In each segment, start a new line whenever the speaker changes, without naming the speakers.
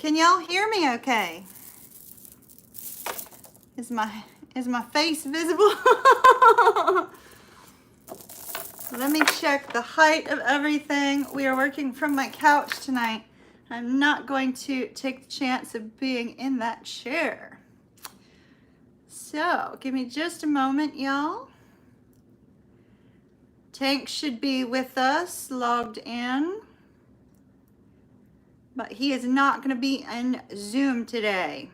Can y'all hear me okay? Is my face visible? Let me check the height of everything. We are working from my couch tonight. I'm not going to take the chance of being in that chair. So, give me just a moment, y'all. Tank should be with us, logged in. But he is not going to be in Zoom today.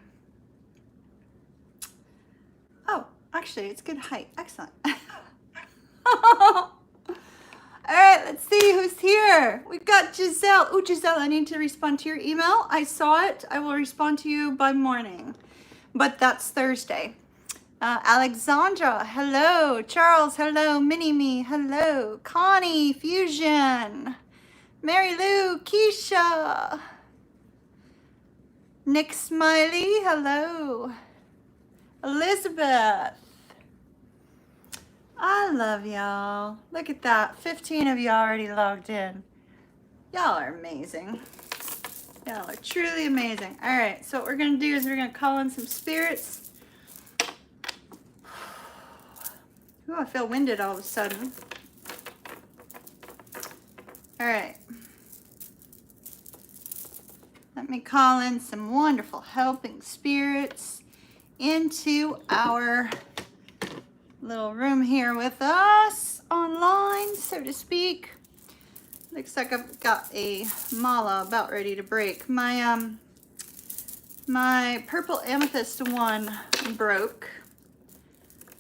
Oh, actually, it's good height. Excellent. All right, let's see who's here. We've got Giselle. Oh, Giselle, I need to respond to your email. I saw it. I will respond to you by morning, but that's Thursday. Alexandra, hello. Charles, hello. Mini-Me, hello. Connie, Fusion. Mary Lou, Keisha. Nick Smiley, hello. Elizabeth. I love y'all. Look at that. 15 of you already logged in. Y'all are amazing. Y'all are truly amazing. All right, so what we're going to do is we're going to call in some spirits. Ooh, I feel winded all of a sudden. All right. Let me call in some wonderful helping spirits into our little room here with us online, so to speak. Looks like I've got a mala about ready to break. My my purple amethyst one broke,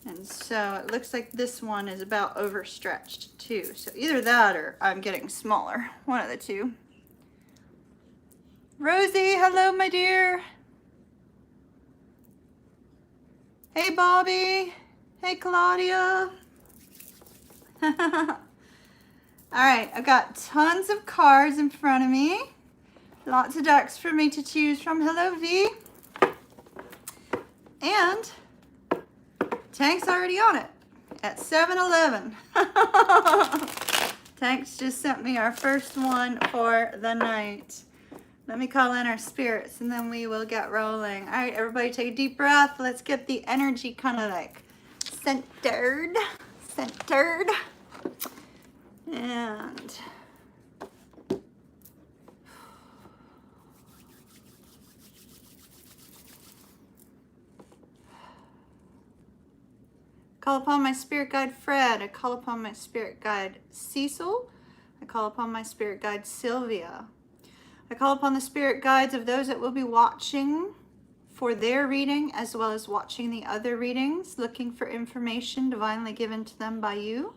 and so it looks like this one is about overstretched too. So either that or I'm getting smaller, one of the two. Rosie, hello my dear. Hey Bobby. Hey, Claudia. All right, I've got tons of cards in front of me. Lots of decks for me to choose from. Hello, V. And Tank's already on it at 7-Eleven. Tank's just sent me our first one for the night. Let me call in our spirits and then we will get rolling. All right, everybody take a deep breath. Let's get the energy kind of like centered. And call upon my spirit guide Fred. I call upon my spirit guide Cecil. I call upon my spirit guide Sylvia. I call upon the spirit guides of those that will be watching for their reading, as well as watching the other readings, looking for information divinely given to them by you.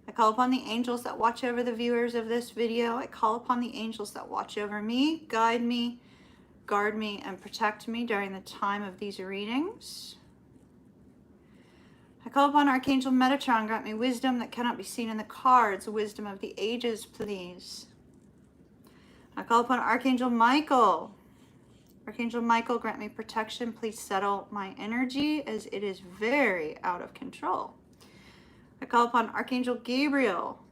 I call upon the angels that watch over the viewers of this video. I call upon the angels that watch over me, guide me, guard me, and protect me during the time of these readings. I call upon Archangel Metatron, grant me wisdom that cannot be seen in the cards, wisdom of the ages, please. I call upon Archangel Michael. Archangel Michael, grant me protection. Please settle my energy as it is very out of control. I call upon Archangel Gabriel.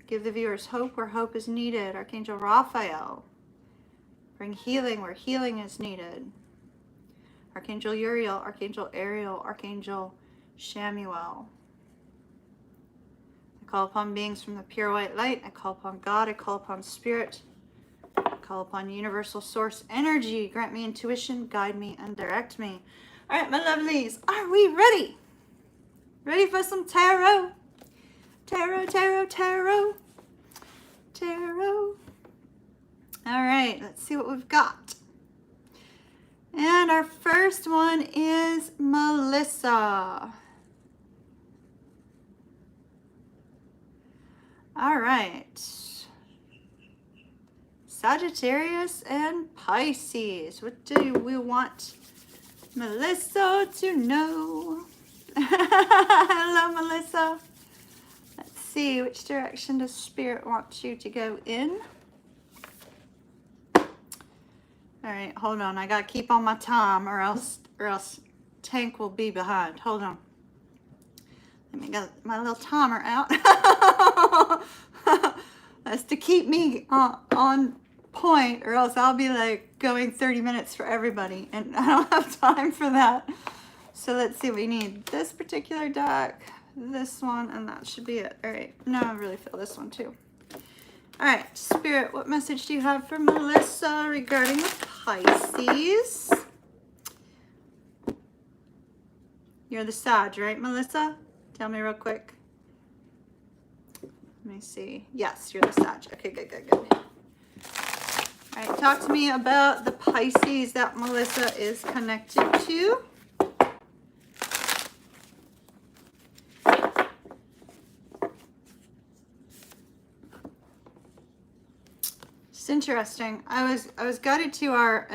Give the viewers hope where hope is needed. Archangel Raphael. Bring healing where healing is needed. Archangel Uriel, Archangel Ariel, Archangel Shamuel. I call upon beings from the pure white light. I call upon God. I call upon Spirit. Call upon universal source energy. Grant me intuition, guide me, and direct me. All right, my lovelies, are we ready? Ready for some tarot? Tarot, tarot, tarot. Tarot. All right, let's see what we've got. And our first one is Melissa. All right. Sagittarius and Pisces. What do we want Melissa to know? Hello, Melissa. Let's see, which direction does Spirit want you to go in? All right, hold on. I gotta keep on my time, or else Tank will be behind. Hold on. Let me get my little timer out. That's to keep me on point, or else I'll be like going 30 minutes for everybody, and I don't have time for that. So let's see, we need this particular deck, this one, and that should be it. All right, no, I really feel this one too. All right, Spirit, what message do you have for Melissa regarding the Pisces? You're the Sag, right, Melissa? Tell me real quick. Let me see. Yes, you're the Sag. Okay, good, good, good. All right, talk to me about the Pisces that Melissa is connected to. It's interesting. I was guided to our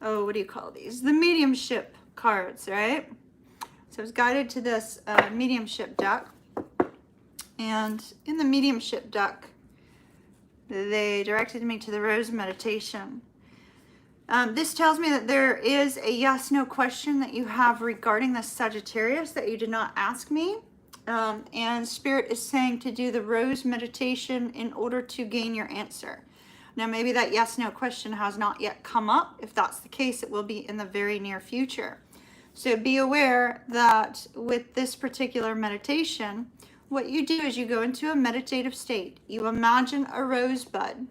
oh, what do you call these? The mediumship cards, right? So I was guided to this mediumship deck, and in the mediumship deck, they directed me to the Rose meditation. This tells me that there is a yes/no question that you have regarding the Sagittarius that you did not ask me. And Spirit is saying to do the Rose meditation in order to gain your answer. Now, maybe that yes/no question has not yet come up. If that's the case, it will be in the very near future. So be aware that with this particular meditation, what you do is you go into a meditative state. You imagine a rosebud,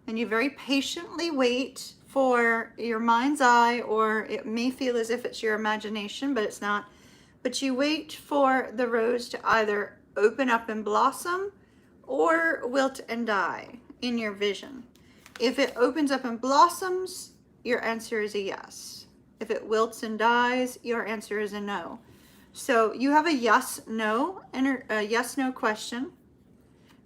and you very patiently wait for your mind's eye, or it may feel as if it's your imagination, but it's not. But you wait for the rose to either open up and blossom or wilt and die in your vision. If it opens up and blossoms, your answer is a yes. If it wilts and dies, your answer is a no. So you have a yes/no and a yes/no question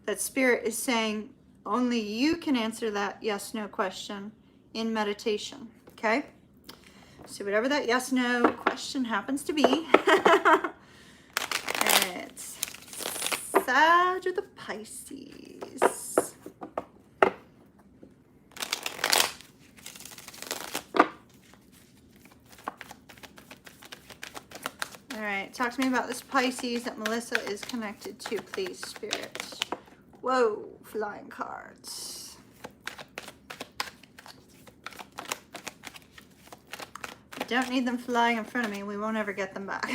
that Spirit is saying only you can answer that yes/no question in meditation. Okay? So whatever that yes/no question happens to be, it's Sag or the Pisces. All right, talk to me about this Pisces that Melissa is connected to, please, Spirit. Whoa, flying cards. Don't need them flying in front of me. We won't ever get them back.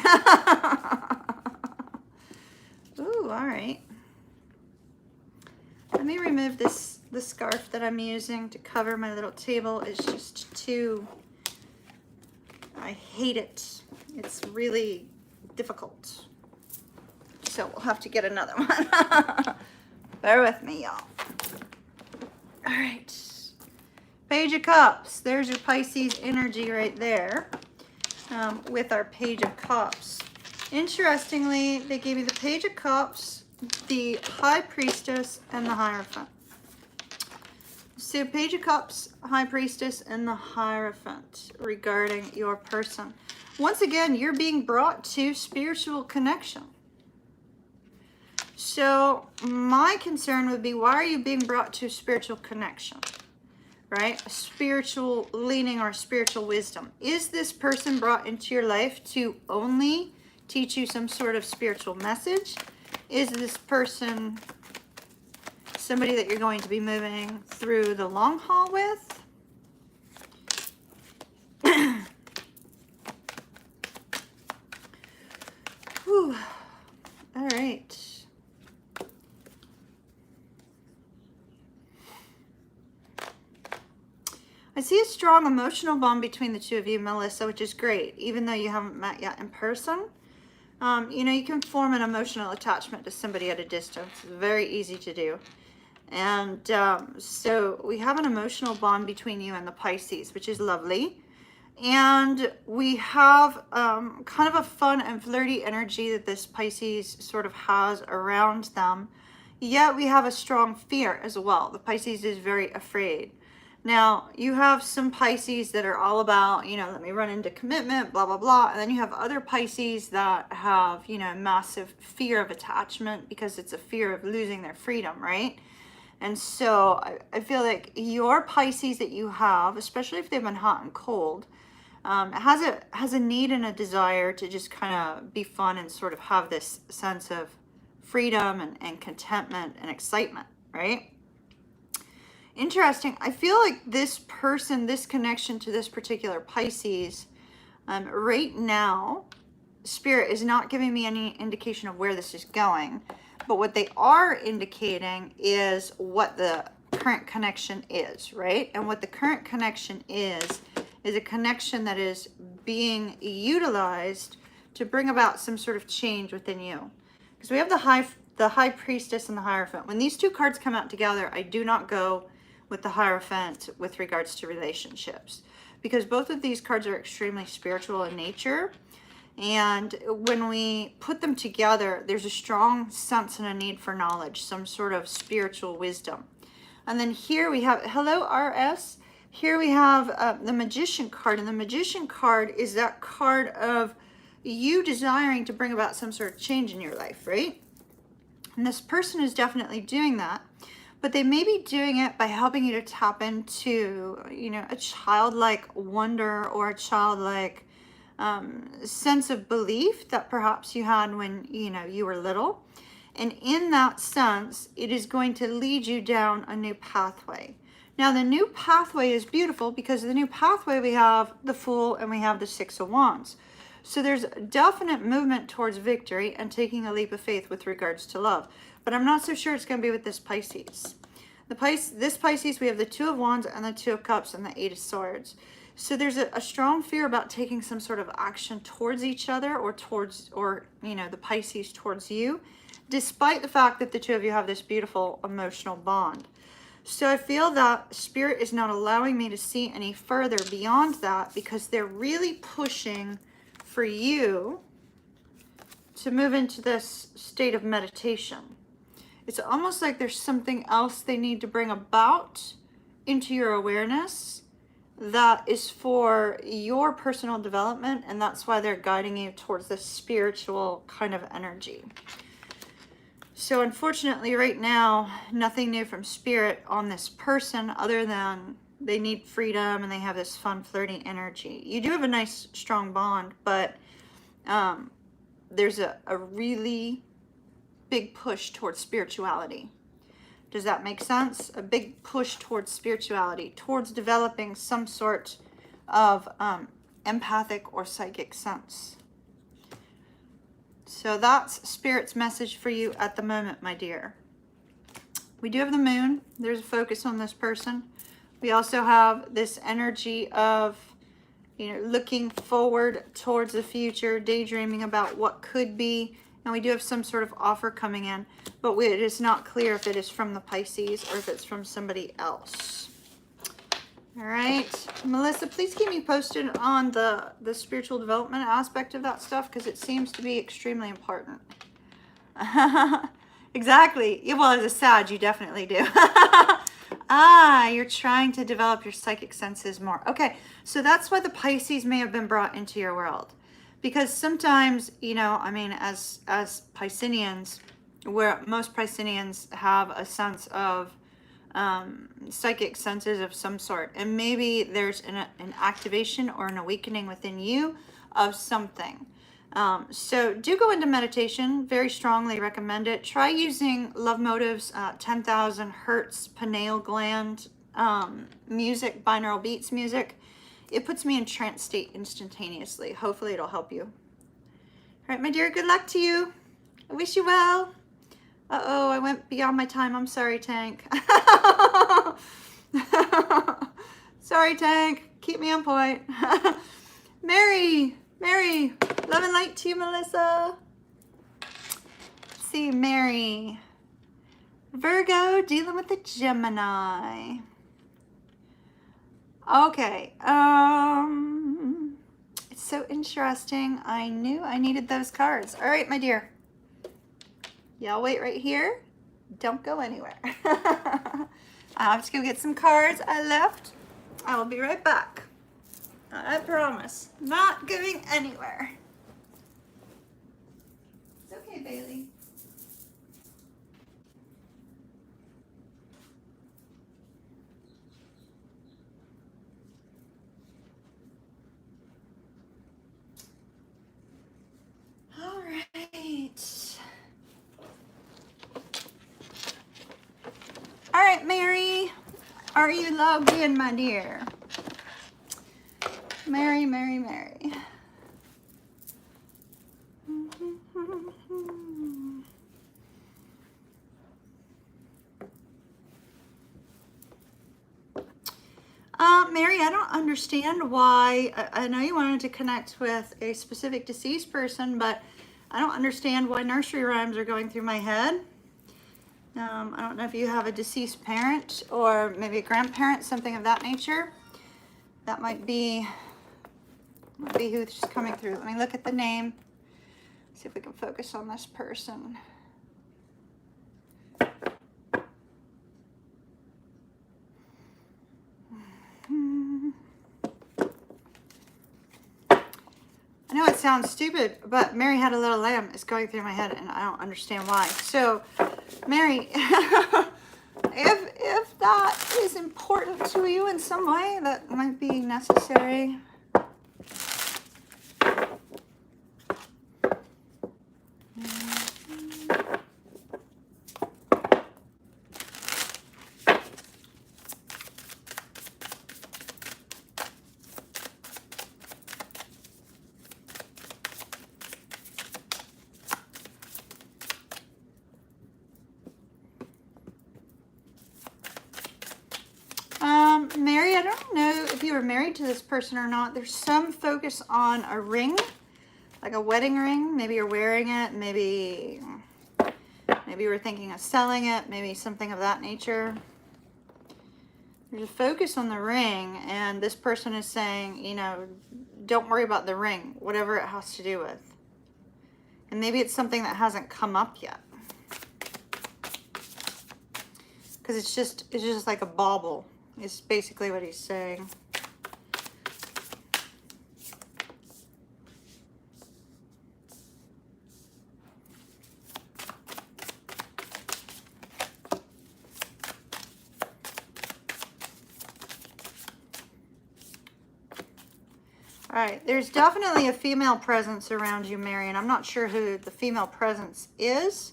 Ooh, all right. Let me remove the scarf that I'm using to cover my little table. It's just too, I hate it. It's really difficult. So we'll have to get another one. Bear with me, y'all. All right. Page of Cups. There's your Pisces energy right there with our Page of Cups. Interestingly, they gave me the Page of Cups, the High Priestess, and the Hierophant. So Page of Cups, High Priestess, and the Hierophant regarding your person. Once again, you're being brought to spiritual connection. So my concern would be, why are you being brought to spiritual connection? Right? A spiritual leaning or spiritual wisdom. Is this person brought into your life to only teach you some sort of spiritual message? Is this person somebody that you're going to be moving through the long haul with? Whew. All right. I see a strong emotional bond between the two of you, Melissa, which is great, even though you haven't met yet in person. You know, you can form an emotional attachment to somebody at a distance. It's very easy to do. And so we have an emotional bond between you and the Pisces, which is lovely. And we have kind of a fun and flirty energy that this Pisces sort of has around them. Yet we have a strong fear as well. The Pisces is very afraid. Now, you have some Pisces that are all about, you know, let me run into commitment, blah, blah, blah. And then you have other Pisces that have, you know, massive fear of attachment because it's a fear of losing their freedom, right? And so I feel like your Pisces that you have, especially if they've been hot and cold, has a need and a desire to just kind of be fun and sort of have this sense of freedom and contentment and excitement, right? Interesting. I feel like this person, this connection to this particular Pisces, right now, Spirit is not giving me any indication of where this is going. But what they are indicating is what the current connection is, right? And what the current connection is a connection that is being utilized to bring about some sort of change within you. Because we have the high priestess and the Hierophant. When these two cards come out together, I do not go with the Hierophant with regards to relationships, because both of these cards are extremely spiritual in nature. And when we put them together, there's a strong sense and a need for knowledge, some sort of spiritual wisdom. And then here we have, hello RS, here we have the Magician card. And the Magician card is that card of you desiring to bring about some sort of change in your life, right? And this person is definitely doing that. But they may be doing it by helping you to tap into, you know, a childlike wonder or a childlike sense of belief that perhaps you had when, you know, you were little. And in that sense, it is going to lead you down a new pathway. Now, the new pathway is beautiful because the new pathway, we have the Fool and we have the Six of Wands. So there's definite movement towards victory and taking a leap of faith with regards to love. But I'm not so sure it's going to be with this Pisces. This Pisces, we have the Two of Wands and the Two of Cups and the Eight of Swords. So there's a strong fear about taking some sort of action towards each other or you know, the Pisces towards you, despite the fact that the two of you have this beautiful emotional bond. So I feel that Spirit is not allowing me to see any further beyond that because they're really pushing for you to move into this state of meditation. It's almost like there's something else they need to bring about into your awareness that is for your personal development, and that's why they're guiding you towards this spiritual kind of energy. So unfortunately right now, nothing new from Spirit on this person other than they need freedom and they have this fun, flirty energy. You do have a nice, strong bond, but there's a really big push towards spirituality. Does that make sense? A big push towards spirituality, towards developing some sort of empathic or psychic sense. So that's Spirit's message for you at the moment, my dear. We do have the Moon. There's a focus on this person. We also have this energy of, you know, looking forward towards the future, daydreaming about what could be. And we do have some sort of offer coming in, but it is not clear if it is from the Pisces or if it's from somebody else. All right, Melissa, please keep me posted on the spiritual development aspect of that stuff because it seems to be extremely important. Exactly. Yeah, well, as a Sag, you definitely do. You're trying to develop your psychic senses more. Okay, so that's why the Pisces may have been brought into your world. Because sometimes, you know, I mean, as Pisceans, where most Pisceans have a sense of psychic senses of some sort. And maybe there's an activation or an awakening within you of something. So do go into meditation. Very strongly recommend it. Try using Love Motive's 10,000 Hertz pineal gland music, binaural beats music. It puts me in trance state instantaneously. Hopefully it'll help you. All right, my dear, good luck to you. I wish you well. Uh-oh, I went beyond my time. I'm sorry, Tank. Sorry, Tank. Keep me on point. Mary, love and light to you, Melissa. Let's see, Mary. Virgo, dealing with the Gemini. Okay, it's so interesting. I knew I needed those cards. All right, my dear. Y'all wait right here. Don't go anywhere. I have to go get some cards I left. I will be right back. I promise. Not going anywhere. It's okay, Bailey. All right. All right, Mary. Are you logged in, my dear? Mary, Mary, Mary. Mary, I don't understand why. I know you wanted to connect with a specific deceased person, but I don't understand why nursery rhymes are going through my head. I don't know if you have a deceased parent or maybe a grandparent, something of that nature. That might be who's coming through. Let me look at the name. See if we can focus on this person. I know it sounds stupid, but Mary Had a Little Lamb is going through my head, and I don't understand why. So, Mary, if that is important to you in some way, that might be necessary. Mary, I don't know if you were married to this person or not. There's some focus on a ring, like a wedding ring. Maybe you're wearing it. Maybe you were thinking of selling it. Maybe something of that nature. There's a focus on the ring, and this person is saying, you know, don't worry about the ring, whatever it has to do with. And maybe it's something that hasn't come up yet. Because it's just like a bauble. Is basically what he's saying. All right, there's definitely a female presence around you, Mary, and I'm not sure who the female presence is.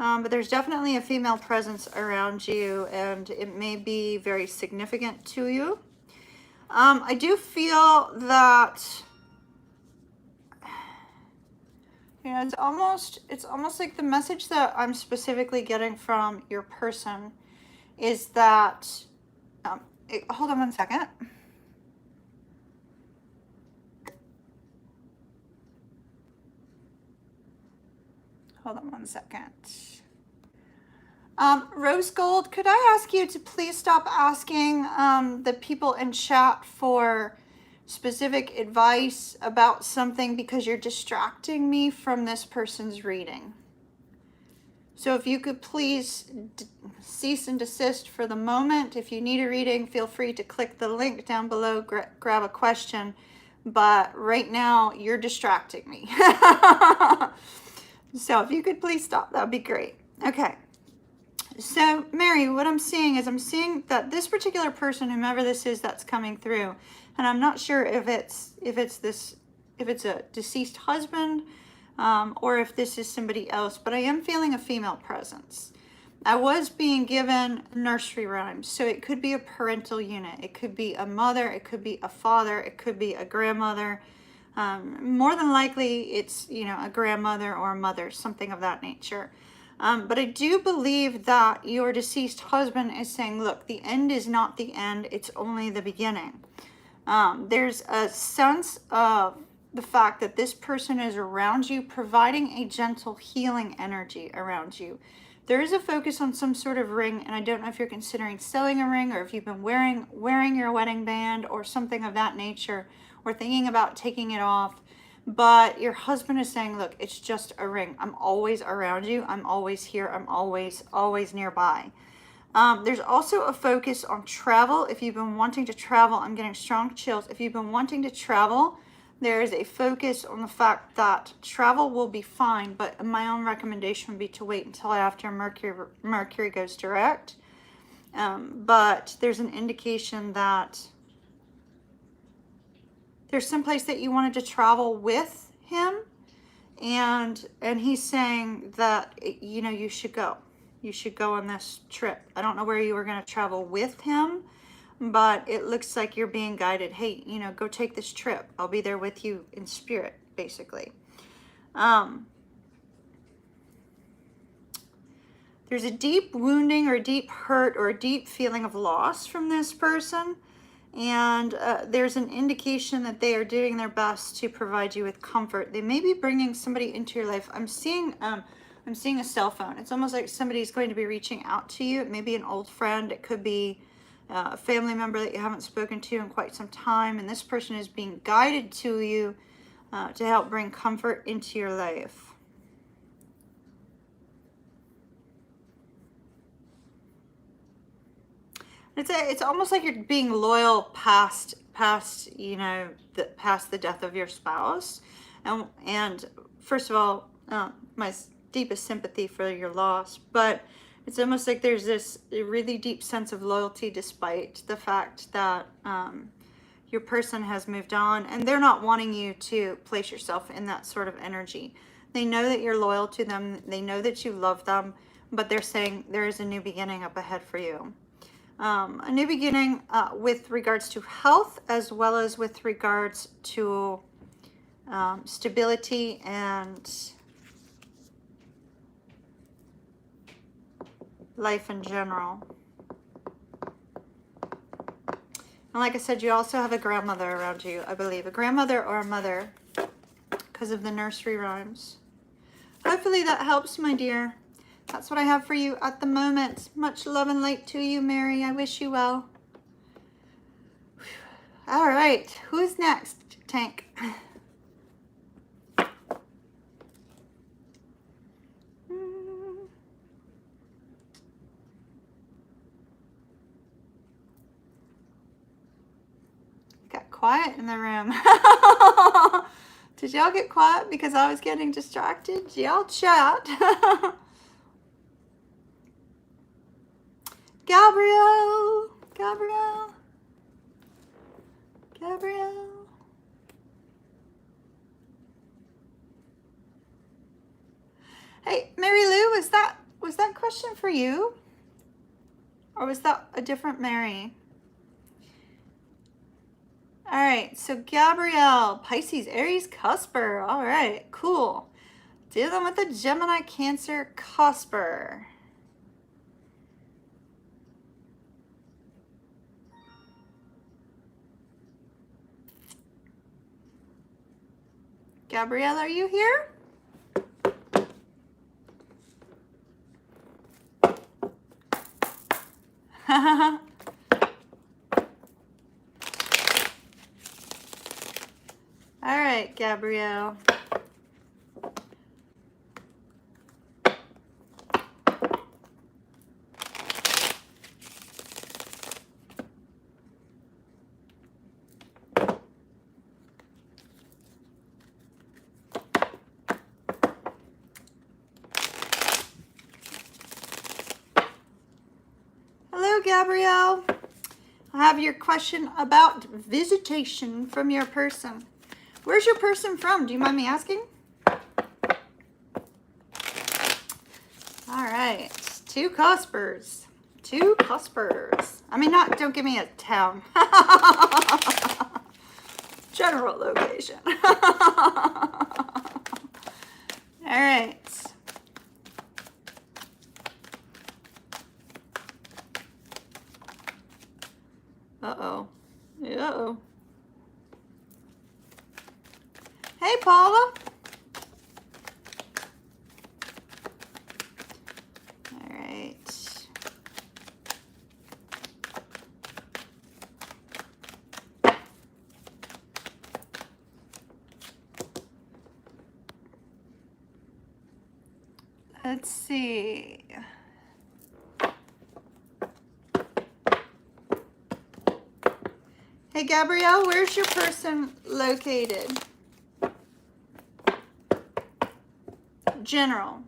But there's definitely a female presence around you, and it may be very significant to you. I do feel that, you know, it's almost like the message that I'm specifically getting from your person is that, hold on one second. Hold on one second. Rose Gold, could I ask you to please stop asking the people in chat for specific advice about something, because you're distracting me from this person's reading. So if you could please cease and desist for the moment. If you need a reading, feel free to click the link down below, grab a question. But right now, you're distracting me. So if you could please stop, that would be great. Okay. So Mary, what I'm seeing is that this particular person, whomever this is that's coming through, and I'm not sure if it's a deceased husband or if this is somebody else, but I am feeling a female presence. I was being given nursery rhymes, so it could be a parental unit. It could be a mother. It could be a father. It could be a grandmother. More than likely, it's, you know, a grandmother or a mother, something of that nature. But I do believe that your deceased husband is saying, look, the end is not the end. It's only the beginning. There's a sense of the fact that this person is around you, providing a gentle healing energy around you. There is a focus on some sort of ring, and I don't know if you're considering selling a ring or if you've been wearing your wedding band or something of that nature, or thinking about taking it off. But your husband is saying, look, it's just a ring. I'm always around you. I'm always here. I'm always nearby. There's also a focus on travel. If you've been wanting to travel, I'm getting strong chills. If you've been wanting to travel, there is a focus on the fact that travel will be fine, but my own recommendation would be to wait until after Mercury goes direct. But there's an indication that there's some place that you wanted to travel with him, and he's saying that, you know, you should go. you should go on this trip. I don't know where you were going to travel with him, but it looks like you're being guided. Hey, you know, go take this trip. I'll be there with you in spirit, basically. There's a deep wounding or a deep hurt or a deep feeling of loss from this person. And there's an indication that they are doing their best to provide you with comfort. They may be bringing somebody into your life. I'm seeing a cell phone. It's almost like somebody's going to be reaching out to you. It may be an old friend. It could be a family member that you haven't spoken to in quite some time. And this person is being guided to you to help bring comfort into your life. It's almost like you're being loyal past you know, past the death of your spouse. And first of all, my deepest sympathy for your loss, but it's almost like there's this really deep sense of loyalty despite the fact that your person has moved on, and they're not wanting you to place yourself in that sort of energy. They know that you're loyal to them. They know that you love them, but they're saying there is a new beginning up ahead for you. A new beginning with regards to health, as well as with regards to stability and life in general. And like I said, you also have a grandmother around you, I believe. A grandmother or a mother, because of the nursery rhymes. Hopefully that helps, my dear. That's what I have for you at the moment. Much love and light to you, Mary. I wish you well. All right. Who's next, Tank? Got quiet in the room. Did y'all get quiet because I was getting distracted? Y'all chat. Gabrielle. Hey, Mary Lou, was that question for you? Or was that a different Mary? All right, so Gabrielle, Pisces, Aries, Cusper. All right, cool. Dealing with a Gemini, Cancer, Cusper. Gabrielle, are you here? All right, Gabrielle. Hello, Gabrielle. I have your question about visitation from your person. Where's your person from? Do you mind me asking? All right, two Cuspers. I mean, don't give me a town. General location. All right. Uh-oh. Hey, Paula. All right. Let's see. Hey, Gabrielle, where's your person located? General.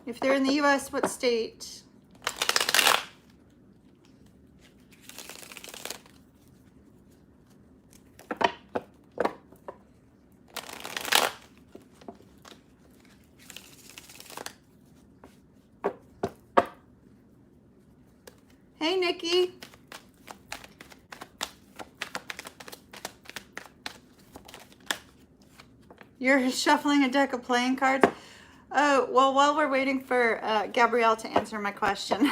If they're in the U.S., what state? Hey, Nikki. You're shuffling a deck of playing cards? Oh, well, while we're waiting for Gabrielle to answer my question.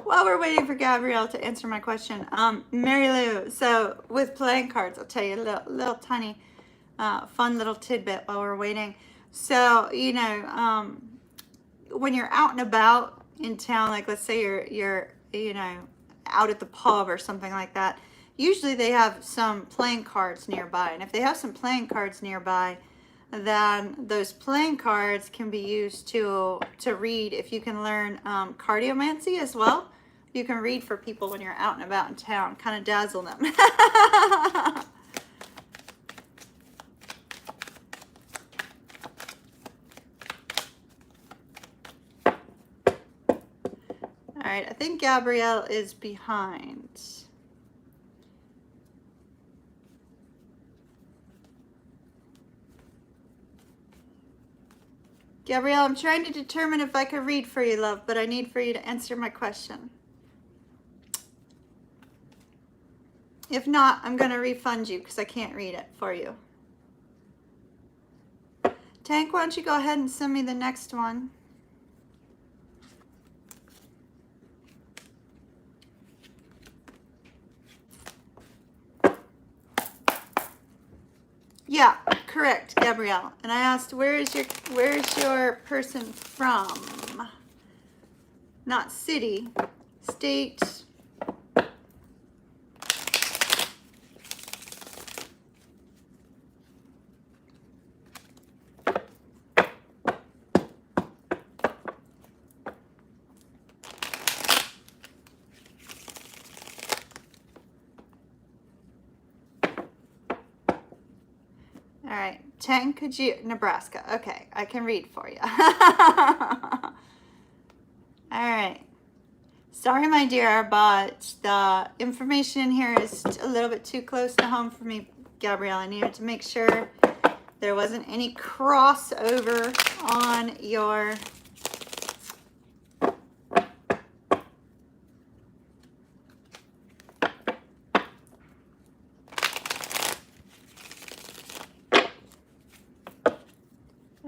While we're waiting for Gabrielle to answer my question, Mary Lou, so with playing cards, I'll tell you a little tiny fun little tidbit while we're waiting. So, you know, when you're out and about in town, like let's say you're you know, out at the pub or something like that, usually they have some playing cards nearby. And if they have some playing cards nearby, then those playing cards can be used to read. If you can learn cardiomancy as well, you can read for people when you're out and about in town, kind of dazzle them. All right, I think Gabrielle is behind. Gabrielle, I'm trying to determine if I could read for you, love, but I need for you to answer my question. If not, I'm going to refund you because I can't read it for you. Tank, why don't you go ahead and send me the next one? Yeah, correct, Gabrielle. And I asked, where's your person from? Not city, state. All right, Tank, could you, Nebraska. Okay, I can read for you. All right. Sorry, my dear, but the information in here is a little bit too close to home for me, Gabrielle. I needed to make sure there wasn't any crossover on your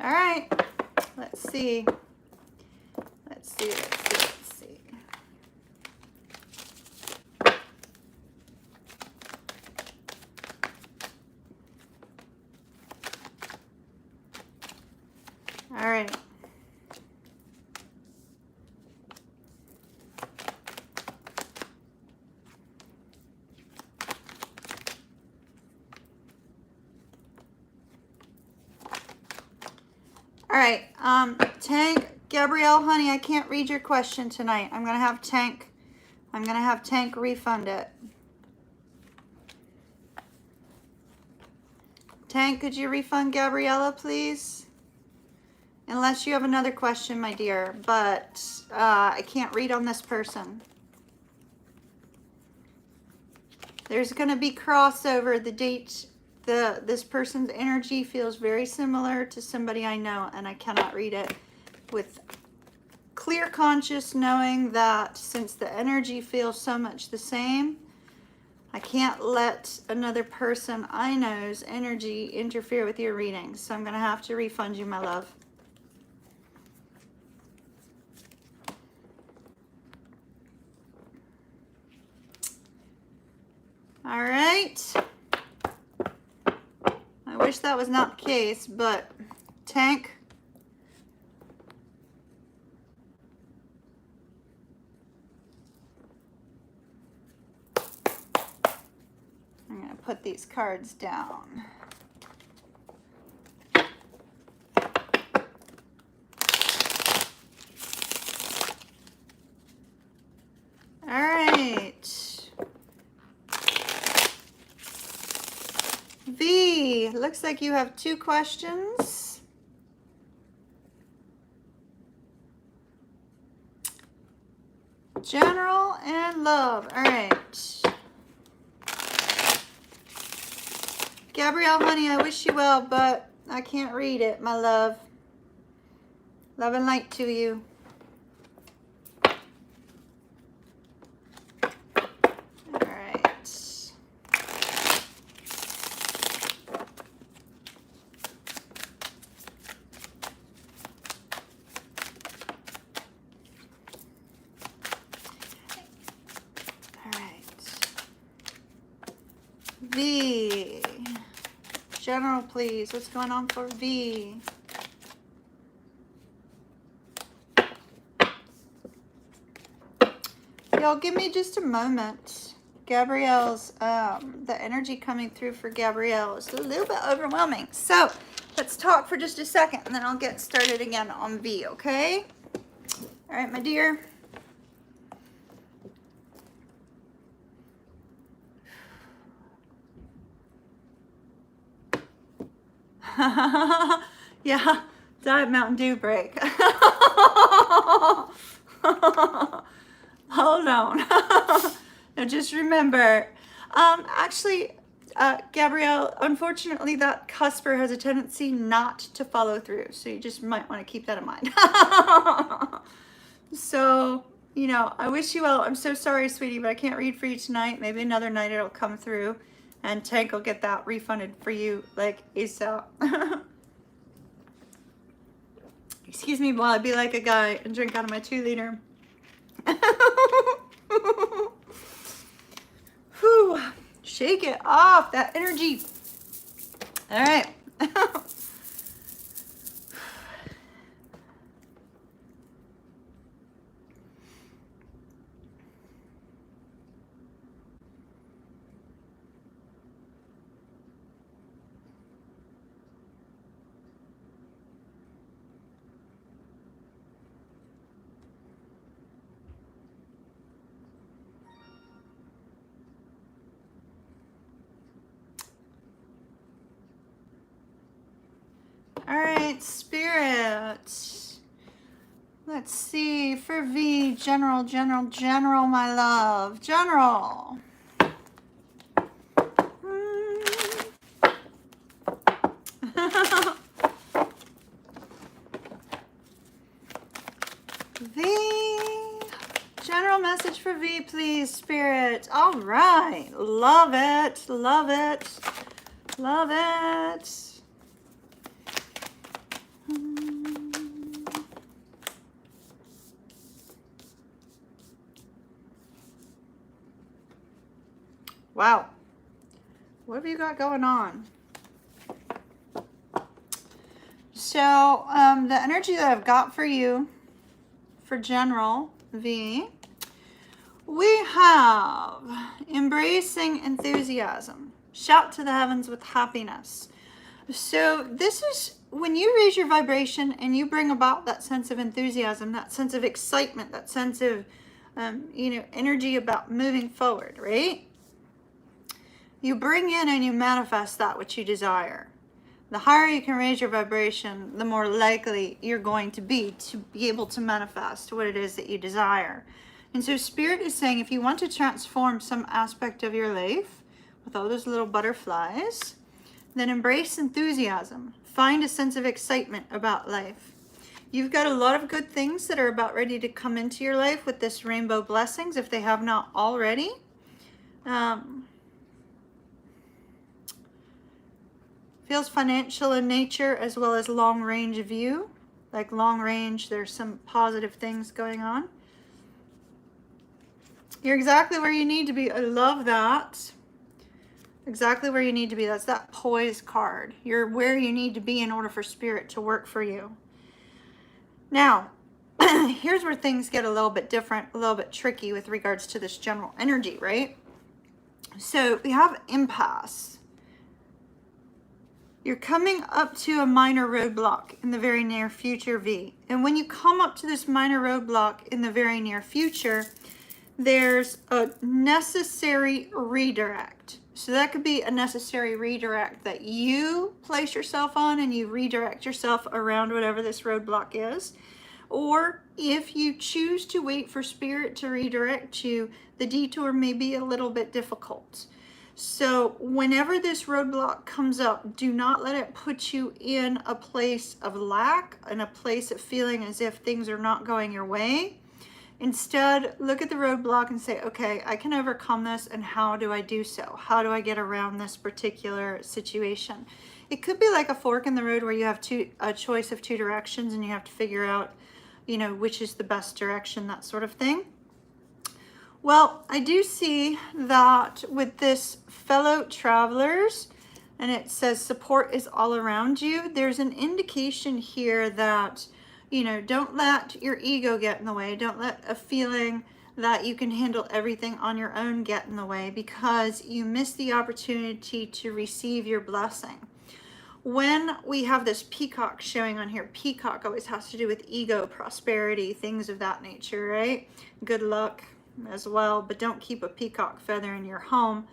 all right, let's see. Let's see. All right. All right, Tank, Gabrielle, honey, I can't read your question tonight. I'm gonna have Tank refund it. Tank, could you refund Gabriella, please? Unless you have another question, my dear, but I can't read on this person. There's gonna be crossover. The date, this person's energy feels very similar to somebody I know, and I cannot read it with clear conscious knowing that since the energy feels so much the same, I can't let another person I know's energy interfere with your reading. So I'm gonna have to refund you, my love. All right. I wish that was not the case, but Tank. I'm going to put these cards down. All right. V, looks like you have 2 questions. General and love. All right. Gabrielle, honey, I wish you well, but I can't read it, my love. Love and light to you. V. General, please. What's going on for V? Y'all, give me just a moment. Gabrielle's, the energy coming through for Gabrielle is a little bit overwhelming. So let's talk for just a second and then I'll get started again on V, okay? All right, my dear. Yeah, Diet Mountain Dew break. Hold on. Now just remember, actually, Gabrielle, unfortunately that cusper has a tendency not to follow through. So you just might want to keep that in mind. So, you know, I wish you well. I'm so sorry, sweetie, but I can't read for you tonight. Maybe another night it'll come through and Tank will get that refunded for you like ASAP. Excuse me while I be like a guy and drink out of my 2-liter. Whew. Shake it off, that energy. All right. All right, Spirit. Let's see, for V, General, my love. General. V. General message for V, please, Spirit. All right. Love it. Love it. Love it. Wow. What have you got going on? So, the energy that I've got for you, for General V, we have embracing enthusiasm. Shout to the heavens with happiness. So this is when you raise your vibration and you bring about that sense of enthusiasm, that sense of excitement, that sense of, energy about moving forward, right? You bring in and you manifest that which you desire. The higher you can raise your vibration, the more likely you're going to be able to manifest what it is that you desire. And so Spirit is saying, if you want to transform some aspect of your life with all those little butterflies, then embrace enthusiasm. Find a sense of excitement about life. You've got a lot of good things that are about ready to come into your life with this rainbow blessings, if they have not already. Feels financial in nature as well as long range view. Like long range, there's some positive things going on. You're exactly where you need to be. I love that. Exactly where you need to be. That's that poise card. You're where you need to be in order for Spirit to work for you. Now, here's where things get a little bit different, a little bit tricky with regards to this general energy, right? So we have impasse. You're coming up to a minor roadblock in the very near future, V. And when you come up to this minor roadblock in the very near future, there's a necessary redirect. So that could be a necessary redirect that you place yourself on and you redirect yourself around whatever this roadblock is. Or if you choose to wait for Spirit to redirect you, the detour may be a little bit difficult. So whenever this roadblock comes up, do not let it put you in a place of lack, in a place of feeling as if things are not going your way. Instead, look at the roadblock and say, okay, I can overcome this, and how do I do so? How do I get around this particular situation? It could be like a fork in the road where you have a choice of 2 directions and you have to figure out, which is the best direction, that sort of thing. Well, I do see that with this fellow travelers, and it says support is all around you. There's an indication here that, you know, don't let your ego get in the way. Don't let a feeling that you can handle everything on your own get in the way, because you miss the opportunity to receive your blessing. When we have this peacock showing on here, peacock always has to do with ego, prosperity, things of that nature, right? Good luck as well, but don't keep a peacock feather in your home.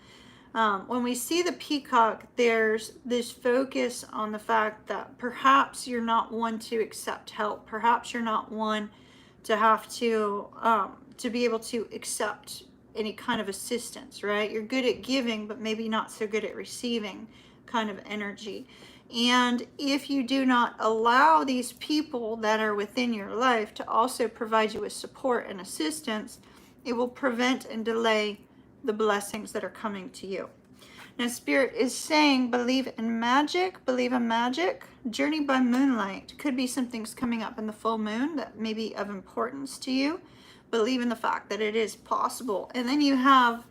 When we see the peacock, there's this focus on the fact that perhaps you're not one to accept help. Perhaps you're not one to have to be able to accept any kind of assistance, right? You're good at giving, but maybe not so good at receiving kind of energy. And if you do not allow these people that are within your life to also provide you with support and assistance, it will prevent and delay the blessings that are coming to you. Now, Spirit is saying, believe in magic, believe in magic. Journey by moonlight. Could be something's coming up in the full moon that may be of importance to you. Believe in the fact that it is possible. And then you have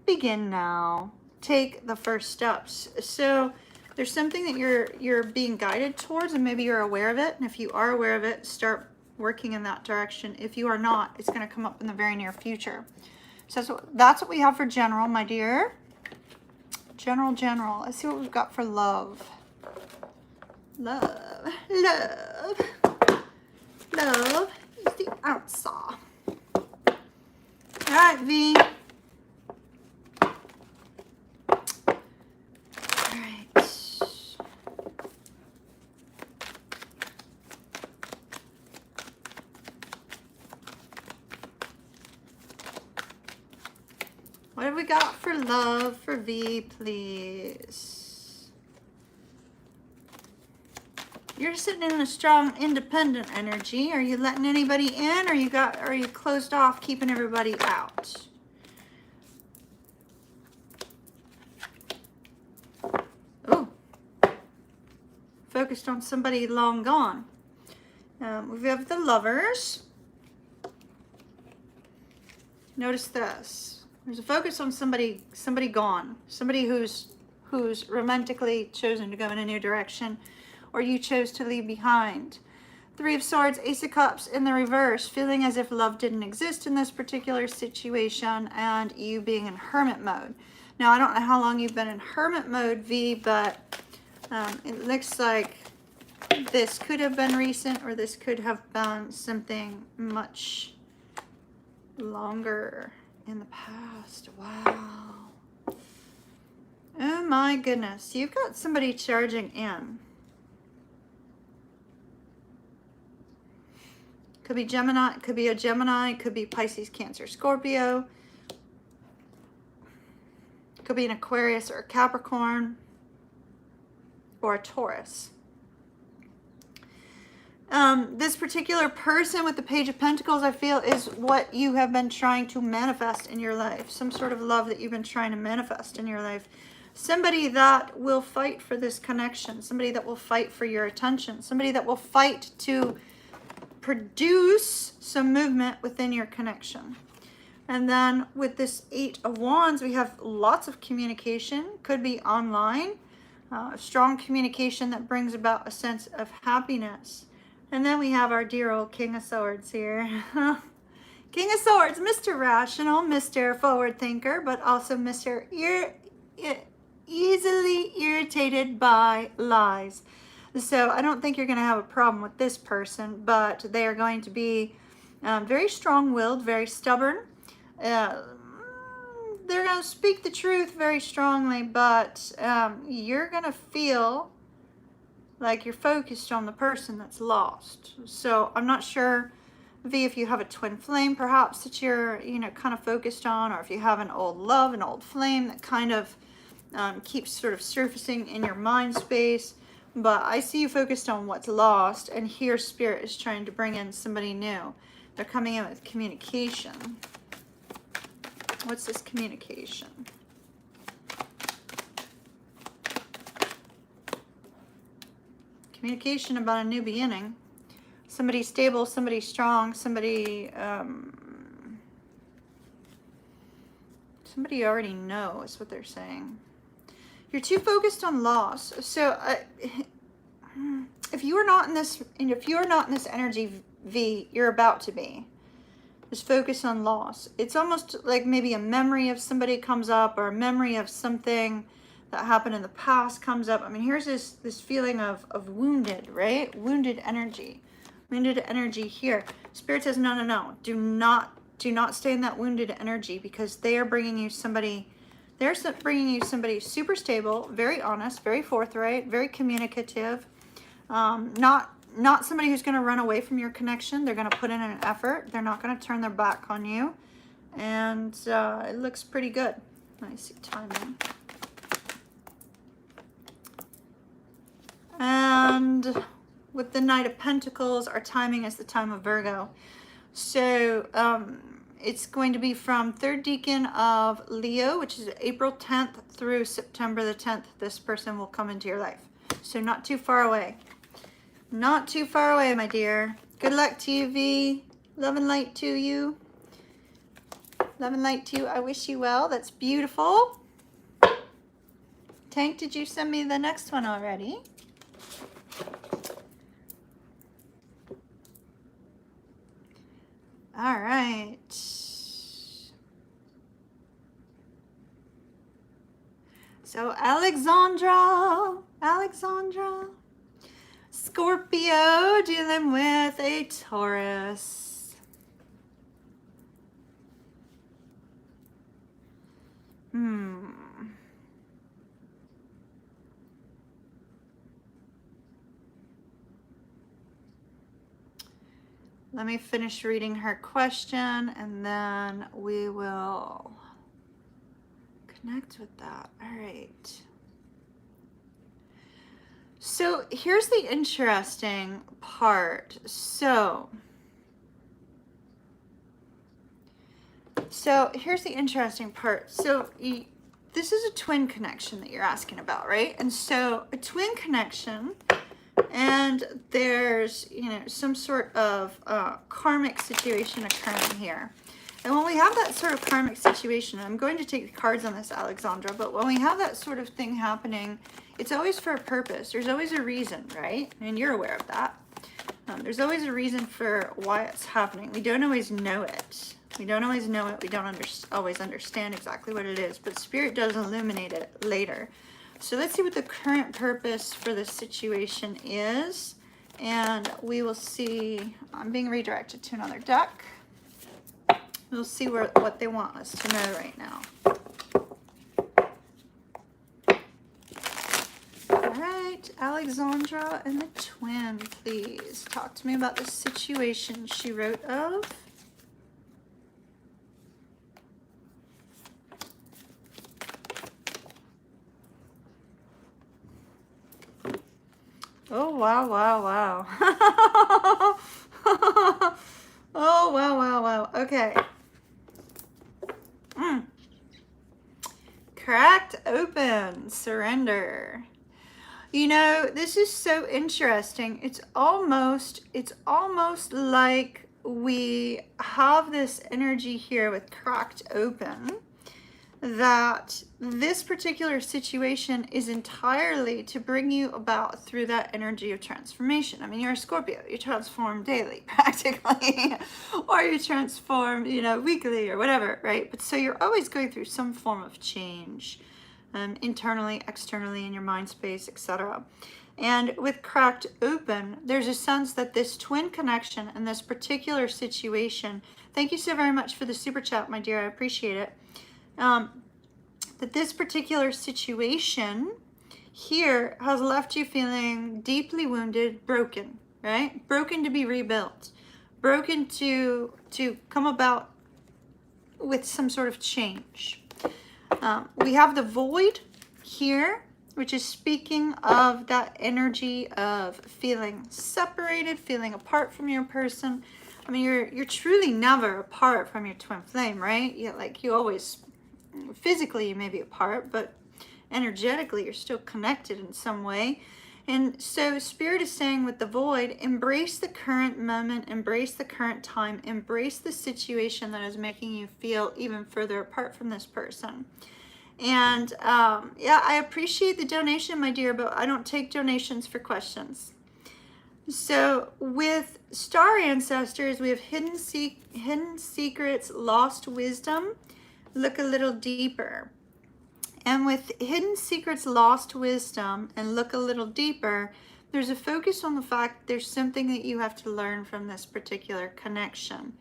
begin now. Take the first steps. So there's something that you're being guided towards, and maybe you're aware of it. And if you are aware of it, start working in that direction. If you are not, it's going to come up in the very near future. So that's what we have for general, my dear. General. Let's see what we've got for love. Love is the answer. All right, V. All right. What have we got for love for V, please? You're sitting in a strong, independent energy. Are you letting anybody in, or are you closed off, keeping everybody out? Oh, focused on somebody long gone. We have the Lovers. Notice this. There's a focus on somebody gone, somebody who's romantically chosen to go in a new direction, or you chose to leave behind. Three of Swords, Ace of Cups in the reverse, feeling as if love didn't exist in this particular situation, and you being in hermit mode. Now, I don't know how long you've been in hermit mode, V, but it looks like this could have been recent, or this could have been something much longer in the past. Wow. Oh my goodness. You've got somebody charging in. Could be Gemini, could be a Gemini, could be Pisces, Cancer, Scorpio. Could be an Aquarius or a Capricorn or a Taurus. This particular person with the Page of Pentacles, I feel, is what you have been trying to manifest in your life. Some sort of love that you've been trying to manifest in your life. Somebody that will fight for this connection. Somebody that will fight for your attention. Somebody that will fight to produce some movement within your connection. And then with this Eight of Wands, we have lots of communication. Could be online. Strong communication that brings about a sense of happiness. And then we have our dear old King of Swords here. King of Swords, Mr. Rational, Mr. Forward Thinker, but also Mr. Easily irritated by lies. So I don't think you're going to have a problem with this person, but they are going to be very strong-willed, very stubborn. They're going to speak the truth very strongly, but you're going to feel like you're focused on the person that's lost. So I'm not sure, V, if you have a twin flame perhaps that you're, kind of focused on, or if you have an old love, an old flame that kind of keeps sort of surfacing in your mind space. But I see you focused on what's lost, and here Spirit is trying to bring in somebody new. They're coming in with communication. What's this communication? Communication about a new beginning. Somebody stable, somebody strong, somebody Somebody you already know is what they're saying. You're too focused on loss. So if you are not in this, energy, V, you're about to be. Just focus on loss. It's almost like maybe a memory of somebody comes up, or a memory of something that happened in the past comes up. I mean, here's this feeling of wounded, right? Wounded energy. Wounded energy here. Spirit says, no, no, no. Do not stay in that wounded energy, because they are bringing you somebody, they're bringing you somebody super stable, very honest, very forthright, very communicative. Not somebody who's going to run away from your connection. They're going to put in an effort. They're not going to turn their back on you. And it looks pretty good. Let me see timing. And with the Knight of Pentacles, our timing is the time of Virgo. So it's going to be from 3rd Decan of Leo, which is April 10th through September the 10th. This person will come into your life. So not too far away. Not too far away, my dear. Good luck to you, V. Love and light to you. Love and light to you. I wish you well. That's beautiful. Tank, did you send me the next one already? All right. So Alexandra. Scorpio dealing with a Taurus. Let me finish reading her question, and then we will connect with that. All right. So here's the interesting part. So here's the interesting part. So this is a twin connection that you're asking about, right? And so a twin connection, and there's, some sort of karmic situation occurring here. And when we have that sort of karmic situation, I'm going to take the cards on this, Alexandra, but when we have that sort of thing happening, it's always for a purpose. There's always a reason, right? And you're aware of that. There's always a reason for why it's happening. We don't always know it. We don't always know it. We don't always understand exactly what it is, but Spirit does illuminate it later. So let's see what the current purpose for this situation is. And we will see. I'm being redirected to another deck. We'll see what they want us to know right now. All right, Alexandra and the twin, please. Talk to me about the situation she wrote of. Oh, wow, wow, wow. Oh, wow, wow, wow. Okay. Cracked open. Surrender. This is so interesting. It's almost like we have this energy here with cracked open, that this particular situation is entirely to bring you about through that energy of transformation. I mean, you're a Scorpio, you transform daily practically, or you transform, weekly or whatever, right? But so you're always going through some form of change, internally, externally, in your mind space, etc. And with cracked open, there's a sense that this twin connection and this particular situation, thank you so very much for the super chat, my dear, I appreciate it. That this particular situation here has left you feeling deeply wounded, broken, right? Broken to be rebuilt, broken to come about with some sort of change. We have the void here, which is speaking of that energy of feeling separated, feeling apart from your person. I mean, you're truly never apart from your twin flame, right? You always, physically you may be apart, but energetically you're still connected in some way. And so Spirit is saying with the void, embrace the current moment, embrace the current time, embrace the situation that is making you feel even further apart from this person. And yeah, I appreciate the donation, my dear, but I don't take donations for questions. So with star ancestors, we have hidden secrets, lost wisdom. Look a little deeper. And with hidden secrets, lost wisdom, and look a little deeper, there's a focus on the fact there's something that you have to learn from this particular connection.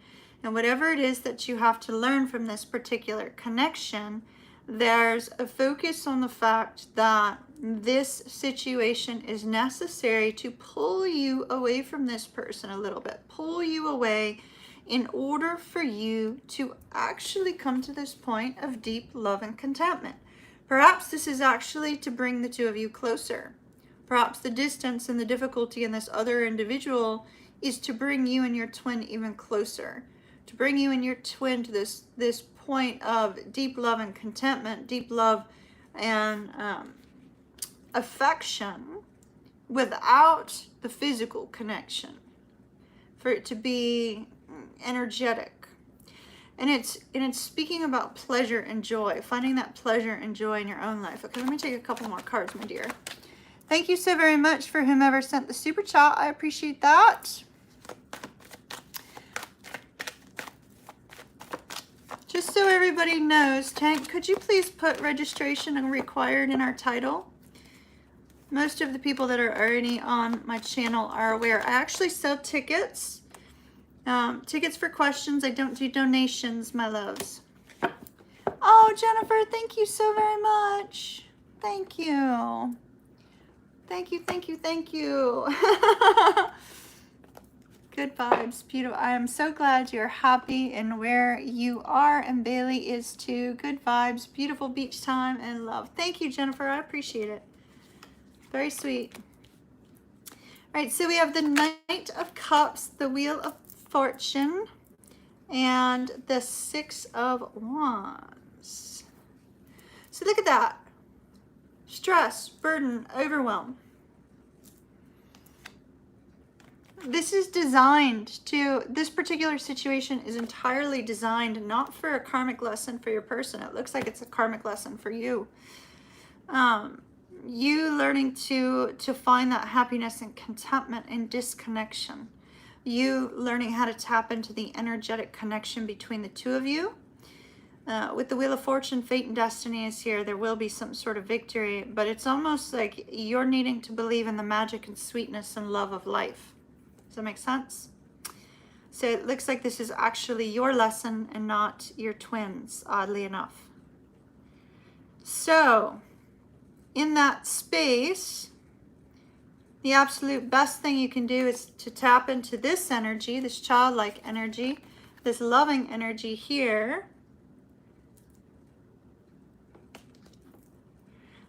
And whatever it is that you have to learn from this particular connection, there's a focus on the fact that this situation is necessary to pull you away from this person a little bit, pull you away in order for you to actually come to this point of deep love and contentment. Perhaps this is actually to bring the two of you closer. Perhaps the distance and the difficulty in this other individual is to bring you and your twin even closer, to bring you and your twin to this point of deep love and contentment, deep love and affection without the physical connection, for it to be energetic. And it's speaking about pleasure and joy, finding that pleasure and joy in your own life. Okay, let me take a couple more cards, my dear. Thank you so very much for whomever sent the super chat. I appreciate that. Just so everybody knows, Tank, could you please put registration and required in our title? Most of the people that are already on my channel are aware. I actually sell tickets. Tickets for questions. I don't do donations, my loves. Oh, Jennifer, thank you so very much. Thank you. Thank you, thank you, thank you. Good vibes, beautiful. I am so glad you're happy in where you are, and Bailey is too. Good vibes, beautiful beach time, and love. Thank you, Jennifer. I appreciate it. Very sweet. All right, so we have the Knight of Cups, the Wheel of Fortune, and the Six of Wands. So look at that. Stress, burden, overwhelm. This is designed to, this particular situation is entirely designed not for a karmic lesson for your person. It looks like it's a karmic lesson for you. You learning to find that happiness and contentment and disconnection. You learning how to tap into the energetic connection between the two of you. With the Wheel of Fortune, fate and destiny is here. There will be some sort of victory, but it's almost like you're needing to believe in the magic and sweetness and love of life. Does that make sense? So it looks like this is actually your lesson and not your twins, oddly enough. So in that space, the absolute best thing you can do is to tap into this energy, this childlike energy, this loving energy here.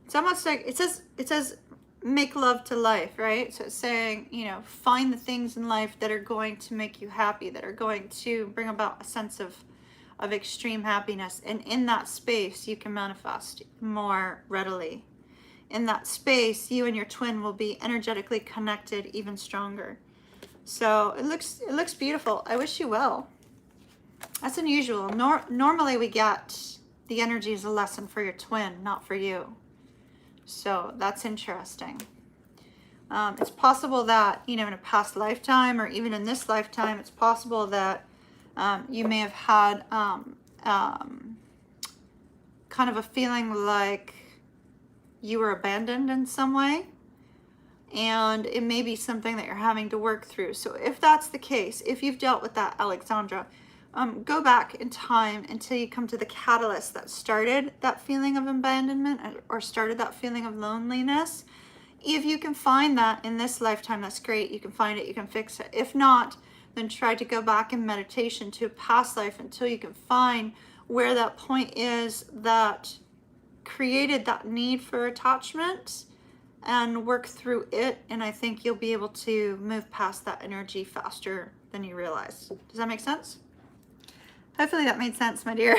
It's almost like it says make love to life, right? So it's saying, you know, find the things in life that are going to make you happy, that are going to bring about a sense of extreme happiness. And in that space, you can manifest more readily. In that space, you and your twin will be energetically connected even stronger. So it looks beautiful. I wish you well. That's unusual. Normally we get the energy as a lesson for your twin, not for you. So that's interesting. It's possible that, you know, in a past lifetime or even in this lifetime, it's possible that you may have had kind of a feeling like you were abandoned in some way, and it may be something that you're having to work through. So if that's the case, if you've dealt with that, Alexandra, go back in time until you come to the catalyst that started that feeling of abandonment or started that feeling of loneliness. If you can find that in this lifetime, that's great. You can find it, you can fix it. If not, then try to go back in meditation to a past life until you can find where that point is that created that need for attachment and work through it. And I think you'll be able to move past that energy faster than you realize. Does that make sense? Hopefully that made sense, my dear.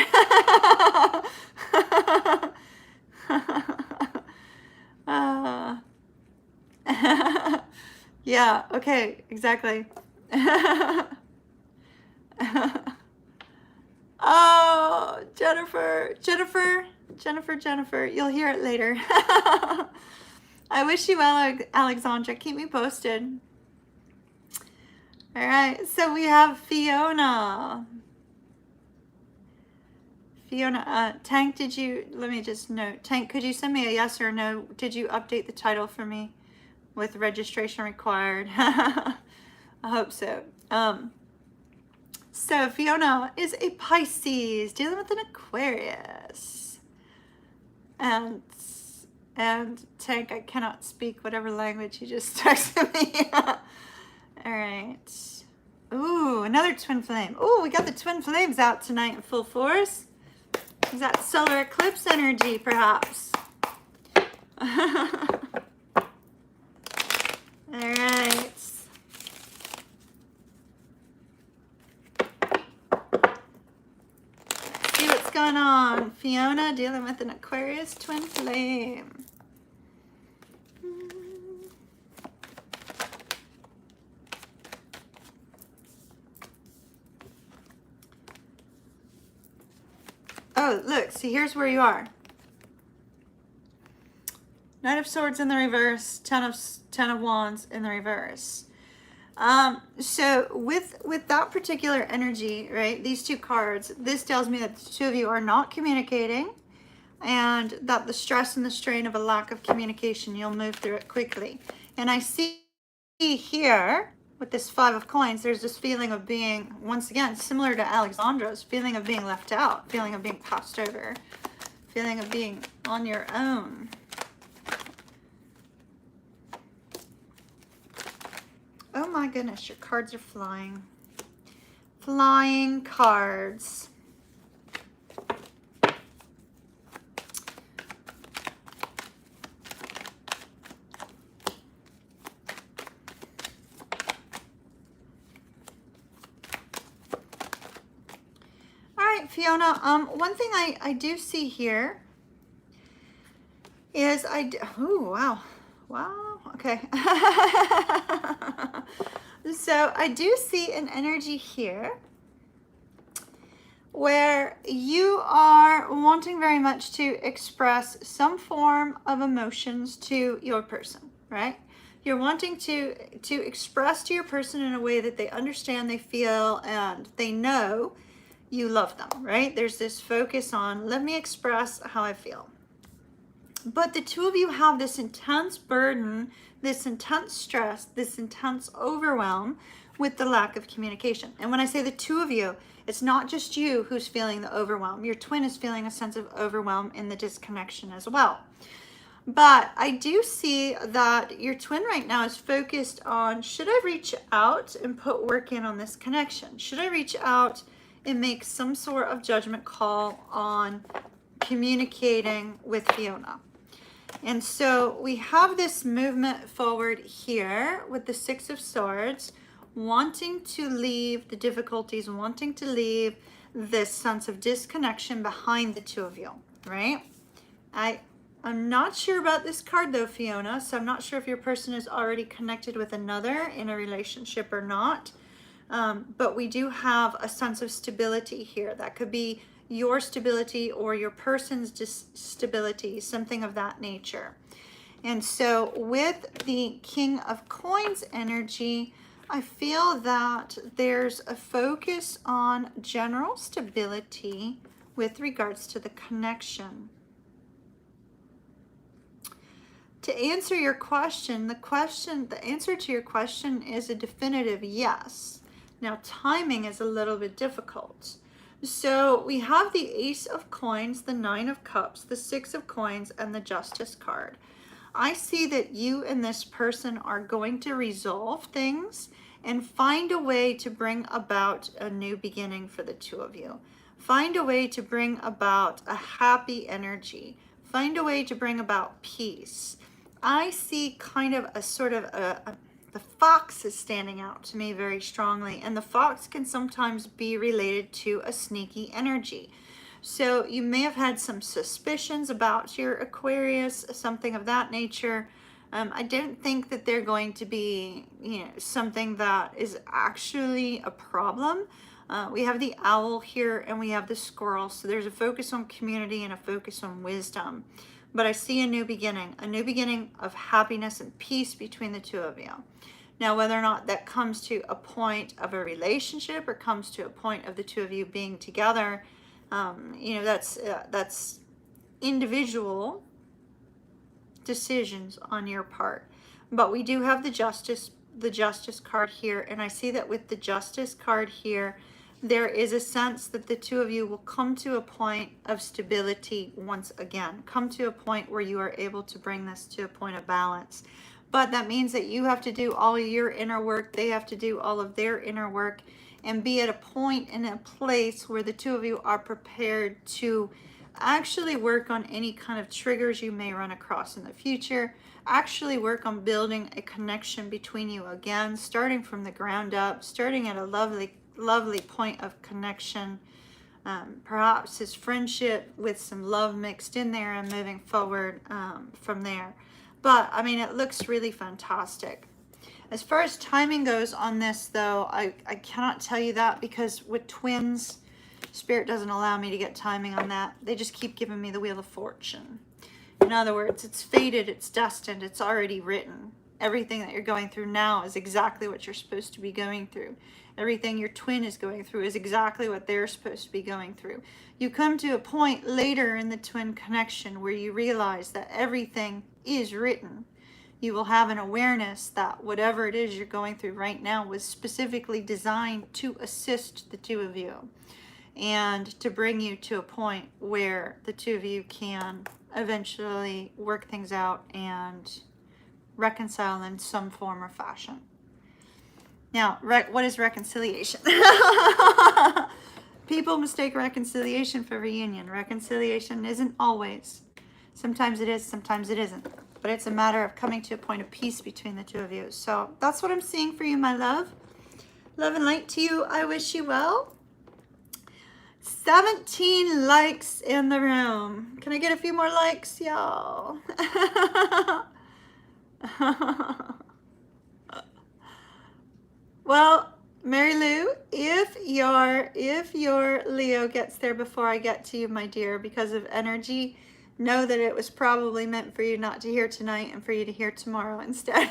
Yeah, okay, exactly. Oh, Jennifer, you'll hear it later. I wish you well, Alexandra. Keep me posted. All right, so we have Fiona. Fiona, Tank, let me just note. Tank, could you send me a yes or no? Did you update the title for me with registration required? I hope so. So Fiona is a Pisces dealing with an Aquarius. And Tank, I cannot speak whatever language you just texted me. All right. Ooh, another twin flame. Ooh, we got the twin flames out tonight in full force. Is that solar eclipse energy, perhaps? All right. See what's going on. Fiona dealing with an Aquarius twin flame. Oh, look, see, here's where you are. Knight of Swords in the reverse, Ten of Wands in the reverse. So with that particular energy, right, these two cards, this tells me that the two of you are not communicating, and that the stress and the strain of a lack of communication, you'll move through it quickly. And I see here, with this Five of Coins, there's this feeling of being, once again, similar to Alexandra's, feeling of being left out, feeling of being passed over, feeling of being on your own. Oh my goodness, your cards are flying. Flying cards. Fiona, one thing I do see here is oh, wow, okay. So I do see an energy here where you are wanting very much to express some form of emotions to your person, right? You're wanting to express to your person in a way that they understand, they feel, and they know you love them, right? There's this focus on, let me express how I feel. But the two of you have this intense burden, this intense stress, this intense overwhelm with the lack of communication. And when I say the two of you, it's not just you who's feeling the overwhelm. Your twin is feeling a sense of overwhelm in the disconnection as well. But I do see that your twin right now is focused on, should I reach out and put work in on this connection? Should I reach out and make some sort of judgment call on communicating with Fiona? And so we have this movement forward here with the Six of Swords, wanting to leave the difficulties, wanting to leave this sense of disconnection behind the two of you, right? I'm not sure about this card though, Fiona, so I'm not sure if your person is already connected with another in a relationship or not. But we do have a sense of stability here. That could be your stability or your person's stability, something of that nature. And so with the King of Coins energy, I feel that there's a focus on general stability with regards to the connection. To answer your question, the answer to your question is a definitive yes. Now, timing is a little bit difficult. So we have the Ace of Coins, the Nine of Cups, the Six of Coins, and the Justice card. I see that you and this person are going to resolve things and find a way to bring about a new beginning for the two of you. Find a way to bring about a happy energy. Find a way to bring about peace. I see kind of a sort of the fox is standing out to me very strongly, and the fox can sometimes be related to a sneaky energy. So you may have had some suspicions about your Aquarius, something of that nature, I don't think that they're going to be, something that is actually a problem. We have the owl here and we have the squirrel. So there's a focus on community and a focus on wisdom. But I see a new beginning of happiness and peace between the two of you. Now, whether or not that comes to a point of a relationship or comes to a point of the two of you being together, that's individual decisions on your part. But we do have the justice card here, and I see that with the justice card here, there is a sense that the two of you will come to a point of stability once again, come to a point where you are able to bring this to a point of balance. But that means that you have to do all of your inner work, they have to do all of their inner work, and be at a point in a place where the two of you are prepared to actually work on any kind of triggers you may run across in the future, actually work on building a connection between you again, starting from the ground up, starting at a lovely point of connection, perhaps his friendship with some love mixed in there, and moving forward from there. But I mean, it looks really fantastic. As far as timing goes on this, though, I cannot tell you that, because with twins, Spirit doesn't allow me to get timing on that. They just keep giving me the Wheel of Fortune. In other words, it's fated, it's destined, it's already written. Everything that you're going through now is exactly what you're supposed to be going through. Everything your twin is going through is exactly what they're supposed to be going through. You come to a point later in the twin connection where you realize that everything is written. You will have an awareness that whatever it is you're going through right now was specifically designed to assist the two of you and to bring you to a point where the two of you can eventually work things out and reconcile in some form or fashion. Now, what is reconciliation? People mistake reconciliation for reunion. Reconciliation isn't always. Sometimes it is, sometimes it isn't. But it's a matter of coming to a point of peace between the two of you. So that's what I'm seeing for you, my love. Love and light to you. I wish you well. 17 likes in the room. Can I get a few more likes, y'all? Well, Mary Lou, if your Leo gets there before I get to you, my dear, because of energy, know that it was probably meant for you not to hear tonight and for you to hear tomorrow instead.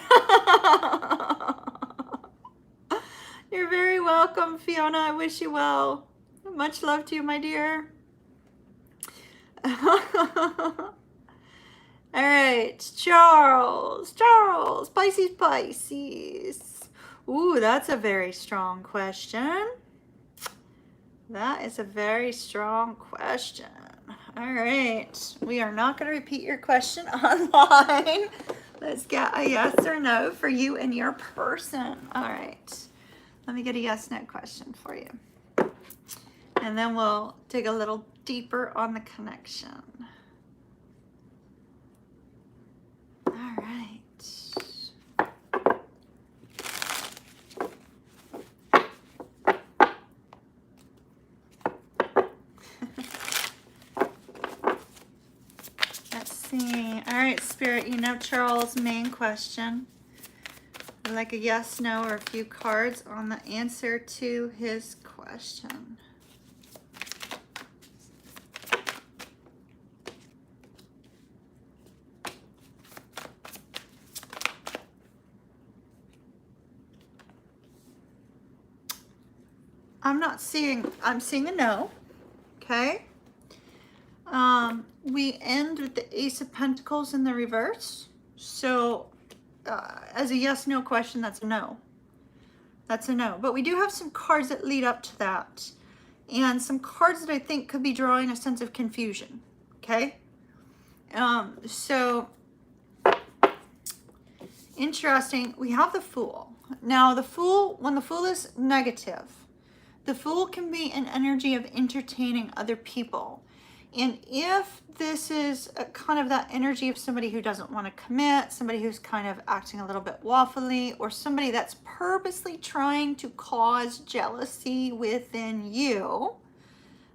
You're very welcome, Fiona. I wish you well. Much love to you, my dear. All right, Charles, Pisces. Ooh, that's a very strong question. That is a very strong question. All right, we are not going to repeat your question online. Let's get a yes or no for you and your person. All right, let me get a yes/no question for you. And then we'll dig a little deeper on the connection. All right. Let's see. All right, Spirit, you know Charles' main question. I'd like a yes, no, or a few cards on the answer to his question. I'm seeing a no, okay? We end with the Ace of Pentacles in the reverse. So as a yes/no question, that's a no. That's a no. But we do have some cards that lead up to that. And some cards that I think could be drawing a sense of confusion, okay? So, interesting. We have the Fool. Now, the Fool, when the Fool is negative, the Fool can be an energy of entertaining other people. And if this is a kind of that energy of somebody who doesn't want to commit, somebody who's kind of acting a little bit waffly, or somebody that's purposely trying to cause jealousy within you,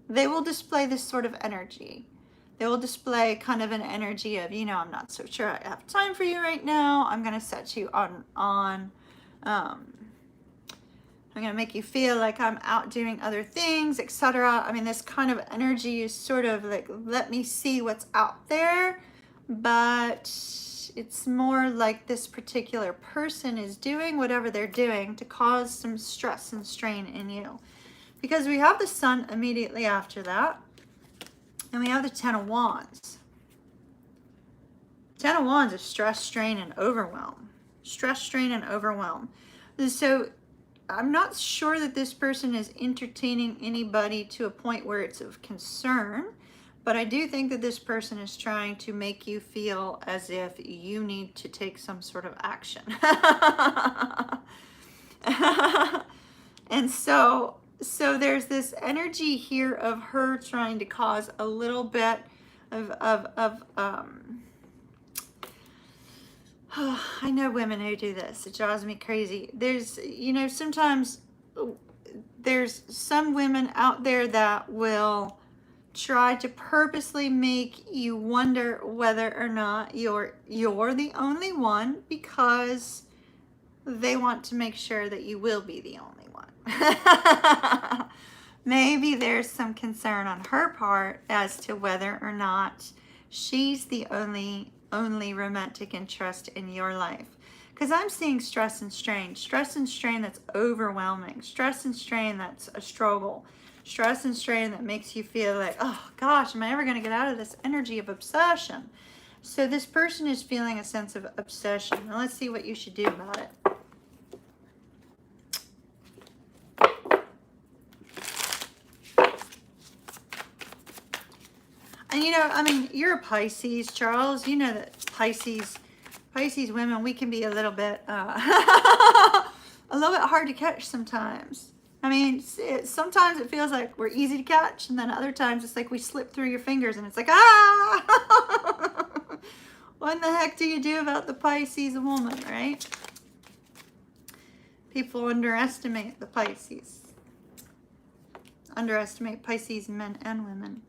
they will display this sort of energy. They will display kind of an energy of, I'm not so sure I have time for you right now. I'm going to set you on I'm going to make you feel like I'm out doing other things, etc. I mean, this kind of energy is sort of like, let me see what's out there, but it's more like this particular person is doing whatever they're doing to cause some stress and strain in you. Because we have the Sun immediately after that, and we have the Ten of Wands. Ten of Wands is stress, strain, and overwhelm. Stress, strain, and overwhelm. So I'm not sure that this person is entertaining anybody to a point where it's of concern, but I do think that this person is trying to make you feel as if you need to take some sort of action. And so there's this energy here of her trying to cause a little bit of I know women who do this. It drives me crazy. There's, sometimes there's some women out there that will try to purposely make you wonder whether or not you're the only one, because they want to make sure that you will be the only one. Maybe there's some concern on her part as to whether or not she's the only romantic interest in your life. Because I'm seeing stress and strain that's overwhelming, stress and strain that's a struggle, stress and strain that makes you feel like, oh gosh, am I ever going to get out of this energy of obsession? So this person is feeling a sense of obsession. Now let's see what you should do about it. And you're a Pisces, Charles. You know that Pisces women, we can be a little bit hard to catch sometimes. I mean, sometimes it feels like we're easy to catch, and then other times it's like we slip through your fingers, and it's like, ah! What the heck do you do about the Pisces woman, right? People underestimate the Pisces. Underestimate Pisces men and women.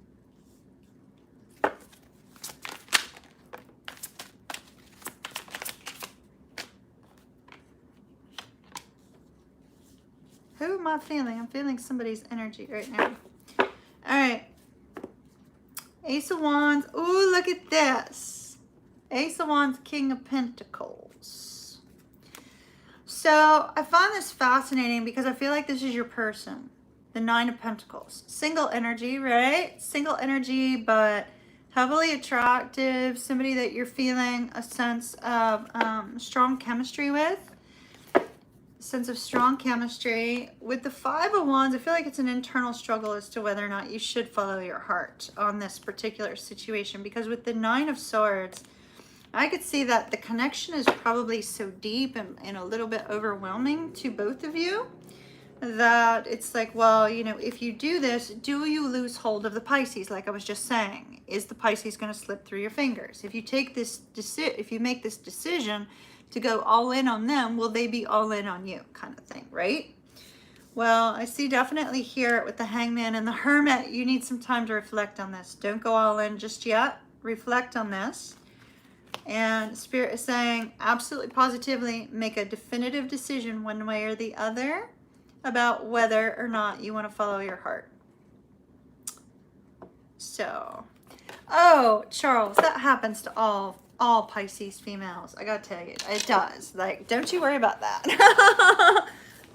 Who am I feeling? I'm feeling somebody's energy right now. All right. Ace of Wands. Ooh, look at this. Ace of Wands, King of Pentacles. So I find this fascinating because I feel like this is your person. The Nine of Pentacles. Single energy, right? Single energy, but heavily attractive. Somebody that you're feeling a sense of strong chemistry with. Sense of strong chemistry. With the Five of Wands, I feel like it's an internal struggle as to whether or not you should follow your heart on this particular situation, because with the Nine of Swords, I could see that the connection is probably so deep and a little bit overwhelming to both of you that it's like, well, if you do this, do you lose hold of the Pisces? Like I was just saying, is the Pisces going to slip through your fingers? If you take this if you make this decision to go all in on them, will they be all in on you, kind of thing, right? Well, I see definitely here with the Hangman and the Hermit, you need some time to reflect on this. Don't go all in just yet. Reflect on this. And Spirit is saying, absolutely positively, make a definitive decision one way or the other about whether or not you want to follow your heart. So, oh, Charles, that happens to all Pisces females. I gotta tell you, it does. Like, don't you worry about that.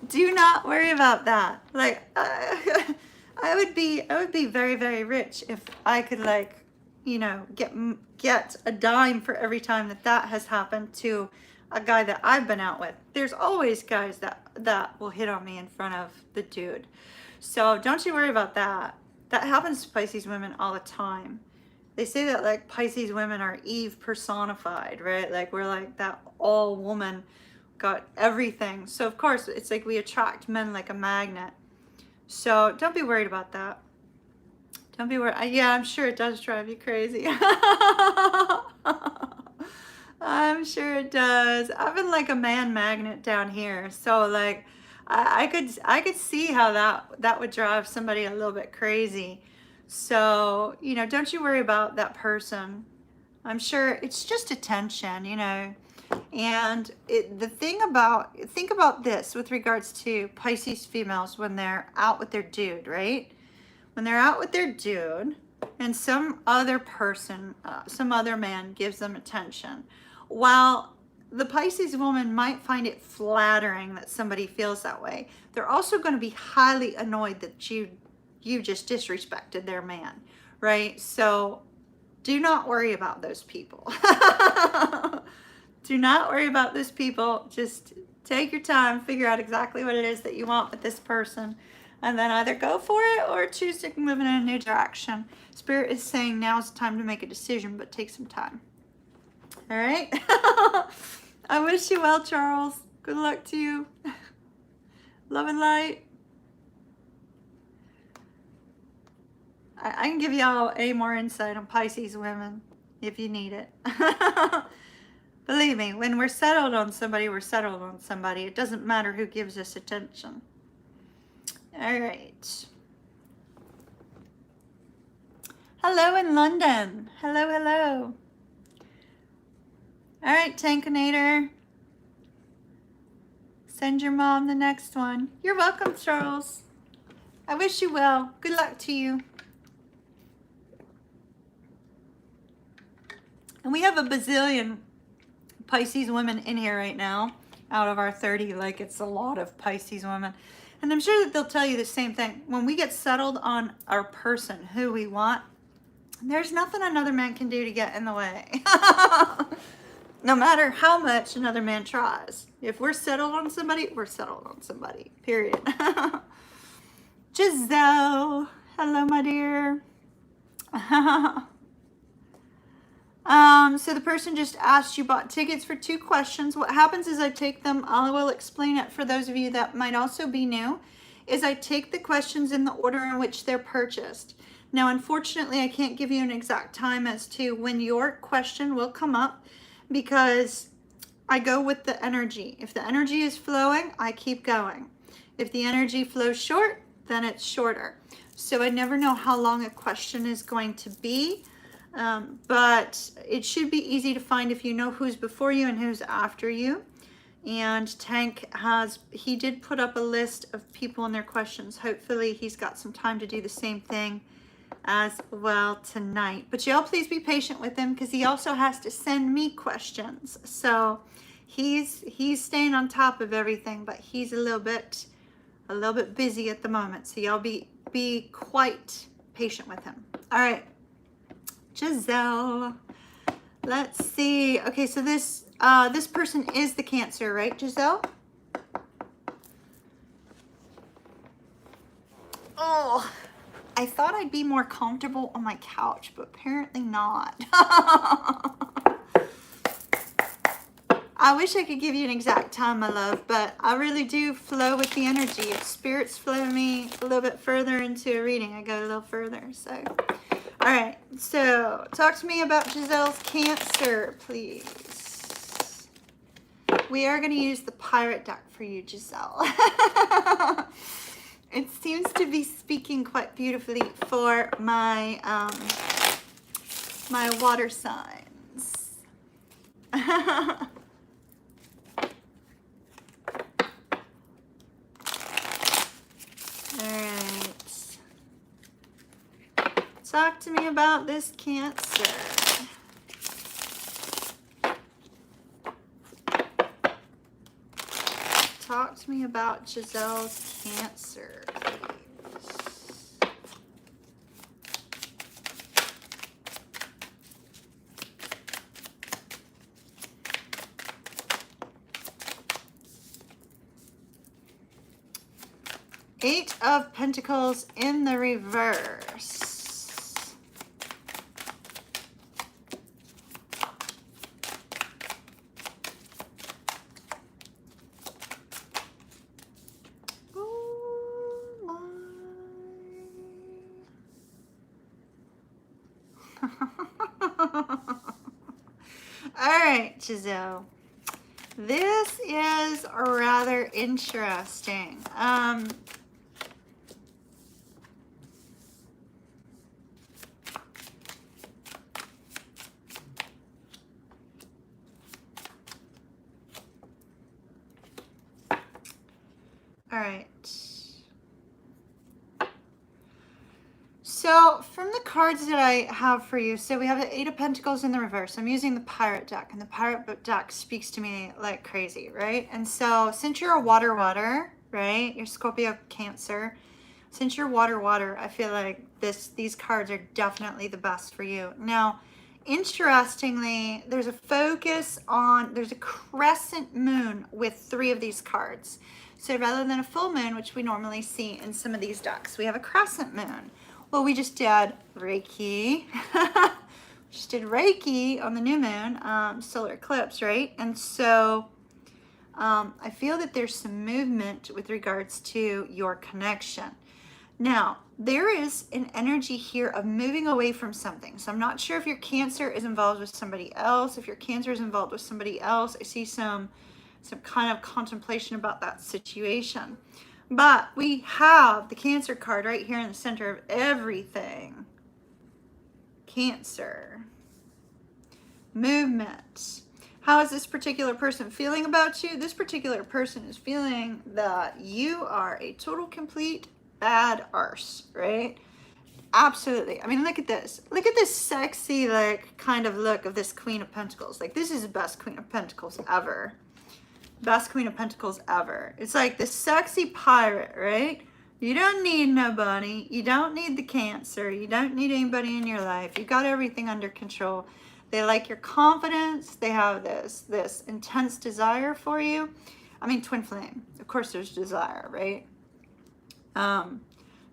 Do not worry about that. Like, I would be very, very rich if I could, like, get a dime for every time that has happened to a guy that I've been out with. There's always guys that will hit on me in front of the dude. So don't you worry about that. That happens to Pisces women all the time. They say that, like, Pisces women are Eve personified, right? Like, we're like that all woman, got everything. So of course it's like we attract men like a magnet. So don't be worried about that. Don't be worried. Yeah, I'm sure it does drive you crazy. I'm sure it does. I've been like a man magnet down here. So like I could see how that would drive somebody a little bit crazy. So, you know, don't you worry about that person. I'm sure it's just attention, you know. And think about this with regards to Pisces females when they're out with their dude, right? When they're out with their dude and some other person, some other man gives them attention, while the Pisces woman might find it flattering that somebody feels that way, they're also going to be highly annoyed that you just disrespected their man, right? So do not worry about those people. Do not worry about those people. Just take your time, figure out exactly what it is that you want with this person, and then either go for it or choose to move in a new direction. Spirit is saying now is the time to make a decision, but take some time. All right? I wish you well, Charles. Good luck to you. Love and light. I can give y'all a more insight on Pisces women if you need it. Believe me, when we're settled on somebody, we're settled on somebody. It doesn't matter who gives us attention. All right. Hello in London. Hello, hello. All right, Tankinator. Send your mom the next one. You're welcome, Charles. I wish you well. Good luck to you. And we have a bazillion Pisces women in here right now out of our 30. Like, it's a lot of Pisces women. And I'm sure that they'll tell you the same thing. When we get settled on our person, who we want, there's nothing another man can do to get in the way. No matter how much another man tries. If we're settled on somebody, we're settled on somebody. Period. Giselle. Hello, my dear. So the person just asked, you bought tickets for 2 questions. What happens is I take them, I will explain it for those of you that might also be new, is I take the questions in the order in which they're purchased. Now, unfortunately, I can't give you an exact time as to when your question will come up because I go with the energy. If the energy is flowing, I keep going. If the energy flows short, then it's shorter. So I never know how long a question is going to be. But it should be easy to find if you know who's before you and who's after you. And Tank he did put up a list of people and their questions. Hopefully he's got some time to do the same thing as well tonight. But y'all please be patient with him because he also has to send me questions. So he's staying on top of everything, but he's a little bit busy at the moment. So y'all be quite patient with him. All right. Giselle, let's see. Okay, so this person is the Cancer, right, Giselle? Oh, I thought I'd be more comfortable on my couch, but apparently not. I wish I could give you an exact time, my love, but I really do flow with the energy. If spirits flow me a little bit further into a reading, I go a little further, so... All right, so talk to me about Giselle's Cancer, please. We are going to use the pirate deck for you, Giselle. It seems to be speaking quite beautifully for my my water signs. All right. Talk to me about this Cancer. Talk to me about Giselle's Cancer, please. 8 of Pentacles in the reverse. All right, Giselle. This is rather interesting. So from the cards that I have for you, so we have the Eight of Pentacles in the reverse. I'm using the Pirate deck, and the Pirate deck speaks to me like crazy, right? And so since you're a water, right? You're Scorpio, Cancer. Since you're water, I feel like these cards are definitely the best for you. Now, interestingly, there's a crescent moon with 3 of these cards. So rather than a full moon, which we normally see in some of these decks, we have a crescent moon. Well, we just did Reiki. Just did Reiki on the new moon, solar eclipse, right? And so I feel that there's some movement with regards to your connection. Now, there is an energy here of moving away from something. So I'm not sure if your Cancer is involved with somebody else. If your Cancer is involved with somebody else, I see some kind of contemplation about that situation. But we have the Cancer card right here in the center of everything. Cancer. Movement. How is this particular person feeling about you? This particular person is feeling that you are a total, complete bad arse, right? Absolutely. I mean, look at this. Look at this sexy, like, kind of look of this Queen of Pentacles. Like, this is the best Queen of Pentacles ever. Best Queen of Pentacles ever. It's like the sexy pirate, right? You don't need nobody. You don't need the Cancer. You don't need anybody in your life. You got everything under control. They like your confidence. They have this intense desire for you. I mean, twin flame. Of course, there's desire, right?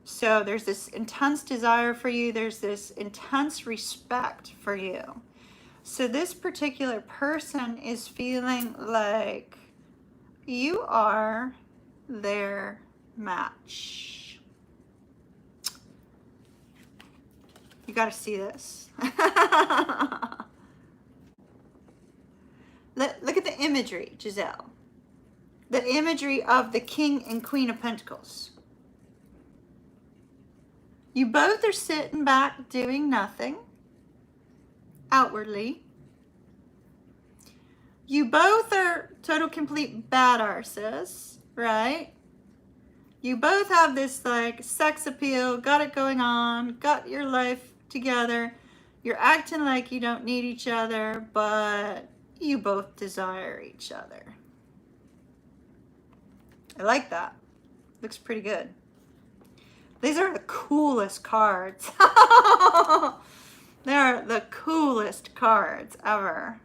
So there's this intense desire for you. There's this intense respect for you. So this particular person is feeling like you are their match. You got to see this. Look at the imagery, Giselle. The imagery of the King and Queen of Pentacles. You both are sitting back doing nothing outwardly. You both are total, complete bad arses, right? You both have this like sex appeal, got it going on, got your life together. You're acting like you don't need each other, but you both desire each other. I like that. Looks pretty good. These are the coolest cards. They're the coolest cards ever.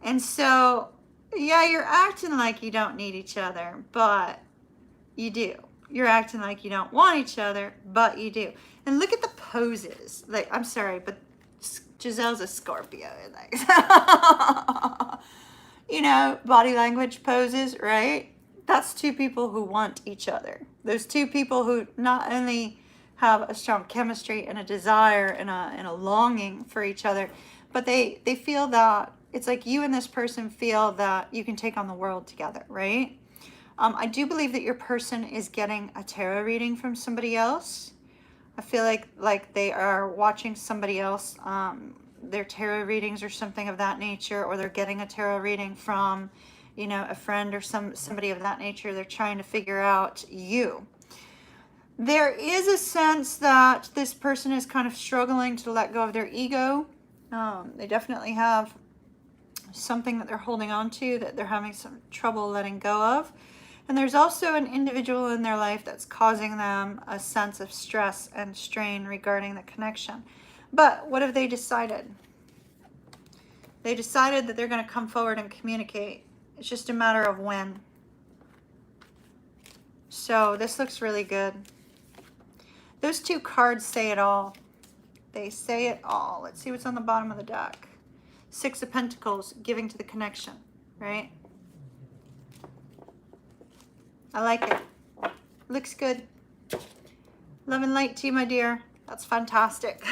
And so, yeah, you're acting like you don't need each other, but you do. You're acting like you don't want each other, but you do. And look at the poses. Like, I'm sorry, but Giselle's a Scorpio. Like, you know, body language poses, right? That's 2 people who want each other. Those 2 people who not only have a strong chemistry and a desire and a longing for each other, but they feel that it's like you and this person feel that you can take on the world together, right? I do believe that your person is getting a tarot reading from somebody else. I feel like they are watching somebody else, their tarot readings or something of that nature, or they're getting a tarot reading from, you know, a friend or somebody of that nature. They're trying to figure out you. There is a sense that this person is kind of struggling to let go of their ego. They definitely have something that they're holding on to that they're having some trouble letting go of. And there's also an individual in their life that's causing them a sense of stress and strain regarding the connection. But what have they decided? They decided that they're going to come forward and communicate. It's just a matter of when. So this looks really good. Those 2 cards say it all. They say it all. Let's see what's on the bottom of the deck. 6 of Pentacles, giving to the connection, right? I like it. Looks good. Love and light to you, my dear. That's fantastic.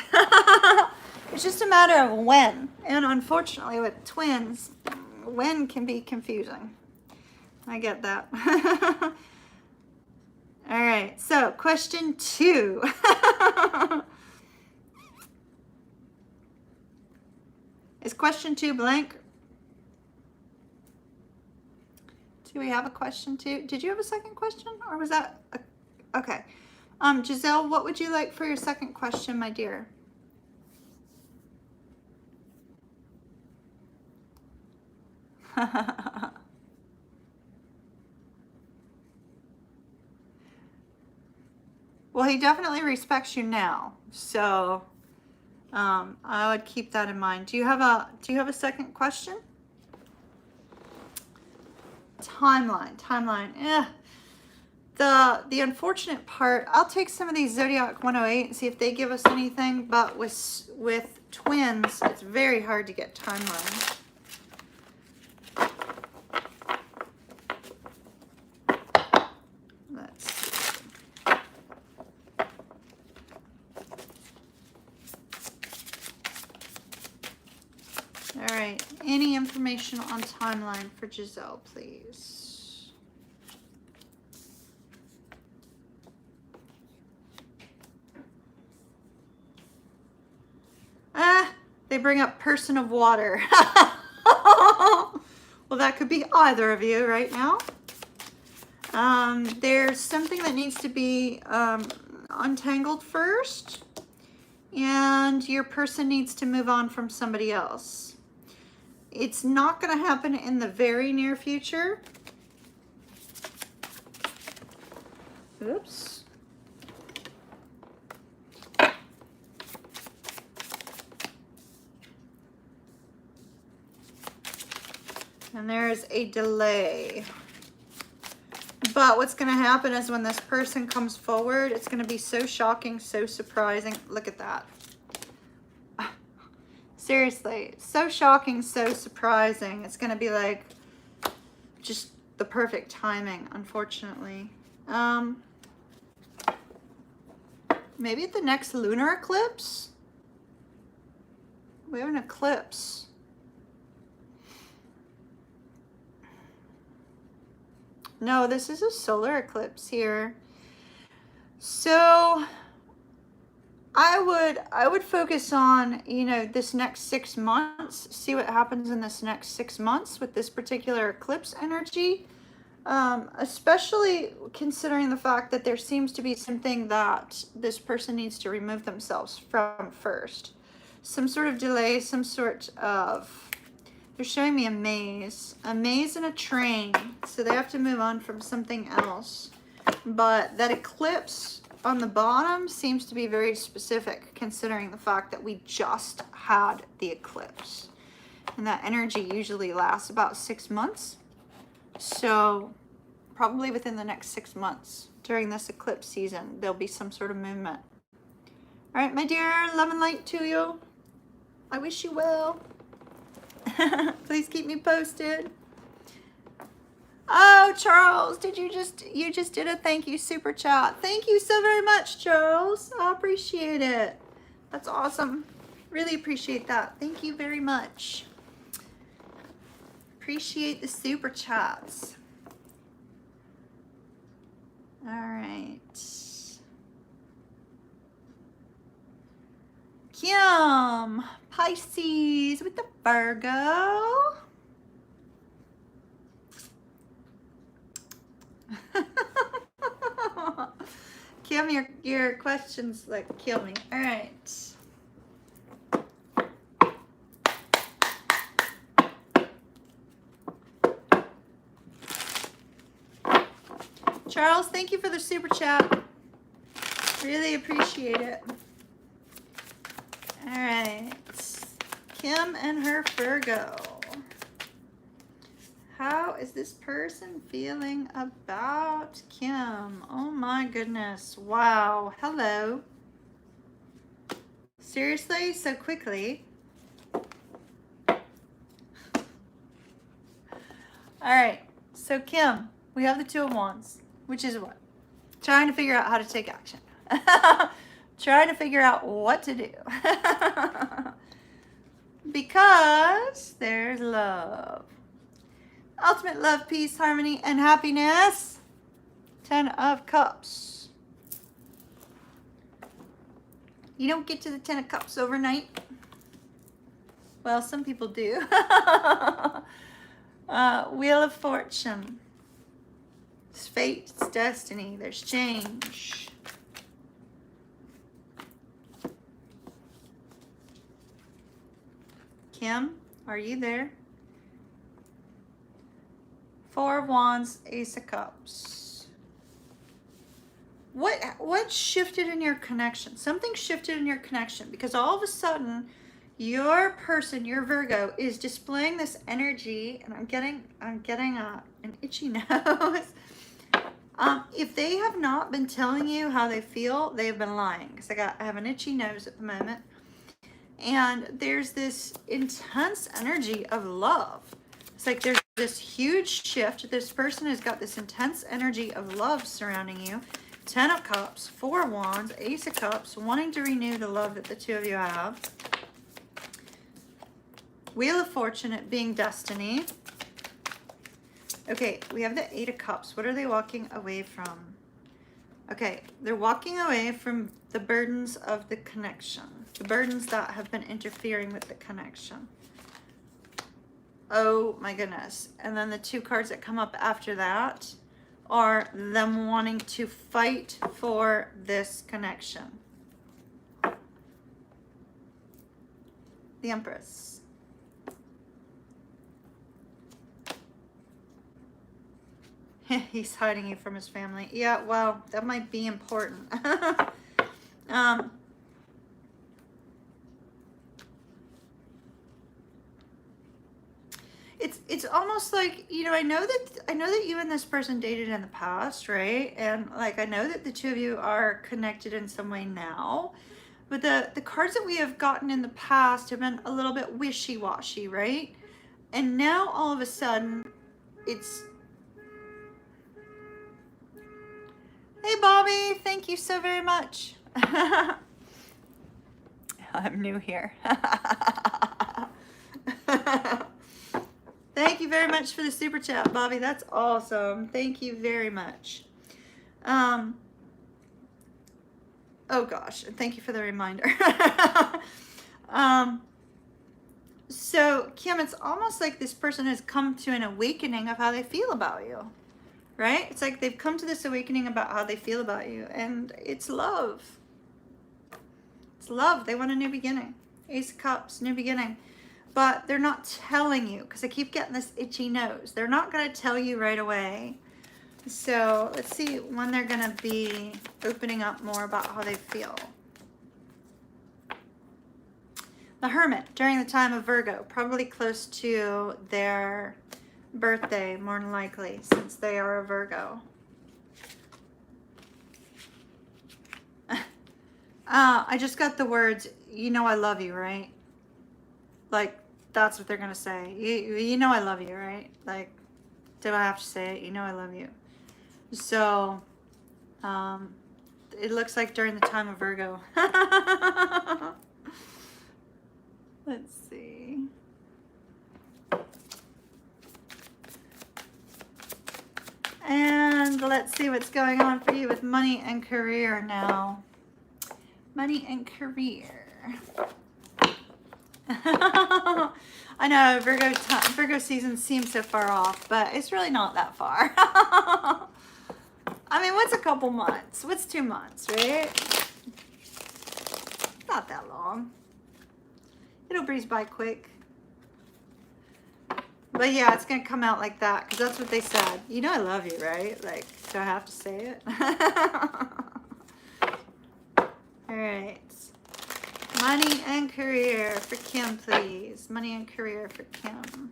It's just a matter of when. And unfortunately with twins, when can be confusing. I get that. All right, so question 2. Is question 2 blank? Do we have a question 2? Did you have a second question? Or was that... okay. Giselle, what would you like for your second question, my dear? Well, he definitely respects you now, so I would keep that in mind. Do you have a second question? Timeline. The unfortunate part, I'll take some of these Zodiac 108 and see if they give us anything, but with twins, it's very hard to get timeline. Let's see. All right, any information on timeline for Giselle, please? They bring up person of water. Well, that could be either of you right now. There's something that needs to be untangled first, and your person needs to move on from somebody else. It's not going to happen in the very near future. Oops. And there's a delay. But what's going to happen is when this person comes forward, it's going to be so shocking, so surprising. Look at that. Seriously, so shocking, so surprising. It's going to be like just the perfect timing, unfortunately. Maybe at the next lunar eclipse? We have an eclipse. No, this is a solar eclipse here. So I would focus on, you know, this next 6 months, see what happens in this next 6 months with this particular eclipse energy, especially considering the fact that there seems to be something that this person needs to remove themselves from first. Some sort of delay, some sort of... They're showing me a maze and a train. So they have to move on from something else. But that eclipse on the bottom seems to be very specific considering the fact that we just had the eclipse. And that energy usually lasts about 6 months. So probably within the next 6 months during this eclipse season, there'll be some sort of movement. All right, my dear, love and light to you. I wish you well. Please keep me posted. Oh, Charles, you just did a thank you super chat. Thank you so very much, Charles. I appreciate it. That's awesome. Really appreciate that. Thank you very much. Appreciate the super chats. All right. Kim, Pisces with the Virgo. Kim, your questions like kill me. All right. Charles, thank you for the super chat. Really appreciate it. All right. Kim and her Virgo. How is this person feeling about Kim? Oh my goodness. Wow. Hello. Seriously? So quickly? All right. So Kim, we have the Two of Wands, which is what? Trying to figure out how to take action. Trying to figure out what to do. Because there's love. Ultimate love, peace, harmony, and happiness. 10 of Cups. You don't get to the 10 of Cups overnight. Well, some people do. Wheel of Fortune. It's fate, it's destiny, there's change. Kim, are you there? Four of Wands, Ace of Cups. What shifted in your connection? Something shifted in your connection because all of a sudden your person, your Virgo, is displaying this energy, and I'm getting an itchy nose. If they have not been telling you how they feel, they have been lying. Because I have an itchy nose at the moment. And there's this intense energy of love. It's like there's this huge shift. This person has got this intense energy of love surrounding you. 10 of Cups, 4 of Wands, Ace of Cups, wanting to renew the love that the two of you have. Wheel of Fortune, it being destiny. Okay, we have the 8 of Cups. What are they walking away from? Okay, they're walking away from the burdens of the connection. The burdens that have been interfering with the connection. Oh my goodness. And then the 2 cards that come up after that are them wanting to fight for this connection. The Empress. He's hiding you from his family. Yeah, well, that might be important. It's almost like, you know, I know that you and this person dated in the past, right? And like I know that the two of you are connected in some way now. But the cards that we have gotten in the past have been a little bit wishy-washy, right? And now all of a sudden it's... Hey Bobby, thank you so very much. I'm new here. Thank you very much for the super chat, Bobby. That's awesome. Thank you very much. Oh gosh, thank you for the reminder. So Kim, it's almost like this person has come to an awakening of how they feel about you, right? It's like they've come to this awakening about how they feel about you, and it's love. It's love. They want a new beginning. Ace of Cups, new beginning. But they're not telling you, because I keep getting this itchy nose. They're not going to tell you right away. So let's see when they're going to be opening up more about how they feel. The Hermit, during the time of Virgo, probably close to their birthday, more than likely, since they are a Virgo. I just got the words, you know I love you, right? Like, that's what they're going to say. You know I love you, right? Like, did I have to say it? You know I love you. So, it looks like during the time of Virgo. Let's see. And let's see what's going on for you with money and career now. Money and career. I know Virgo season seems so far off, but it's really not that far. I mean, what's a couple months? What's 2 months, right? Not that long. It'll breeze by quick. But yeah, it's going to come out like that because that's what they said. You know I love you, right? Like, do I have to say it? All right. Money and career for Kim, please. Money and career for Kim.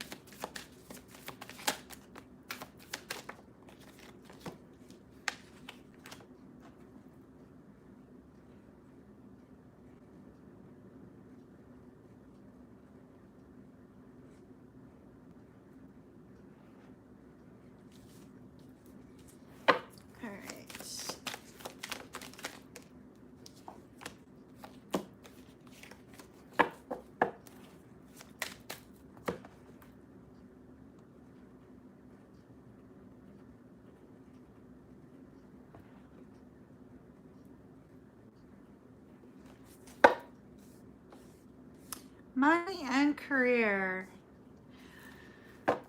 Money and career.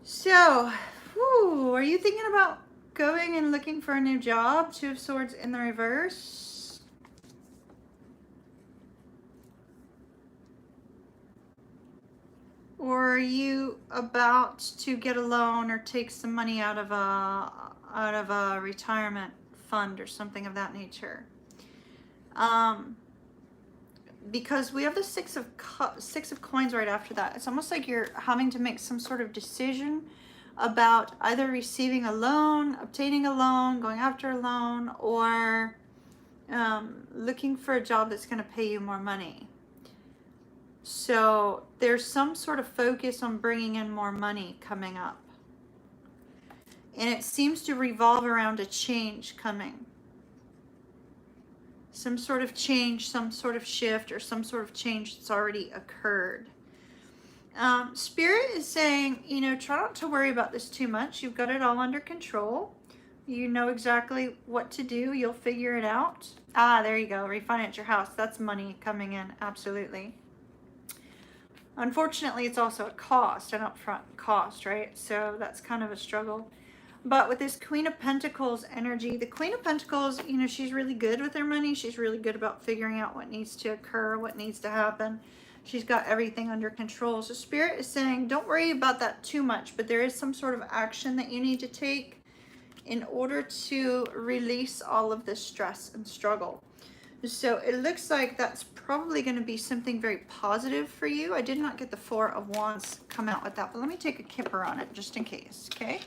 So, are you thinking about going and looking for a new job? 2 of Swords in the reverse. Or are you about to get a loan or take some money out of a retirement fund or something of that nature? Because we have the six of coins right after that. It's almost like you're having to make some sort of decision about either receiving a loan, obtaining a loan, going after a loan, or looking for a job that's going to pay you more money. So there's some sort of focus on bringing in more money coming up. And it seems to revolve around a change coming. Some sort of change, some sort of shift, or some sort of change that's already occurred. Spirit is saying, you know, try not to worry about this too much. You've got it all under control. You know exactly what to do. You'll figure it out. Ah, there you go. Refinance your house. That's money coming in. Absolutely. Unfortunately, it's also a cost, an upfront cost, right? So that's kind of a struggle. But with this Queen of Pentacles energy, the Queen of Pentacles, you know, she's really good with her money. She's really good about figuring out what needs to occur, what needs to happen. She's got everything under control. So Spirit is saying, don't worry about that too much, but there is some sort of action that you need to take in order to release all of this stress and struggle. So it looks like that's probably going to be something very positive for you. I did not get the Four of Wands come out with that, but let me take a kipper on it just in case, okay?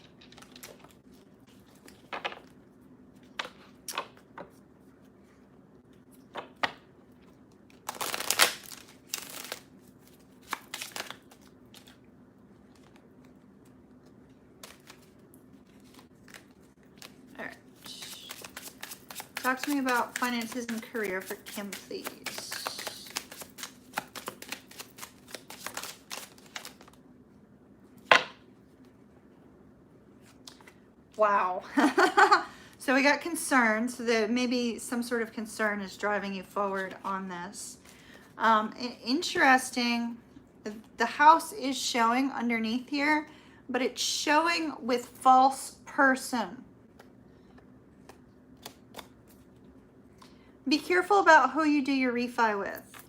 Talk to me about finances and career for Kim, please. Wow. So we got concerns. So that maybe some sort of concern is driving you forward on this. Interesting. The house is showing underneath here, but it's showing with false person. Be careful about who you do your refi with,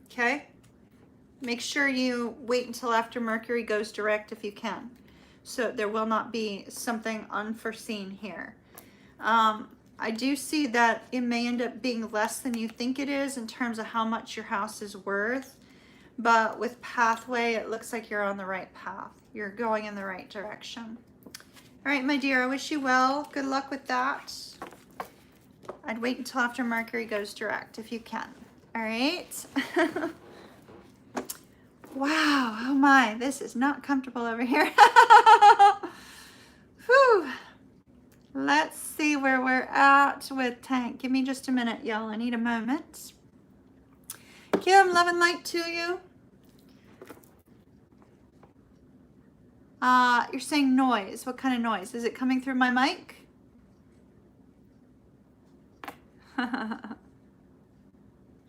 okay? Make sure you wait until after Mercury goes direct if you can. So there will not be something unforeseen here. I do see that it may end up being less than you think it is in terms of how much your house is worth. But with Pathway, it looks like you're on the right path. You're going in the right direction. All right, my dear, I wish you well. Good luck with that. I'd wait until after Mercury goes direct if you can. All right. Wow. Oh my, this is not comfortable over here. Whew. Let's see where we're at with Tank. Give me just a minute, y'all. I need a moment. Kim, love and light to you. You're saying noise. What kind of noise? Is it coming through my mic?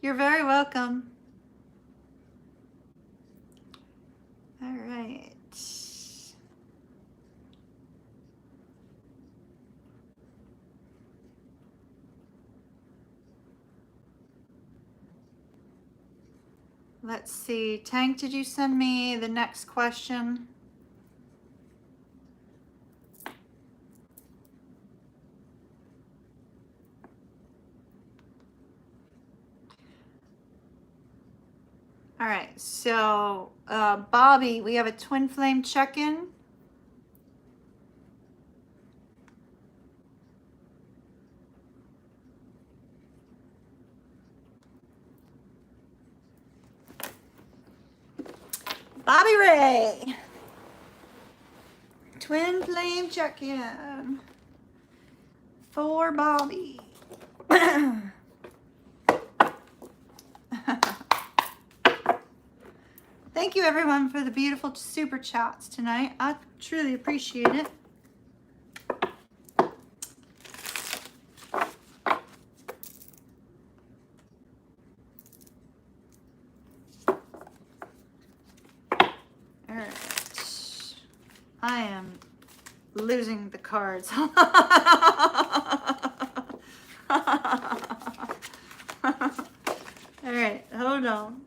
You're very welcome. All right. Let's see. Tank, did you send me the next question? All right, so Bobby, we have a twin flame check-in. Bobby Ray, twin flame check-in for Bobby. Thank you, everyone, for the beautiful super chats tonight. I truly appreciate it. All right. I am losing the cards. All right, hold on.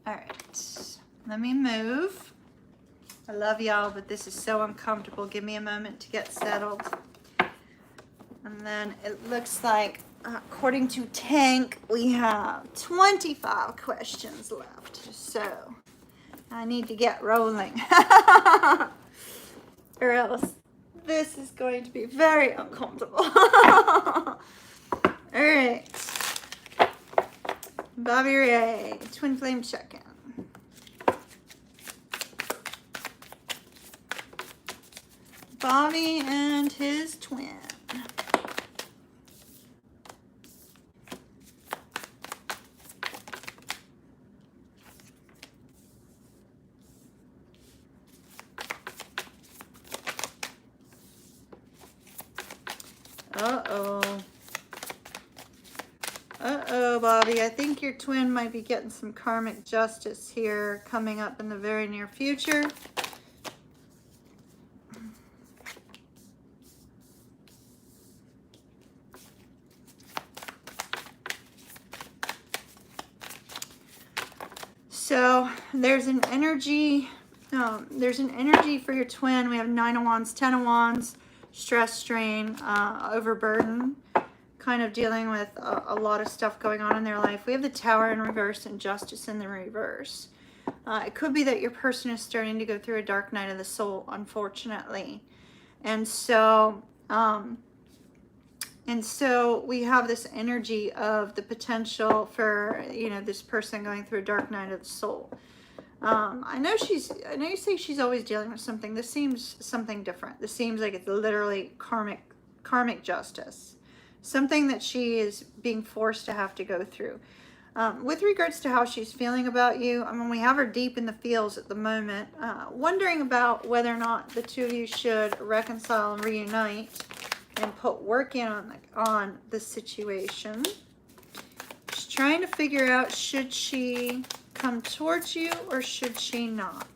All right, let me move. I love y'all, but this is so uncomfortable. Give me a moment to get settled. And then it looks like, according to Tank, we have 25 questions left. So I need to get rolling. Or else this is going to be very uncomfortable. All right. Bobby Ray, twin flame check-in. Bobby and his twin. Uh-oh. Uh-oh, Bobby. I think your twin might be getting some karmic justice here coming up in the very near future. So there's an energy for your twin. We have 9 of Wands, 10 of Wands, stress, strain, overburden, kind of dealing with a lot of stuff going on in their life. We have the Tower in reverse and Justice in the reverse. It could be that your person is starting to go through a dark night of the soul, unfortunately. And so we have this energy of the potential for, you know, this person going through a dark night of the soul. I know you say she's always dealing with something. This seems something different. This seems like it's literally karmic justice. Something that she is being forced to have to go through. With regards to how she's feeling about you, I mean, we have her deep in the feels at the moment, wondering about whether or not the two of you should reconcile and reunite and put work in on the situation. She's trying to figure out, should she come towards you or should she not?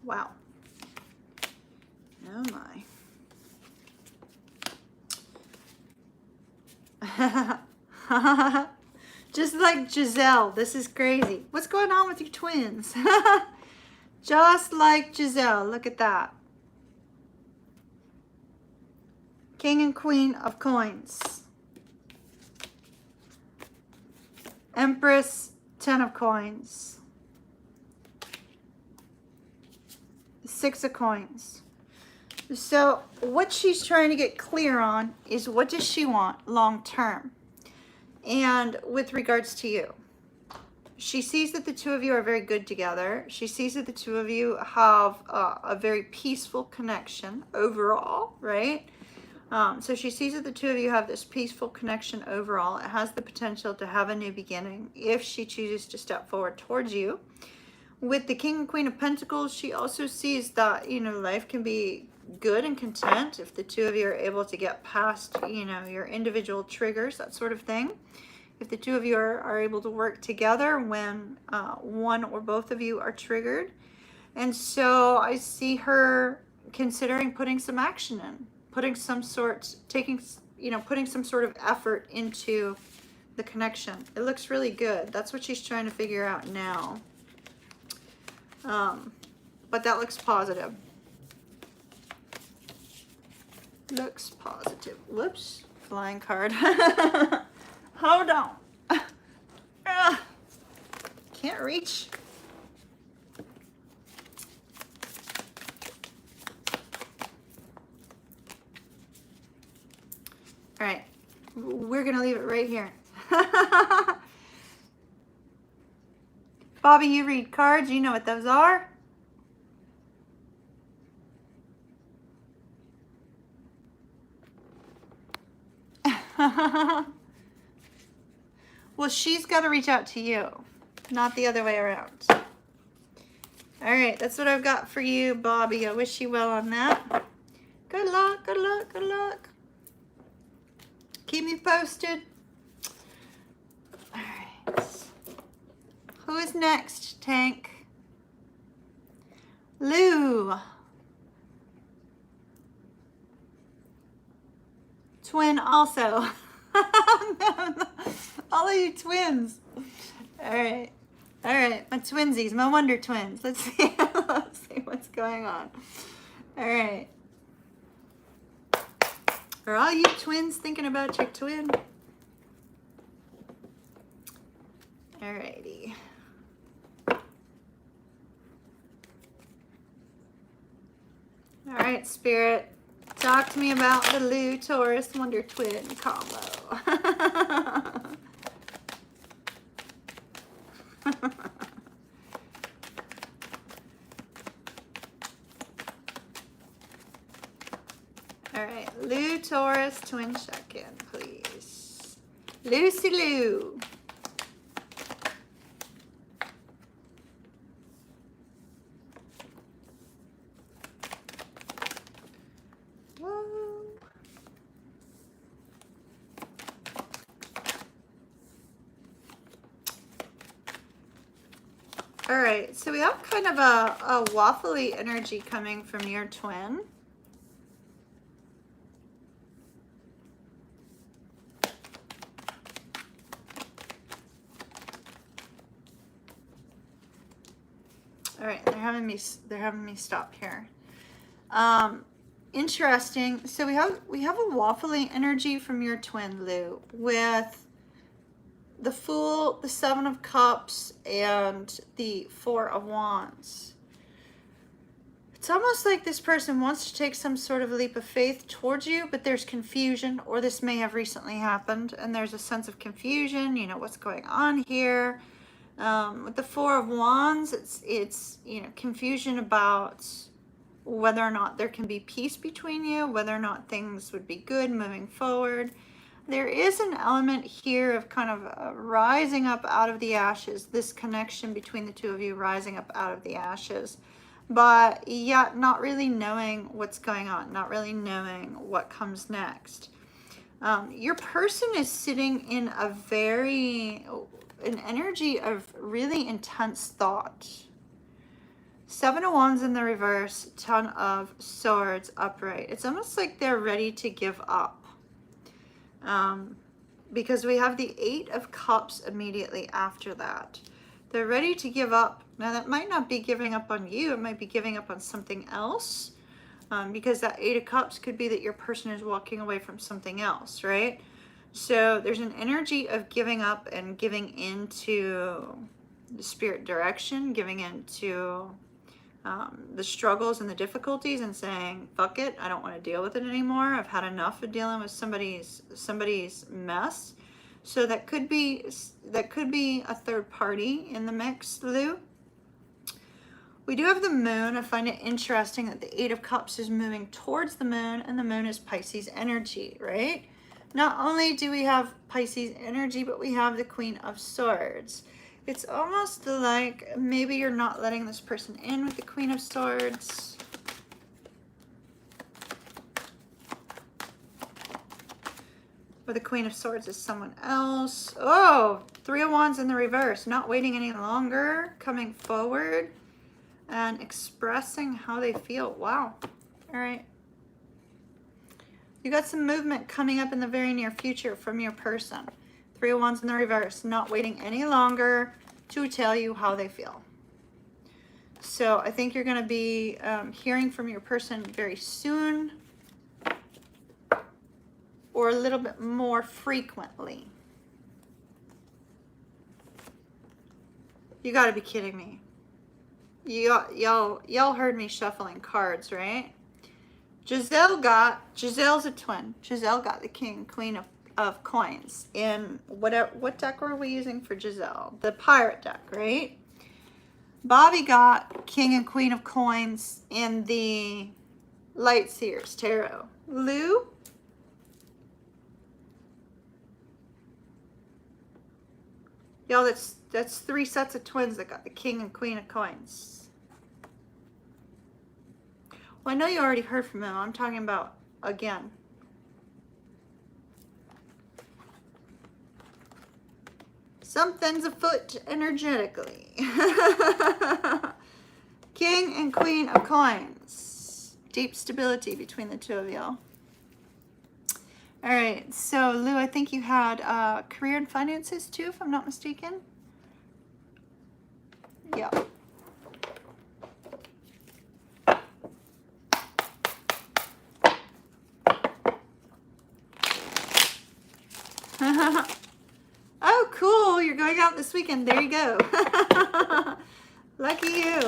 Wow. Oh my. Just like Giselle. This is crazy. What's going on with your twins? Just like Giselle. Look at that. King and Queen of Coins. Empress, 10 of Coins. 6 of Coins. So what she's trying to get clear on is, what does she want long term? And with regards to you, she sees that the two of you are very good together. She sees that the two of you have a very peaceful connection overall, right? So she sees that the two of you have this peaceful connection overall. It has the potential to have a new beginning if she chooses to step forward towards you. With the King and Queen of Pentacles, she also sees that, you know, life can be good and content if the two of you are able to get past, you know, your individual triggers, that sort of thing. If the two of you are able to work together when one or both of you are triggered. And so I see her considering putting some action in, putting some sort of effort into the connection. It looks really good. That's what she's trying to figure out now. But that looks positive. Looks positive. Whoops. Flying card. Hold on. Can't reach. All right. We're going to leave it right here. Bobby, you read cards. You know what those are. Well, she's got to reach out to you, not the other way around. All right, that's what I've got for you, Bobby. I wish you well on that. Good luck, good luck, good luck. Keep me posted. All right. Who is next, Tank? Lou. Twin also. All of you twins. All right. All right, my twinsies, my wonder twins. Let's see. Let's see what's going on. All right. Are all you twins thinking about your twin? All righty. All right, Spirit. Talk to me about the Lou Taurus Wonder Twin combo. All right, Lou Taurus Twin check-in, please. Lucy Lou. All right, so we have kind of a waffly energy coming from your twin. All right, they're having me stop here. Interesting. So we have a waffly energy from your twin, Lou, with the Fool, the Seven of Cups, and the Four of Wands. It's almost like this person wants to take some sort of leap of faith towards you, but there's confusion, or this may have recently happened, and there's a sense of confusion. You know, what's going on here? With the Four of Wands, it's you know, confusion about whether or not there can be peace between you, whether or not things would be good moving forward. There is an element here of kind of rising up out of the ashes, this connection between the two of you rising up out of the ashes, but yet not really knowing what's going on, not really knowing what comes next. Your person is sitting in an energy of really intense thought. Seven of Wands in the reverse, Ten of Swords upright. It's almost like they're ready to give up. Because we have the Eight of Cups immediately after that. They're ready to give up. Now that might not be giving up on you, it might be giving up on something else. Because that Eight of Cups could be that your person is walking away from something else, right? So there's an energy of giving up and giving into the spirit direction, giving into the struggles and the difficulties, and saying, fuck it, I don't want to deal with it anymore. I've had enough of dealing with somebody's mess. So that could be a third party in the mix, Lou. We do have the moon. I find it interesting that the Eight of Cups is moving towards the moon, and the moon is Pisces energy, right? Not only do we have Pisces energy, but we have the Queen of Swords. It's almost like maybe you're not letting this person in with the Queen of Swords. Or the Queen of Swords is someone else. Oh, Three of Wands in the reverse. Not waiting any longer. Coming forward and expressing how they feel. Wow. All right. You got some movement coming up in the very near future from your person. Three of Wands in the reverse. Not waiting any longer to tell you how they feel. So I think you're going to be hearing from your person very soon, or a little bit more frequently. You got to be kidding me. Y'all heard me shuffling cards, right? Giselle's a twin. Giselle got the King, Queen of Coins in what deck were we using for Giselle? The Pirate deck, right? Bobby got King and Queen of Coins in the Light Seers Tarot. Lou? Y'all, that's three sets of twins that got the King and Queen of Coins. Well, I know you already heard from them. I'm talking about again. Something's afoot energetically. King and Queen of Coins. Deep stability between the two of y'all. All right, so Lou, I think you had career and finances too, if I'm not mistaken. Yeah. Oh, cool. You're going out this weekend. There you go. Lucky you.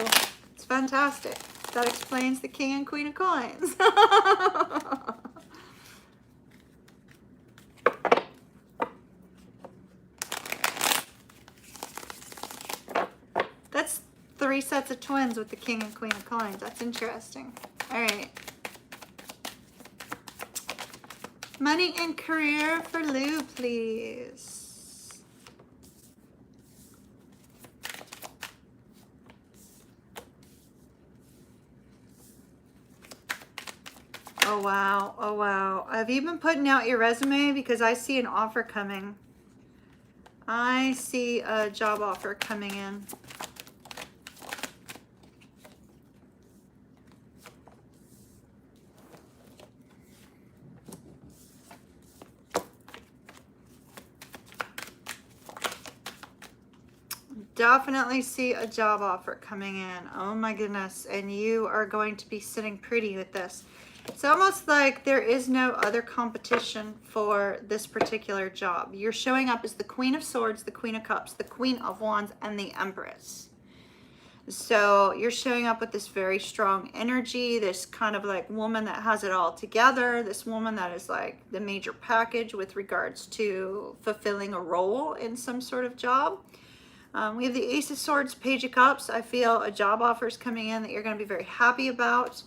It's fantastic. That explains the king and queen of coins. That's 3 sets of twins with the king and queen of coins. That's interesting. All right. Money and career for Lou, please. Oh, wow. Oh, wow. Have you been putting out your resume? Because I see an offer coming. I see a job offer coming in. Definitely see a job offer coming in. Oh my goodness. And you are going to be sitting pretty with this. It's almost like there is no other competition for this particular job. You're showing up as the Queen of Swords, the Queen of Cups, the Queen of Wands, and the Empress. So you're showing up with this very strong energy, this kind of like woman that has it all together, this woman that is like the major package with regards to fulfilling a role in some sort of job. We have the Ace of Swords, Page of Cups. I feel a job offer is coming in that you're going to be very happy about.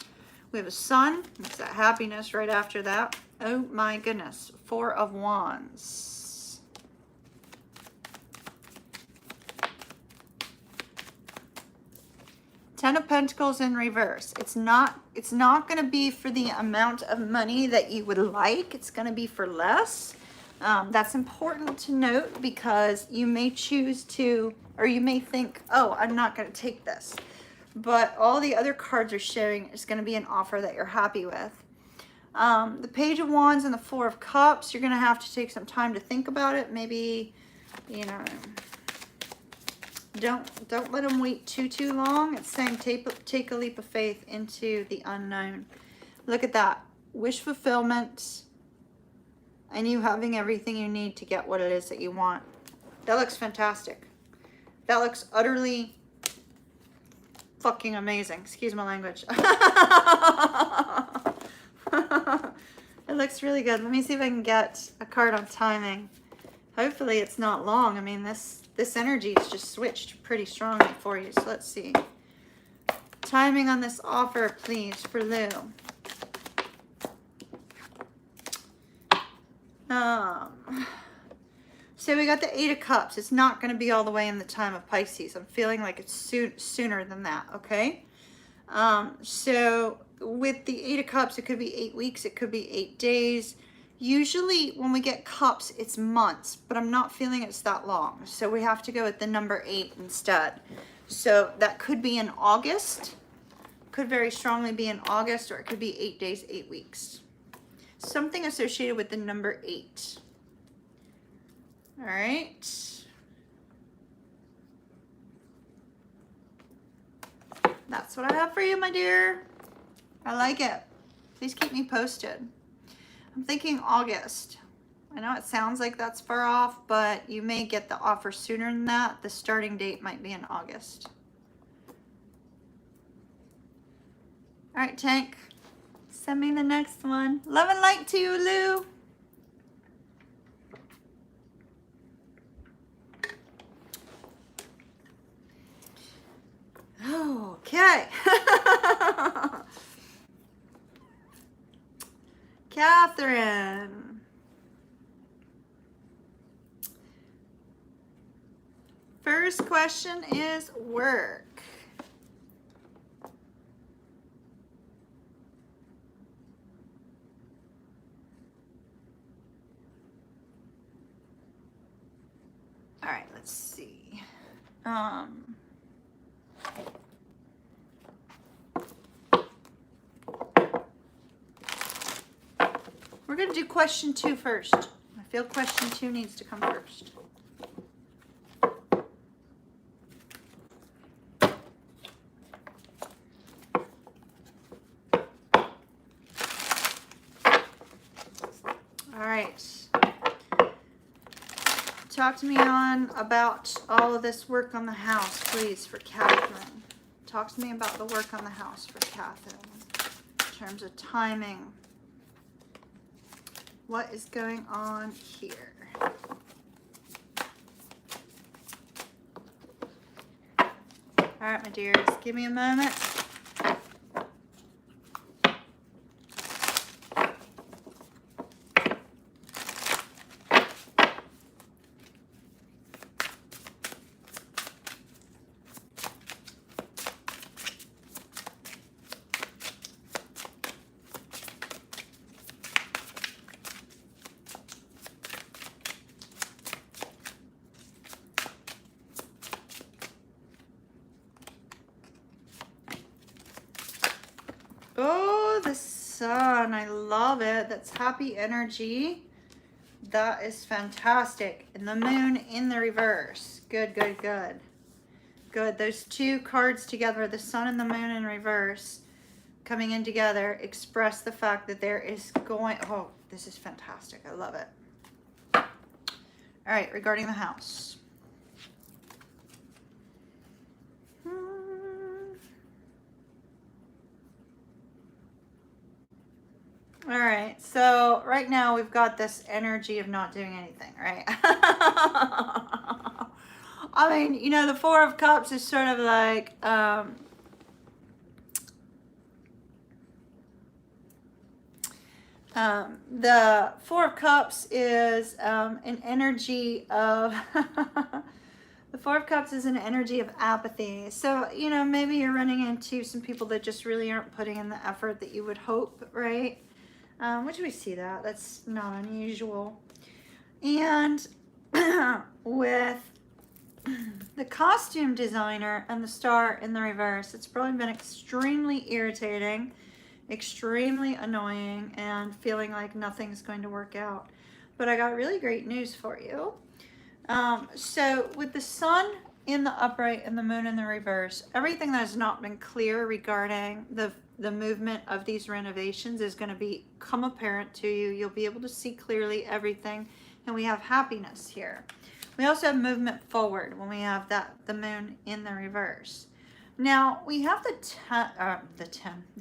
We have a Sun. It's that happiness right after that. Oh my goodness. 4 of Wands. Ten of Pentacles in reverse. It's not going to be for the amount of money that you would like. It's going to be for less. That's important to note because you may choose to, or you may think, oh, I'm not going to take this. But all the other cards are showing is going to be an offer that you're happy with. The Page of Wands and the 4 of Cups, you're going to have to take some time to think about it. Maybe, you know, don't let them wait too long. It's saying take a leap of faith into the unknown. Look at that. Wish fulfillment. And you having everything you need to get what it is that you want. That looks fantastic. That looks utterly fucking amazing. Excuse my language. It looks really good. Let me see if I can get a card on timing. Hopefully it's not long. I mean, this energy is just switched pretty strongly for you. So let's see. Timing on this offer, please, for Lou. So we got the 8 of Cups. It's not going to be all the way in the time of Pisces. I'm feeling like it's sooner than that, okay? So with the 8 of Cups, it could be 8 weeks. It could be 8 days. Usually when we get cups, it's months, but I'm not feeling it's that long. So we have to go with the number 8 instead. So that could be in August. Could very strongly be in August, or it could be 8 days, 8 weeks. Something associated with the number 8. All right. That's what I have for you, my dear. I like it. Please keep me posted. I'm thinking August. I know it sounds like that's far off, but you may get the offer sooner than that. The starting date might be in August. All right, Tank. Send me the next one. Love and light to you, Lou. Okay. Catherine. First question is work. All right, let's see. We're going to do question 2 first. I feel question 2 needs to come first. All right. Talk to me on about all of this work on the house, please, for Catherine. Talk to me about the work on the house for Catherine in terms of timing. What is going on here? All right, my dears, give me a moment. Oh, the sun. I love it. That's happy energy. That is fantastic. And the moon in the reverse. Good, good, good. Good. Those two cards together, the sun and the moon in reverse, coming in together, express the fact that there is going... Oh, this is fantastic. I love it. All right, regarding the house. All right, so right now we've got this energy of not doing anything, right? I mean, you know, the Four of Cups is sort of like, the Four of Cups is an energy of, the Four of Cups is an energy of apathy. So, you know, maybe you're running into some people that just really aren't putting in the effort that you would hope, right? Which we see that. That's not unusual. And with the costume designer and the star in the reverse, it's probably been extremely irritating, extremely annoying, and feeling like nothing's going to work out. But I got really great news for you. So with the sun in the upright and the moon in the reverse, everything that has not been clear regarding the movement of these renovations is going to become apparent to you. You'll be able to see clearly everything, and we have happiness here. We also have movement forward when we have the moon in the reverse. Now we have the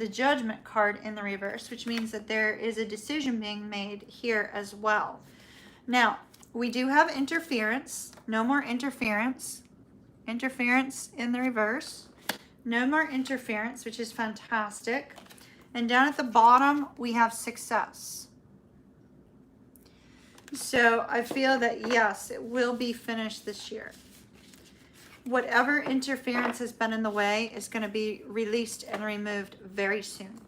Judgment card in the reverse, which means that there is a decision being made here as well. Now we do have interference. No more interference. Interference in the reverse. No more interference, which is fantastic. And down at the bottom, we have success. So I feel that, yes, it will be finished this year. Whatever interference has been in the way is going to be released and removed very soon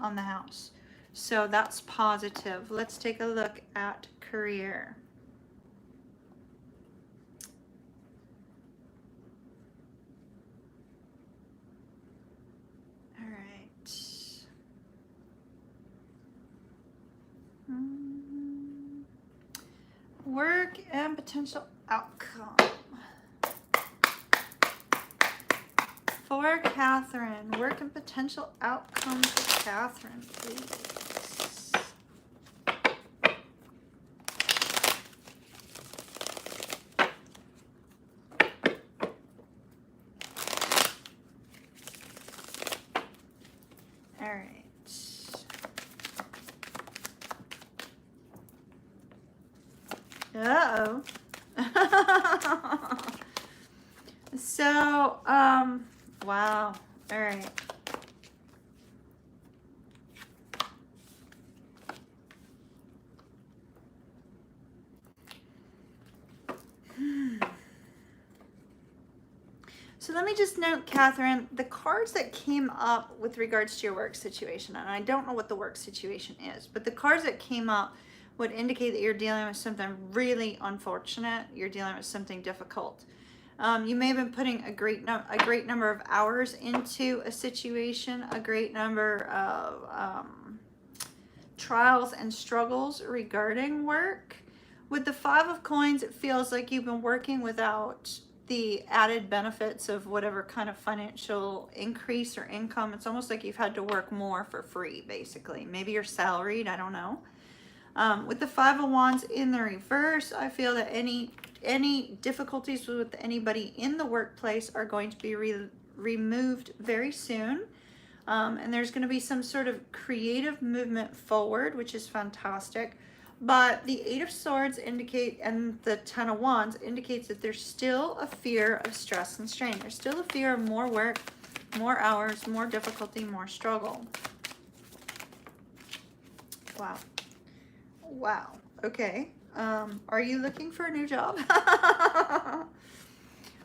on the house. So that's positive. Let's take a look at career. Work and potential outcome. For Catherine, work and potential outcome for Catherine, please. All right. Uh-oh. So, wow. All right. So let me just note, Catherine, the cards that came up with regards to your work situation, and I don't know what the work situation is, but the cards that came up would indicate that you're dealing with something really unfortunate. You're dealing with something difficult. You may have been putting a great number of hours into a situation, a great number of trials and struggles regarding work. With the Five of Coins, it feels like you've been working without the added benefits of whatever kind of financial increase or income. It's almost like you've had to work more for free, basically. Maybe you're salaried, I don't know. With the Five of Wands in the reverse, I feel that any difficulties with anybody in the workplace are going to be removed very soon. And there's going to be some sort of creative movement forward, which is fantastic. But the Eight of Swords indicate, and the Ten of Wands indicates that there's still a fear of stress and strain. There's still a fear of more work, more hours, more difficulty, more struggle. Wow. Wow. Okay. Are you looking for a new job?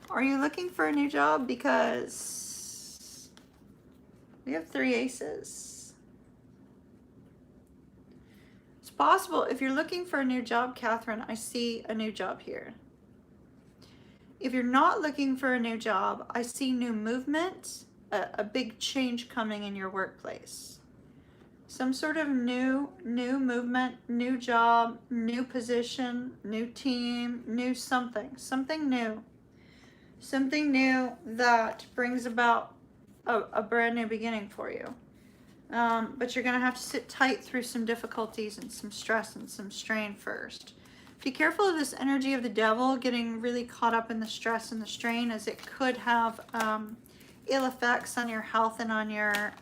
Are you looking for a new job? Because we have 3 aces. It's possible. If you're looking for a new job, Catherine, I see a new job here. If you're not looking for a new job, I see new movement, a big change coming in your workplace. Some sort of new movement, new job, new position, new team, new something new. Something new that brings about a brand new beginning for you. But you're going to have to sit tight through some difficulties and some stress and some strain first. Be careful of this energy of the devil getting really caught up in the stress and the strain, as it could have ill effects on your health and on your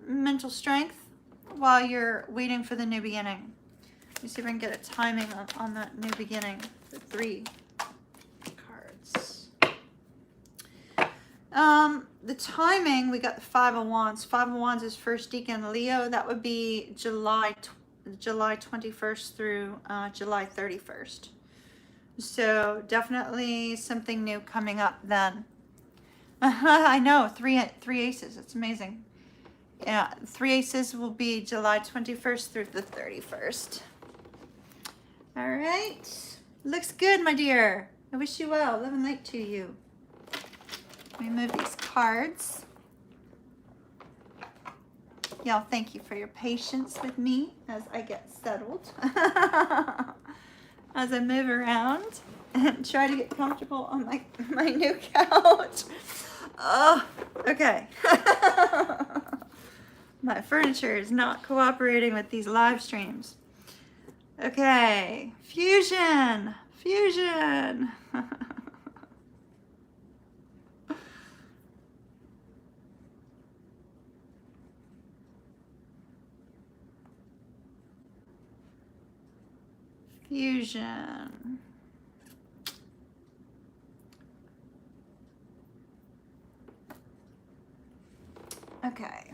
mental strength while you're waiting for the new beginning. Let me see if I can get a timing on that new beginning. The 3 cards. The timing, we got the Five of Wands. Five of Wands is first decan Leo. That would be July 21st through July 31st. So definitely something new coming up then. I know, three aces. It's amazing. Yeah, 3 aces will be July 21st through the 31st. All right. Looks good, my dear. I wish you well. Love and light to you. Let me move these cards. Y'all, thank you for your patience with me as I get settled. As I move around and try to get comfortable on my new couch. Oh, okay. My furniture is not cooperating with these live streams. Okay, fusion. Fusion. Fusion. Okay.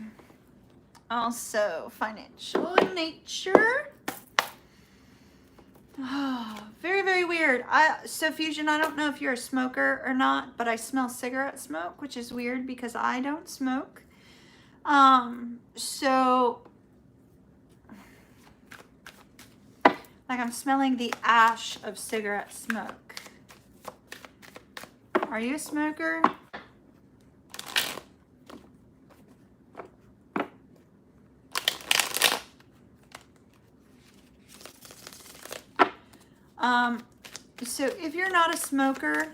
Also, financial in nature. Oh, very, very weird. So Fusion, I don't know if you're a smoker or not, but I smell cigarette smoke, which is weird because I don't smoke. So like I'm smelling the ash of cigarette smoke. Are you a smoker? So if you're not a smoker,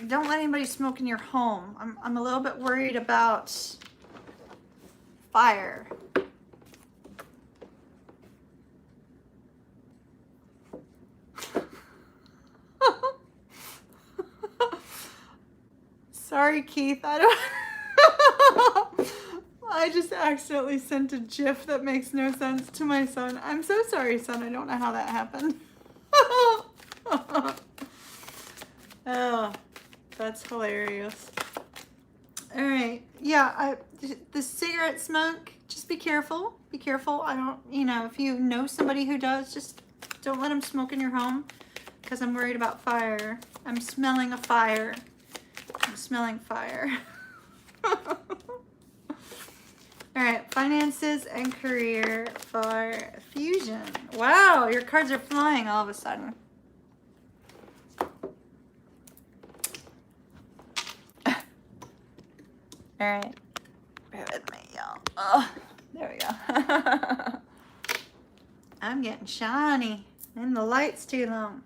don't let anybody smoke in your home. I'm a little bit worried about fire. Sorry, Keith. I just accidentally sent a GIF that makes no sense to my son. I'm so sorry, son. I don't know how that happened. Oh, that's hilarious. All right. Yeah, the cigarette smoke, just be careful. Be careful. I don't, if you know somebody who does, just don't let them smoke in your home, because I'm worried about fire. I'm smelling a fire. I'm smelling fire. All right, finances and career for Fusion. Wow, your cards are flying all of a sudden. All right, bear Oh, there we go. I'm getting shiny. And the light's too long.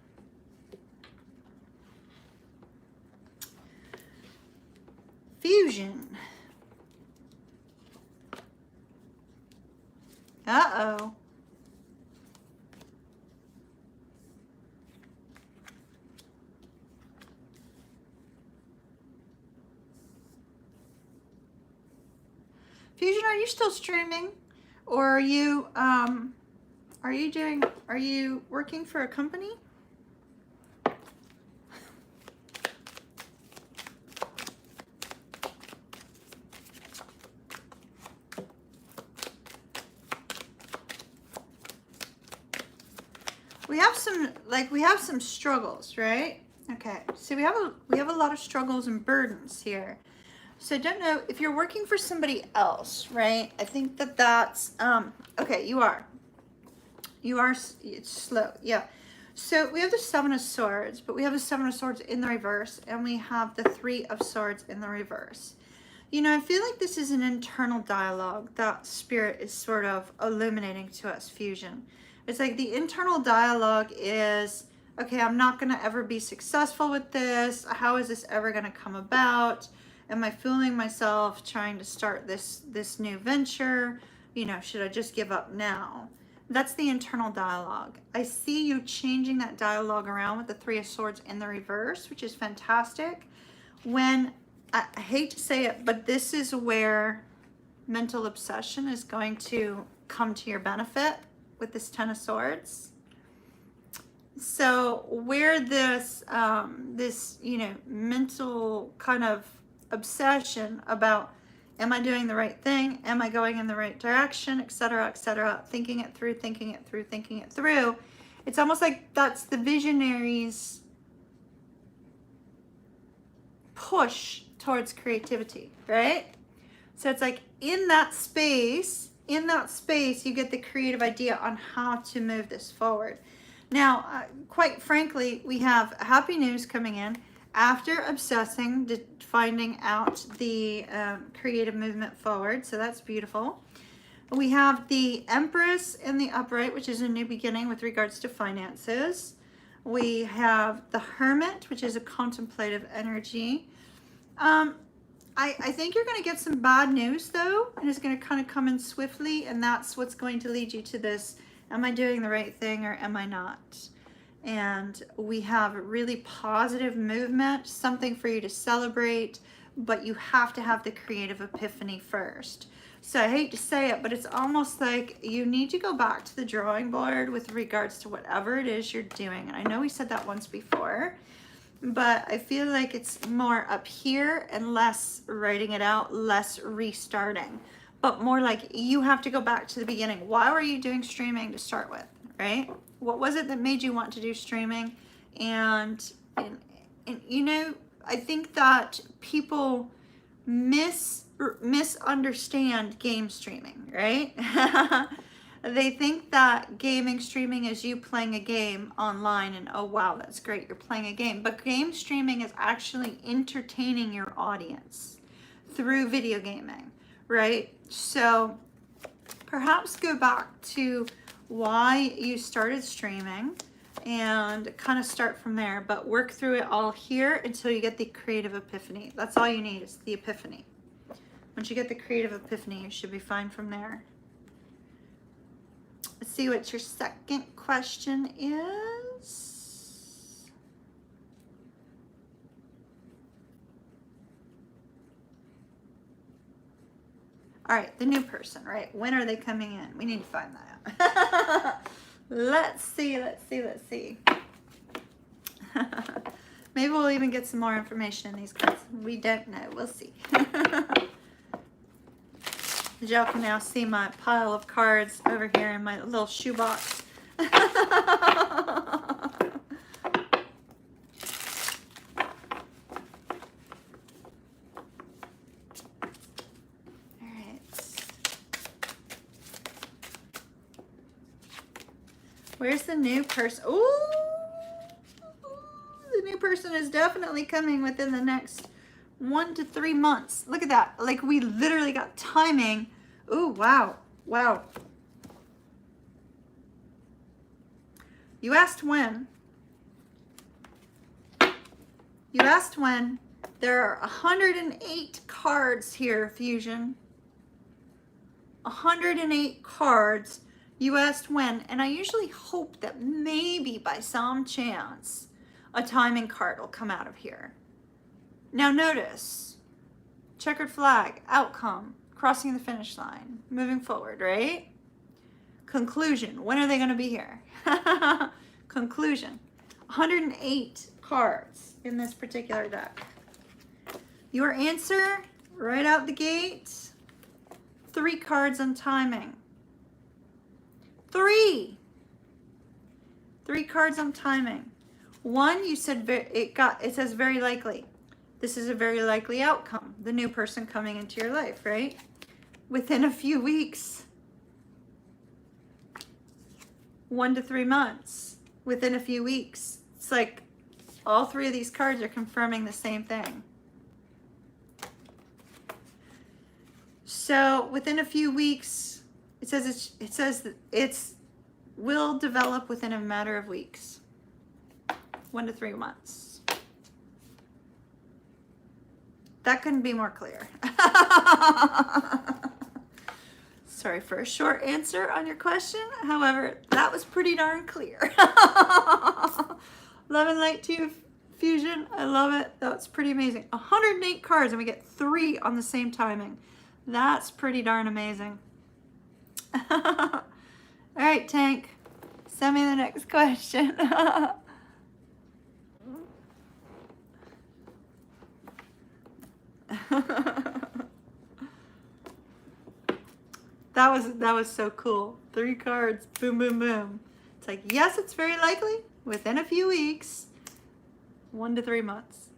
Fusion. Uh-oh. Fusion, are you still streaming? Or are you working for a company? We have some struggles, right? Okay, so we have a lot of struggles and burdens here. So I don't know if you're working for somebody else, right? I think that's okay. You are. It's slow, yeah. So we have the Seven of Swords, but we have the Seven of Swords in the reverse, and we have the Three of Swords in the reverse. You know, I feel like this is an internal dialogue that Spirit is sort of illuminating to us, Fusion. It's like the internal dialogue is, okay, I'm not going to ever be successful with this. How is this ever going to come about? Am I fooling myself trying to start this new venture? You know, should I just give up now? That's the internal dialogue. I see you changing that dialogue around with the Three of Swords in the reverse, which is fantastic. When, I hate to say it, but this is where mental obsession is going to come to your benefit with this Ten of Swords. So where this, you know, mental kind of obsession about, am I doing the right thing? Am I going in the right direction? Etc., etc. Thinking it through, thinking it through, thinking it through. It's almost like that's the visionary's push towards creativity, right? So it's like in that space, you get the creative idea on how to move this forward. Now, quite frankly, we have happy news coming in after obsessing, finding out the creative movement forward. So that's beautiful. We have the Empress in the upright, which is a new beginning with regards to finances. We have the Hermit, which is a contemplative energy. I think you're going to get some bad news, though, and it's going to kind of come in swiftly, and that's what's going to lead you to this, am I doing the right thing or am I not? And we have a really positive movement, something for you to celebrate, but you have to have the creative epiphany first. So I hate to say it, but it's almost like you need to go back to the drawing board with regards to whatever it is you're doing. And I know we said that once before, but I feel like it's more up here and less writing it out, less restarting, but more like you have to go back to the beginning. Why were you doing streaming to start with, right? What was it that made you want to do streaming? And you know, I think that people misunderstand game streaming, right? They think that gaming streaming is you playing a game online and, oh wow, that's great, you're playing a game. But game streaming is actually entertaining your audience through video gaming, right? So perhaps go back to why you started streaming and kind of start from there, but work through it all here until you get the creative epiphany. That's all you need, is the epiphany. Once you get the creative epiphany, you should be fine from there. Let's see what your second question is. All right, the new person, right? When are they coming in? We need to find that out. Let's see. Maybe we'll even get some more information in these cards. We don't know. We'll see. Y'all can now see my pile of cards over here in my little shoebox. All right. Where's the new person? Ooh, the new person is definitely coming within the next 1 to 3 months. Look at that. Like, we literally got timing Ooh, wow. Wow. You asked when. You asked when. There are 108 cards here, Fusion. 108 cards. You asked when, and I usually hope that maybe by some chance a timing card will come out of here. Now notice, checkered flag, outcome, crossing the finish line, moving forward, right? Conclusion, when are they going to be here? Conclusion, 108 cards in this particular deck. Your answer, right out the gate, 3 cards on timing. 3 cards on timing. 1, you said it says very likely. This is a very likely outcome. The new person coming into your life, right? Within a few weeks. 1 to 3 months. Within a few weeks. It's like all 3 of these cards are confirming the same thing. So within a few weeks, it says it's will develop within a matter of weeks. 1 to 3 months. That couldn't be more clear. Sorry for a short answer on your question. However, that was pretty darn clear. Love and light to you, Fusion. I love it. That's pretty amazing. 108 cards and we get 3 on the same timing. That's pretty darn amazing. All right, Tank. Send me the next question. That was so cool. 3 cards. Boom, boom, boom. It's like, yes, it's very likely within a few weeks. 1 to 3 months.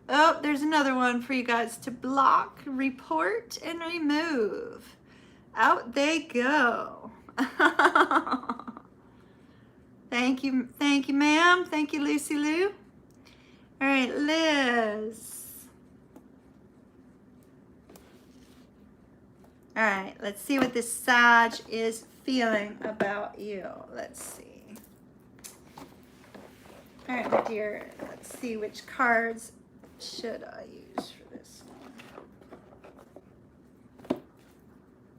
Oh, there's another one for you guys to block, report, and remove. Out they go. Thank you, ma'am. Thank you, Lucy Lou. All right, Liz. All right, let's see what this Sag is feeling about you. Let's see. All right, my dear, let's see which cards should I use for this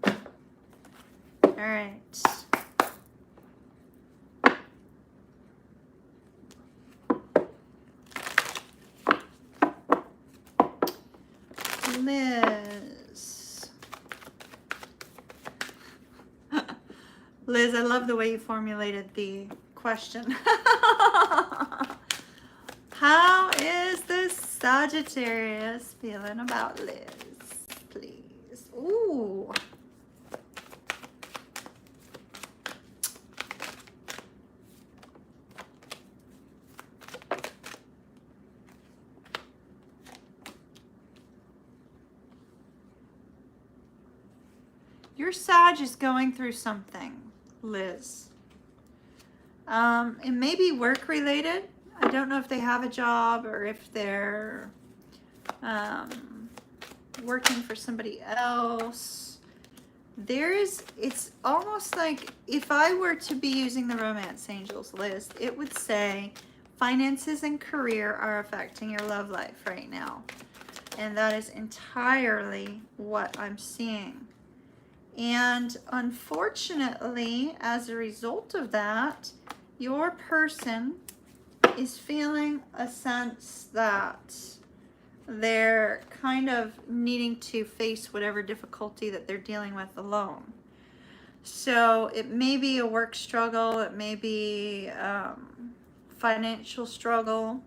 one. All right. Liz. Liz, I love the way you formulated the question. How is this Sagittarius feeling about Liz? Please. Ooh. Your Sag is going through something, Liz. It may be work related. I don't know if they have a job or if they're working for somebody else. It's almost like if I were to be using the Romance Angels list, it would say finances and career are affecting your love life right now. And that is entirely what I'm seeing. And unfortunately, as a result of that, your person is feeling a sense that they're kind of needing to face whatever difficulty that they're dealing with alone. So it may be a work struggle, it may be financial struggle,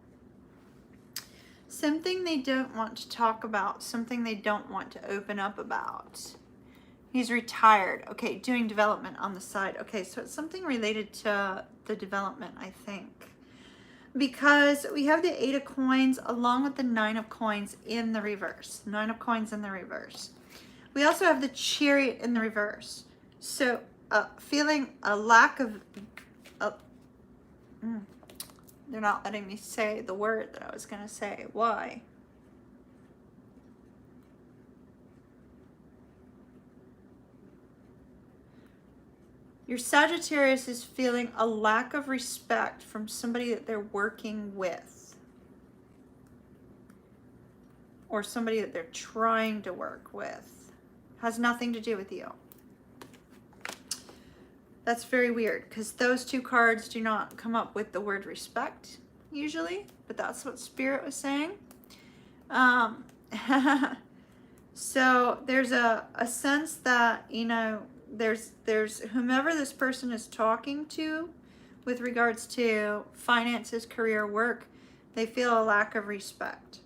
something they don't want to talk about, something they don't want to open up about. He's retired. Okay, doing development on the side. Okay, so it's something related to the development, I think. Because we have the 8 of coins along with the 9 of coins in the reverse. 9 of coins in the reverse. We also have the Chariot in the reverse. So feeling a lack of... they're not letting me say the word that I was going to say. Why? Your Sagittarius is feeling a lack of respect from somebody that they're working with, or somebody that they're trying to work with. Has nothing to do with you. That's very weird, because those two cards do not come up with the word respect usually, but that's what Spirit was saying. So there's a sense that, you know, there's whomever this person is talking to with regards to finances, career, work, they feel a lack of respect.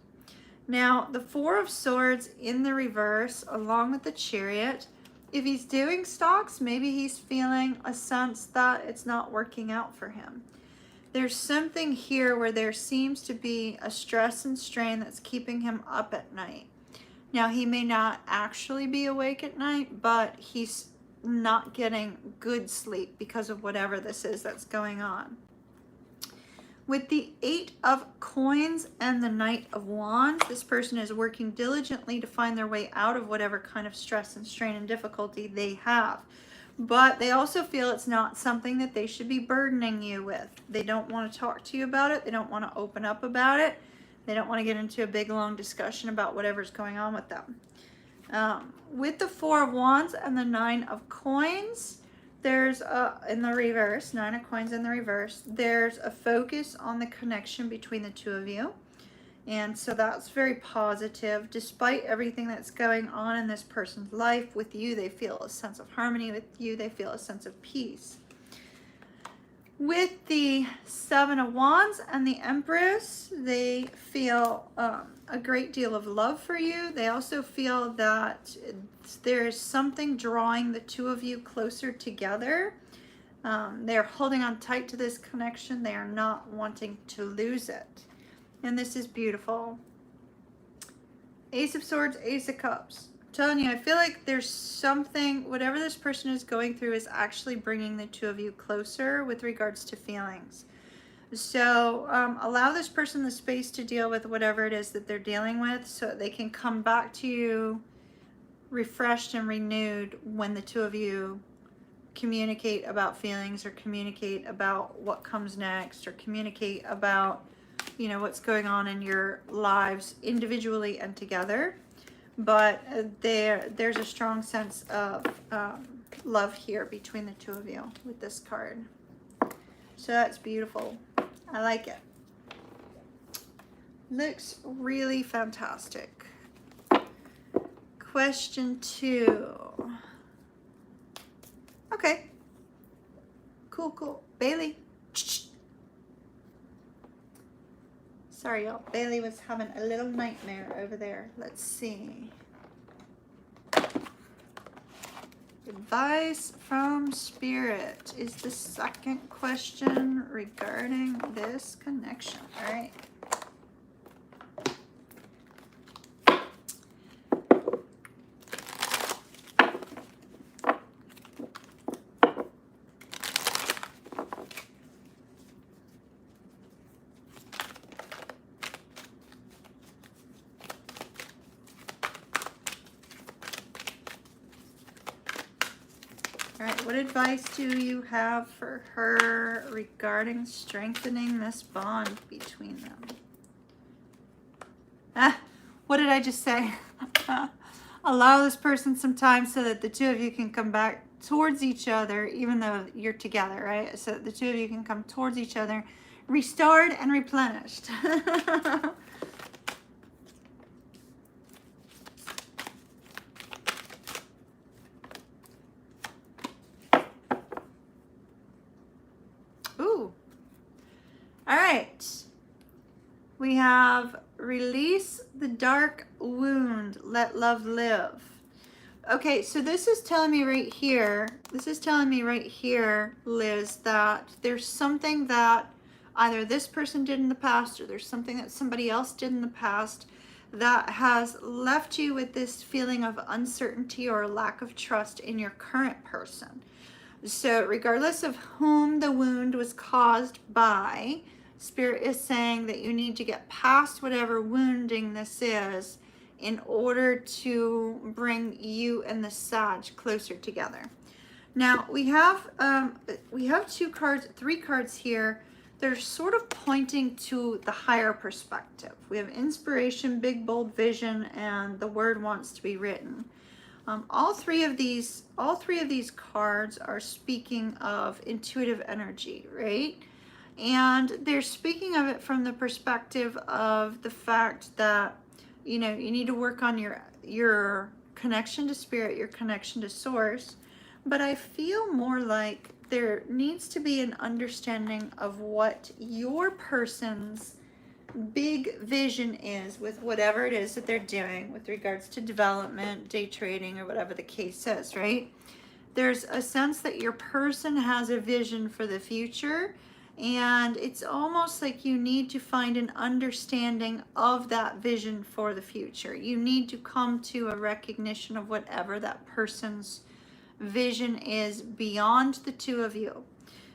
Now, the Four of Swords in the reverse, along with the Chariot, if he's doing stocks, maybe he's feeling a sense that it's not working out for him. There's something here where there seems to be a stress and strain that's keeping him up at night. Now, he may not actually be awake at night, but he's not getting good sleep because of whatever this is that's going on. With the Eight of Coins and the Knight of Wands, this person is working diligently to find their way out of whatever kind of stress and strain and difficulty they have. But they also feel it's not something that they should be burdening you with. They don't want to talk to you about it. They don't want to open up about it. They don't want to get into a big, long discussion about whatever's going on with them. With the Four of Wands and the Nine of Coins, there's in the reverse, Nine of Coins in the reverse, there's a focus on the connection between the two of you. And so that's very positive. Despite everything that's going on in this person's life with you, they feel a sense of harmony with you. They feel a sense of peace. With the Seven of Wands and the Empress, they feel a great deal of love for you. They also feel that there's something drawing the two of you closer together. They're holding on tight to this connection. They are not wanting to lose it. And this is beautiful. Ace of Swords, Ace of Cups. I'm telling you, I feel like there's something, whatever this person is going through is actually bringing the two of you closer with regards to feelings. So allow this person the space to deal with whatever it is that they're dealing with so that they can come back to you refreshed and renewed when the two of you communicate about feelings or communicate about what comes next or communicate about, you know, what's going on in your lives individually and together. But there's a strong sense of love here between the two of you with this card. So that's beautiful. I like it. Looks really fantastic. Question 2. Okay. Cool. Bailey. Sorry, y'all. Bailey was having a little nightmare over there. Let's see. Advice from Spirit is the second question regarding this connection. All right. What advice do you have for her regarding strengthening this bond between them? What did I just say? Allow this person some time so that the two of you can come back towards each other, even though you're together, right? So that the two of you can come towards each other, restored and replenished. We have release the dark wound, let love live. Okay, so this is telling me right here, Liz, that there's something that either this person did in the past or there's something that somebody else did in the past that has left you with this feeling of uncertainty or lack of trust in your current person. So regardless of whom the wound was caused by, Spirit is saying that you need to get past whatever wounding this is in order to bring you and the Sag closer together. Now we have 3 cards here. They're sort of pointing to the higher perspective. We have inspiration, big bold vision, and the word wants to be written. All three of these cards are speaking of intuitive energy, right? And they're speaking of it from the perspective of the fact that, you know, you need to work on your connection to spirit, your connection to source. But I feel more like there needs to be an understanding of what your person's big vision is with whatever it is that they're doing with regards to development, day trading, or whatever the case is, right? There's a sense that your person has a vision for the future, and it's almost like you need to find an understanding of that vision for the future. You need to come to a recognition of whatever that person's vision is beyond the two of you,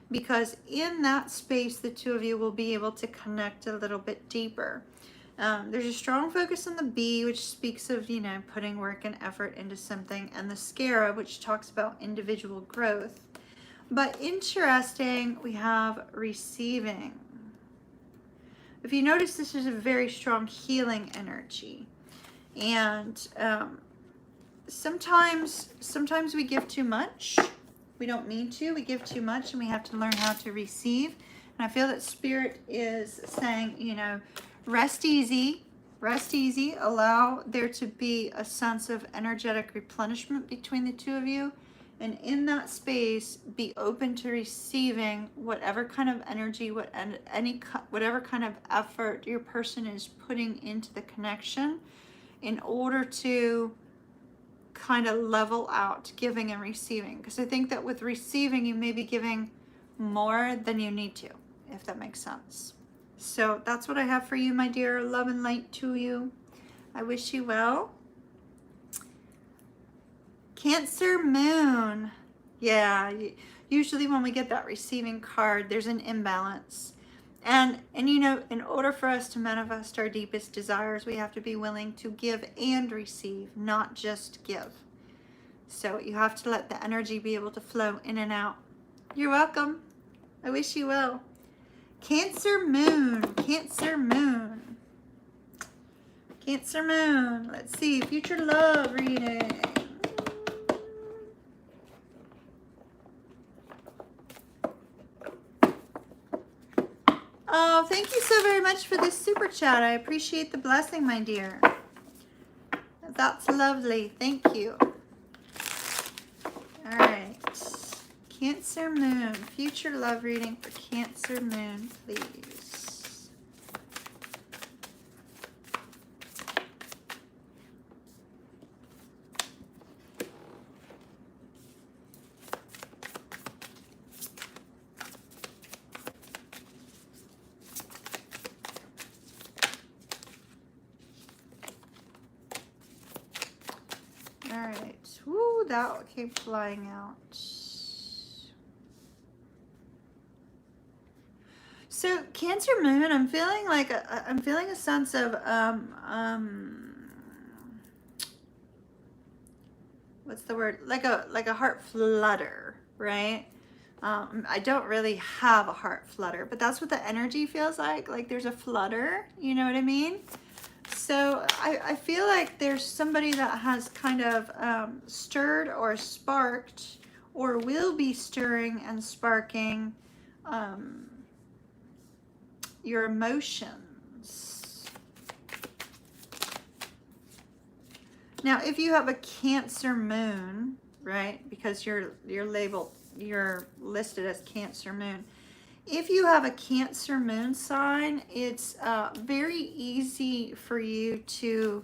because in that space the two of you will be able to connect a little bit deeper. There's a strong focus on the bee, which speaks of, you know, putting work and effort into something, and the scarab, which talks about individual growth. But interesting, we have receiving. If you notice, this is a very strong healing energy. And sometimes we give too much. We don't mean to. We give too much, and we have to learn how to receive. And I feel that Spirit is saying, you know, rest easy, allow there to be a sense of energetic replenishment between the two of you. And in that space, be open to receiving whatever kind of energy, whatever kind of effort your person is putting into the connection, in order to kind of level out giving and receiving. Because I think that with receiving, you may be giving more than you need to, if that makes sense. So that's what I have for you, my dear. Love and light to you. I wish you well. Cancer moon. Yeah, usually when we get that receiving card, there's an imbalance. And you know, in order for us to manifest our deepest desires, we have to be willing to give and receive, not just give. So you have to let the energy be able to flow in and out. You're welcome. I wish you well. Cancer moon, Cancer moon. Cancer moon. Let's see, future love reading. Oh, thank you so very much for this super chat. I appreciate the blessing, my dear. That's lovely. Thank you. All right. Cancer moon. Future love reading for Cancer moon, please. All right. Woo, that came flying out. So Cancer moon, I'm feeling like I'm feeling a sense of what's the word? Like a heart flutter, right? I don't really have a heart flutter, but that's what the energy feels like. Like there's a flutter, you know what I mean? So I feel like there's somebody that has kind of stirred or sparked, or will be stirring and sparking your emotions. Now, if you have a Cancer moon, right, because you're listed as Cancer moon. If you have a Cancer moon sign, it's very easy for you to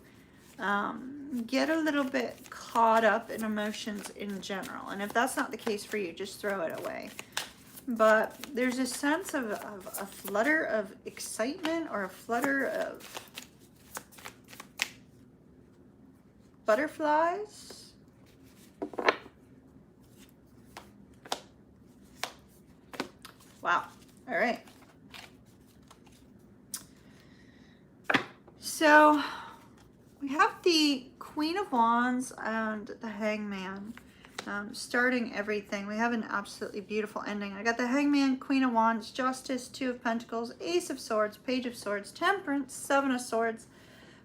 get a little bit caught up in emotions in general. And if that's not the case for you, just throw it away. But there's a sense of a flutter of excitement, or a flutter of butterflies. Wow. All right. So we have the Queen of Wands and the Hangman. starting everything. We have an absolutely beautiful ending. I got the Hangman, Queen of Wands, Justice, Two of Pentacles, Ace of Swords, Page of Swords, Temperance, Seven of Swords,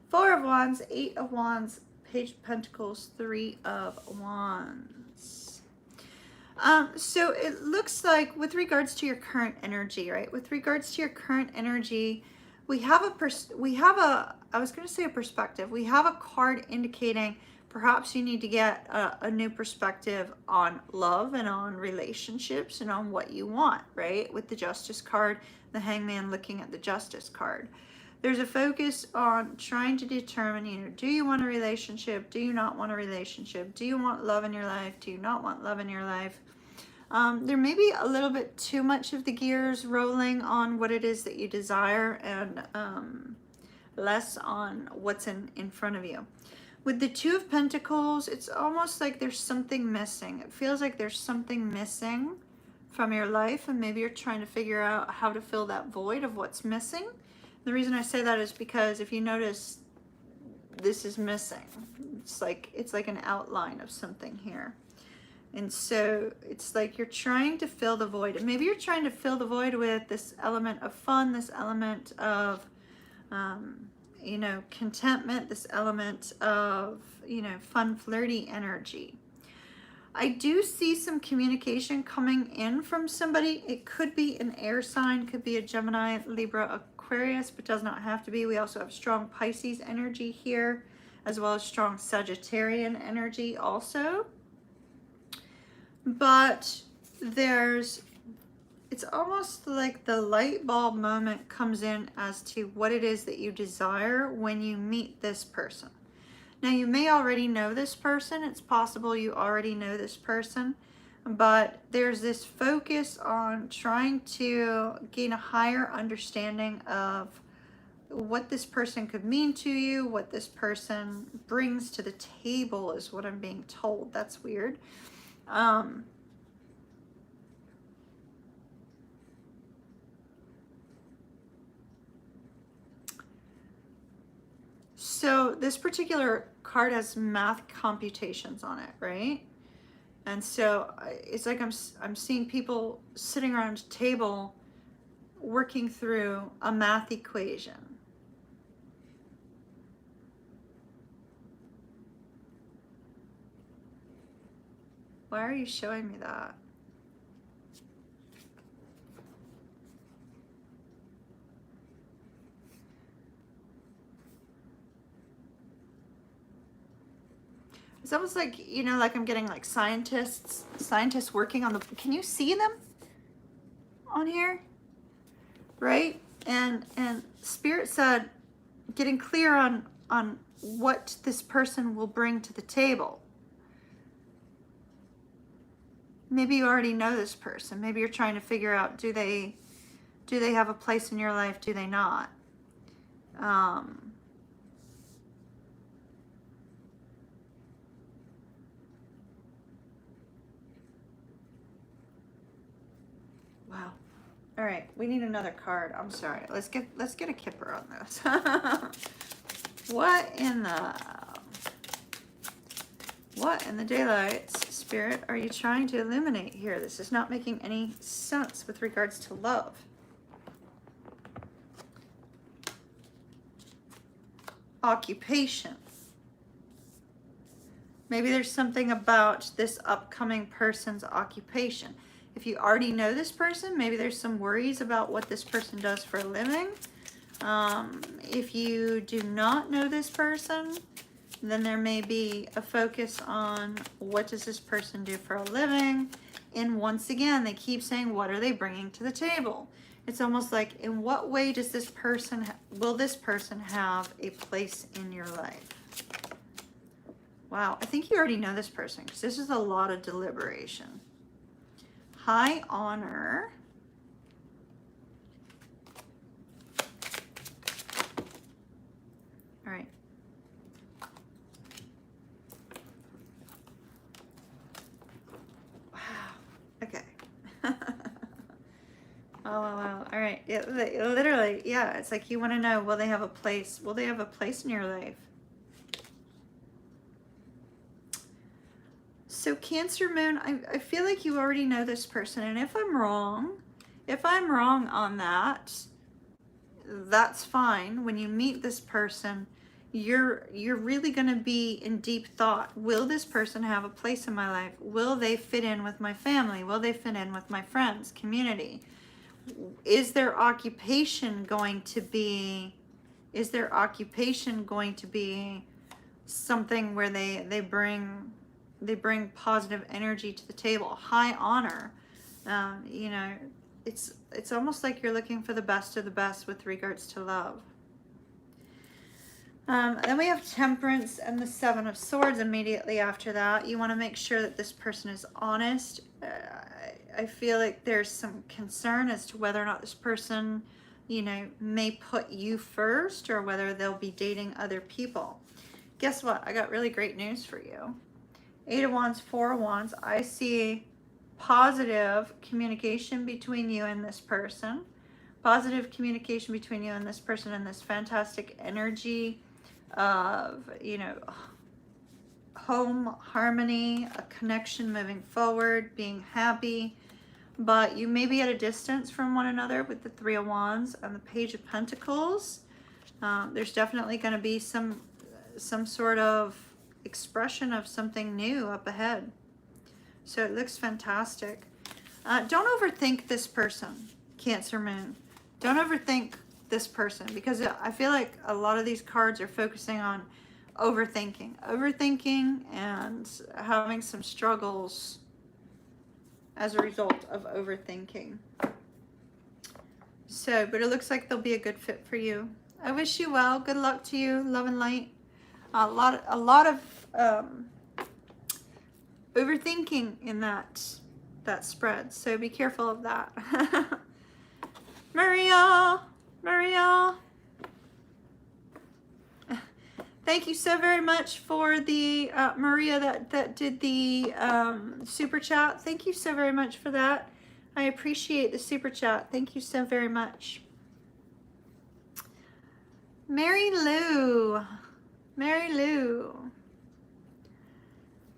Four of Wands, Eight of Wands, Page of Pentacles, Three of Wands. So it looks like with regards to your current energy, right? With regards to your current energy, we have I was going to say a perspective. We have a card indicating perhaps you need to get a new perspective on love and on relationships and on what you want, right? With the Justice card, the Hangman looking at the Justice card. There's a focus on trying to determine, you know, do you want a relationship? Do you not want a relationship? Do you want love in your life? Do you not want love in your life? There may be a little bit too much of the gears rolling on what it is that you desire and less on what's in front of you. With the Two of Pentacles, it's almost like there's something missing. It feels like there's something missing from your life, and maybe you're trying to figure out how to fill that void of what's missing. The reason I say that is because if you notice, this is missing. It's like an outline of something here. And so it's like you're trying to fill the void. And maybe you're trying to fill the void with this element of fun, this element of, you know, contentment, this element of, you know, fun, flirty energy. I do see some communication coming in from somebody. It could be an air sign, could be a Gemini, Libra, Aquarius, but does not have to be. We also have strong Pisces energy here, as well as strong Sagittarian energy also. But it's almost like the light bulb moment comes in as to what it is that you desire when you meet this person. Now, you may already know this person. It's possible you already know this person, but there's this focus on trying to gain a higher understanding of what this person could mean to you, what this person brings to the table is what I'm being told. That's weird. So this particular card has math computations on it, right? And so it's like I'm seeing people sitting around a table working through a math equation. Why are you showing me that? It's almost like, you know, like I'm getting like scientists working on the, can you see them on here? Right? And Spirit said, getting clear on what this person will bring to the table. Maybe you already know this person. Maybe you're trying to figure out, do they have a place in your life? Do they not? Wow. All right, we need another card. I'm sorry. Let's get a kipper on this. What in the daylights, Spirit, are you trying to illuminate here? This is not making any sense with regards to love. Occupation. Maybe there's something about this upcoming person's occupation. If you already know this person, maybe there's some worries about what this person does for a living. If you do not know this person, then there may be a focus on what does this person do for a living. And once again, they keep saying, what are they bringing to the table? It's almost like, in what way does this person, will this person have a place in your life? Wow, I think you already know this person because this is a lot of deliberation. High honor. All right. Wow. Okay. Oh, wow. All right. Yeah, literally, yeah. It's like you want to know, will they have a place? Will they have a place in your life? So Cancer Moon, I feel like you already know this person, and if I'm wrong on that, that's fine. When you meet this person, you're really going to be in deep thought. Will this person have a place in my life? Will they fit in with my family? Will they fit in with my friends, community? Is their occupation going to be something where they bring positive energy to the table, high honor? You know, it's almost like you're looking for the best of the best with regards to love. Then we have Temperance and the Seven of Swords immediately after that. You want to make sure that this person is honest. I feel like there's some concern as to whether or not this person, you know, may put you first, or whether they'll be dating other people. Guess what? I got really great news for you. 8 of Wands, 4 of Wands. I see positive communication between you and this person. Positive communication between you and this person, and this fantastic energy of, you know, home harmony, a connection moving forward, being happy. But you may be at a distance from one another with the 3 of Wands and the Page of Pentacles. There's definitely going to be some sort of expression of something new up ahead. So it looks fantastic. Don't overthink this person, Cancer Moon. Don't overthink this person, because I feel like a lot of these cards are focusing on overthinking and having some struggles as a result of overthinking. So, but it looks like they'll be a good fit for you. I wish you well. Good luck to you. Love and light. A lot of overthinking in that spread. So be careful of that. Maria. Thank you so very much for the Maria that did the super chat. Thank you so very much for that. I appreciate the super chat. Thank you so very much. Mary Lou.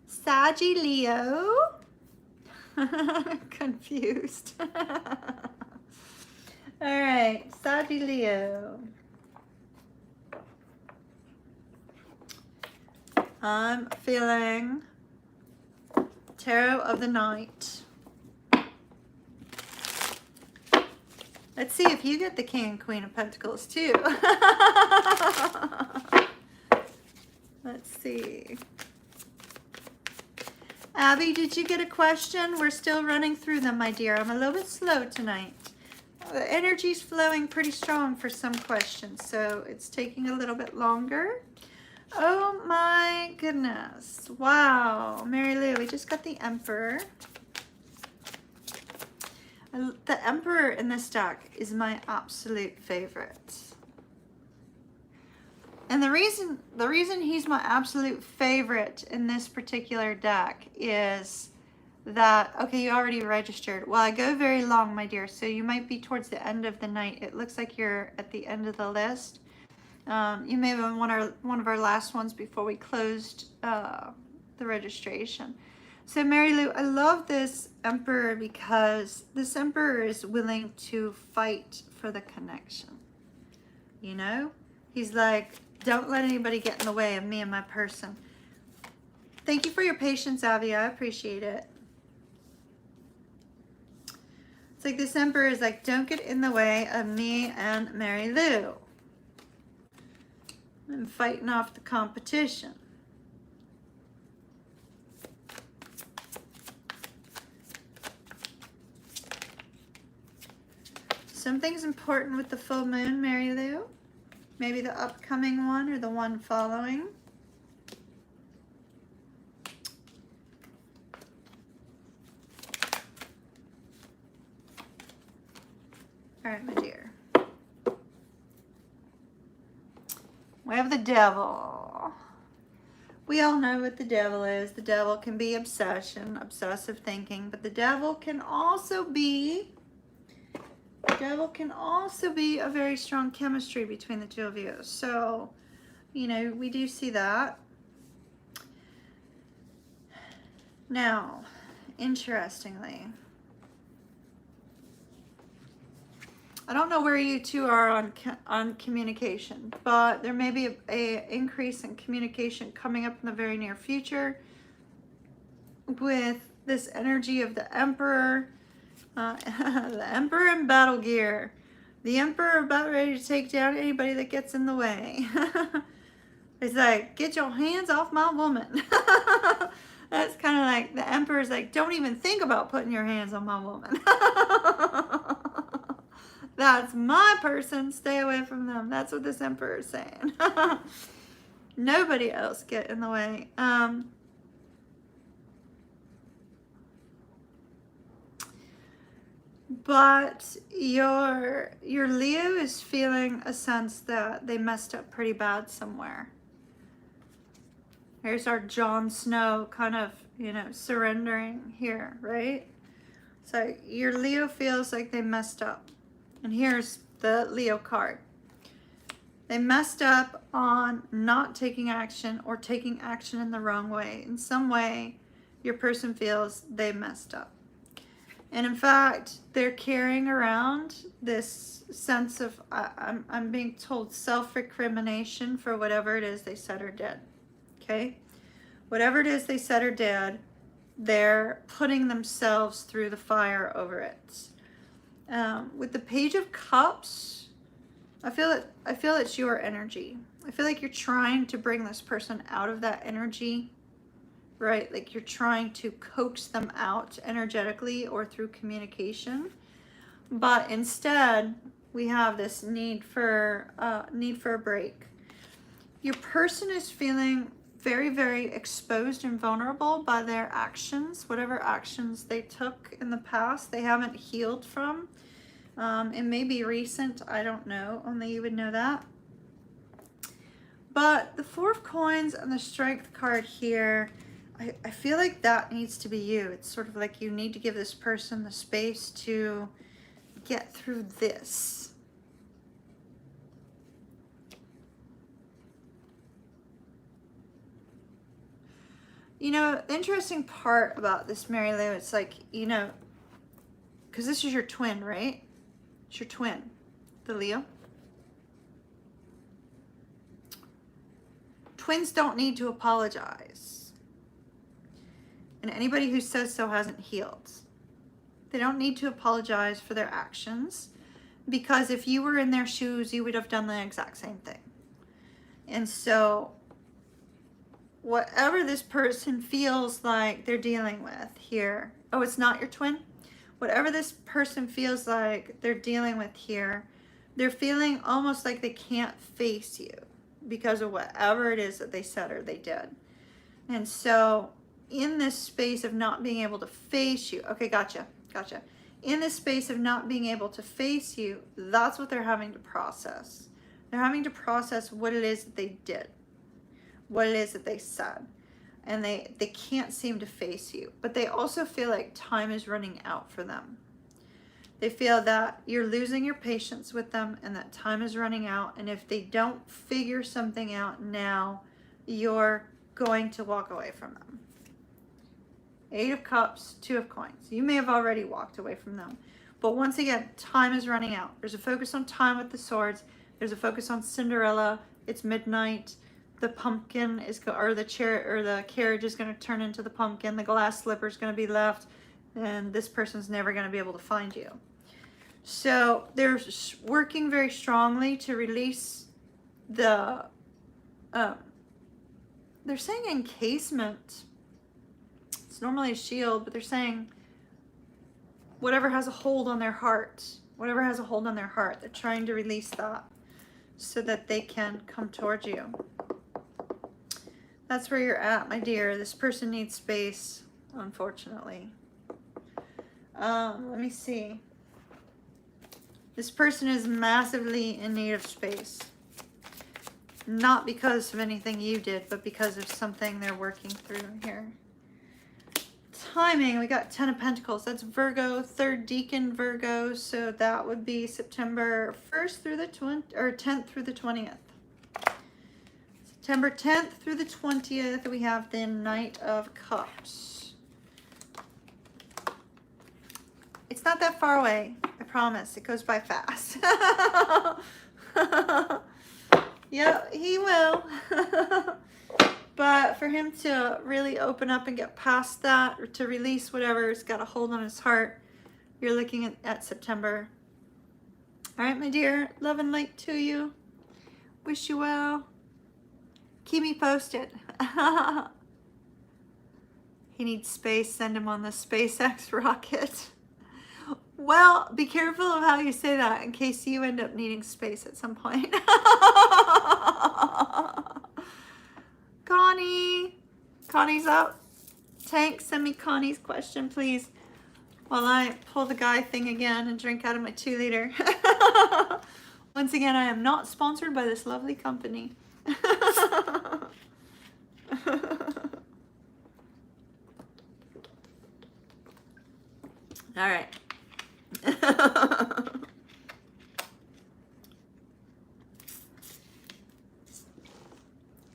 Saggy Leo. Confused. All right, Saggy Leo. I'm feeling Tarot of the Night. Let's see if you get the King and Queen of Pentacles too. Let's see. Abby, did you get a question? We're still running through them, my dear. I'm a little bit slow tonight. The energy's flowing pretty strong for some questions, so it's taking a little bit longer. Oh my goodness. Wow. Mary Lou, we just got the Emperor. The Emperor in this deck is my absolute favorite. And the reason he's my absolute favorite in this particular deck is that, okay, you already registered. Well, I go very long, my dear, so you might be towards the end of the night. It looks like you're at the end of the list. You may have been one of our last ones before we closed the registration. So Mary Lou, I love this Emperor because this Emperor is willing to fight for the connection. You know? He's like, don't let anybody get in the way of me and my person. Thank you for your patience, Abby. I appreciate it. It's like this Emperor is like, don't get in the way of me and Mary Lou. I'm fighting off the competition. Something's important with the full moon, Mary Lou. Maybe the upcoming one or the one following. All right, my dear. We have the Devil. We all know what the Devil is. The Devil can be obsession, obsessive thinking, but the Devil can also be a very strong chemistry between the two of you. So, you know, we do see that. Now, interestingly, I don't know where you two are on communication, but there may be a increase in communication coming up in the very near future with this energy of the Emperor, the Emperor in battle gear, the Emperor about ready to take down anybody that gets in the way. It's like, get your hands off my woman. That's kind of like the Emperor's like, don't even think about putting your hands on my woman. That's my person. Stay away from them. That's what this Emperor is saying. Nobody else get in the way. But your Leo is feeling a sense that they messed up pretty bad somewhere. Here's our Jon Snow kind of, surrendering here, right? So your Leo feels like they messed up. And here's the Leo card. They messed up on not taking action or taking action in the wrong way. In some way, your person feels they messed up. And in fact, they're carrying around this sense of, I'm being told, self-recrimination for whatever it is they said or did. Okay? Whatever it is they said or did, they're putting themselves through the fire over it. With the Page of Cups, I feel it's your energy. I feel like you're trying to bring this person out of that energy, right? Like you're trying to coax them out energetically or through communication. But instead, we have this need for a break. Your person is feeling very, very exposed and vulnerable by their actions, whatever actions they took in the past, they haven't healed from. It may be recent, I don't know, only you would know that. But the Four of Coins and the Strength card here, I feel like that needs to be you. It's sort of like you need to give this person the space to get through this. The interesting part about this, Mary Lou, it's like, because this is your twin, right? It's your twin, the Leo. Twins don't need to apologize. And anybody who says so hasn't healed. They don't need to apologize for their actions, because if you were in their shoes, you would have done the exact same thing. And so whatever this person feels like they're dealing with here, oh, it's not your twin? Whatever this person feels like they're dealing with here, they're feeling almost like they can't face you because of whatever it is that they said or they did. And so in this space of not being able to face you, okay, gotcha. In this space of not being able to face you, that's what they're having to process. They're having to process what it is that they did, what it is that they said, and they can't seem to face you. But they also feel like time is running out for them. They feel that you're losing your patience with them and that time is running out, and if they don't figure something out now, you're going to walk away from them. Eight of Cups, Two of Coins. You may have already walked away from them, but once again, time is running out. There's a focus on time with the swords. There's a focus on Cinderella. It's midnight. The pumpkin is, or the chair, or the carriage is going to turn into the pumpkin. The glass slipper is going to be left, and this person's never going to be able to find you. So they're working very strongly to release the, they're saying encasement. It's normally a shield, but they're saying whatever has a hold on their heart, whatever has a hold on their heart, they're trying to release that so that they can come towards you. That's where you're at, my dear. This person needs space, unfortunately. Let me see. This person is massively in need of space. Not because of anything you did, but because of something they're working through here. Timing, we got 10 of Pentacles. That's Virgo, 3rd Decan Virgo. So that would be September 1st through the 10th through the 20th. September 10th through the 20th, we have the Knight of Cups. It's not that far away. I promise. It goes by fast. Yep, he will. But for him to really open up and get past that, or to release whatever's got a hold on his heart, you're looking at September. All right, my dear. Love and light to you. Wish you well. Keep me posted. He needs space. Send him on the SpaceX rocket. Well, be careful of how you say that in case you end up needing space at some point. Connie's up. Tank, send me Connie's question, please, while I pull the guy thing again and drink out of my 2-liter. Once again, I am not sponsored by this lovely company. All right.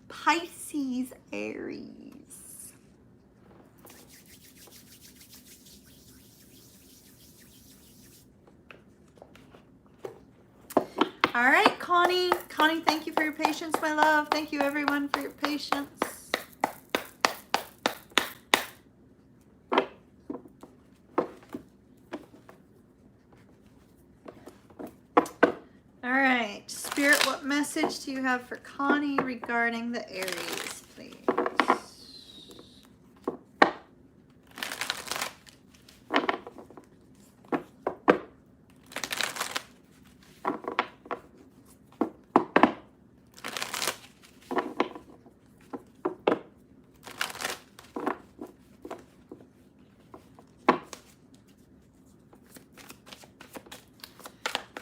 Pisces, Aries. All right, Connie. Connie, thank you for your patience, my love. Thank you, everyone, for your patience. All right, Spirit, what message do you have for Connie regarding the Aries, please?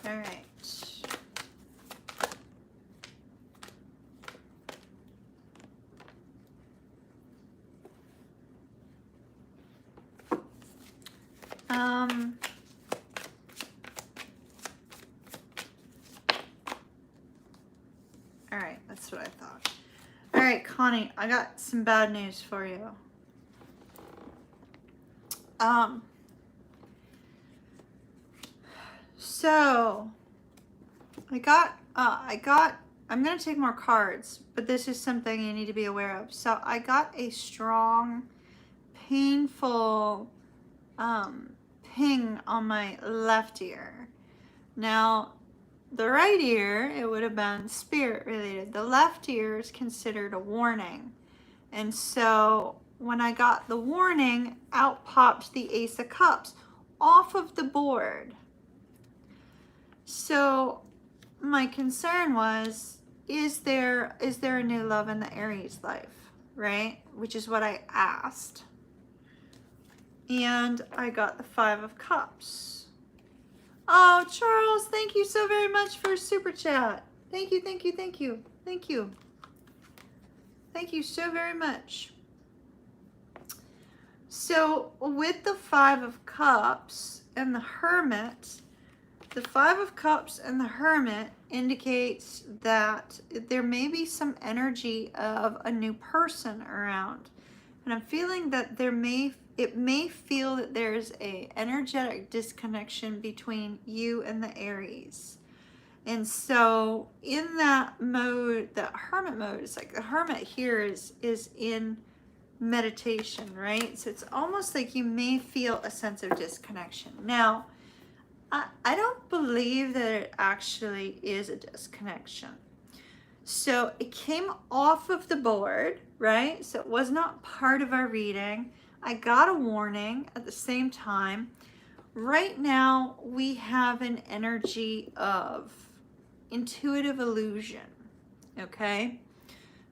All right. All right, that's what I thought. All right, Connie, I got some bad news for you. So I'm going to take more cards, but this is something you need to be aware of. So I got a strong, painful ping on my left ear. Now, the right ear, it would have been spirit related. The left ear is considered a warning. And so when I got the warning, out popped the Ace of Cups off of the board. So my concern was, is there a new love in the Aries life, right? Which is what I asked. And I got the 5 of Cups. Oh, Charles, thank you so very much for super chat. Thank you, thank you, thank you, thank you. Thank you so very much. So with the 5 of Cups and the Hermit, the 5 of Cups and the Hermit indicates that there may be some energy of a new person around. And I'm feeling that it may feel that there's a energetic disconnection between you and the Aries. And so in that mode, that Hermit mode, it's like the Hermit here is in meditation, right? So it's almost like you may feel a sense of disconnection. Now, I don't believe that it actually is a disconnection. So it came off of the board, right? So it was not part of our reading. I got a warning at the same time. Right now, we have an energy of intuitive illusion, okay?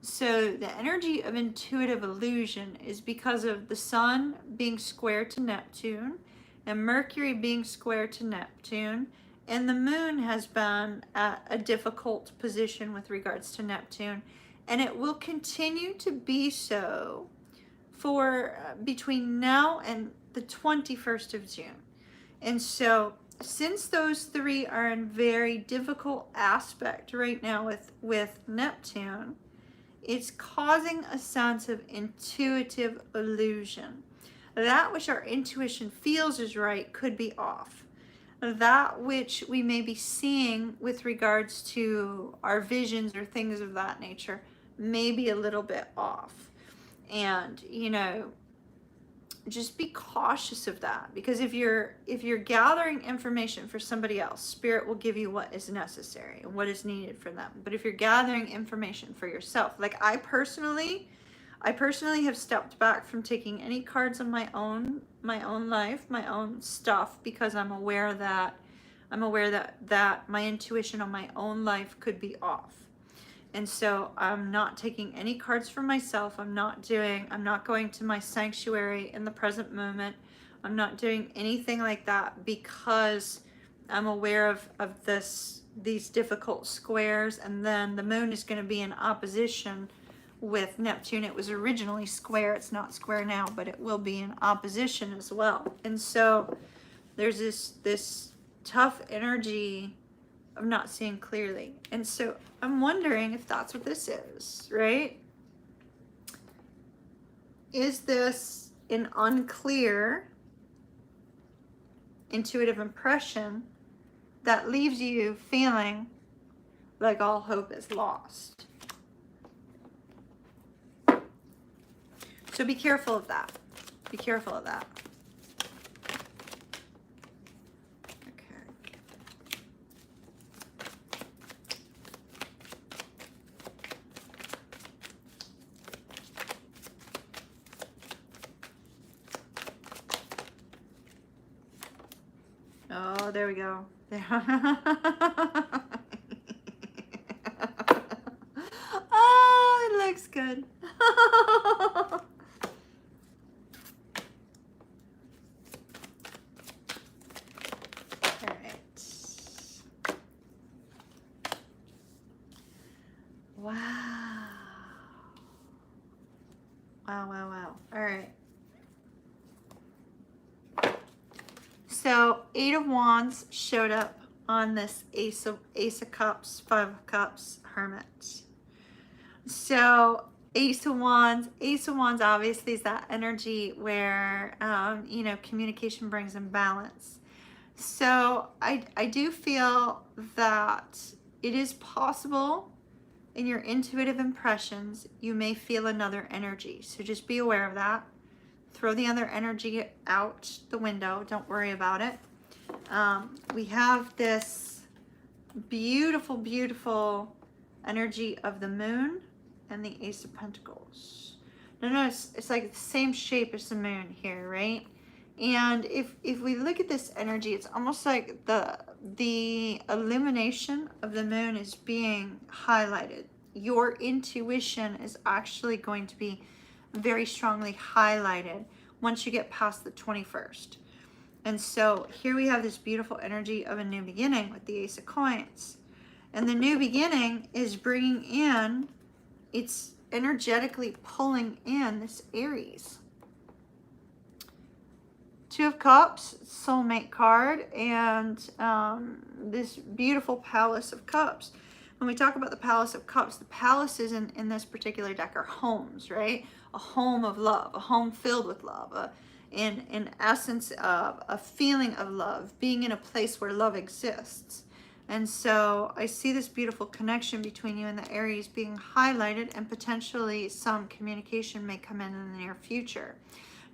So the energy of intuitive illusion is because of the Sun being square to Neptune and Mercury being square to Neptune, and the Moon has been at a difficult position with regards to Neptune, and it will continue to be so for between now and the 21st of June. And so since those 3 are in very difficult aspect right now with Neptune, it's causing a sense of intuitive illusion. That which our intuition feels is right could be off. That which we may be seeing with regards to our visions or things of that nature may be a little bit off. And, you know, just be cautious of that, because if you're gathering information for somebody else, spirit will give you what is necessary and what is needed for them. But if you're gathering information for yourself, like I personally have stepped back from taking any cards on my own life, my own stuff, because I'm aware that my intuition on my own life could be off. And so I'm not taking any cards for myself. I'm not going to my sanctuary in the present moment. I'm not doing anything like that, because I'm aware of these difficult squares. And then the moon is going to be in opposition with Neptune. It was originally square. It's not square now, but it will be in opposition as well. And so there's this tough energy of not seeing clearly. And so I'm wondering if that's what this is, right? Is this an unclear intuitive impression that leaves you feeling like all hope is lost? So be careful of that. Be careful of that. Oh, there we go. Oh, it looks good. All right. Wow. Wow, wow, wow. All right. So 8 of Wands showed up on this Ace of Cups, 5 of Cups, Hermit. So Ace of Wands obviously is that energy where, you know, communication brings in balance. So I do feel that it is possible in your intuitive impressions, you may feel another energy. So just be aware of that. Throw the other energy out the window. Don't worry about it. We have this beautiful, beautiful energy of the moon and the Ace of Pentacles. No, it's like the same shape as the moon here, right? And if we look at this energy, it's almost like the illumination of the moon is being highlighted. Your intuition is actually going to be very strongly highlighted once you get past the 21st. And so here we have this beautiful energy of a new beginning with the Ace of Coins. And the new beginning is bringing in, it's energetically pulling in this Aries. 2 of Cups, soulmate card, and this beautiful Palace of Cups. When we talk about the Palace of Cups, the palaces in this particular deck are homes, right? A home of love, a home filled with love, in essence of a feeling of love, being in a place where love exists. And so I see this beautiful connection between you and the Aries being highlighted, and potentially some communication may come in the near future.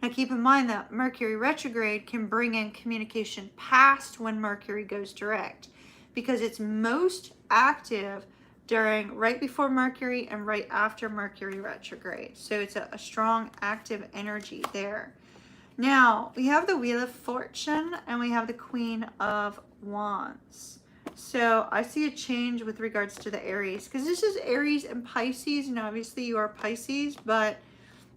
Now keep in mind that Mercury retrograde can bring in communication past when Mercury goes direct, because it's most active during right before Mercury and right after Mercury retrograde. So it's a strong active energy there. Now we have the Wheel of Fortune and we have the Queen of Wands. So I see a change with regards to the Aries, because this is Aries and Pisces, and obviously you are Pisces, but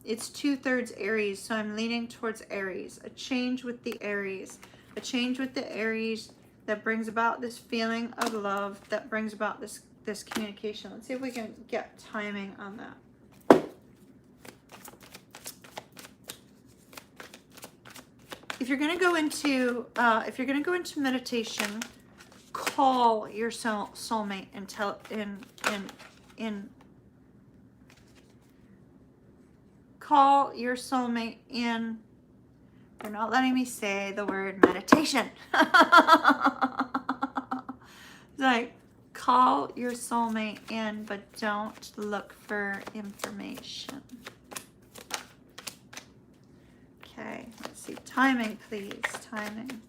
it's 2/3 Aries, so I'm leaning towards Aries. A change with the Aries. A change with the Aries that brings about this feeling of love, that brings about this communication. Let's see if we can get timing on that. If you're going to go into meditation, call your soulmate and call your soulmate in They're not letting me say the word meditation. Like, call your soulmate in, but don't look for information. Okay, let's see. Timing, please. Timing.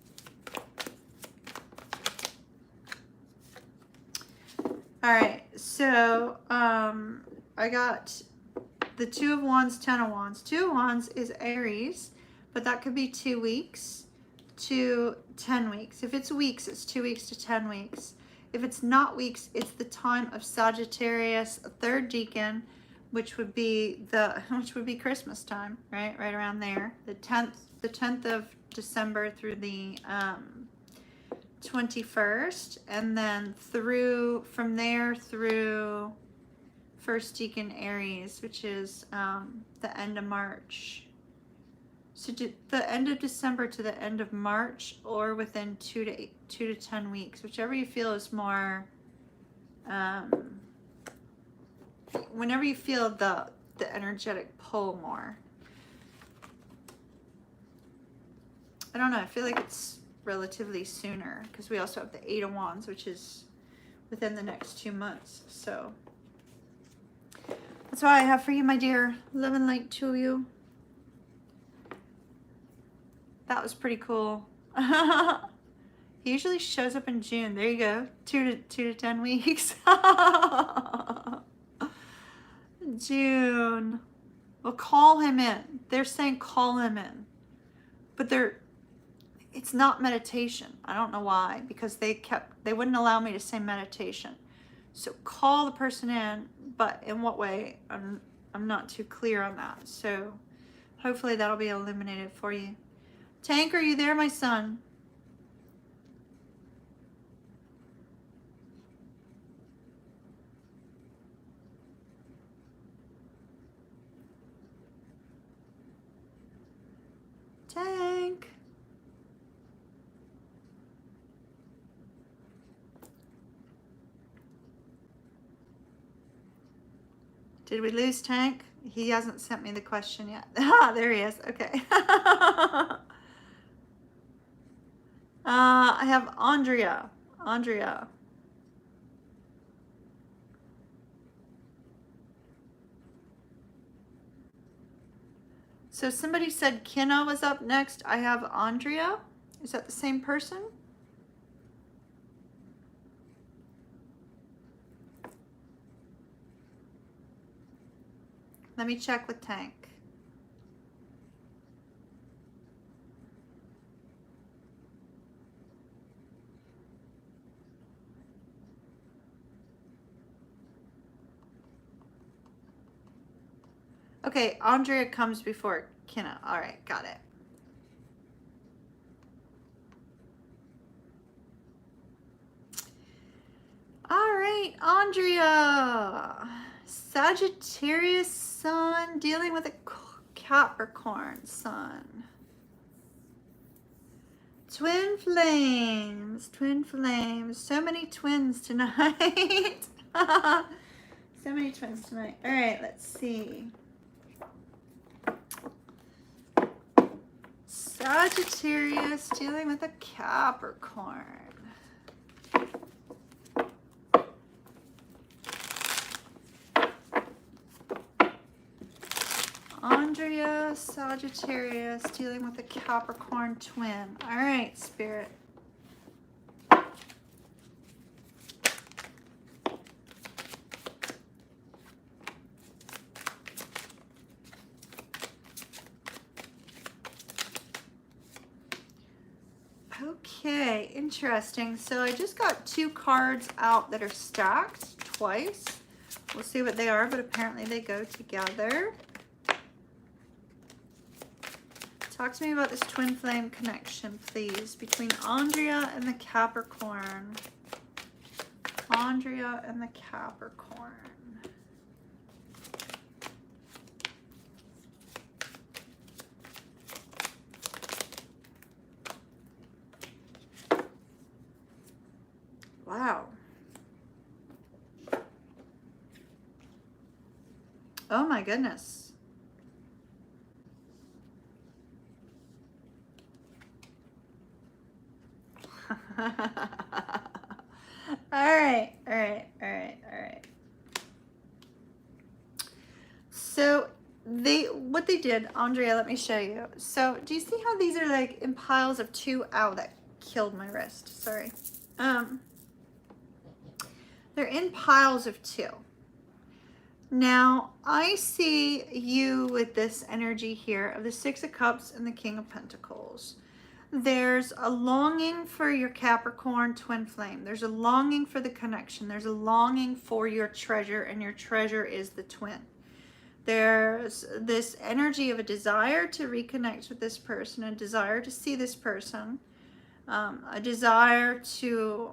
All right, so I got the Two of Wands, Ten of Wands. Two of Wands is Aries, but that could be 2 weeks to 10 weeks. If it's weeks, it's 2 weeks to 10 weeks. If it's not weeks, it's the time of Sagittarius, third decan, which would be Christmas time, right? Right around there. The 10th of December through the 21st, and then from there through first decan Aries, which is the end of March. So the end of December to the end of March, or within 2 to 10 weeks, whichever you feel is more, whenever you feel the energetic pull more. I don't know, I feel like it's relatively sooner, because we also have the Eight of Wands, which is within the next 2 months. So that's what I have for you, my dear. Love and light to you. That was pretty cool. He usually shows up in June. There you go. 2 to 10 weeks. June. Well, call him in. They're saying call him in. But it's not meditation. I don't know why, because they wouldn't allow me to say meditation. So call the person in, but in what way? I'm not too clear on that. So hopefully that'll be illuminated for you. Tank, are you there, my son? Tank. Did we lose Tank? He hasn't sent me the question yet. Ah, there he is. Okay. I have Andrea. So somebody said Kenna was up next. I have Andrea. Is that the same person? Let me check with Tank. Okay, Andrea comes before Kenna. All right, got it. All right, Andrea. Sagittarius sun dealing with a Capricorn sun. Twin flames. So many twins tonight. So many twins tonight. All right, let's see. Sagittarius dealing with a Capricorn. Andrea, Sagittarius dealing with a Capricorn twin. All right, Spirit. Okay, interesting. So I just got 2 cards out that are stacked twice. We'll see what they are, but apparently they go together. Talk to me about this twin flame connection, please, between Andrea and the Capricorn. Andrea and the Capricorn. Wow. Oh my goodness. Alright, alright, alright, alright. So what they did, Andrea, let me show you. So do you see how these are like in piles of 2? Ow, that killed my wrist. Sorry. They're in piles of 2. Now, I see you with this energy here of the 6 of Cups and the King of Pentacles. There's a longing for your Capricorn twin flame. There's a longing for the connection. There's a longing for your treasure, and your treasure is the twin. There's this energy of a desire to reconnect with this person, a desire to see this person, a desire to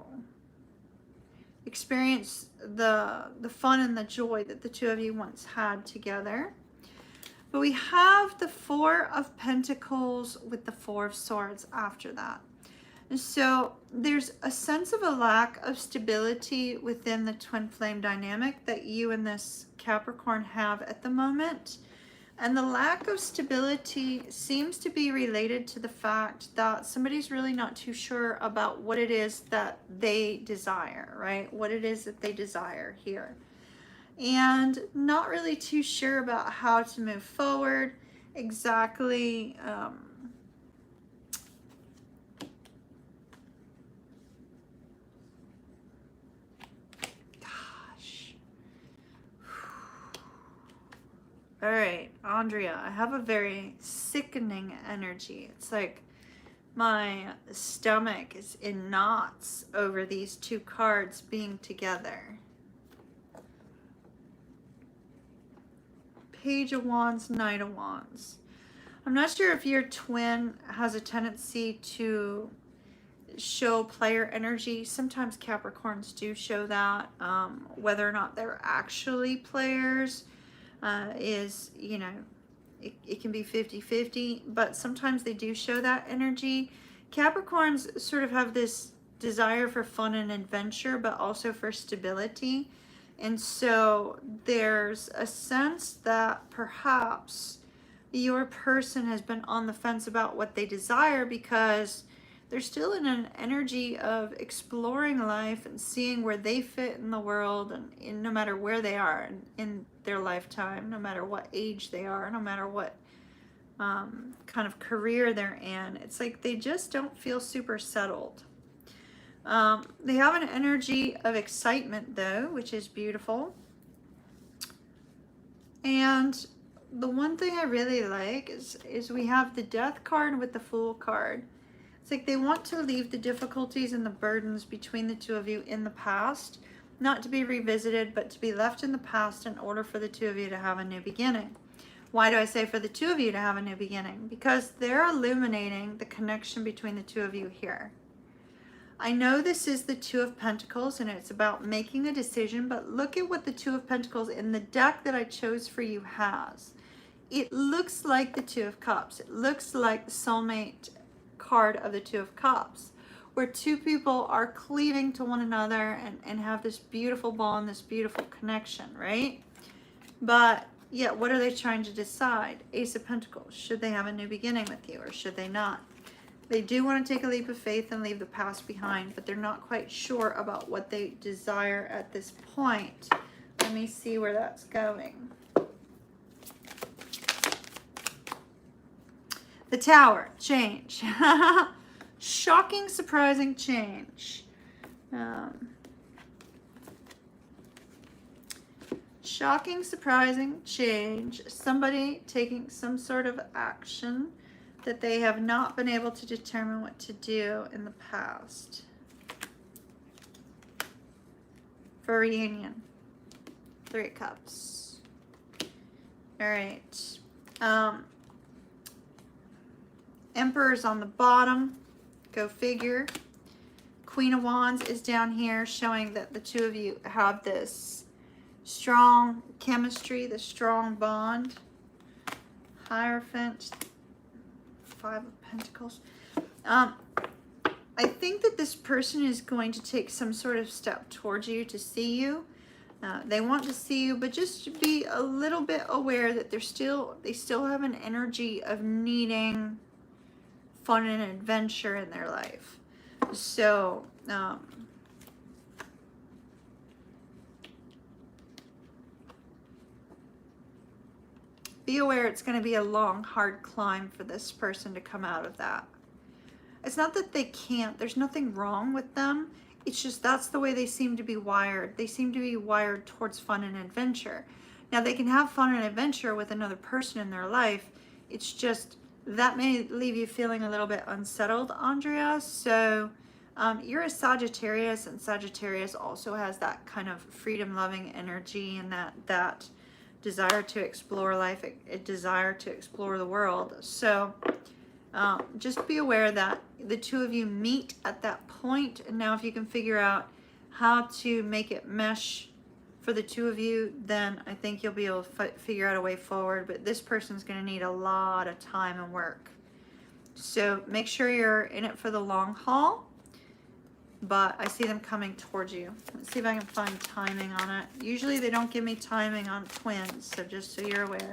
experience the fun and the joy that the 2 of you once had together. But we have the 4 of Pentacles with the 4 of Swords after that. And so there's a sense of a lack of stability within the twin flame dynamic that you and this Capricorn have at the moment. And the lack of stability seems to be related to the fact that somebody's really not too sure about what it is that they desire, right? What it is that they desire here. And not really too sure about how to move forward exactly. Gosh. All right, Andrea, I have a very sickening energy. It's like my stomach is in knots over these 2 cards being together. Page of Wands, Knight of Wands. I'm not sure if your twin has a tendency to show player energy. Sometimes Capricorns do show that. Whether or not they're actually players is, you know, it can be 50-50, but sometimes they do show that energy. Capricorns sort of have this desire for fun and adventure, but also for stability. And so there's a sense that perhaps your person has been on the fence about what they desire because they're still in an energy of exploring life and seeing where they fit in the world, and no matter where they are in their lifetime, no matter what age they are, no matter what kind of career they're in, it's like they just don't feel super settled. They have an energy of excitement though, which is beautiful. And the one thing I really like is we have the Death card with the Fool card. It's like they want to leave the difficulties and the burdens between the 2 of you in the past, not to be revisited, but to be left in the past in order for the 2 of you to have a new beginning. Why do I say for the 2 of you to have a new beginning? Because they're illuminating the connection between the 2 of you here. I know this is the 2 of Pentacles and it's about making a decision, but look at what the 2 of Pentacles in the deck that I chose for you has. It looks like the 2 of Cups. It looks like the soulmate card of the 2 of Cups, where 2 people are cleaving to one another and have this beautiful bond, this beautiful connection, right? But yet, what are they trying to decide? Ace of Pentacles. Should they have a new beginning with you or should they not? They do want to take a leap of faith and leave the past behind, but they're not quite sure about what they desire at this point. Let me see where that's going. The Tower, change. Shocking, surprising change. Shocking, surprising change. Somebody taking some sort of action that they have not been able to determine what to do in the past. For reunion. 3 of Cups. All right. Emperor's on the bottom. Go figure. Queen of Wands is down here, showing that the 2 of you have this strong chemistry, this strong bond. Hierophant. 5 of Pentacles. I think that this person is going to take some sort of step towards you to see you. They want to see you, but just to be a little bit aware that they still have an energy of needing fun and adventure in their life. So, be aware it's going to be a long, hard climb for this person to come out of that. It's not that they can't, there's nothing wrong with them. It's just that's the way they seem to be wired. They seem to be wired towards fun and adventure. Now, they can have fun and adventure with another person in their life. It's just that may leave you feeling a little bit unsettled, Andrea. So you're a Sagittarius, and Sagittarius also has that kind of freedom-loving energy and that desire to explore life, a desire to explore the world. So just be aware that the two of you meet at that point. And now if you can figure out how to make it mesh for the two of you, then I think you'll be able to figure out a way forward. But this person's going to need a lot of time and work. So make sure you're in it for the long haul. But I see them coming towards you. Let's see if I can find timing on it. Usually they don't give me timing on twins, so just so you're aware.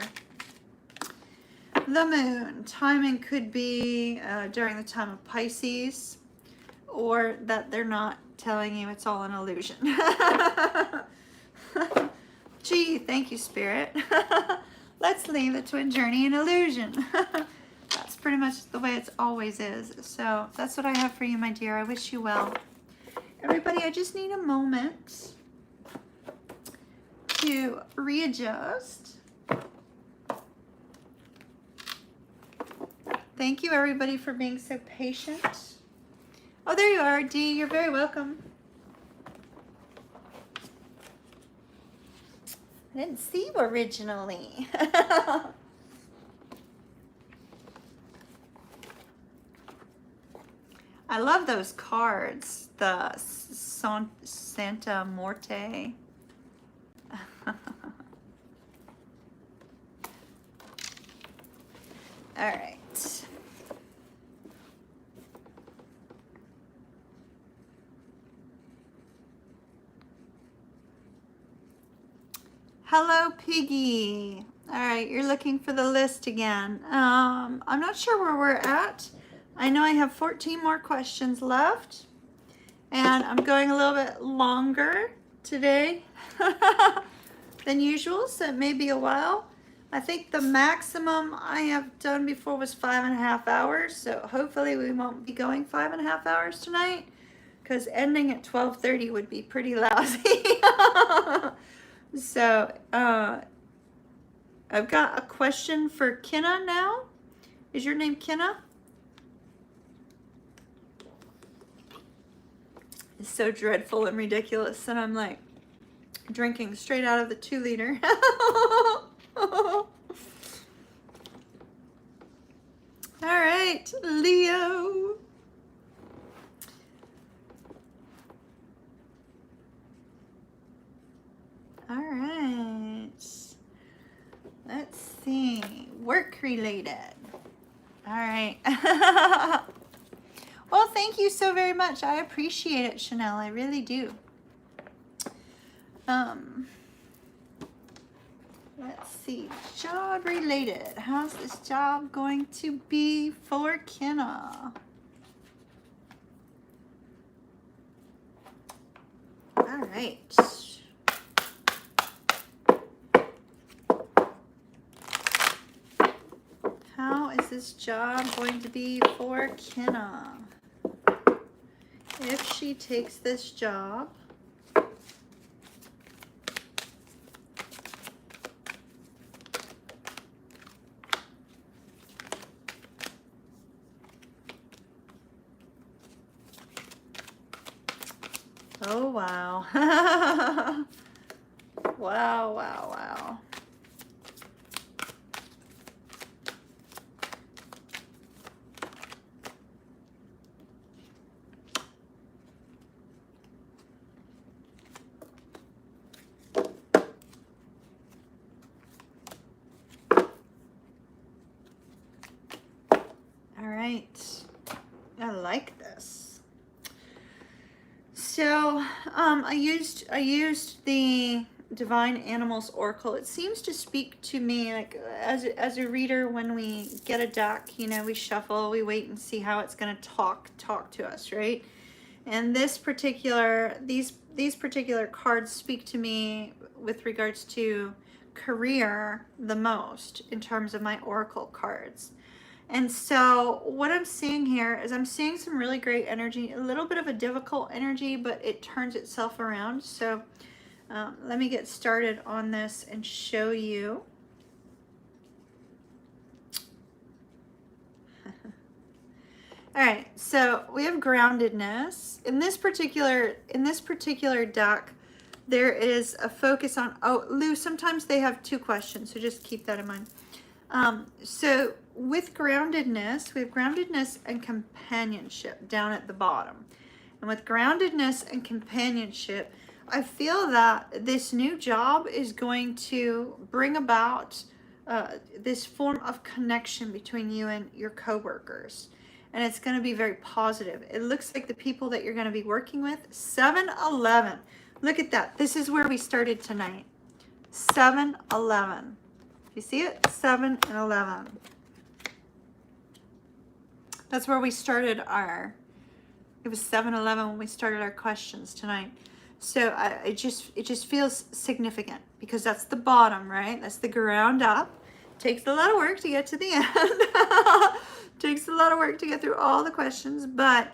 The moon. Timing could be during the time of Pisces, or that they're not telling you it's all an illusion. Gee, thank you, Spirit. Let's leave the twin journey an illusion. That's pretty much the way it always is. So that's what I have for you, my dear. I wish you well. Everybody, I just need a moment to readjust. Thank you, everybody, for being so patient. Oh, there you are, Dee. You're very welcome. I didn't see you originally. I love those cards, the Santa Morte. All right. Hello, Piggy. All right, you're looking for the list again. I'm not sure where we're at. I know I have 14 more questions left, and I'm going a little bit longer today than usual, so it may be a while. I think the maximum I have done before was 5.5 hours, so hopefully we won't be going 5.5 hours tonight, because ending at 12:30 would be pretty lousy. So I've got a question for Kenna now. Is your name Kenna? It's so dreadful and ridiculous, and I'm like drinking straight out of the 2-liter. All right, Leo. All right. Let's see. Work related. All right. Well, thank you so very much. I appreciate it, Chanel. I really do. Let's see. Job related. How's this job going to be for Kenna? All right. How is this job going to be for Kenna? If she takes this job, oh wow. Wow, wow, wow. I like this. So I used the Divine Animals Oracle. It seems to speak to me like as a reader. When we get a deck, you know, we shuffle, we wait and see how it's going to talk to us, right? And these particular cards speak to me with regards to career the most in terms of my oracle cards. And so what I'm seeing here is I'm seeing some really great energy, a little bit of a difficult energy, but it turns itself around. So let me get started on this and show you. All right, so we have groundedness. In this particular deck, there is a focus on, oh, Lou, sometimes they have two questions, so just keep that in mind. So with groundedness, we have groundedness and companionship down at the bottom. And with groundedness and companionship, I feel that this new job is going to bring about this form of connection between you and your coworkers. And it's going to be very positive. It looks like the people that you're going to be working with, 7-11. Look at that. This is where we started tonight. 7-11. You see it? 7 and 11. That's where we started it was 7-11 when we started our questions tonight. So it just feels significant because that's the bottom, right? That's the ground up. Takes a lot of work to get to the end. Takes a lot of work to get through all the questions, but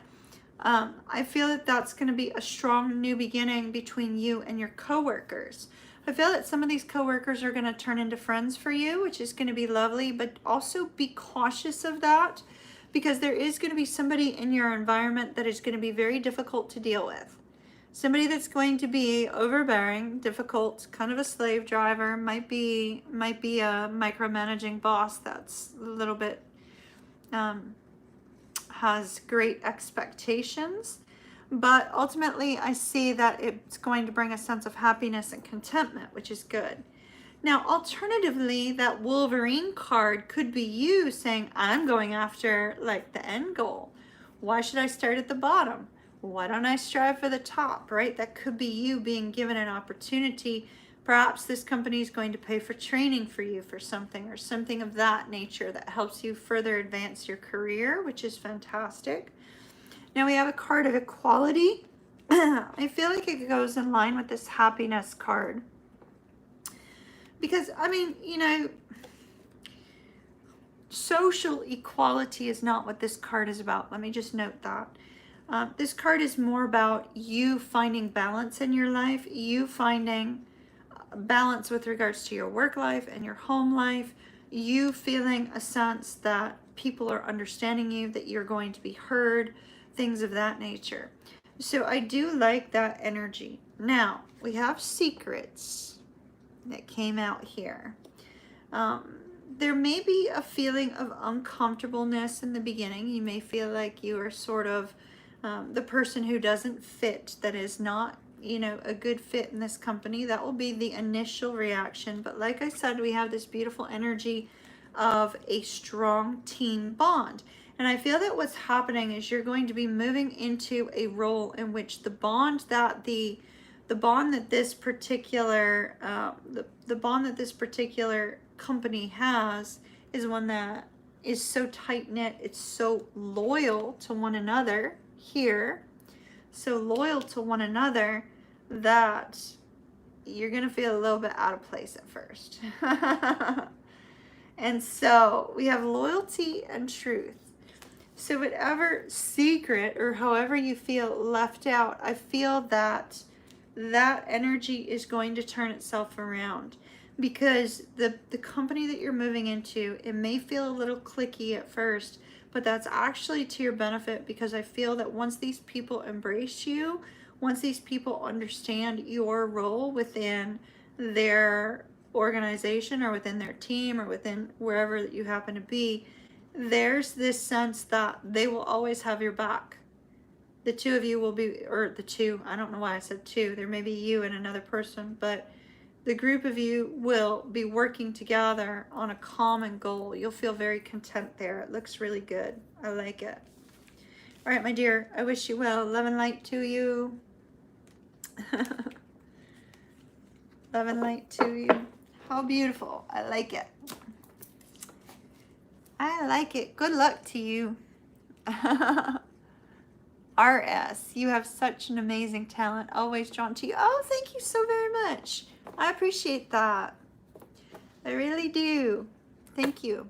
I feel that that's going to be a strong new beginning between you and your coworkers. I feel that some of these coworkers are going to turn into friends for you, which is going to be lovely, but also be cautious of that because there is going to be somebody in your environment that is going to be very difficult to deal with. Somebody that's going to be overbearing, difficult, kind of a slave driver, might be a micromanaging boss that's a little bit has great expectations. But ultimately, I see that it's going to bring a sense of happiness and contentment, which is good. Now, alternatively, that Wolverine card could be you saying, I'm going after like the end goal. Why should I start at the bottom? Why don't I strive for the top, right? That could be you being given an opportunity. Perhaps this company is going to pay for training for you for something or something of that nature that helps you further advance your career, which is fantastic. Now we have a card of equality. I feel like it goes in line with this happiness card. Because, I mean, you know, social equality is not what this card is about. Let me just note that. This card is more about you finding balance in your life, you finding balance with regards to your work life and your home life, you feeling a sense that people are understanding you, that you're going to be heard, things of that nature. So I do like that energy. Now, we have secrets that came out here. There may be a feeling of uncomfortableness in the beginning. You may feel like you are sort of the person who doesn't fit, that is not, you know, a good fit in this company. That will be the initial reaction. But like I said, we have this beautiful energy of a strong team bond. And I feel that what's happening is you're going to be moving into a role in which the bond that this particular company has is one that is so tight knit. It's so loyal to one another here, so loyal to one another that you're gonna feel a little bit out of place at first. And so we have loyalty and truth. So whatever secret or however you feel left out, I feel that that energy is going to turn itself around, because the company that you're moving into, it may feel a little cliquey at first, but that's actually to your benefit, because I feel that once these people embrace you, once these people understand your role within their organization or within their team or within wherever that you happen to be, there's this sense that they will always have your back. The two of you will be, or the two, I don't know why I said two, there may be you and another person, but the group of you will be working together on a common goal. You'll feel very content there. It looks really good. I like it. All right, my dear, I wish you well. Love and light to you. Love and light to you. How beautiful. I like it. I like it. Good luck to you. All RS, you have such an amazing talent, always drawn to you. Oh, thank you so very much. I appreciate that. I really do. Thank you.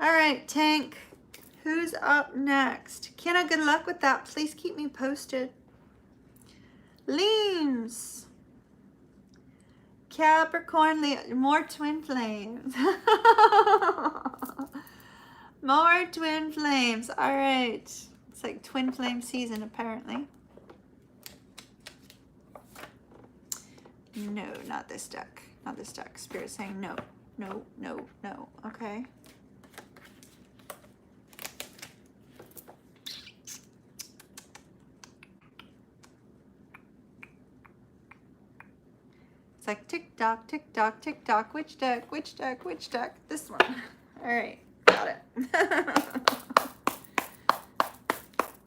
All right, Tank, who's up next? Kenna, good luck with that. Please keep me posted. Leames. Capricorn, more twin flames. More twin flames. All right. It's like twin flame season, apparently. No, not this deck. Not this deck. Spirit saying no. No, no, no. Okay. It's like tick tock, tick tock, tick tock. Which deck? Which deck? Which deck? This one. All right. Got it.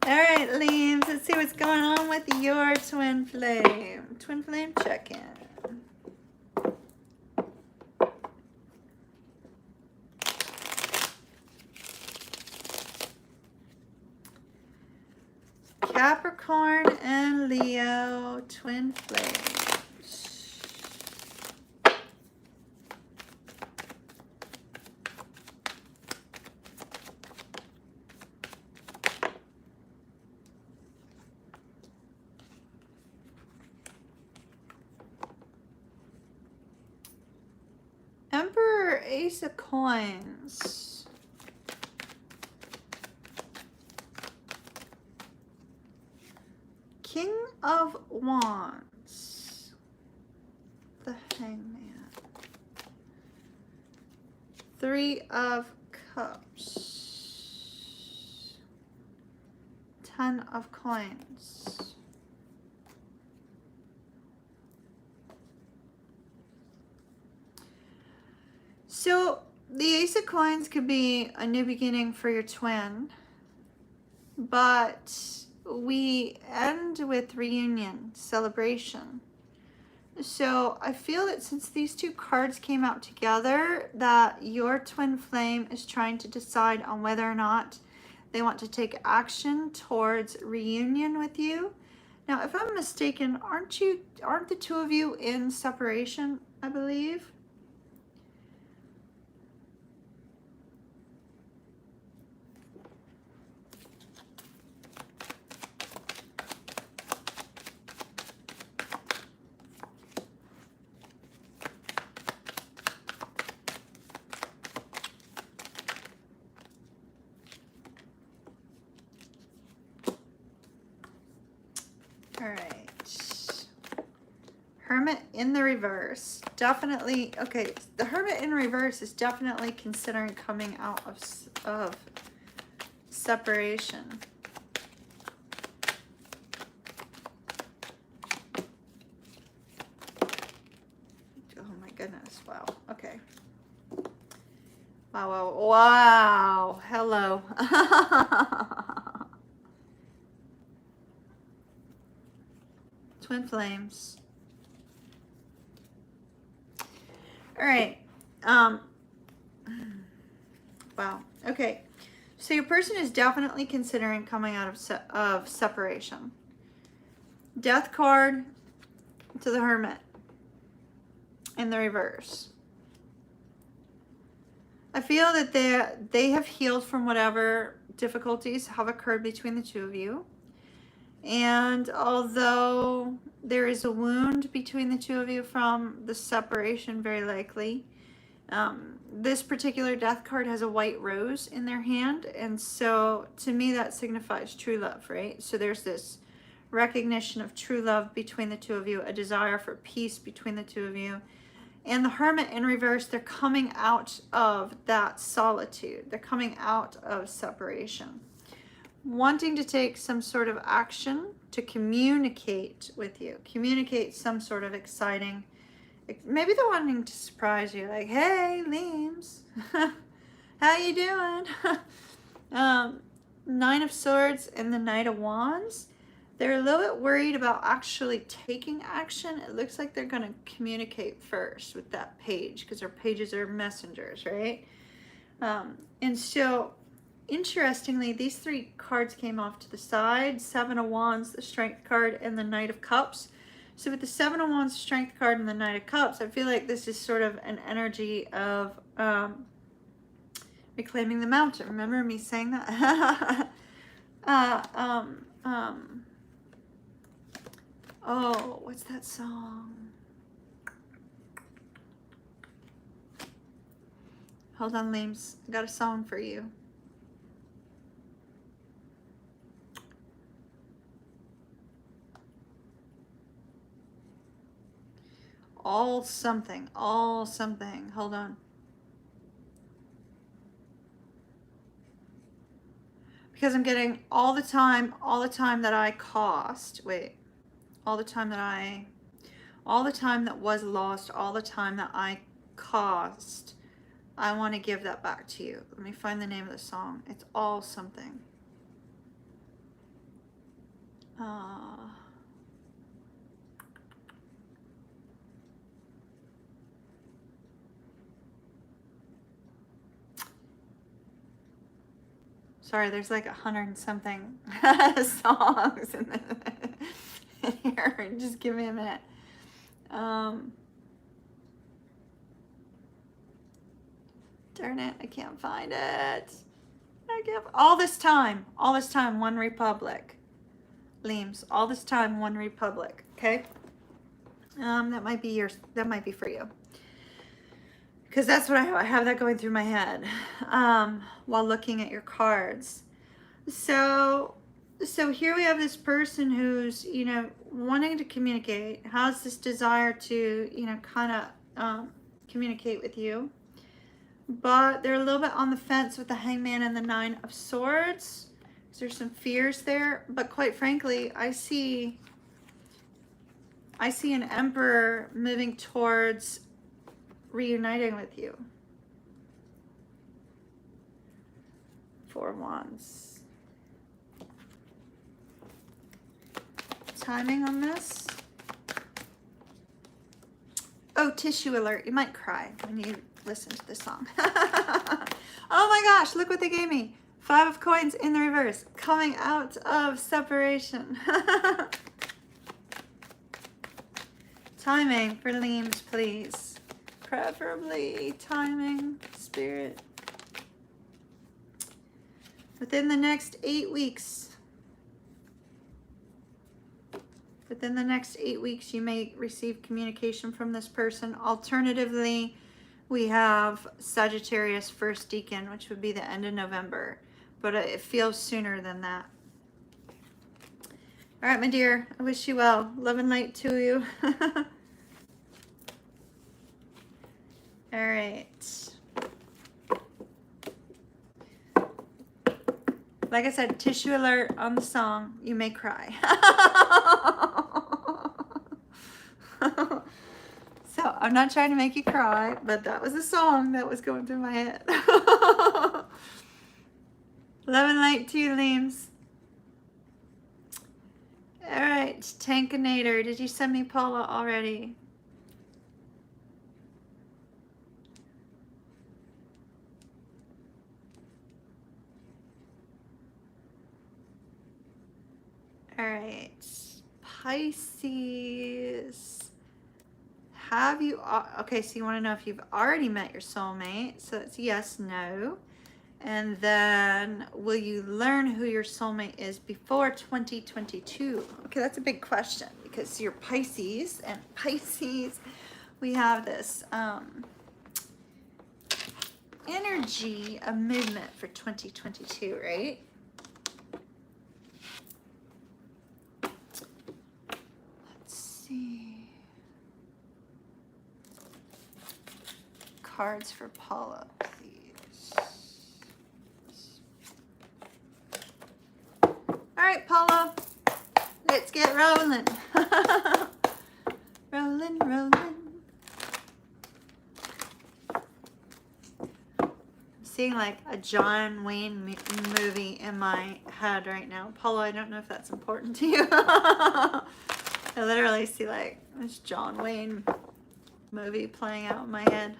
All right, Liams. Let's see what's going on with your twin flame. Twin flame check-in. Capricorn and Leo, twin flames. Emperor, Ace of Coins. King of Wands, the Hangman, Three of Cups, Ten of Coins, so the Ace of Coins could be a new beginning for your twin, but we end with reunion, celebration. So I feel that since these two cards came out together, that your twin flame is trying to decide on whether or not they want to take action towards reunion with you. Now, if I'm mistaken, aren't the two of you in separation, I believe? All right. Hermit in the reverse. Definitely, okay, the Hermit in reverse is definitely considering coming out of separation. Oh my goodness, wow, okay. Wow, wow, wow, hello. Twin flames. All right. Wow. Okay. So your person is definitely considering coming out of separation. Death card to the Hermit in the reverse. I feel that they have healed from whatever difficulties have occurred between the two of you. And although there is a wound between the two of you from the separation, very likely, this particular death card has a white rose in their hand. And so to me, that signifies true love, right? So there's this recognition of true love between the two of you, a desire for peace between the two of you. And the Hermit in reverse, they're coming out of that solitude. They're coming out of separation, wanting to take some sort of action to communicate with you, communicate some sort of exciting, maybe they're wanting to surprise you, like, hey, Leames, how you doing? Nine of Swords and the Knight of Wands. They're a little bit worried about actually taking action. It looks like they're going to communicate first with that page, because their pages are messengers, right? And so interestingly, these 3 cards came off to the side. 7 of Wands, the Strength card, and the Knight of Cups. So with the 7 of Wands, Strength card, and the Knight of Cups, I feel like this is sort of an energy of reclaiming the mountain. Remember me saying that? Oh, what's that song? Hold on, Leames. I got a song for you. All something. Hold on. Because I'm getting all the time that I cost. Wait. All the time that was lost, all the time that I cost. I want to give that back to you. Let me find the name of the song. It's all something. Sorry, there's like 100 and something songs in here. Just give me a minute. Darn it, I can't find it. All this time, One Republic. Leames, all this time, One Republic. Okay? That might be for you. Because that's what I have that going through my head while looking at your cards. So here we have this person who's, wanting to communicate, has this desire to, kind of communicate with you. But they're a little bit on the fence with the Hangman and the 9 of Swords. There's some fears there. But quite frankly, I see an Emperor moving towards reuniting with you. 4 of Wands. Timing on this. Oh, tissue alert. You might cry when you listen to this song. Oh my gosh, look what they gave me. 5 of Coins in the reverse. Coming out of separation. Timing for Leames, please. Preferably timing, Spirit. Within the next 8 weeks. Within the next 8 weeks, you may receive communication from this person. Alternatively, we have Sagittarius first decan, which would be the end of November. But it feels sooner than that. All right, my dear. I wish you well. Love and light to you. All right. Like I said, tissue alert on the song. You may cry. So I'm not trying to make you cry, but that was a song that was going through my head. Love and light to you, Leames. All right, Tankinator. Did you send me Paula already? All right, Pisces. Have you, okay, so you want to know if you've already met your soulmate. So it's yes, no. And then, will you learn who your soulmate is before 2022? Okay, that's a big question because you're Pisces, and Pisces, we have this energy of movement for 2022, right? Let's see. Cards for Paula, please. All right, Paula, let's get rolling. Rolling, rolling. I'm seeing like a John Wayne movie in my head right now. Paula, I don't know if that's important to you. I literally see like this John Wayne movie playing out in my head.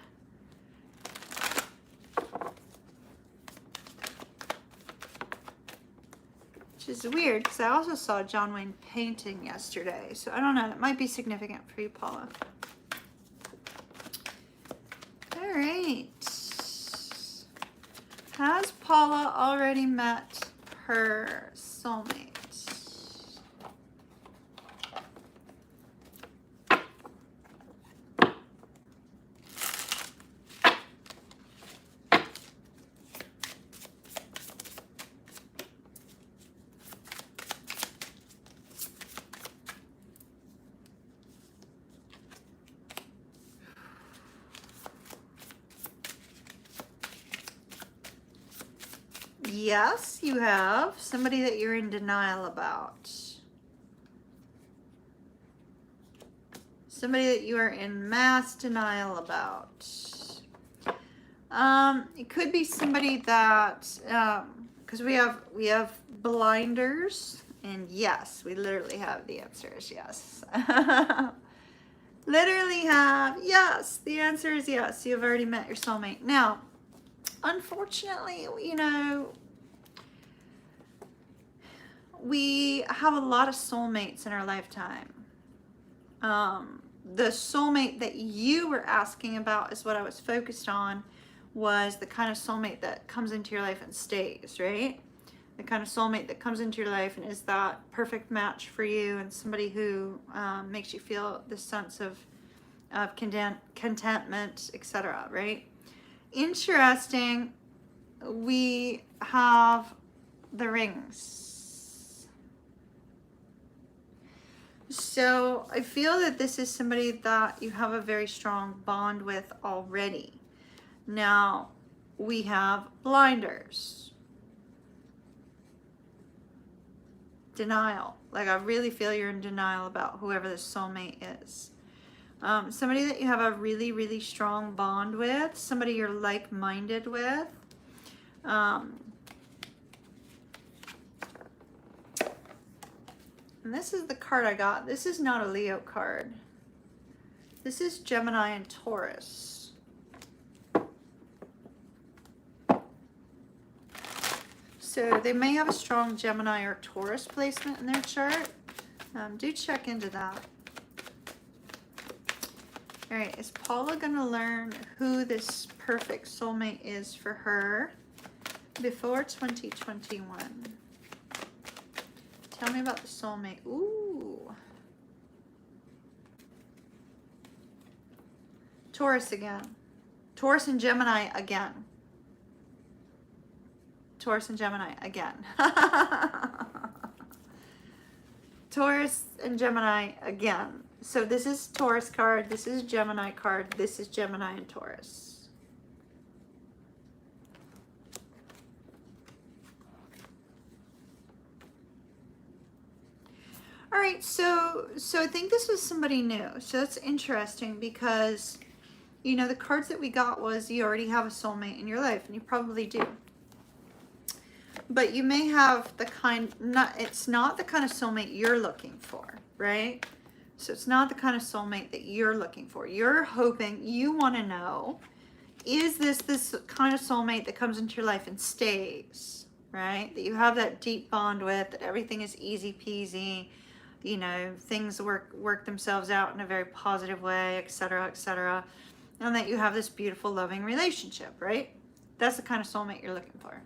which is weird because I also saw John Wayne painting yesterday. So I don't know. It might be significant for you, Paula. All right. Has Paula already met her soulmate? Yes, you have. Somebody that you're in denial about. Somebody that you are in mass denial about. It could be somebody that, because we have blinders, and yes, we literally have the answer is yes. Literally have, yes, the answer is yes. You've already met your soulmate. Now, unfortunately, you know, we have a lot of soulmates in our lifetime. The soulmate that you were asking about is what I was focused on, was the kind of soulmate that comes into your life and stays, right? The kind of soulmate that comes into your life and is that perfect match for you, and somebody who makes you feel this sense of contentment, etc., right? Interesting. We have the rings. So I feel that this is somebody that you have a very strong bond with already. Now, we have blinders. Denial. Like, I really feel you're in denial about whoever this soulmate is. Somebody that you have a really, really strong bond with. Somebody you're like-minded with. And this is the card I got. This is not a Leo card. This is Gemini and Taurus. So they may have a strong Gemini or Taurus placement in their chart. Do check into that. All right, is Paula going to learn who this perfect soulmate is for her before 2021? Tell me about the soulmate. Ooh. Taurus again. Taurus and Gemini again. Taurus and Gemini again. Taurus and Gemini again. So this is Taurus card, this is Gemini card, this is Gemini and Taurus. All right, so I think this was somebody new. So that's interesting because, you know, the cards that we got was you already have a soulmate in your life, and you probably do. But you may have the kind, it's not the kind of soulmate you're looking for, right? So it's not the kind of soulmate that you're looking for. You're hoping, you want to know, is this kind of soulmate that comes into your life and stays, right? That you have that deep bond with, that everything is easy peasy, you know, things work themselves out in a very positive way, etc., and that you have this beautiful, loving relationship, right? That's the kind of soulmate you're looking for.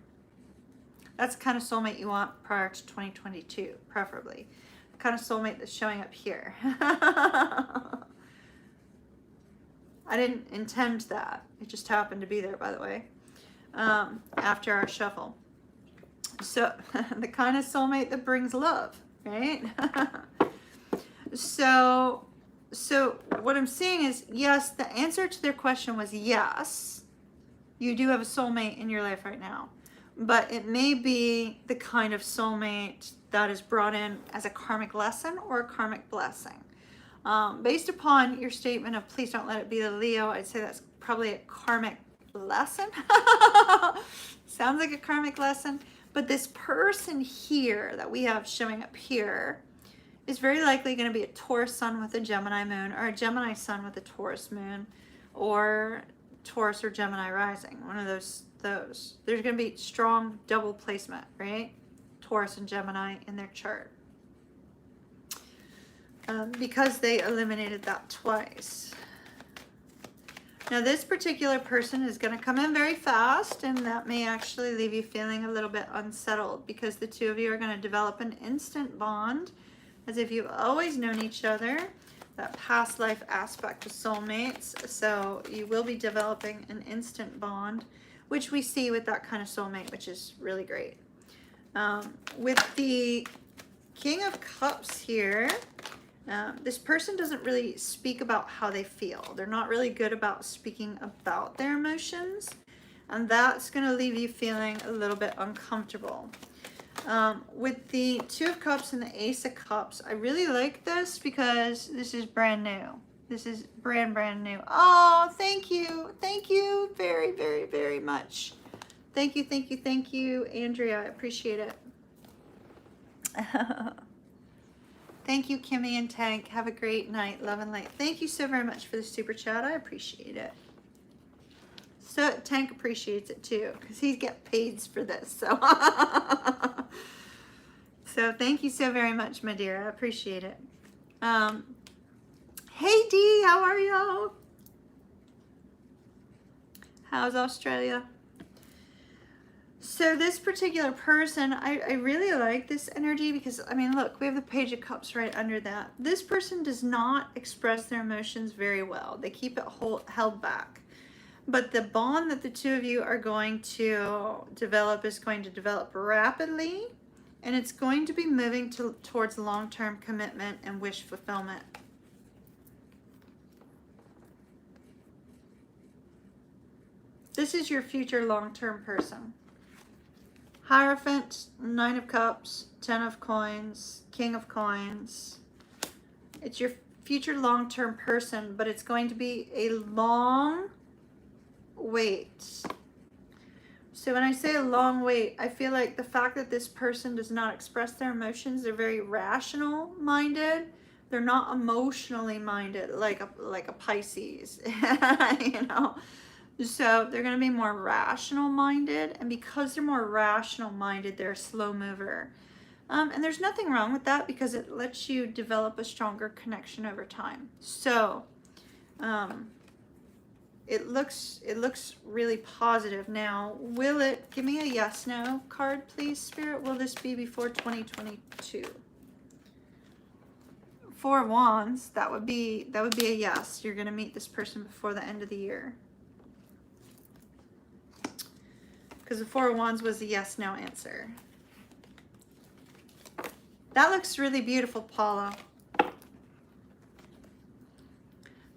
That's the kind of soulmate you want prior to 2022, preferably. The kind of soulmate that's showing up here. I didn't intend that. It just happened to be there, by the way, after our shuffle. So, the kind of soulmate that brings love, right? So what I'm saying is, yes, the answer to their question was yes. You do have a soulmate in your life right now. But it may be the kind of soulmate that is brought in as a karmic lesson or a karmic blessing. Based upon your statement of please don't let it be the Leo, I'd say that's probably a karmic lesson. Sounds like a karmic lesson. But this person here that we have showing up here is very likely going to be a Taurus sun with a Gemini moon, or a Gemini sun with a Taurus moon, or Taurus or Gemini rising. One of those. There's going to be strong double placement, right? Taurus and Gemini in their chart. Because they eliminated that twice. Now this particular person is going to come in very fast, and that may actually leave you feeling a little bit unsettled, because the two of you are going to develop an instant bond as if you've always known each other, that past life aspect of soulmates. So you will be developing an instant bond, which we see with that kind of soulmate, which is really great. With the King of Cups here, this person doesn't really speak about how they feel. They're not really good about speaking about their emotions, and that's going to leave you feeling a little bit uncomfortable. With the Two of Cups and the Ace of Cups, I really like this because this is brand new. This is brand new. Oh, thank you. Thank you very, very, very much. Thank you, Andrea. I appreciate it. Thank you, Kimmy and Tank. Have a great night. Love and light. Thank you so very much for the super chat. I appreciate it. So Tank appreciates it too, because he gets paid for this. So, so thank you so very much, my dear. I appreciate it. Hey Dee, how are you? How's Australia? So this particular person, I really like this energy because, I mean, look, we have the Page of Cups right under that. This person does not express their emotions very well. They keep it held back. But the bond that the two of you are going to develop is going to develop rapidly, and it's going to be moving towards long-term commitment and wish fulfillment. This is your future long-term person. Hierophant, Nine of Cups, Ten of Coins, King of Coins. It's your future long-term person, but it's going to be a long wait. So when I say a long wait, I feel like the fact that this person does not express their emotions, they're very rational minded. They're not emotionally minded like a Pisces, you know. So they're going to be more rational minded, and because they're more rational minded, they're a slow mover. And there's nothing wrong with that because it lets you develop a stronger connection over time. So it looks really positive. Now, will it, give me a yes no card please, Spirit. Will this be before 2022? Four of Wands, that would be a yes. You're going to meet this person before the end of the year. Because the Four of Wands was a yes, no answer. That looks really beautiful, Paula.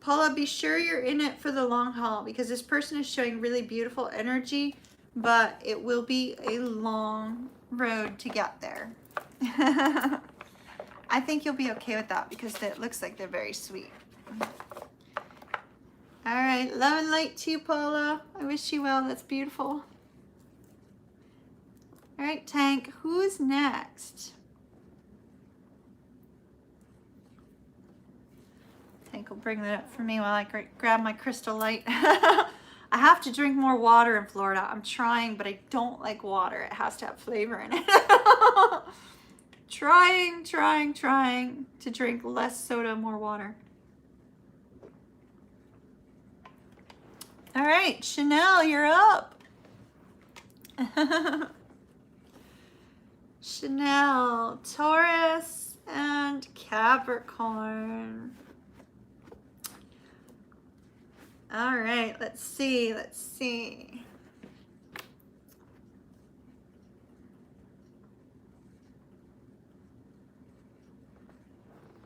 Paula, be sure you're in it for the long haul because this person is showing really beautiful energy, but it will be a long road to get there. I think you'll be okay with that because it looks like they're very sweet. All right, love and light to you, Paula. I wish you well. That's beautiful. All right, Tank, who's next? Tank will bring that up for me while I grab my crystal light. I have to drink more water in Florida. I'm trying, but I don't like water. It has to have flavor in it. trying to drink less soda, more water. All right, Chanel, you're up. Chanel, Taurus, and Capricorn. All right, let's see.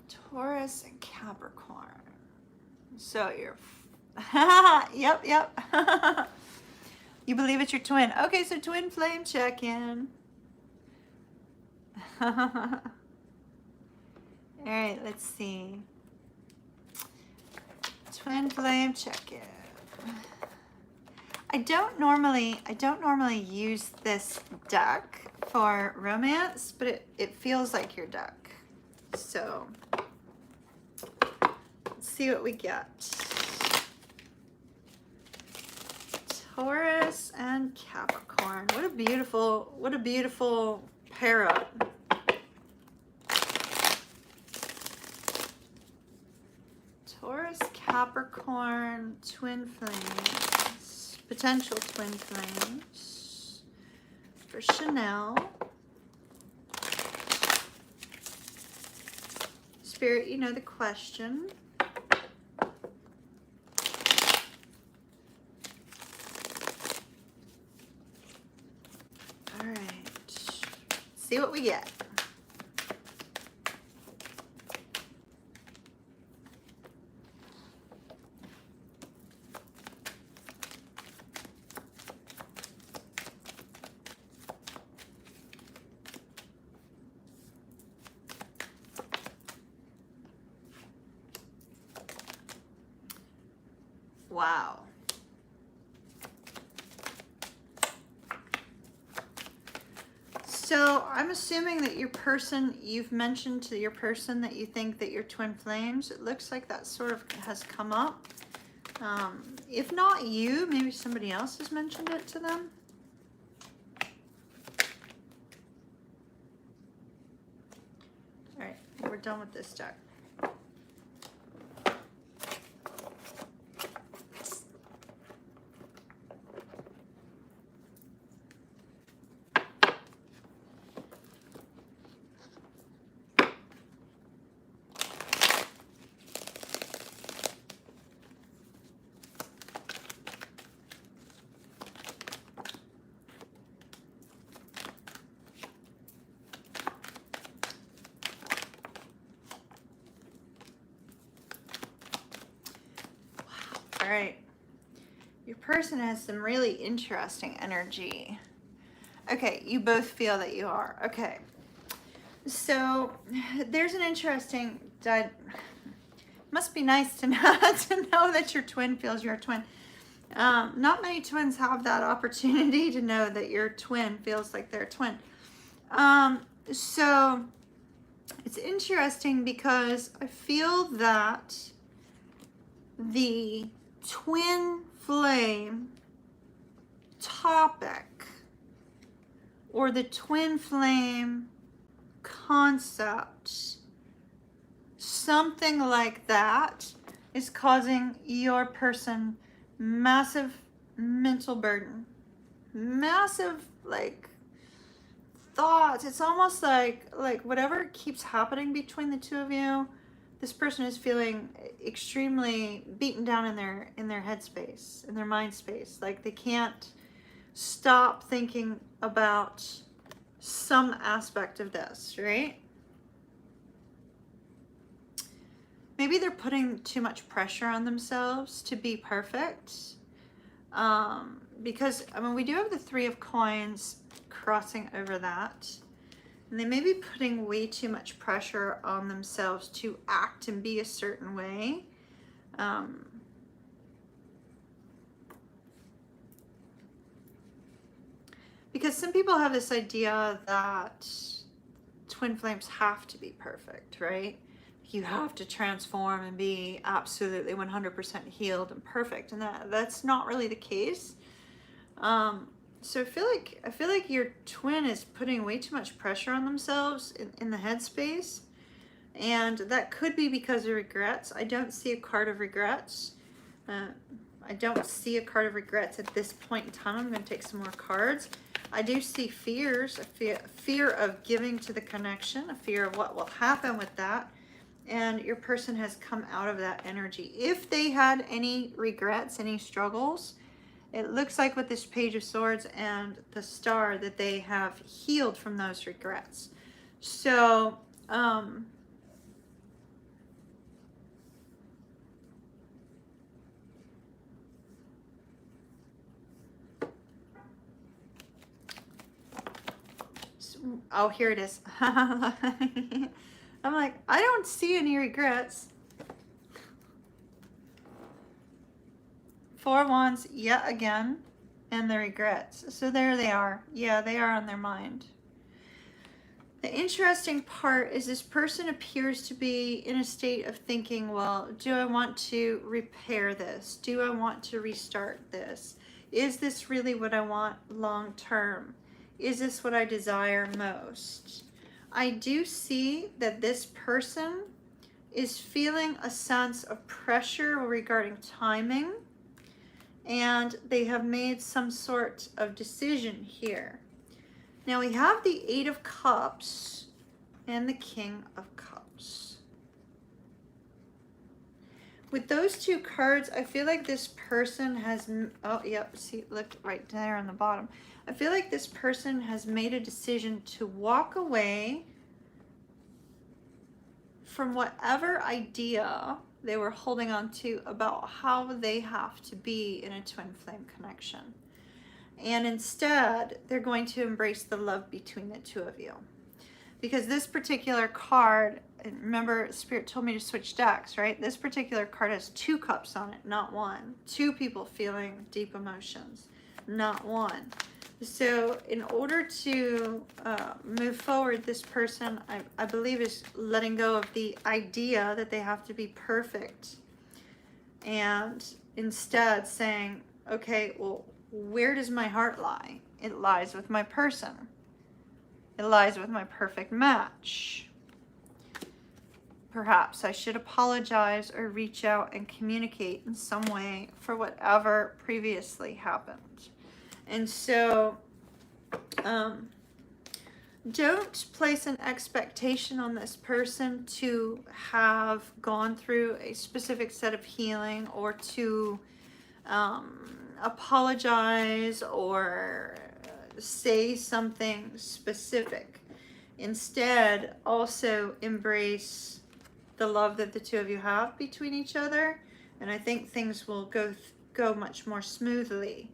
Taurus and Capricorn. So you're, yep. You believe it's your twin. Okay, so twin flame check-in. All right, let's see. Twin flame check-in. I don't normally use this deck for romance, but it feels like your deck. So let's see what we get. Taurus and Capricorn. What a beautiful pair up. Taurus, Capricorn, twin flames, potential twin flames for Chanel. Spirit, you know the question. All right, see what we get. Wow. So I'm assuming that your person, you've mentioned to your person that you think that you're twin flames. It looks like that sort of has come up. If not you, maybe somebody else has mentioned it to them. All right, we're done with this deck. All right, your person has some really interesting energy. Okay, you both feel that you are. Okay, so there's an interesting, must be nice to know, to know that your twin feels you're a twin. Not many twins have that opportunity to know that your twin feels like they're a twin. So it's interesting because I feel that the twin flame topic or the twin flame concept, something like that, is causing your person massive mental burden, massive like thoughts. It's almost like whatever keeps happening between the two of you, this person is feeling extremely beaten down in their headspace, in their mind space. Like they can't stop thinking about some aspect of this, right? Maybe they're putting too much pressure on themselves to be perfect. Because, I mean, we do have the Three of Coins crossing over that. And they may be putting way too much pressure on themselves to act and be a certain way. Because some people have this idea that twin flames have to be perfect, right? You have to transform and be absolutely 100% healed and perfect, and that's not really the case. So I feel like your twin is putting way too much pressure on themselves in the headspace, and that could be because of regrets. I don't see a card of regrets. I don't see a card of regrets at this point in time. I'm going to take some more cards. I do see fears, a fear of giving to the connection, a fear of what will happen with that. And your person has come out of that energy. If they had any regrets, any struggles, it looks like with this Page of Swords and the Star that they have healed from those regrets. So, oh, here it is. I'm like, I don't see any regrets. Four of Wands yet again, and the regrets. So there they are. Yeah, they are on their mind. The interesting part is this person appears to be in a state of thinking, well, do I want to repair this? Do I want to restart this? Is this really what I want long term? Is this what I desire most? I do see that this person is feeling a sense of pressure regarding timing, and they have made some sort of decision here. Now we have the Eight of Cups and the King of Cups. With those two cards, I feel like this person has, oh, yep, see, look right there on the bottom. I feel like this person has made a decision to walk away from whatever idea they were holding on to about how they have to be in a twin flame connection. And instead, they're going to embrace the love between the two of you. Because this particular card, remember Spirit told me to switch decks, right? This particular card has 2 cups on it, not 1. 2 people feeling deep emotions, not 1. So in order to move forward, this person, I believe, is letting go of the idea that they have to be perfect. And instead saying, okay, well, where does my heart lie? It lies with my person. It lies with my perfect match. Perhaps I should apologize or reach out and communicate in some way for whatever previously happened. And so, don't place an expectation on this person to have gone through a specific set of healing or to apologize or say something specific. Instead, also embrace the love that the two of you have between each other, and I think things will go much more smoothly,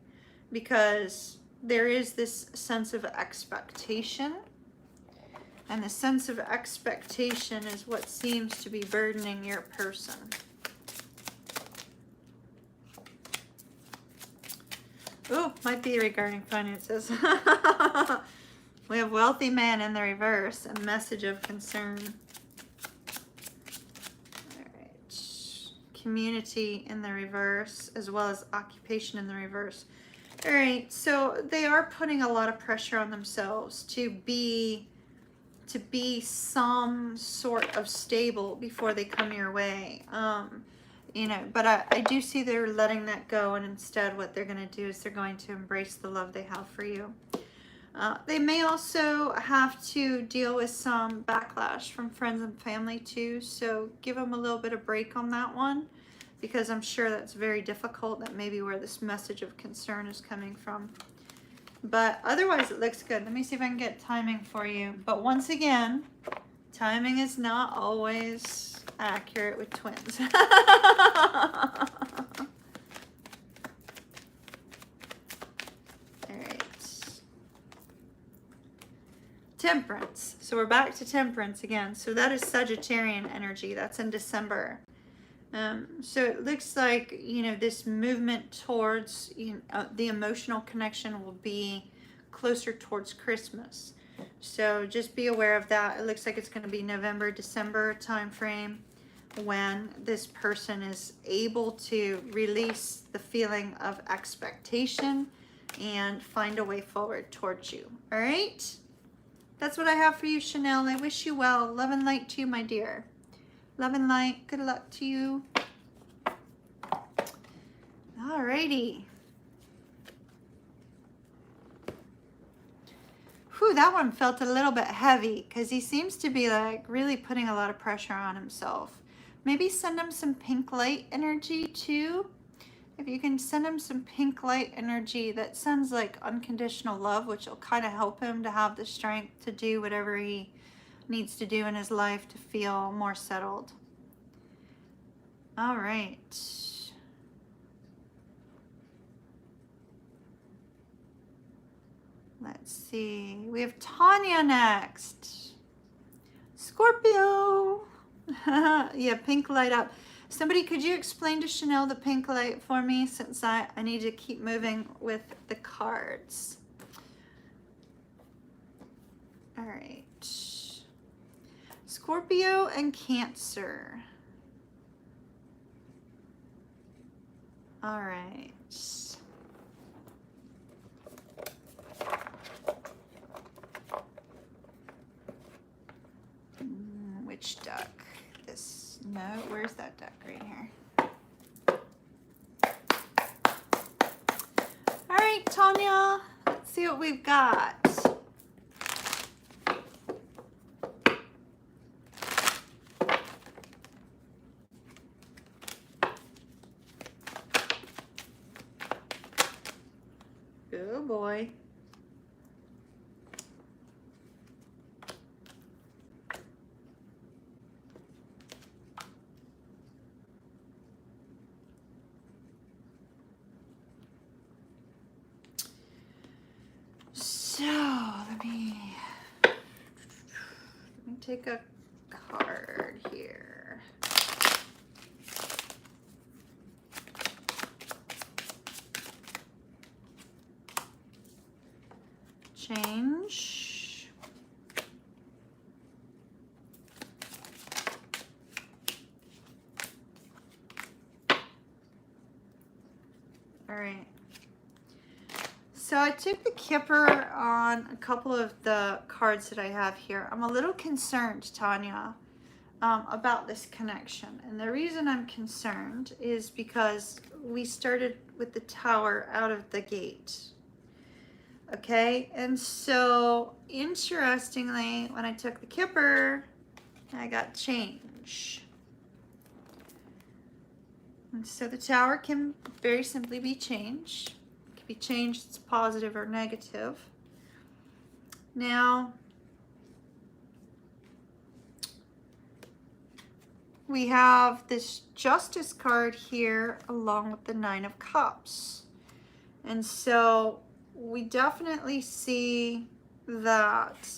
because there is this sense of expectation, and the sense of expectation is what seems to be burdening your person. Oh, might be regarding finances. We have wealthy man in the reverse and message of concern. All right. Community in the reverse, as well as occupation in the reverse. All right, so they are putting a lot of pressure on themselves to be some sort of stable before they come your way. You know, but I do see they're letting that go, and instead what they're going to do is they're going to embrace the love they have for you. They may also have to deal with some backlash from friends and family too, so give them a little bit of break on that one, because I'm sure that's very difficult. That may be where this message of concern is coming from. But otherwise it looks good. Let me see if I can get timing for you. But once again, timing is not always accurate with twins. Temperance. So we're back to Temperance again. So that is Sagittarian energy. That's in December. So it looks like, you know, this movement towards, you know, the emotional connection will be closer towards Christmas. So just be aware of that. It looks like it's going to be November, December time frame when this person is able to release the feeling of expectation and find a way forward towards you. All right? That's what I have for you, Chanel. I wish you well. Love and light to you, my dear. Love and light. Good luck to you. Alrighty. Whew, that one felt a little bit heavy because he seems to be like really putting a lot of pressure on himself. Maybe send him some pink light energy too. If you can send him some pink light energy that sends like unconditional love, which will kind of help him to have the strength to do whatever he needs to do in his life to feel more settled. All right. Let's see. We have Tanya next. Scorpio. Yeah, pink light up. Somebody, could you explain to Chanel the pink light for me, since I need to keep moving with the cards. All right. Scorpio and Cancer. All right. which duck? This, no, where's that duck right here? All right, Tanya, let's see what we've got. Oh boy. So let me take a card here. Change. All right. So I took the Kipper on a couple of the cards that I have here. I'm a little concerned, Tanya, about this connection. And the reason I'm concerned is because we started with the Tower out of the gate. Okay, and so interestingly, when I took the Kipper, I got change. And so the Tower can very simply be changed. It can be changed, it's positive or negative. Now, we have this Justice card here along with the Nine of Cups. And so we definitely see that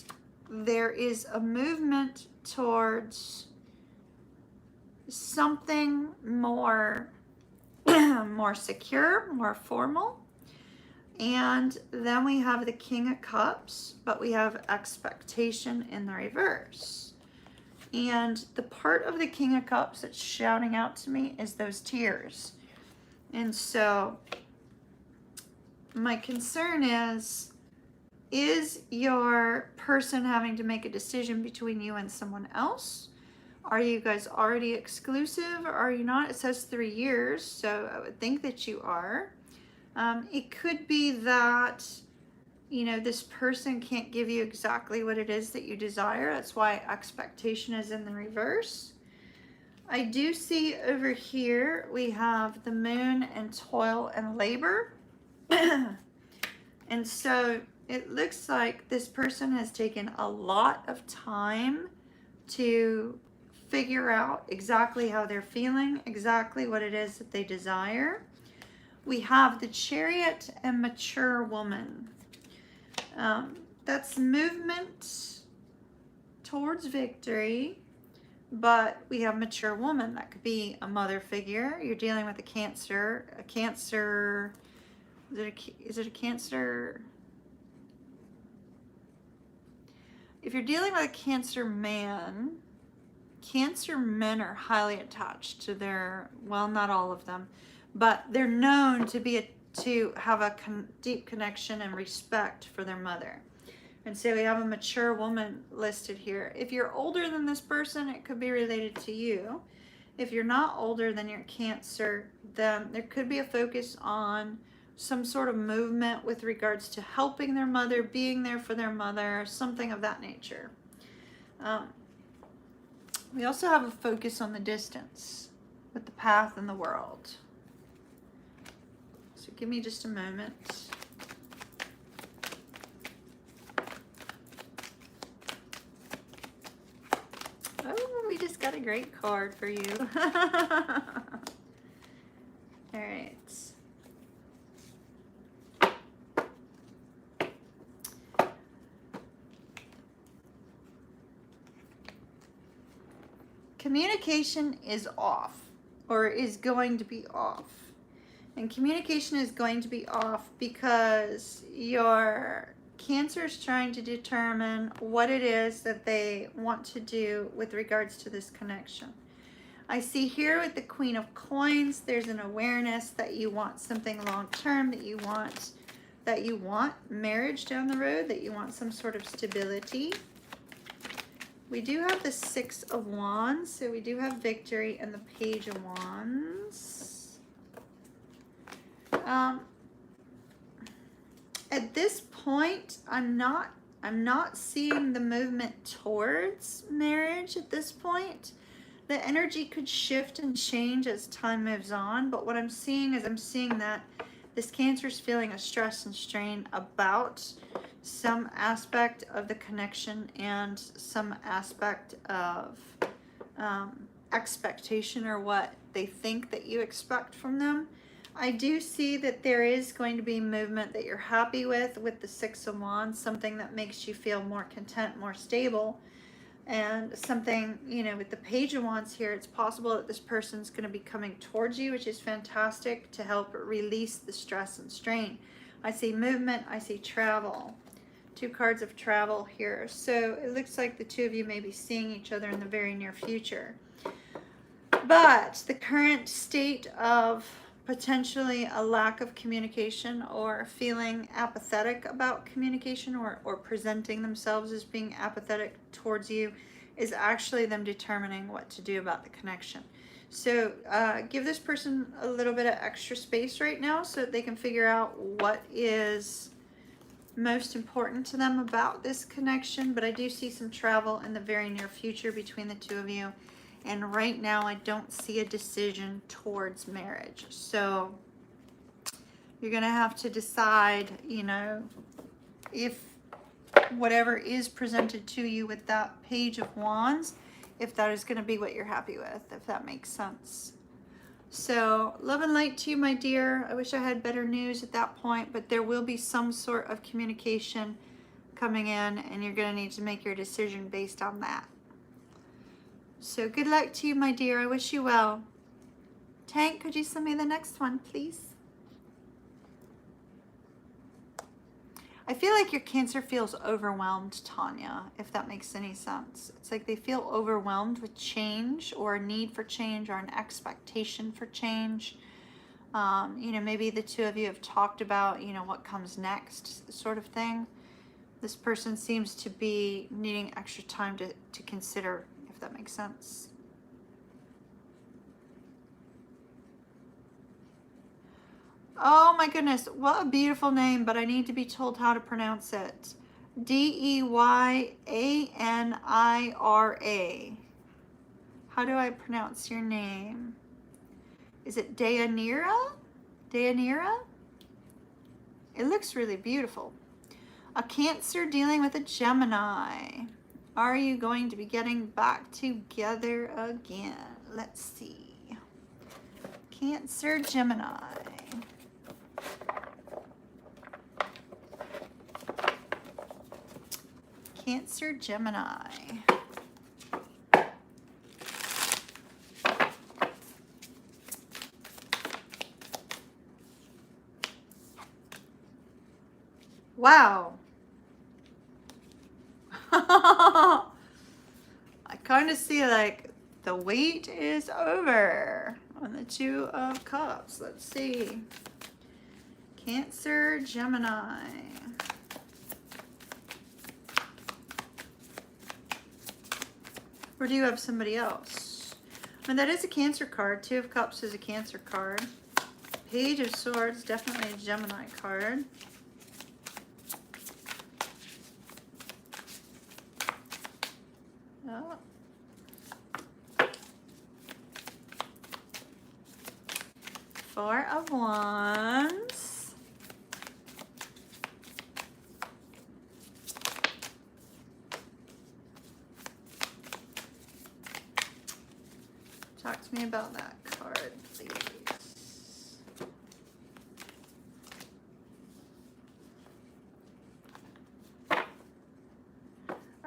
there is a movement towards something more, more secure, more formal. And then we have the King of Cups, but we have expectation in the reverse. And the part of the King of Cups that's shouting out to me is those tears. And so my concern is your person having to make a decision between you and someone else? Are you guys already exclusive or are you not? It says 3 years, so I would think that you are. It could be that, you know, this person can't give you exactly what it is that you desire. That's why expectation is in the reverse. I do see over here we have the Moon and toil and labor. And so it looks like this person has taken a lot of time to figure out exactly how they're feeling, exactly what it is that they desire. We have the Chariot and mature woman. That's movement towards victory, but we have mature woman. That could be a mother figure. You're dealing with a Cancer. Is it a Cancer? If you're dealing with a Cancer man, Cancer men are highly attached to their, well, not all of them, but they're known to have a deep connection and respect for their mother. And so we have a mature woman listed here. If you're older than this person, it could be related to you. If you're not older than your Cancer, then there could be a focus on some sort of movement with regards to helping their mother, being there for their mother, something of that nature. We also have a focus on the distance with the path and the world. So give me just a moment. Oh, we just got a great card for you. All right. Communication is off, or is going to be off. And communication is going to be off because your Cancer is trying to determine what it is that they want to do with regards to this connection. I see here with the Queen of Coins, there's an awareness that you want something long-term, that you want marriage down the road, that you want some sort of stability. We do have the Six of Wands, so we do have victory and the Page of Wands. At this point, I'm not seeing the movement towards marriage at this point. The energy could shift and change as time moves on, but what I'm seeing is that this Cancer is feeling a stress and strain about some aspect of the connection and some aspect of expectation, or what they think that you expect from them. I do see that there is going to be movement that you're happy with the Six of Wands, something that makes you feel more content, more stable. And something, you know, with the Page of Wands here, it's possible that this person's going to be coming towards you, which is fantastic, to help release the stress and strain. I see movement, I see travel. 2 cards of travel here. So it looks like the two of you may be seeing each other in the very near future. But the current state of potentially a lack of communication, or feeling apathetic about communication, or presenting themselves as being apathetic towards you, is actually them determining what to do about the connection. So give this person a little bit of extra space right now so that they can figure out what is most important to them about this connection. But I do see some travel in the very near future between the two of you. And right now, I don't see a decision towards marriage. So you're going to have to decide, you know, if whatever is presented to you with that Page of Wands, if that is going to be what you're happy with, if that makes sense. So love and light to you, my dear. I wish I had better news at that point, but there will be some sort of communication coming in, and you're going to need to make your decision based on that. So good luck to you, my dear. I wish you well. Tank, could you send me the next one, please? I feel like your Cancer feels overwhelmed, Tanya, if that makes any sense. It's like they feel overwhelmed with change, or a need for change, or an expectation for change. You know, maybe the two of you have talked about, you know, what comes next, sort of thing. This person seems to be needing extra time to consider, if that makes sense. Oh my goodness, what a beautiful name, but I need to be told how to pronounce it. Deyanira. How do I pronounce your name? Is it Deyanira? Deyanira? It looks really beautiful. A Cancer dealing with a Gemini. Are you going to be getting back together again? Let's see. Cancer, Gemini. Cancer, Gemini. Wow. I kind of see like the wait is over on the Two of Cups. Let's see. Cancer, Gemini. Or do you have somebody else? And that is a Cancer card. Two of Cups is a Cancer card. Page of Swords, definitely a Gemini card. Oh. Four of Wands. Talk to me about that card, please.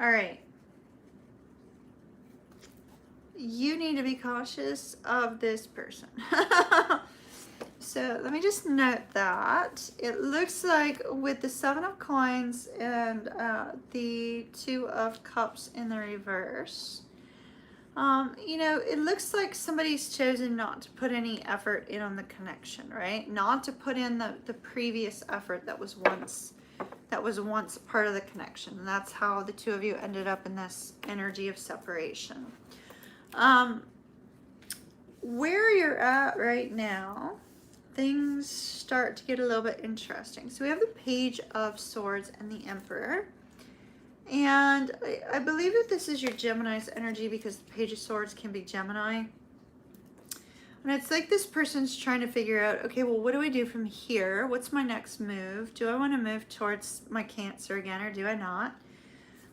All right. You need to be cautious of this person. So let me just note that. It looks like with the Seven of Coins and the Two of Cups in the reverse, you know, it looks like somebody's chosen not to put any effort in on the connection, right? Not to put in the previous effort that was once that was once part of the connection. And that's how the two of you ended up in this energy of separation. Where you're at right now, things start to get a little bit interesting. So we have the Page of Swords and the Emperor. And I believe that this is your Gemini's energy, because the Page of Swords can be Gemini. And it's like this person's trying to figure out, okay, well, what do I do from here? What's my next move? Do I want to move towards my Cancer again, or do I not?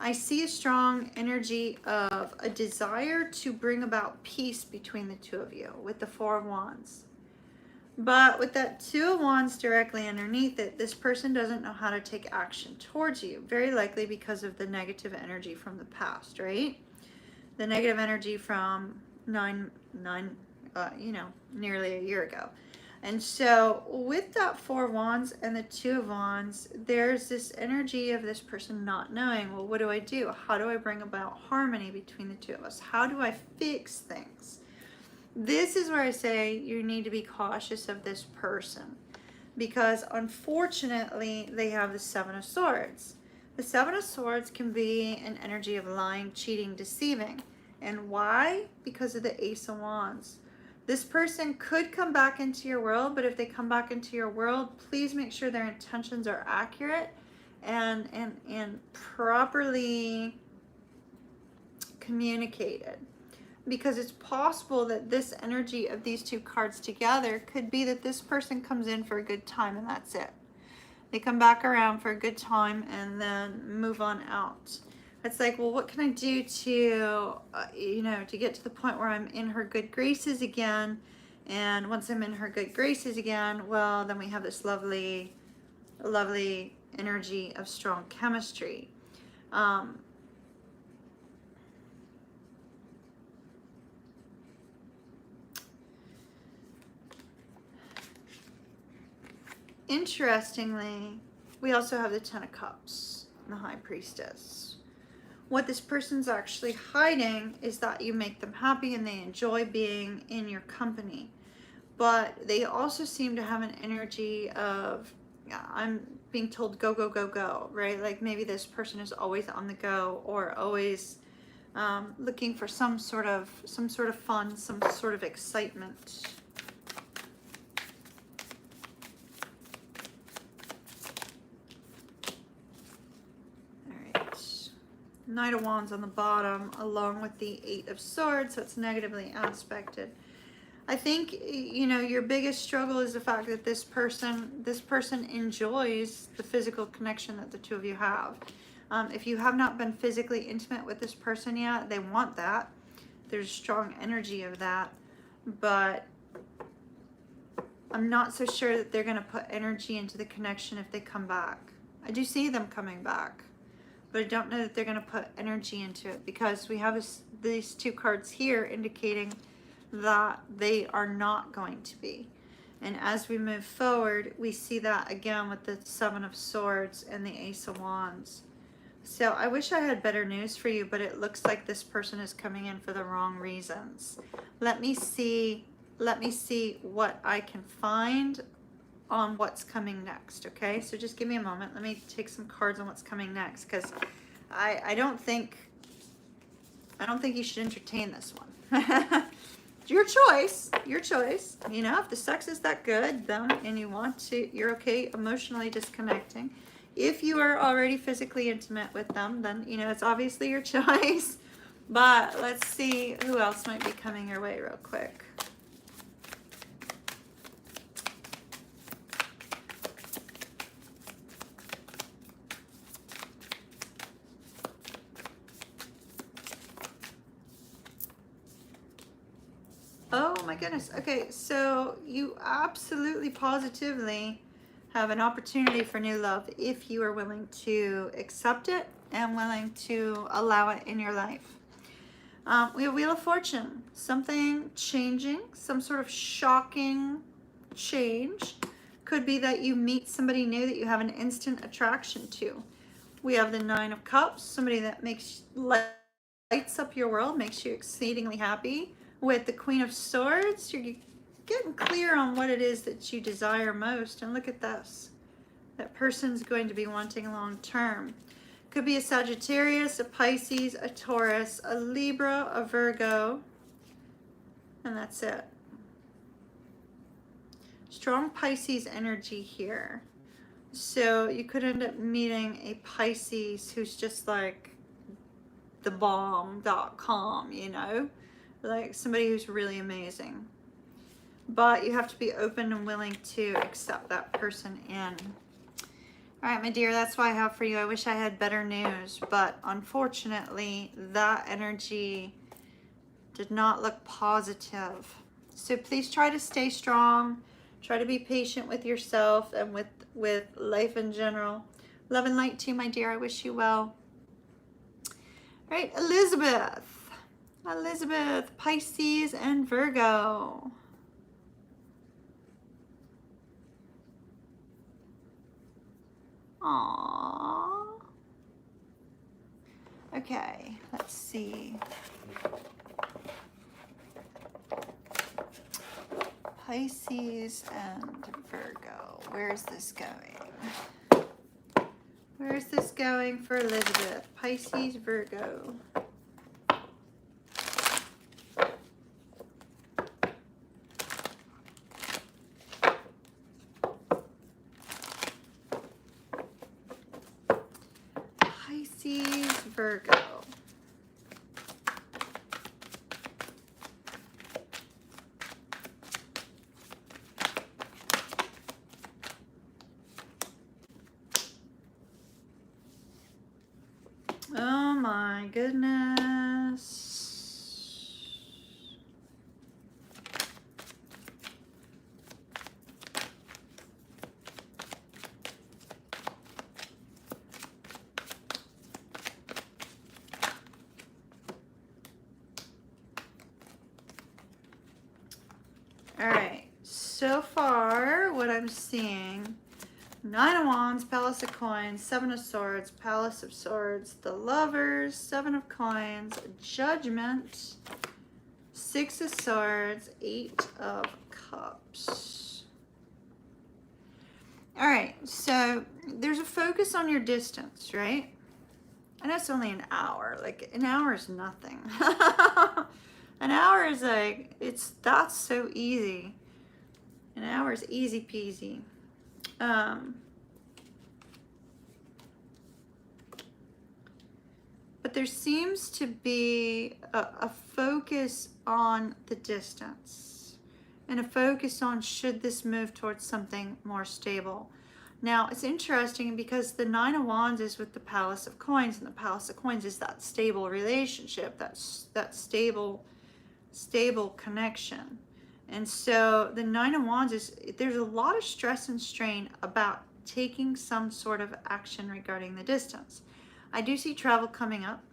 I see a strong energy of a desire to bring about peace between the two of you with the Four of Wands. But with that Two of Wands directly underneath it, this person doesn't know how to take action towards you. Very likely because of the negative energy from the past, right? The negative energy from nearly a year ago. And so with that Four of Wands and the Two of Wands, there's this energy of this person not knowing, well, what do I do? How do I bring about harmony between the two of us? How do I fix things? This is where I say you need to be cautious of this person, because unfortunately they have the Seven of Swords. The Seven of Swords can be an energy of lying, cheating, deceiving. And why? Because of the Ace of Wands. This person could come back into your world, but if they come back into your world, please make sure their intentions are accurate and properly communicated. Because it's possible that this energy of these two cards together could be that this person comes in for a good time and that's it. They come back around for a good time and then move on out. It's like, well, what can I do to, to get to the point where I'm in her good graces again? And once I'm in her good graces again, well, then we have this lovely, lovely energy of strong chemistry. Interestingly, we also have the Ten of Cups and the High Priestess. What this person's actually hiding is that you make them happy and they enjoy being in your company. But they also seem to have an energy of, I'm being told go, go, go, go, right? Like maybe this person is always on the go, or always looking for some sort of fun, some sort of excitement. Knight of Wands on the bottom, along with the Eight of Swords, so it's negatively aspected. I think, your biggest struggle is the fact that this person enjoys the physical connection that the two of you have. If you have not been physically intimate with this person yet, they want that. There's strong energy of that, but I'm not so sure that they're going to put energy into the connection if they come back. I do see them coming back, but I don't know that they're going to put energy into it, because we have these two cards here indicating that they are not going to be. And as we move forward, we see that again with the Seven of Swords and the Ace of Wands. So I wish I had better news for you, but it looks like this person is coming in for the wrong reasons. Let me see what I can find on what's coming next, okay? So just give me a moment. Let me take some cards on what's coming next, because I don't think you should entertain this one. Your choice. If the sex is that good, then and you're okay emotionally disconnecting. If you are already physically intimate with them, then it's obviously your choice. But let's see who else might be coming your way real quick. Oh my goodness. Okay, so you absolutely positively have an opportunity for new love if you are willing to accept it and willing to allow it in your life. We have Wheel of Fortune, something changing, some sort of shocking change. Could be that you meet somebody new that you have an instant attraction to. We have the Nine of Cups, somebody that lights up your world, makes you exceedingly happy. With the Queen of Swords, you're getting clear on what it is that you desire most. And look at this. that person's going to be wanting long term. Could be a Sagittarius, a Pisces, a Taurus, a Libra, a Virgo, and that's it. Strong Pisces energy here. So you could end up meeting a Pisces who's just like the bomb.com, you know, like somebody who's really amazing. But you have to be open and willing to accept that person in. All right, my dear, that's what I have for you. I wish I had better news, but unfortunately, that energy did not look positive. So please try to stay strong. Try to be patient with yourself and with life in general. Love and light to you, my dear. I wish you well. All right, Elizabeth. Elizabeth, Pisces and Virgo. Aww. Okay, let's see. Pisces and Virgo. Where's this going? Where's this going for Elizabeth? Pisces, Virgo. Pisces, Virgo. Oh my goodness. All right, so far what I'm seeing, Nine of Wands, Palace of Coins, Seven of Swords, Palace of Swords, the Lovers, Seven of Coins, Judgment, Six of Swords, Eight of Cups. All right, so there's a focus on your distance, right? I know it's only an hour. Like, an hour is nothing. An hour is like, that's so easy. An hour is easy peasy. But there seems to be a focus on the distance and a focus on should this move towards something more stable. Now, it's interesting because the Nine of Wands is with the Palace of Coins, and the Palace of Coins is that stable relationship, that stable connection. And so the Nine of Wands is, there's a lot of stress and strain about taking some sort of action regarding the distance. I do see travel coming up.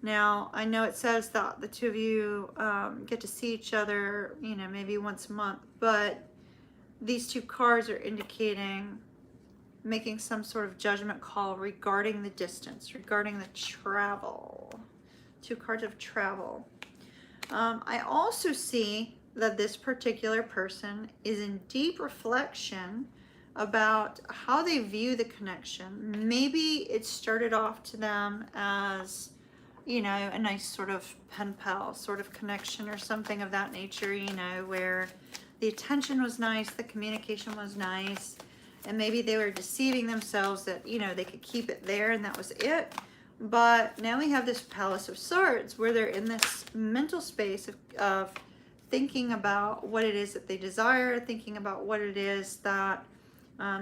Now, I know it says that the two of you get to see each other, you know, maybe once a month, but these two cards are indicating making some sort of judgment call regarding the distance, regarding the travel. Two cards of travel. I also see that this particular person is in deep reflection about how they view the connection. Maybe it started off to them as, you know, a nice sort of pen pal sort of connection or something of that nature, you know, where the attention was nice, the communication was nice, and maybe they were deceiving themselves that, you know, they could keep it there and that was it. But now we have this Palace of Swords where they're in this mental space of thinking about what it is that they desire, thinking about what it is that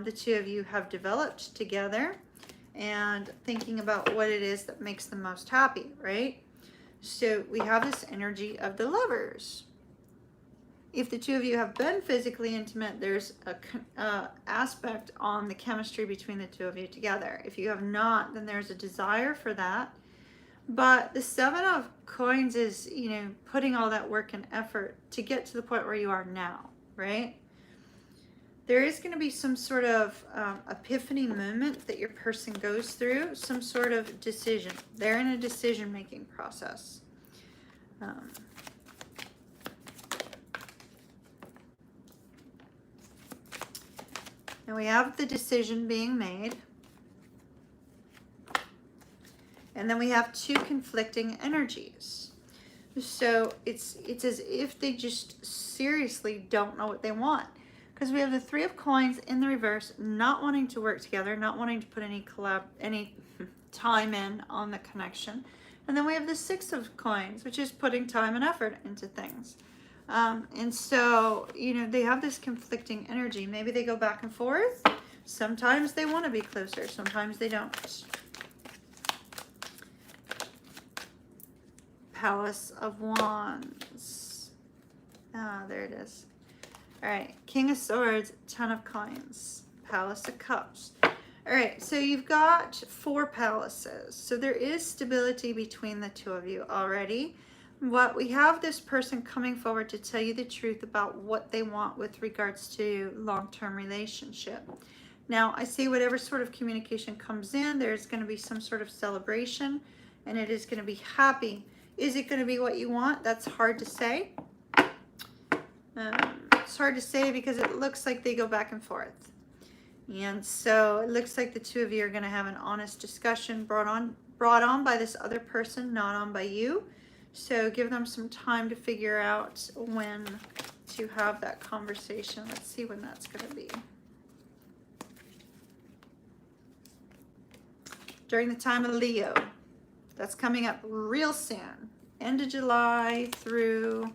the two of you have developed together, and thinking about what it is that makes them most happy, right? So we have this energy of the Lovers. If the two of you have been physically intimate, there's a aspect on the chemistry between the two of you together. If you have not, then there's a desire for that. But the Seven of Coins is, you know, putting all that work and effort to get to the point where you are now, right? There is going to be some sort of epiphany moment that your person goes through, some sort of decision. They're in a decision-making process. And we have the decision being made. And then we have two conflicting energies. So it's as if they just seriously don't know what they want. Because we have the Three of Coins in the reverse, not wanting to work together, not wanting to put any time in on the connection. And then we have the Six of Coins, which is putting time and effort into things. And so, you know, they have this conflicting energy. Maybe they go back and forth. Sometimes they want to be closer. Sometimes they don't. Palace of Wands. Ah, there it is. All right, King of Swords, Ten of Coins, Palace of Cups. All right, so you've got 4 palaces. So there is stability between the two of you already. What we have this person coming forward to tell you the truth about what they want with regards to long-term relationship. Now, I see whatever sort of communication comes in, there's going to be some sort of celebration, and it is going to be happy. Is it going to be what you want? That's hard to say. It's hard to say because it looks like they go back and forth. And so it looks like the two of you are going to have an honest discussion brought on by this other person, not on by you. So give them some time to figure out when to have that conversation. Let's see when that's going to be. During the time of Leo. That's coming up real soon. End of July through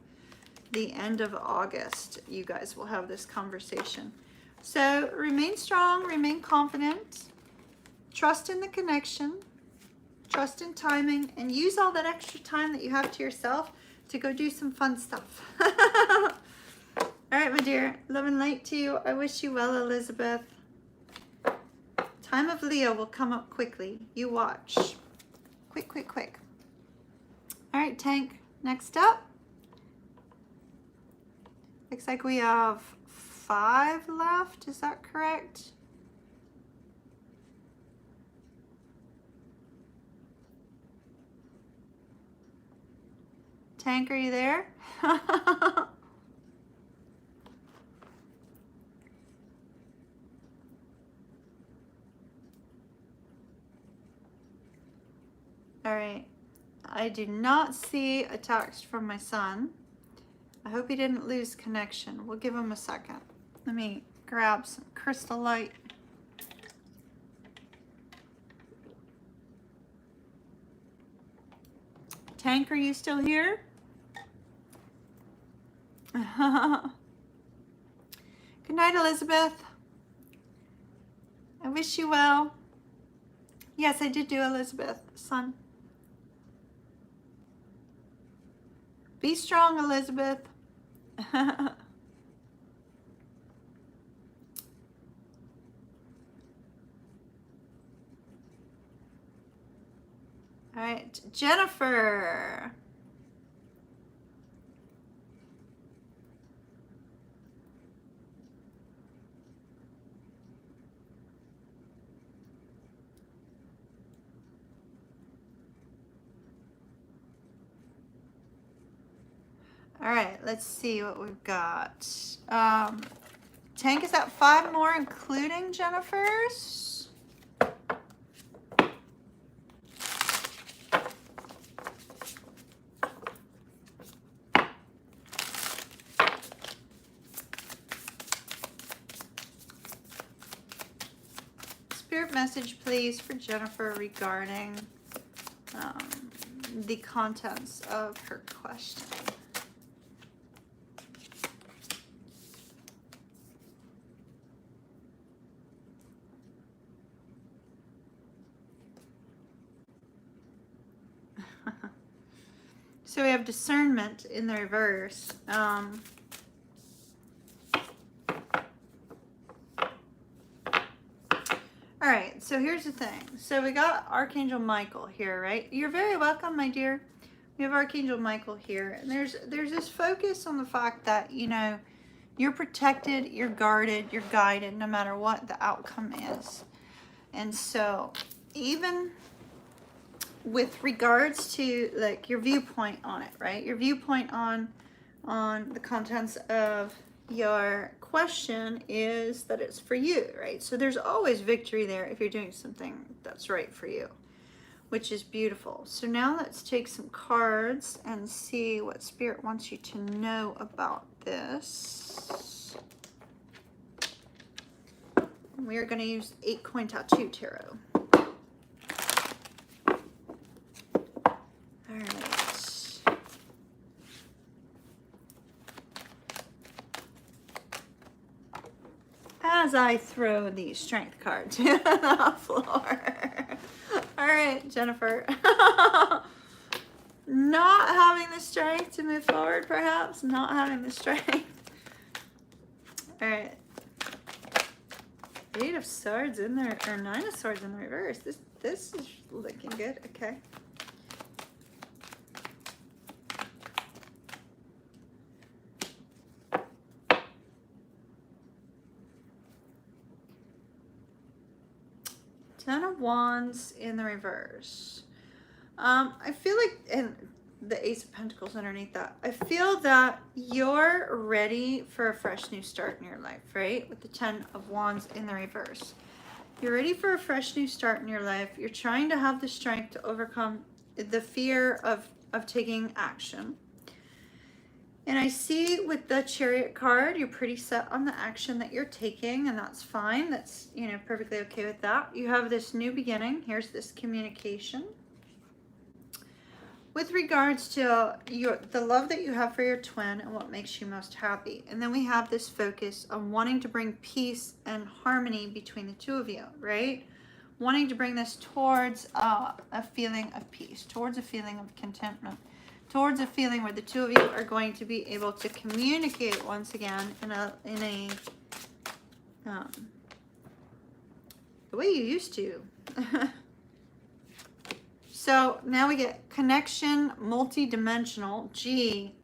the end of August. You guys will have this conversation. So remain strong, remain confident, trust in the connection, trust in timing, and use all that extra time that you have to yourself to go do some fun stuff. All right, my dear. Love and light to you. I wish you well, Elizabeth. Time of Leo will come up quickly. You watch. Quick, quick, quick. All right, Tank. Next up. Looks like we have 5 left. Is that correct? Tank, are you there? All right. I do not see a text from my son. I hope he didn't lose connection. We'll give him a second. Let me grab some crystal light. Tank, are you still here? Good night, Elizabeth. I wish you well. Yes, I did do Elizabeth, son. Be strong, Elizabeth. All right, Jennifer. All right, let's see what we've got. Tank is at 5 more, including Jennifer's. Spirit message, please, for Jennifer regarding the contents of her question. So we have discernment in the reverse. All right, so here's the thing. So we got Archangel Michael here, right? You're very welcome, my dear. We have Archangel Michael here. And there's this focus on the fact that, you know, you're protected, you're guarded, you're guided, no matter what the outcome is. And so even with regards to like your viewpoint on it, right? Your viewpoint on the contents of your question is that it's for you, right? So there's always victory there if you're doing something that's right for you, which is beautiful. So now let's take some cards and see what Spirit wants you to know about this. We are going to use 8-coin tattoo tarot. All right. As I throw the strength card to the floor. All right, Jennifer. Not having the strength to move forward, perhaps. Not having the strength. All right. 8 of Swords in there, or 9 of Swords in the reverse. This is looking good. Okay. Ten of Wands in the reverse. I feel like, and the Ace of Pentacles underneath that, I feel that you're ready for a fresh new start in your life, right? With the 10 of Wands in the reverse. You're ready for a fresh new start in your life. You're trying to have the strength to overcome the fear of taking action. And I see with the Chariot card, you're pretty set on the action that you're taking, and that's fine. That's, you know, perfectly okay with that. You have this new beginning. Here's this communication. With regards to the love that you have for your twin and what makes you most happy. And then we have this focus on wanting to bring peace and harmony between the two of you, right? Wanting to bring this towards a feeling of peace, towards a feeling of contentment, towards a feeling where the two of you are going to be able to communicate once again in the way you used to. So now we get connection, multi-dimensional. Gee,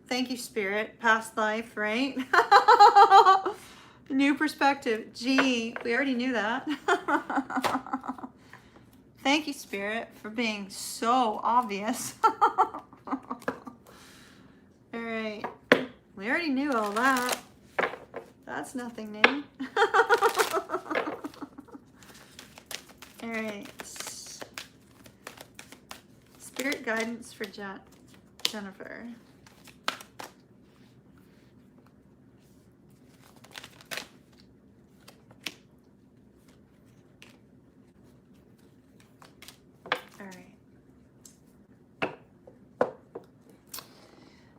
thank you, Spirit. Past life, right? New perspective. Gee, we already knew that. Thank you, Spirit, for being so obvious. All right. We already knew all that. That's nothing new. All right. Spirit guidance for Jennifer. All right.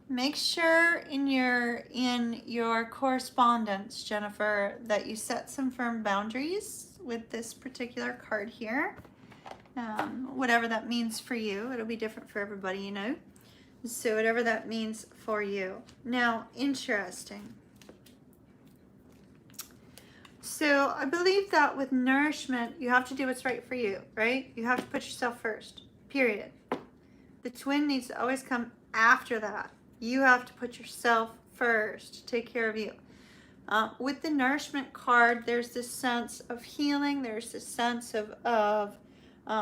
Make sure in your correspondence, Jennifer, that you set some firm boundaries with this particular card here. Whatever that means for you, it'll be different for everybody, you know. So whatever that means for you. Now, interesting. So I believe that with nourishment, you have to do what's right for you, right? You have to put yourself first, period. The twin needs to always come after that. You have to put yourself first, take care of you. With the nourishment card, there's this sense of healing. There's this sense of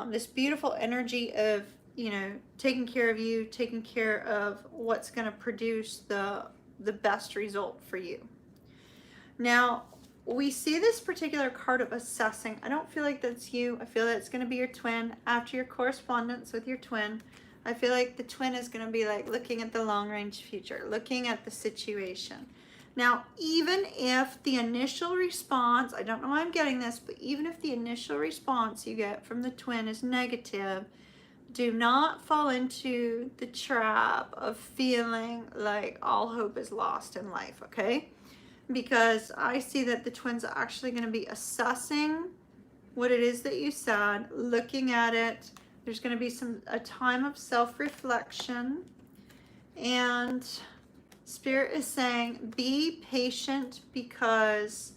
this beautiful energy of, you know, taking care of you, taking care of what's going to produce the best result for you. Now, we see this particular card of assessing. I don't feel like that's you. I feel that it's going to be your twin. After your correspondence with your twin, I feel like the twin is going to be like looking at the long-range future, looking at the situation. Now, even if the initial response, I don't know why I'm getting this, but even if the initial response you get from the twin is negative, do not fall into the trap of feeling like all hope is lost in life, okay? Because I see that the twins are actually going to be assessing what it is that you said, looking at it. There's going to be a time of self-reflection, and Spirit is saying, be patient because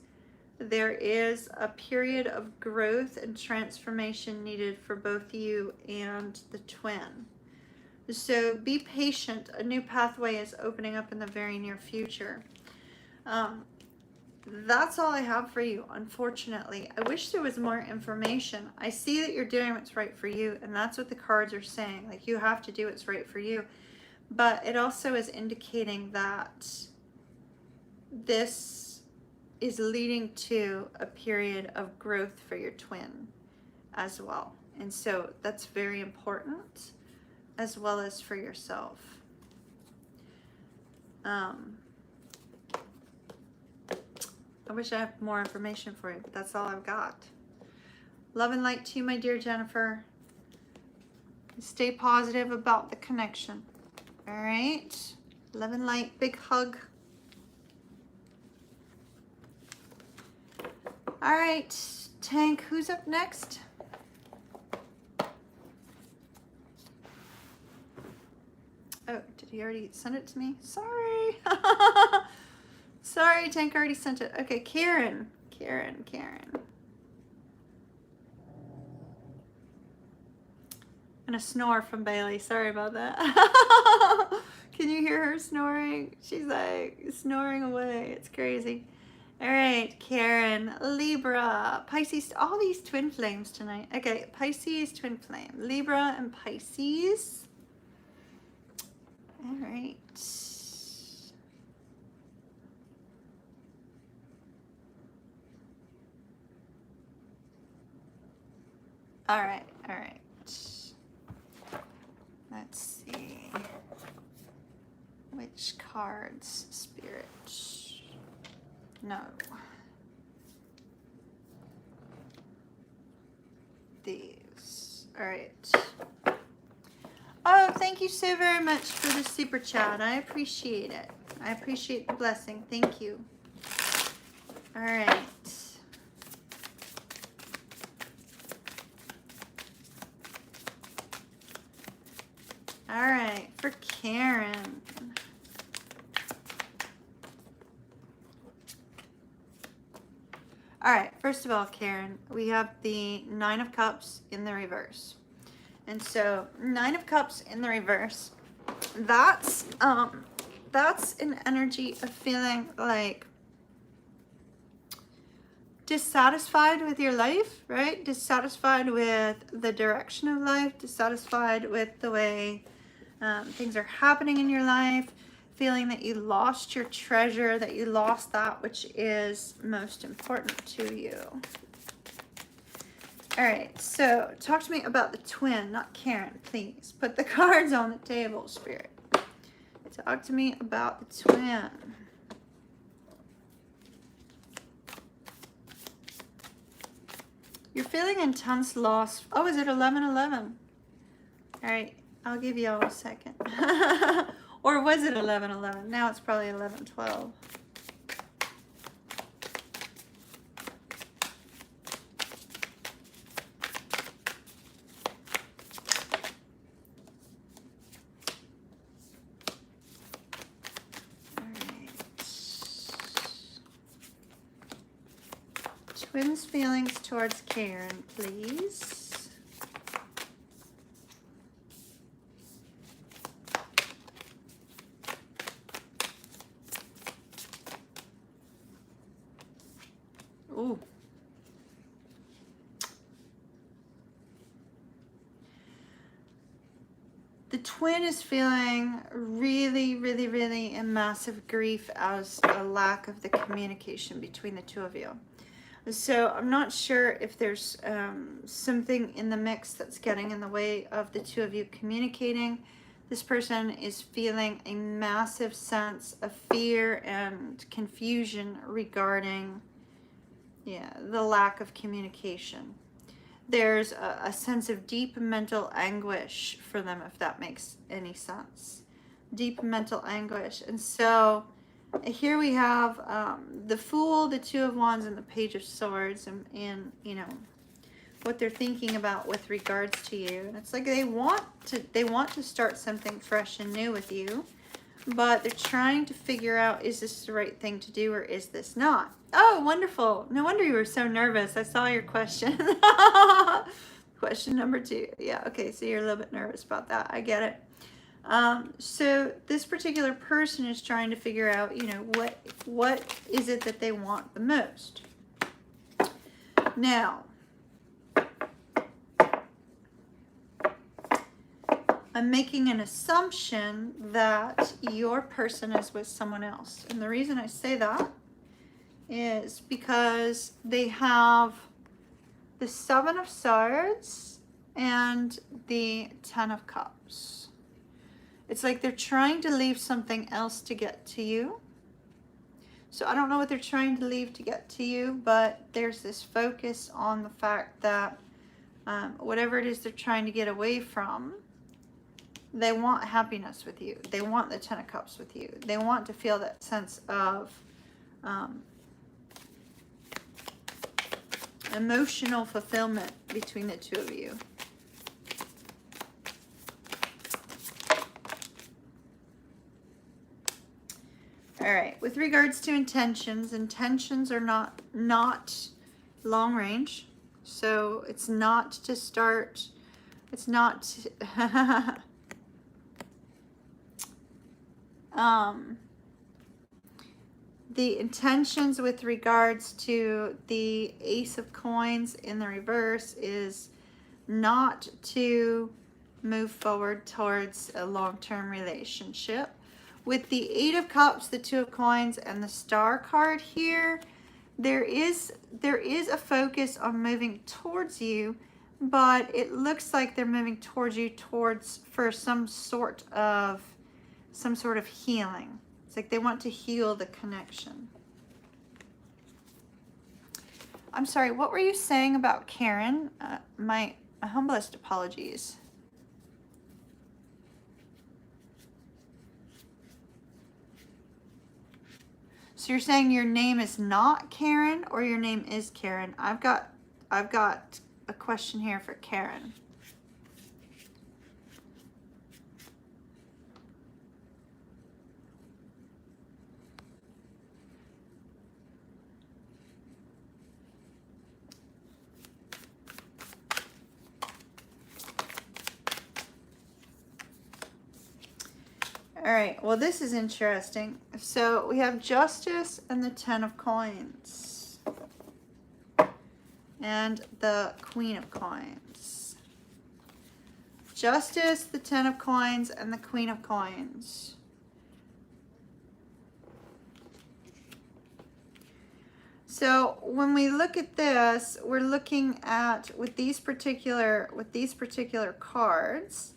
there is a period of growth and transformation needed for both you and the twin. So be patient. A new pathway is opening up in the very near future. That's all I have for you, unfortunately. I wish there was more information. I see that you're doing what's right for you, and that's what the cards are saying. Like, you have to do what's right for you. But it also is indicating that this is leading to a period of growth for your twin as well. And so that's very important, as well as for yourself. I wish I had more information for you, but that's all I've got. Love and light to you, my dear Jennifer. Stay positive about the connection. All right. Love and light. Big hug. All right, Tank, who's up next? Oh, did he already send it to me? Sorry. Sorry, Tank already sent it. Okay, Karen. And a snore from Bailey. Sorry about that. Can you hear her snoring? She's like snoring away. It's crazy. All right, Karen, Libra, Pisces, all these twin flames tonight. Okay, Pisces, twin flame, Libra and Pisces. All right. All right. Let's see. Which cards, Spirit? No. These. All right. Oh, thank you so very much for the super chat. I appreciate it. I appreciate the blessing. Thank you. All right. All right, for Karen. All right, first of all, Karen, we have the Nine of Cups in the reverse. And so, Nine of Cups in the reverse, that's an energy of feeling like dissatisfied with your life, right? Dissatisfied with the direction of life, dissatisfied with the way things are happening in your life, feeling that you lost your treasure, that you lost that which is most important to you. All right, so talk to me about the twin, not Karen, please. Put the cards on the table, Spirit. Talk to me about the twin. You're feeling intense loss. Oh, is it 11-11? All right, I'll give you all a second. Or was it 11-11? Now it's probably 11-12. Twins' feelings towards Karen, please. Ooh. The twin is feeling really, really, really in massive grief as a lack of the communication between the two of you. So I'm not sure if there's something in the mix that's getting in the way of the two of you communicating. This person is feeling a massive sense of fear and confusion regarding the lack of communication. There's a sense of deep mental anguish for them, if that makes any sense. Deep mental anguish. And so here we have the Fool, the Two of Wands, and the Page of Swords, and you know what they're thinking about with regards to you. And it's like they want to start something fresh and new with you, but they're trying to figure out, is this the right thing to do or is this not? Oh, wonderful. No wonder you were so nervous. I saw your question. Question number 2. Yeah, okay, so you're a little bit nervous about that. I get it. So this particular person is trying to figure out, you know, what is it that they want the most. Now, I'm making an assumption that your person is with someone else. And the reason I say that is because they have the Seven of Swords and the Ten of Cups. It's like they're trying to leave something else to get to you. So I don't know what they're trying to leave to get to you, but there's this focus on the fact that whatever it is they're trying to get away from, they want happiness with you. They want the Ten of Cups with you. They want to feel that sense of emotional fulfillment between the two of you. All right, with regards to intentions are not long range. So it's not to start, it's not the intentions with regards to the Ace of Coins in the reverse is not to move forward towards a long-term relationship. With the Eight of Cups, the Two of Coins, and the Star card here, there is a focus on moving towards you, but it looks like they're moving towards you for some sort of healing. It's like they want to heal the connection. I'm sorry, what were you saying about Karen? My humblest apologies. So you're saying your name is not Karen or your name is Karen? I've got a question here for Karen. All right, well, this is interesting. So we have Justice and the Ten of Coins and the Queen of Coins. Justice, the Ten of Coins, and the Queen of Coins. So when we look at this, we're looking at with these particular cards,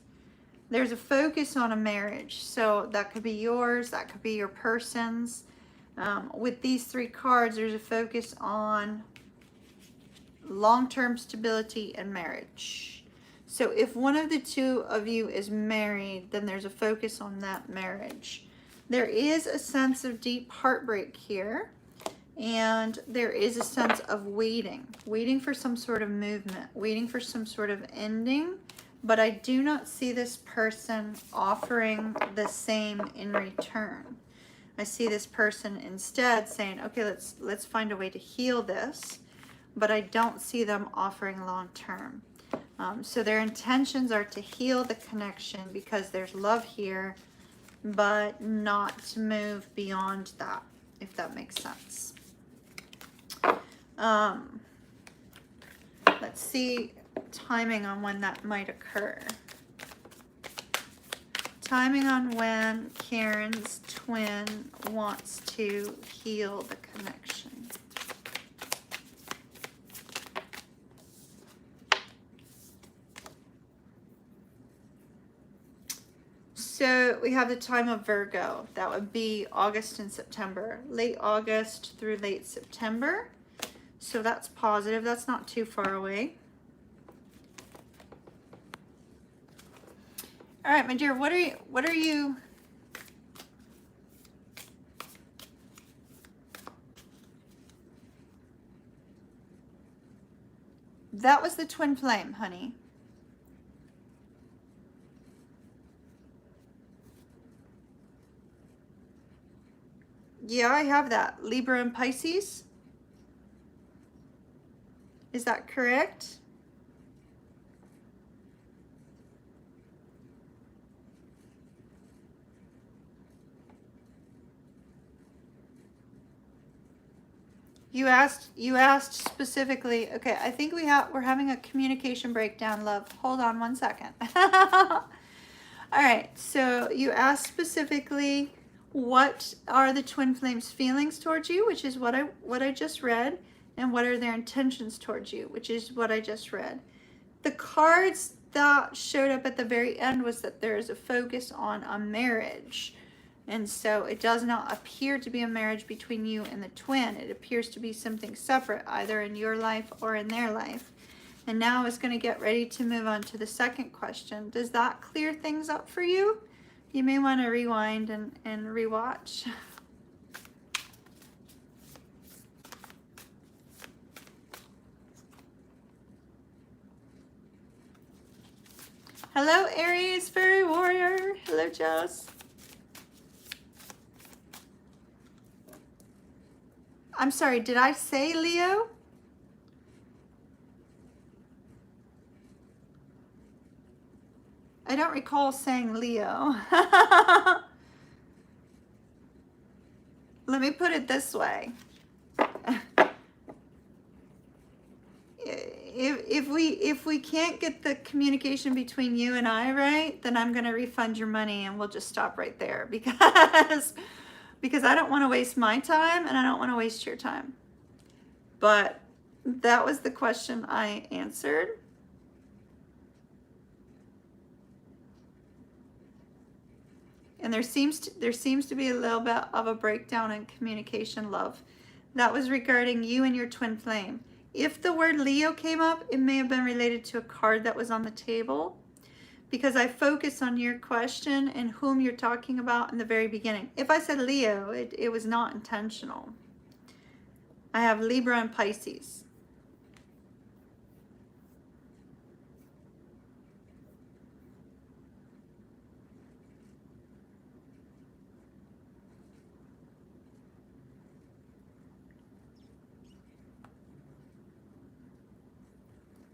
there's a focus on a marriage. So that could be yours, that could be your person's. With these three cards, there's a focus on long-term stability and marriage. So if one of the two of you is married, then there's a focus on that marriage. There is a sense of deep heartbreak here, and there is a sense of waiting for some sort of movement, waiting for some sort of ending. But I do not see this person offering the same in return. I see this person instead saying, okay, let's find a way to heal this, but I don't see them offering long term. So their intentions are to heal the connection because there's love here, but not to move beyond that, if that makes sense. Let's see timing on when that might occur. Timing on when Karen's twin wants to heal the connection. So we have the time of Virgo. That would be August and September. Late August through late September. So that's positive. That's not too far away. All right, my dear, what are you That was the twin flame, honey. Yeah, I have that. Libra and Pisces. Is that correct? You asked specifically. Okay, I think we're having a communication breakdown, love. Hold on one second. All right, so you asked specifically What are the twin flames' feelings towards you, which is what I just read, and what are their intentions towards you, which is what I just read. The cards that showed up at the very end was that there is a focus on a marriage. And so it does not appear to be a marriage between you and the twin. It appears to be something separate, either in your life or in their life. And now I was going to get ready to move on to the second question. Does that clear things up for you? You may want to rewind and rewatch. Hello, Aries Fairy Warrior. Hello, Jess. I'm sorry, did I say Leo? I don't recall saying Leo. Let me put it this way. If we can't get the communication between you and I right, then I'm going to refund your money and we'll just stop right there, because I don't want to waste my time and I don't want to waste your time. But that was the question I answered. And there seems to be a little bit of a breakdown in communication, love. That was regarding you and your twin flame. If the word Leo came up, it may have been related to a card that was on the table, because I focus on your question and whom you're talking about in the very beginning. If I said Leo, it was not intentional. I have Libra and Pisces.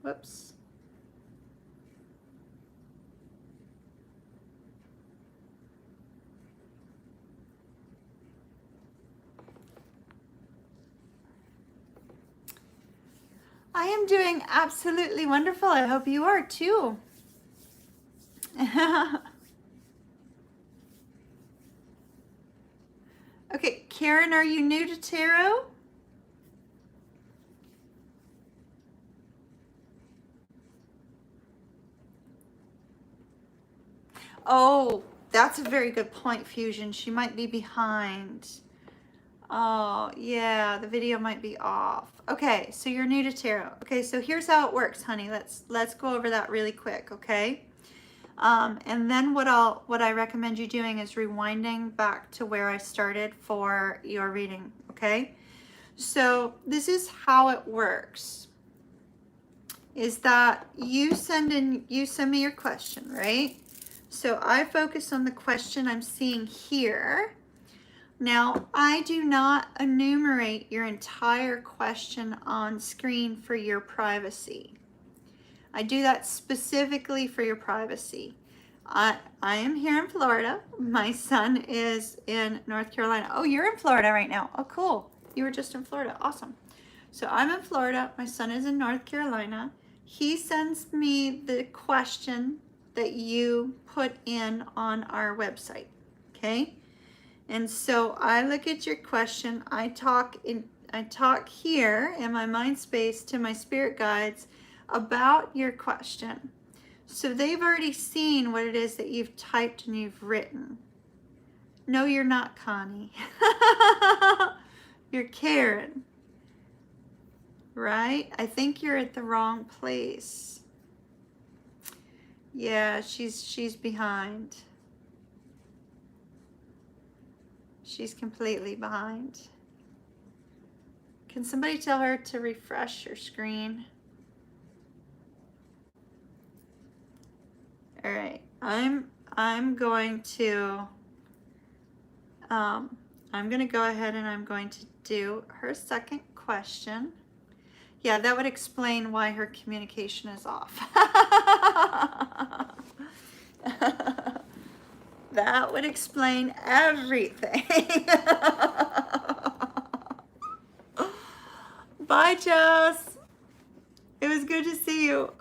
Whoops. I am doing absolutely wonderful. I hope you are too. Okay, Karen, are you new to tarot? Oh, that's a very good point, Fusion. She might be behind. Oh, yeah, the video might be off. Okay, so you're new to tarot. Okay, so here's how it works, honey. Let's go over that really quick, okay? And then what I recommend you doing is rewinding back to where I started for your reading, okay? So this is how it works. Is that you send me your question, right? So I focus on the question I'm seeing here. Now, I do not enumerate your entire question on screen for your privacy. I do that specifically for your privacy. I am here in Florida. My son is in North Carolina. Oh, you're in Florida right now. Oh, cool. You were just in Florida. Awesome. So I'm in Florida. My son is in North Carolina. He sends me the question that you put in on our website, okay? And so I look at your question. I talk here in my mind space to my spirit guides about your question. So they've already seen what it is that you've typed and you've written. No, you're not Connie. You're Karen, right? I think you're at the wrong place. Yeah, she's behind. She's completely behind. Can somebody tell her to refresh her screen? All right, I'm going to go ahead and I'm going to do her second question. Yeah, that would explain why her communication is off. That would explain everything. Bye, Jess. It was good to see you.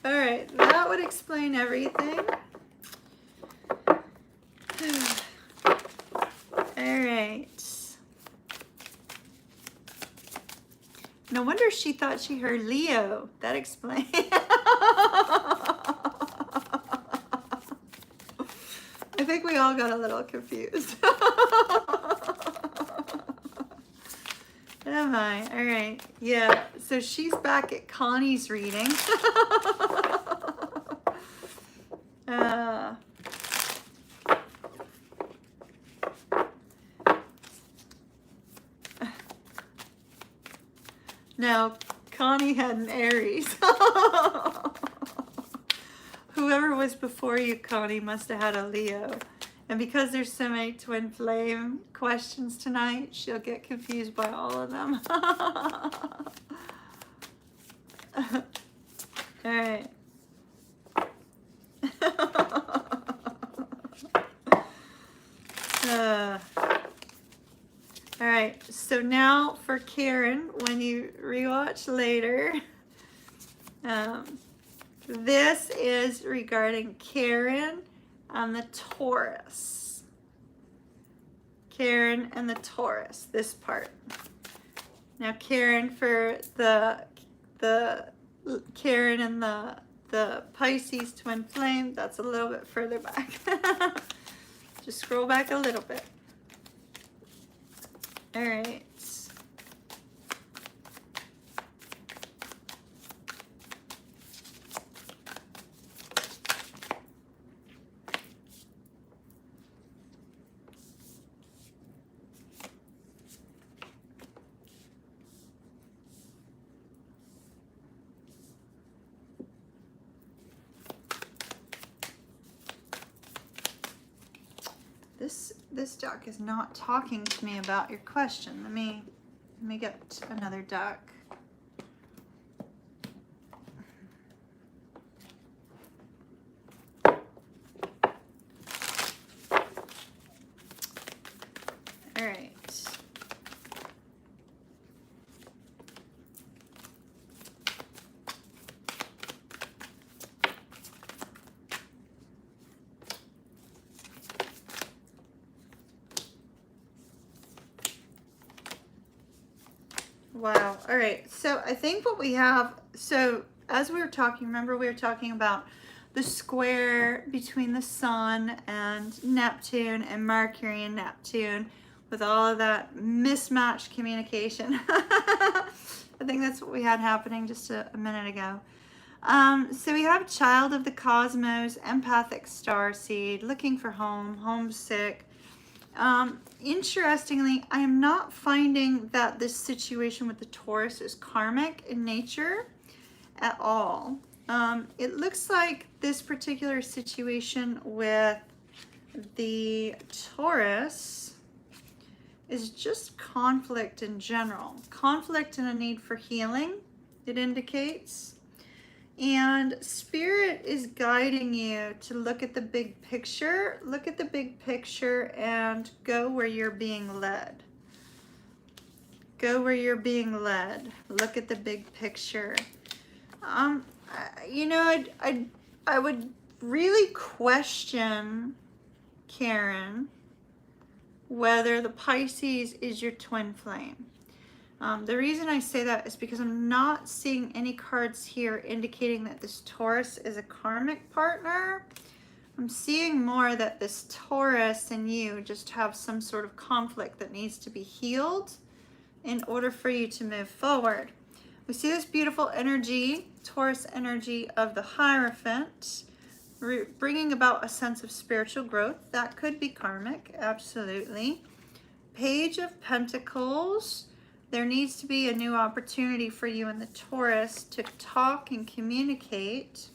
All right, that would explain everything. she thought she heard Leo. That explains. I think we all got a little confused. Am I? All right. Yeah. So she's back at Connie's reading. Now, Connie had an Aries. Whoever was before you, Connie, must have had a Leo. And because there's so many twin flame questions tonight, she'll get confused by all of them. All right. All right, so now for Karen, when you rewatch later, this is regarding Karen and the Taurus. Karen and the Taurus, this part. Now Karen for the Karen and the Pisces twin flame, that's a little bit further back. Just scroll back a little bit. All right. This duck is not talking to me about your question. Let me get another duck. All right. Wow. All right. So I think what we have, so as we were talking, remember we were talking about the square between the Sun and Neptune and Mercury and Neptune with all of that mismatched communication. I think that's what we had happening just a minute ago. So we have child of the cosmos, empathic starseed, looking for home, homesick. Interestingly, I am not finding that this situation with the Taurus is karmic in nature at all. It looks like this particular situation with the Taurus is just conflict in general. Conflict and a need for healing, it indicates. And Spirit is guiding you to look at the big picture. Look at the big picture and go where you're being led. Go where you're being led. Look at the big picture. You know, I would really question, Karen, whether the Pisces is your twin flame. The reason I say that is because I'm not seeing any cards here indicating that this Taurus is a karmic partner. I'm seeing more that this Taurus and you just have some sort of conflict that needs to be healed in order for you to move forward. We see this beautiful energy, Taurus energy of the Hierophant, bringing about a sense of spiritual growth. That could be karmic, absolutely. Page of Pentacles. There needs to be a new opportunity for you and the Taurus to talk and communicate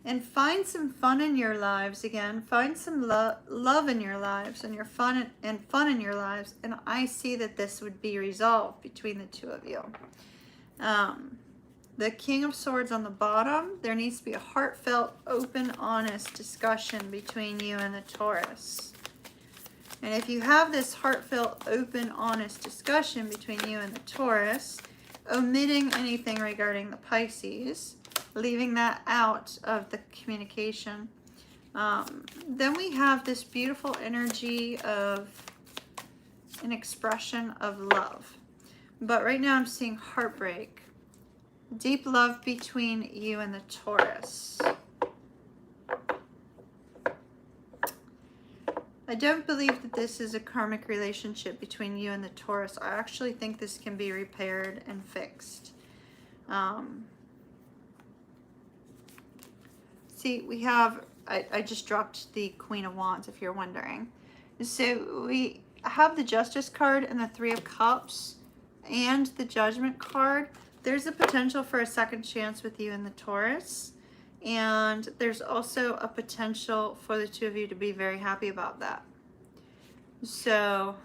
and find some fun in your lives again. Find some love in your lives and fun in your lives. And I see that this would be resolved between the two of you. The King of Swords on the bottom. There needs to be a heartfelt, open, honest discussion between you and the Taurus. And if you have this heartfelt, open, honest discussion between you and the Taurus, omitting anything regarding the Pisces, leaving that out of the communication, then we have this beautiful energy of an expression of love. But right now I'm seeing heartbreak. Deep love between you and the Taurus. I don't believe that this is a karmic relationship between you and the Taurus. I actually think this can be repaired and fixed. See, we have, I just dropped the Queen of Wands, if you're wondering. So we have the Justice card and the Three of Cups and the Judgment card. There's a potential for a second chance with you and the Taurus. And there's also a potential for the two of you to be very happy about that. So,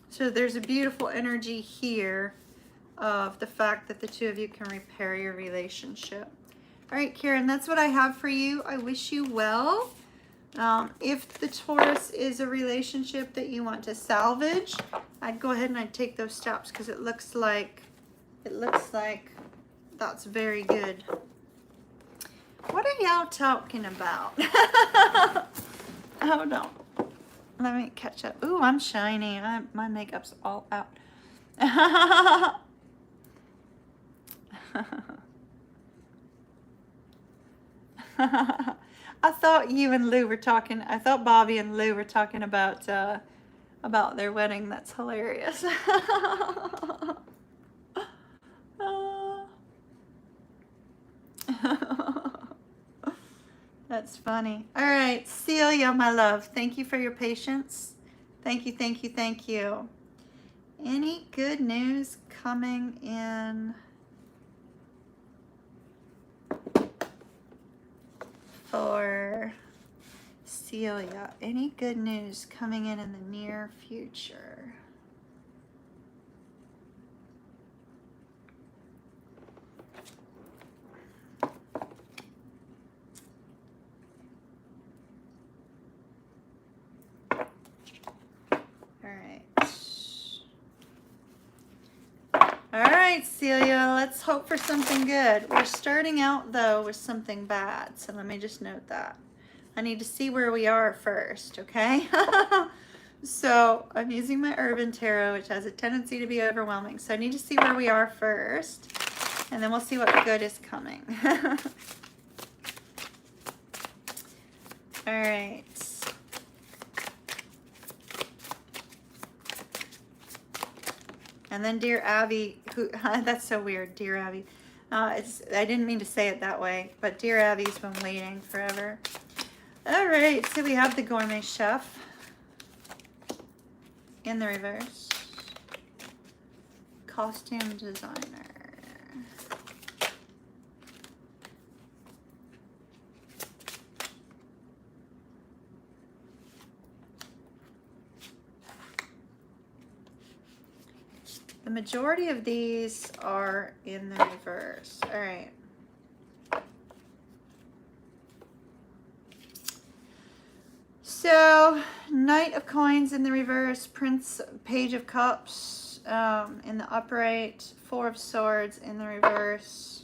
so there's a beautiful energy here of the fact that the two of you can repair your relationship. All right, Karen, that's what I have for you. I wish you well. If the Taurus is a relationship that you want to salvage, I'd go ahead and I'd take those steps because it looks like that's very good. What are y'all talking about? Hold on. Let me catch up. Ooh, I'm shiny. My makeup's all out. I thought you and Lou were talking. I thought Bobby and Lou were talking about their wedding. That's hilarious. That's funny. All right, Celia, my love, thank you for your patience. Thank you, thank you, thank you. Any good news coming in for Celia? Any good news coming in the near future? All right, Celia, let's hope for something good. We're starting out, though, with something bad, so let me just note that. I need to see where we are first, okay? So I'm using my Urban Tarot, which has a tendency to be overwhelming. So I need to see where we are first, and then we'll see what good is coming. All right. And then Dear Abby, who that's so weird, Dear Abby. I didn't mean to say it that way, but Dear Abby's been waiting forever. All right, so we have the Gourmet Chef in the reverse. Costume Designer. The majority of these are in the reverse. All right. So, Knight of Coins in the reverse, Page of Cups in the upright, Four of Swords in the reverse.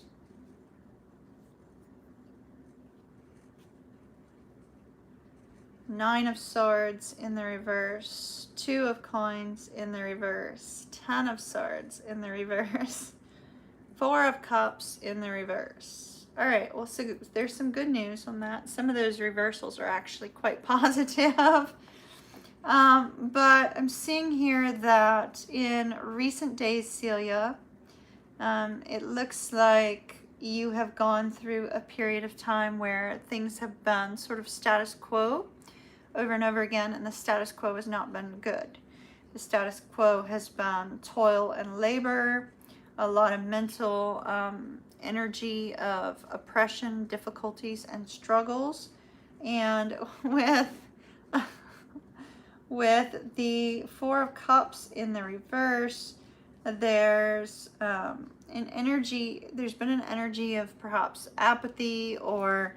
Nine of Swords in the reverse, Two of Coins in the reverse, Ten of Swords in the reverse, Four of Cups in the reverse. All right, well, so there's some good news on that. Some of those reversals are actually quite positive. But I'm seeing here that in recent days, Celia, it looks like you have gone through a period of time where things have been sort of status quo over and over again, and the status quo has not been good. The status quo has been toil and labor, a lot of mental energy of oppression, difficulties, and struggles. And with the Four of Cups in the reverse, there's an energy, there's been an energy of perhaps apathy or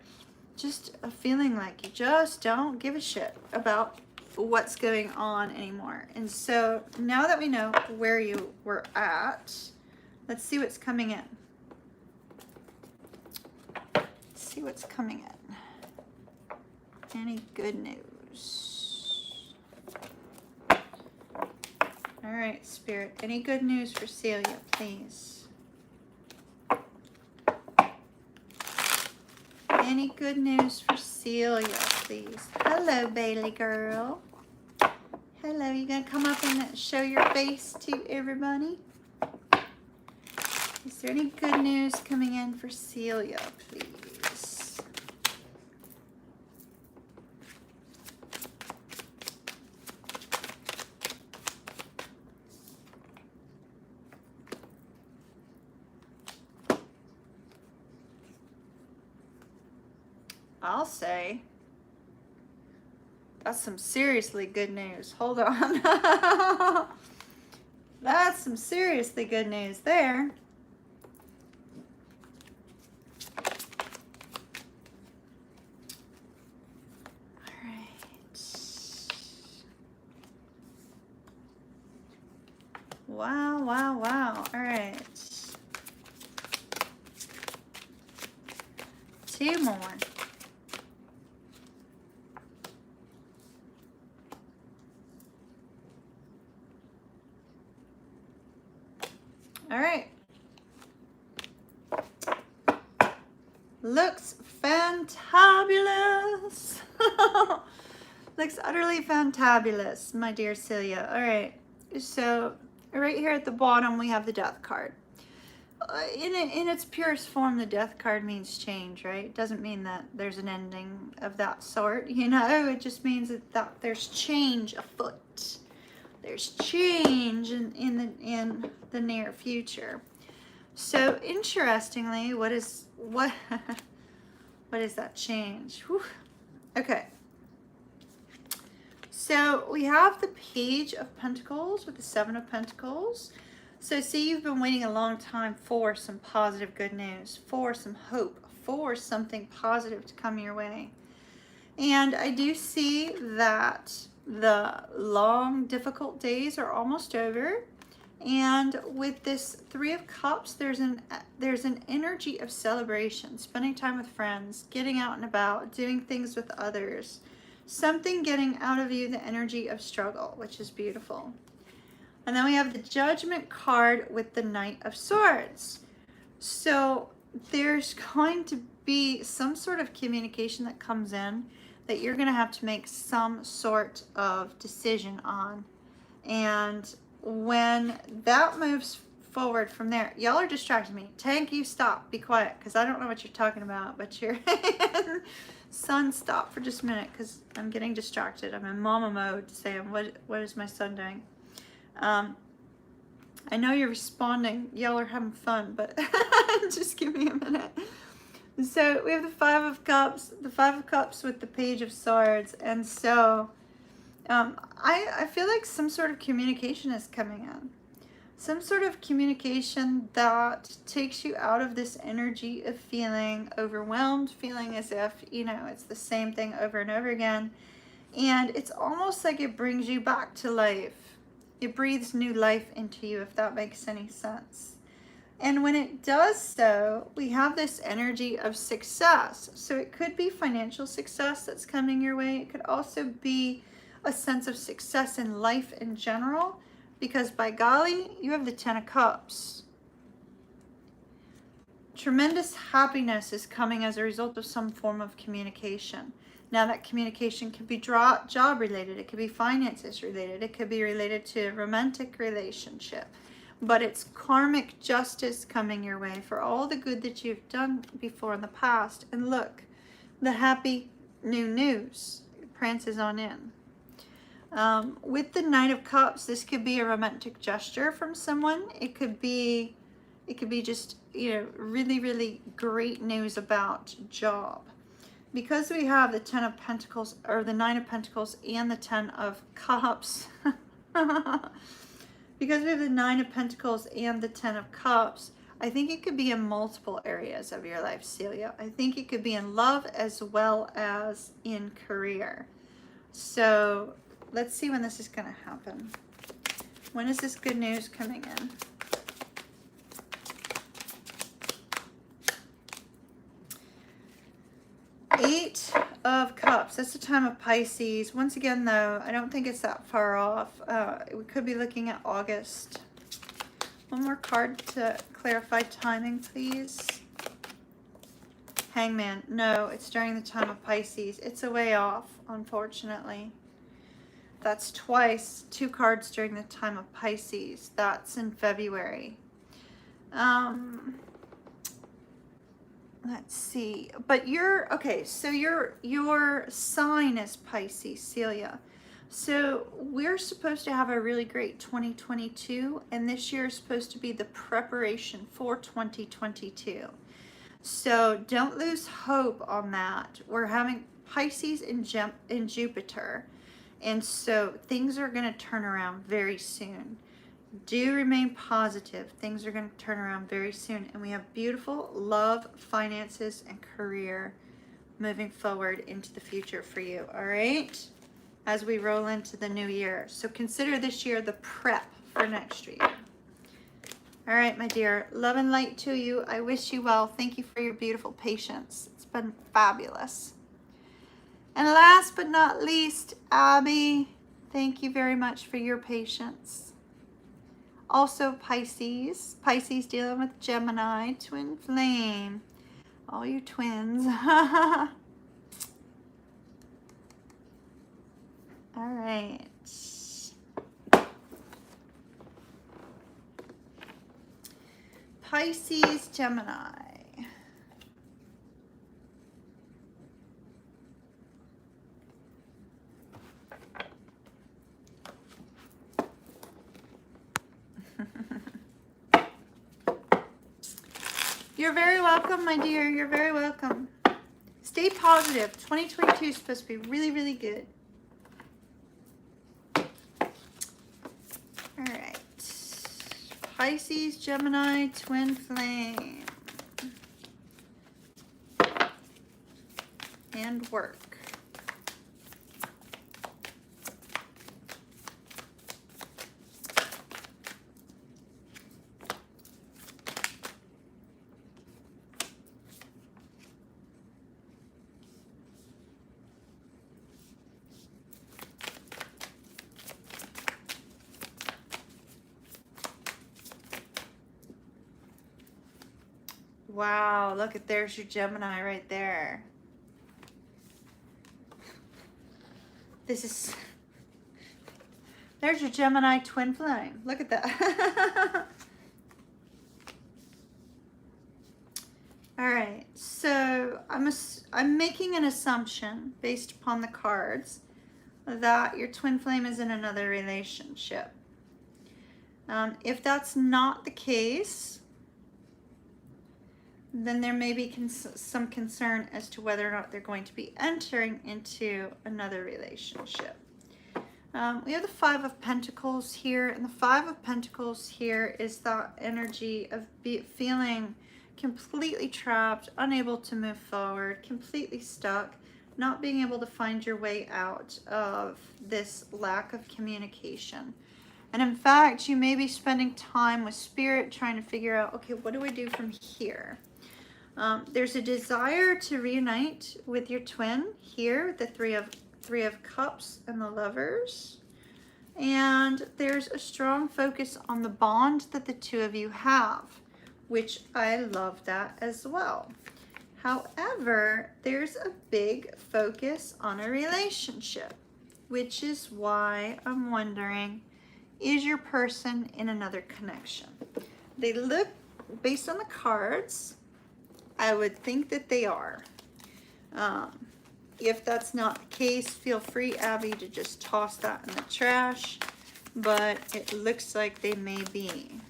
just a feeling like you just don't give a shit about what's going on anymore. And so now that we know where you were at, let's see what's coming in. Let's see what's coming in. Any good news? All right, Spirit. Any good news for Celia, please? Any good news for Celia, please? Hello, Bailey girl. Hello, you gonna come up and show your face to everybody? Is there any good news coming in for Celia, please? I'll say that's some seriously good news. Hold on. That's some seriously good news there. All right. Wow, wow, wow. All right. 2 more. All right. Looks fantabulous. Looks utterly fantabulous, my dear Celia. All right. So right here at the bottom, we have the death card. In its purest form, the death card means change, right? It doesn't mean that there's an ending of that sort, you know? It just means that there's change afoot. There's change in the near future. So interestingly, what is that change? Whew. Okay. So we have the Page of Pentacles with the 7 of Pentacles. So see, you've been waiting a long time for some positive good news, for some hope, for something positive to come your way. And I do see that the long, difficult days are almost over. And with this 3 of Cups, there's an energy of celebration, spending time with friends, getting out and about, doing things with others. Something getting out of you the energy of struggle, which is beautiful. And then we have the Judgment card with the Knight of Swords. So there's going to be some sort of communication that comes in that you're going to have to make some sort of decision on. And when that moves forward from there, y'all are distracting me. Tank, you stop. Be quiet, because I don't know what you're talking about, but your son, stop for just a minute, because I'm getting distracted. I'm in mama mode, saying, what is my son doing? I know you're responding. Y'all are having fun, but just give me a minute. So we have the 5 of Cups, with the Page of Swords. And so I feel like some sort of communication is coming in. Some sort of communication that takes you out of this energy of feeling overwhelmed, feeling as if, you know, it's the same thing over and over again. And it's almost like it brings you back to life. It breathes new life into you, if that makes any sense. And when it does so, we have this energy of success. So it could be financial success that's coming your way. It could also be a sense of success in life in general, because by golly, you have the 10 of Cups. Tremendous happiness is coming as a result of some form of communication. Now that communication could be job related, it could be finances related, it could be related to a romantic relationship, but it's karmic justice coming your way for all the good that you've done before in the past. And look, the happy new news prances on in. With the Knight of Cups, this could be a romantic gesture from someone. It could be just, you know, really, really great news about job. Because we have the 10 of Pentacles, or the 9 of Pentacles, and the 10 of Cups, because we have the 9 of Pentacles and the 10 of Cups, I think it could be in multiple areas of your life, Celia. I think it could be in love as well as in career. So let's see when this is going to happen. When is this good news coming in? Eight of Cups. That's the time of Pisces. Once again, though, I don't think it's that far off. We could be looking at August. One more card to clarify timing, please. Hangman. No, it's during the time of Pisces. It's a way off, unfortunately. That's twice. 2 cards during the time of Pisces. That's in February. Let's see. But okay, so your sign is Pisces, Celia. So we're supposed to have a really great 2022, and this year is supposed to be the preparation for 2022. So don't lose hope on that. We're having Pisces in Jupiter, and so things are going to turn around very soon. Do remain positive. Things are going to turn around very soon, and we have beautiful love, finances, and career moving forward into the future for you. All right, as we roll into the new year. So consider this year the prep for next year. All right, my dear, love and light to you. I wish you well. Thank you for your beautiful patience. It's been fabulous. And last but not least, Abby, thank you very much for your patience. Also Pisces dealing with Gemini, twin flame. All you twins. All right. Pisces, Gemini. You're very welcome, my dear. You're very welcome. Stay positive. 2022 is supposed to be really, really good. All right. Pisces, Gemini, twin flame. And work. Wow, look at, there's your Gemini right there. There's your Gemini twin flame. Look at that. All right, so I'm making an assumption based upon the cards that your twin flame is in another relationship. If that's not the case, then there may be some concern as to whether or not they're going to be entering into another relationship. We have the 5 of Pentacles here, and the 5 of Pentacles here is that energy of feeling completely trapped, unable to move forward, completely stuck, not being able to find your way out of this lack of communication. And in fact, you may be spending time with Spirit trying to figure out, okay, what do I do from here? There's a desire to reunite with your twin here, the three of Cups and the Lovers. And there's a strong focus on the bond that the two of you have, which I love that as well. However, there's a big focus on a relationship, which is why I'm wondering, is your person in another connection? They look, based on the cards, I would think that they are. If that's not the case, feel free, Abby, to just toss that in the trash. But it looks like they may be.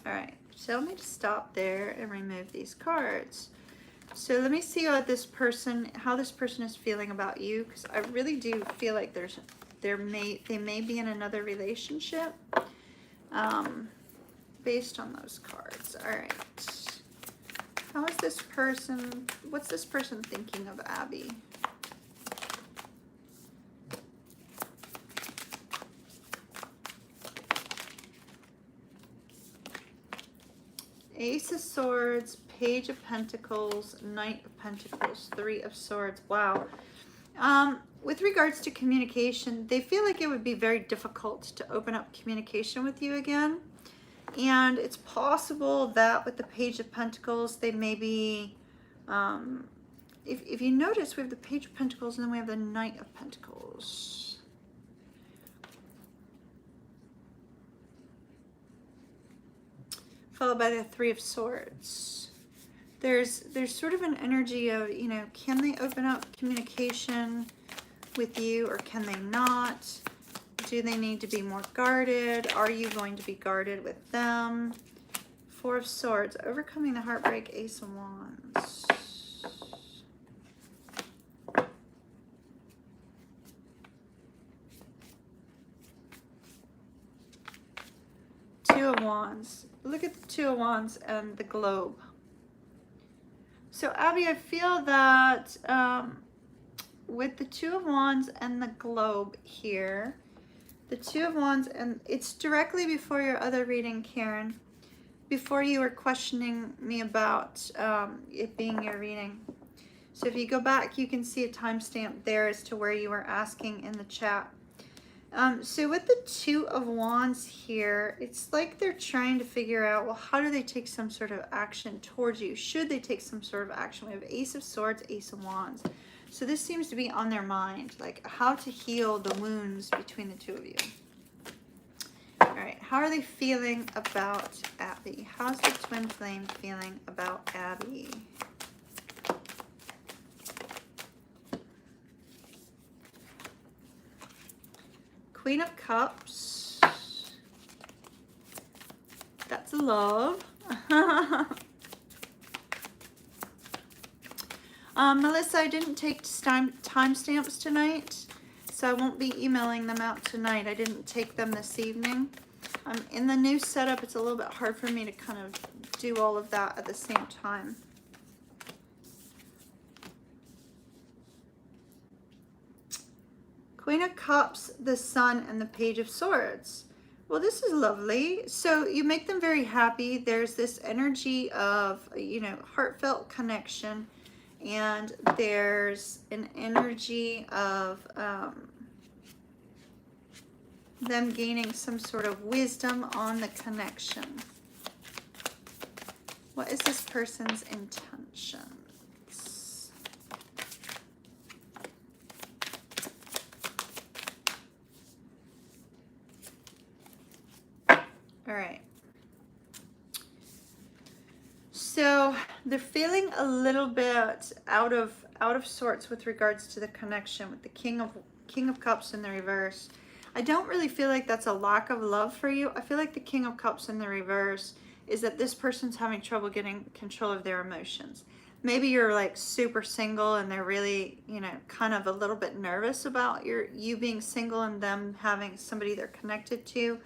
All right, tell me to stop there and remove these cards. So let me see what how this person is feeling about you, because I really do feel like they may be in another relationship, based on those cards. All right. How is this person? What's this person thinking of Abby? Ace of Swords, Page of Pentacles, Knight of Pentacles, Three of Swords. Wow. With regards to communication, they feel like it would be very difficult to open up communication with you again. And it's possible that with the Page of Pentacles, they may be, if you notice, we have the Page of Pentacles and then we have the Knight of Pentacles. Followed by the Three of Swords. There's sort of an energy of, you know, can they open up communication with you or can they not? Do they need to be more guarded? Are you going to be guarded with them? Four of Swords, overcoming the heartbreak, Ace of Wands. Two of Wands. Look at the Two of Wands and the globe. So Abby, I feel that with the Two of Wands and the globe here, the Two of Wands, and it's directly before your other reading, Karen, before you were questioning me about it being your reading. So if you go back, you can see a timestamp there as to where you were asking in the chat. So with the Two of Wands here, it's like they're trying to figure out, well, how do they take some sort of action towards you? Should they take some sort of action? We have Ace of Swords, Ace of Wands. So this seems to be on their mind, like how to heal the wounds between the two of you. All right, how are they feeling about Abby? How's the twin flame feeling about Abby? Queen of Cups. That's love. Melissa, I didn't take timestamps tonight, so I won't be emailing them out tonight. I didn't take them this evening. In the new setup, it's a little bit hard for me to kind of do all of that at the same time. Queen of Cups, the Sun, and the Page of Swords. Well, this is lovely. So you make them very happy. There's this energy of, you know, heartfelt connection. And there's an energy of them gaining some sort of wisdom on the connection. What is this person's intentions? All right. So they're feeling a little bit out of sorts with regards to the connection with the King of Cups in the reverse. I don't really feel like that's a lack of love for you. I feel like the King of Cups in the reverse is that this person's having trouble getting control of their emotions. Maybe you're like super single and they're really, you know, kind of a little bit nervous about you being single and them having somebody they're connected to.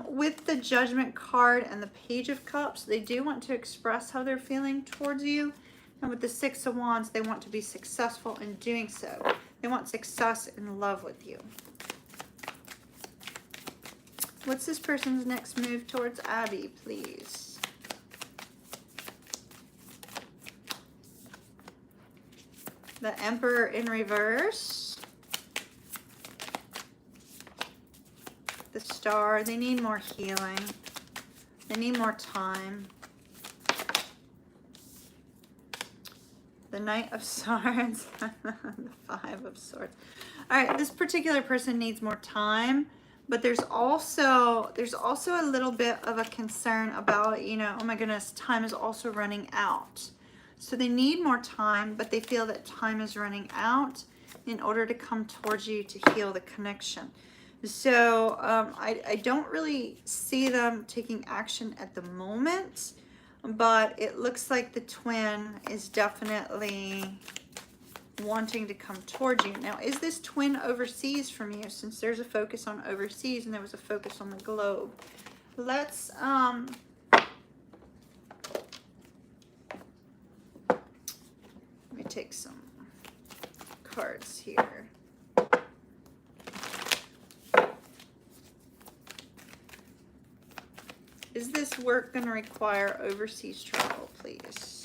With the Judgment card and the Page of Cups, they do want to express how they're feeling towards you. And with the Six of Wands, they want to be successful in doing so. They want success in love with you. What's this person's next move towards Abby, please? The Emperor in reverse. The Star. They need more healing. They need more time. The Knight of Swords. The Five of Swords. All right, this particular person needs more time, but there's also a little bit of a concern about, you know, oh my goodness, time is also running out. So they need more time, but they feel that time is running out in order to come towards you to heal the connection. So I don't really see them taking action at the moment, but it looks like the twin is definitely wanting to come towards you. Now, is this twin overseas from you, since there's a focus on overseas and there was a focus on the globe? Let's let me take some cards here. Is this work going to require overseas travel, please?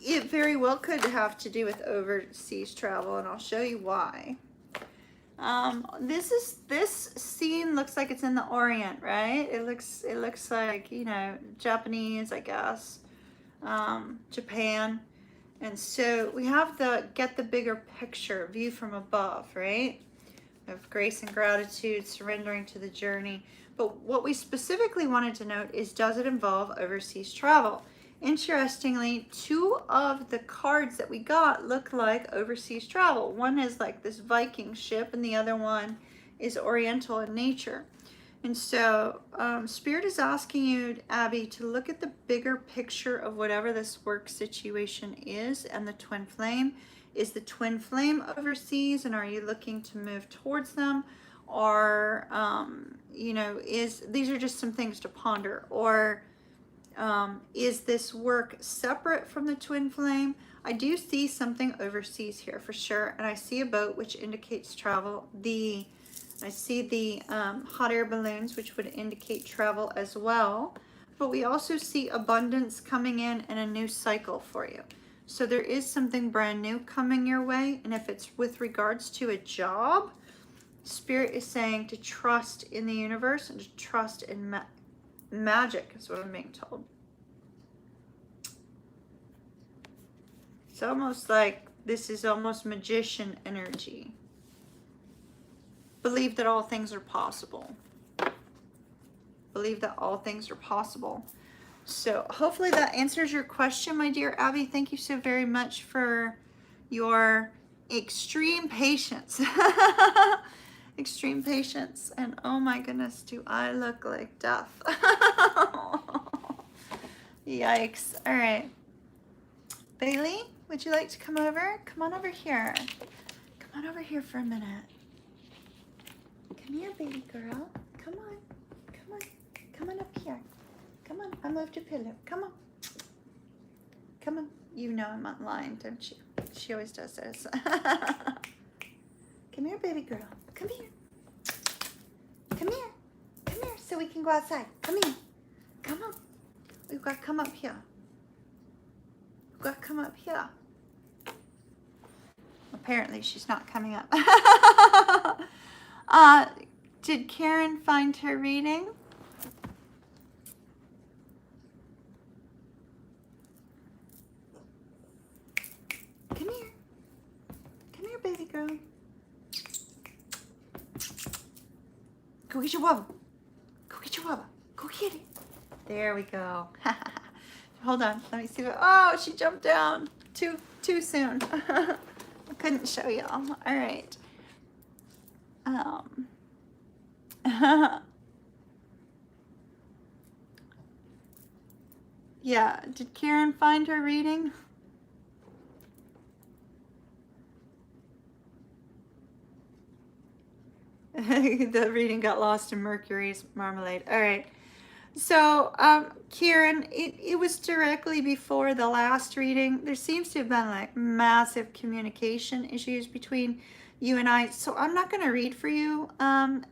It very well could have to do with overseas travel, and I'll show you why. This scene looks like it's in the Orient, right? It looks like, you know, Japanese, I guess, Japan. And so we have the get the bigger picture view from above, right? Of grace and gratitude, surrendering to the journey. But what we specifically wanted to note is, does it involve overseas travel? Interestingly, two of the cards that we got look like overseas travel. One is like this Viking ship, and the other one is Oriental in nature. And so Spirit is asking you, Abby, to look at the bigger picture of whatever this work situation is, and the twin flame. Is the twin flame overseas, and are you looking to move towards them? Or, you know, these are just some things to ponder. Or is this work separate from the twin flame? I do see something overseas here for sure, and I see a boat, which indicates travel. I see the hot air balloons, which would indicate travel as well. But we also see abundance coming in and a new cycle for you. So there is something brand new coming your way, and if it's with regards to a job, Spirit is saying to trust in the universe and to trust in magic, is what I'm being told. It's almost like this is almost magician energy. Believe that all things are possible. Believe that all things are possible. So hopefully that answers your question, my dear Abby. Thank you so very much for your extreme patience. Extreme patience. And oh my goodness, do I look like death? Yikes. All right. Bailey, would you like to come over? Come on over here. Come on over here for a minute. Come here, baby girl. Come on. Come on. Come on up here. Come on. I moved your pillow. Come on. Come on. You know I'm online, don't you? She always does this. Come here, baby girl. Come here. Come here. Come here so we can go outside. Come here. Come on. We've got to come up here. We've got to come up here. Apparently she's not coming up. Did Karen find her reading? Come here. Come here, baby girl. Go get your wubba. Go get your wubba. Go get it. There we go. Hold on. Let me see what. Oh, she jumped down. Too soon. I couldn't show y'all. All right. Yeah. Did Karen find her reading? The reading got lost in Mercury's marmalade. All right. So, Kieran, it was directly before the last reading. There seems to have been like massive communication issues between you and I. So I'm not going to read for you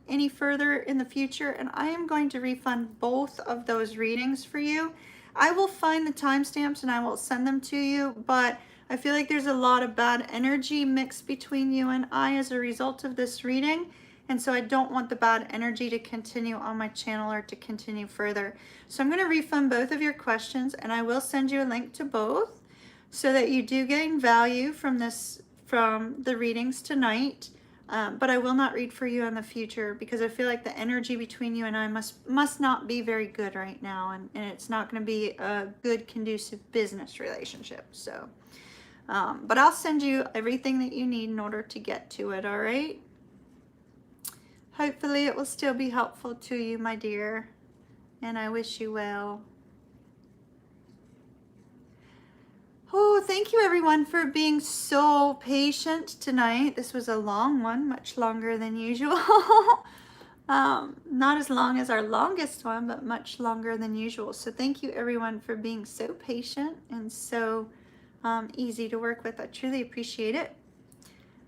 any further in the future. And I am going to refund both of those readings for you. I will find the timestamps and I will send them to you. But I feel like there's a lot of bad energy mixed between you and I as a result of this reading. And so I don't want the bad energy to continue on my channel or to continue further. So I'm going to refund both of your questions, and I will send you a link to both so that you do gain value from the readings tonight. But I will not read for you in the future because I feel like the energy between you and I must not be very good right now, and it's not going to be a good, conducive business relationship. So, but I'll send you everything that you need in order to get to it, all right? Hopefully it will still be helpful to you, my dear, and I wish you well. Oh, thank you everyone for being so patient tonight. This was a long one, much longer than usual. Not as long as our longest one, but much longer than usual. So thank you everyone for being so patient and so easy to work with. I truly appreciate it.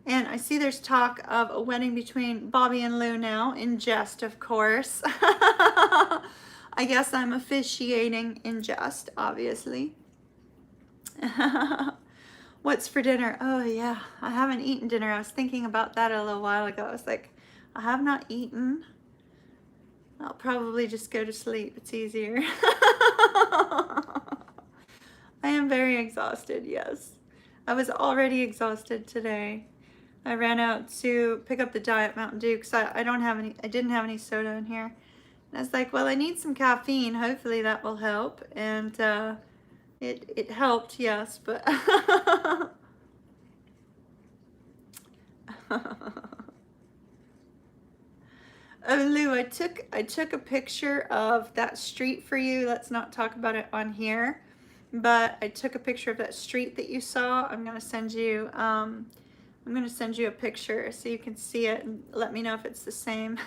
And I see there's talk of a wedding between Bobby and Lou now, in jest, of course. I guess I'm officiating in jest, obviously. What's for dinner? Oh yeah, I haven't eaten dinner. I was thinking about that a little while ago. I was like, I have not eaten. I'll probably just go to sleep. It's easier. I am very exhausted, yes. I was already exhausted today. I ran out to pick up the Diet Mountain Dew because I didn't have any soda in here. And I was like, well, I need some caffeine. Hopefully that will help. And it helped, yes, but oh, Lou, I took a picture of that street for you. Let's not talk about it on here, but I took a picture of that street that you saw. I'm gonna send you a picture so you can see it and let me know if it's the same.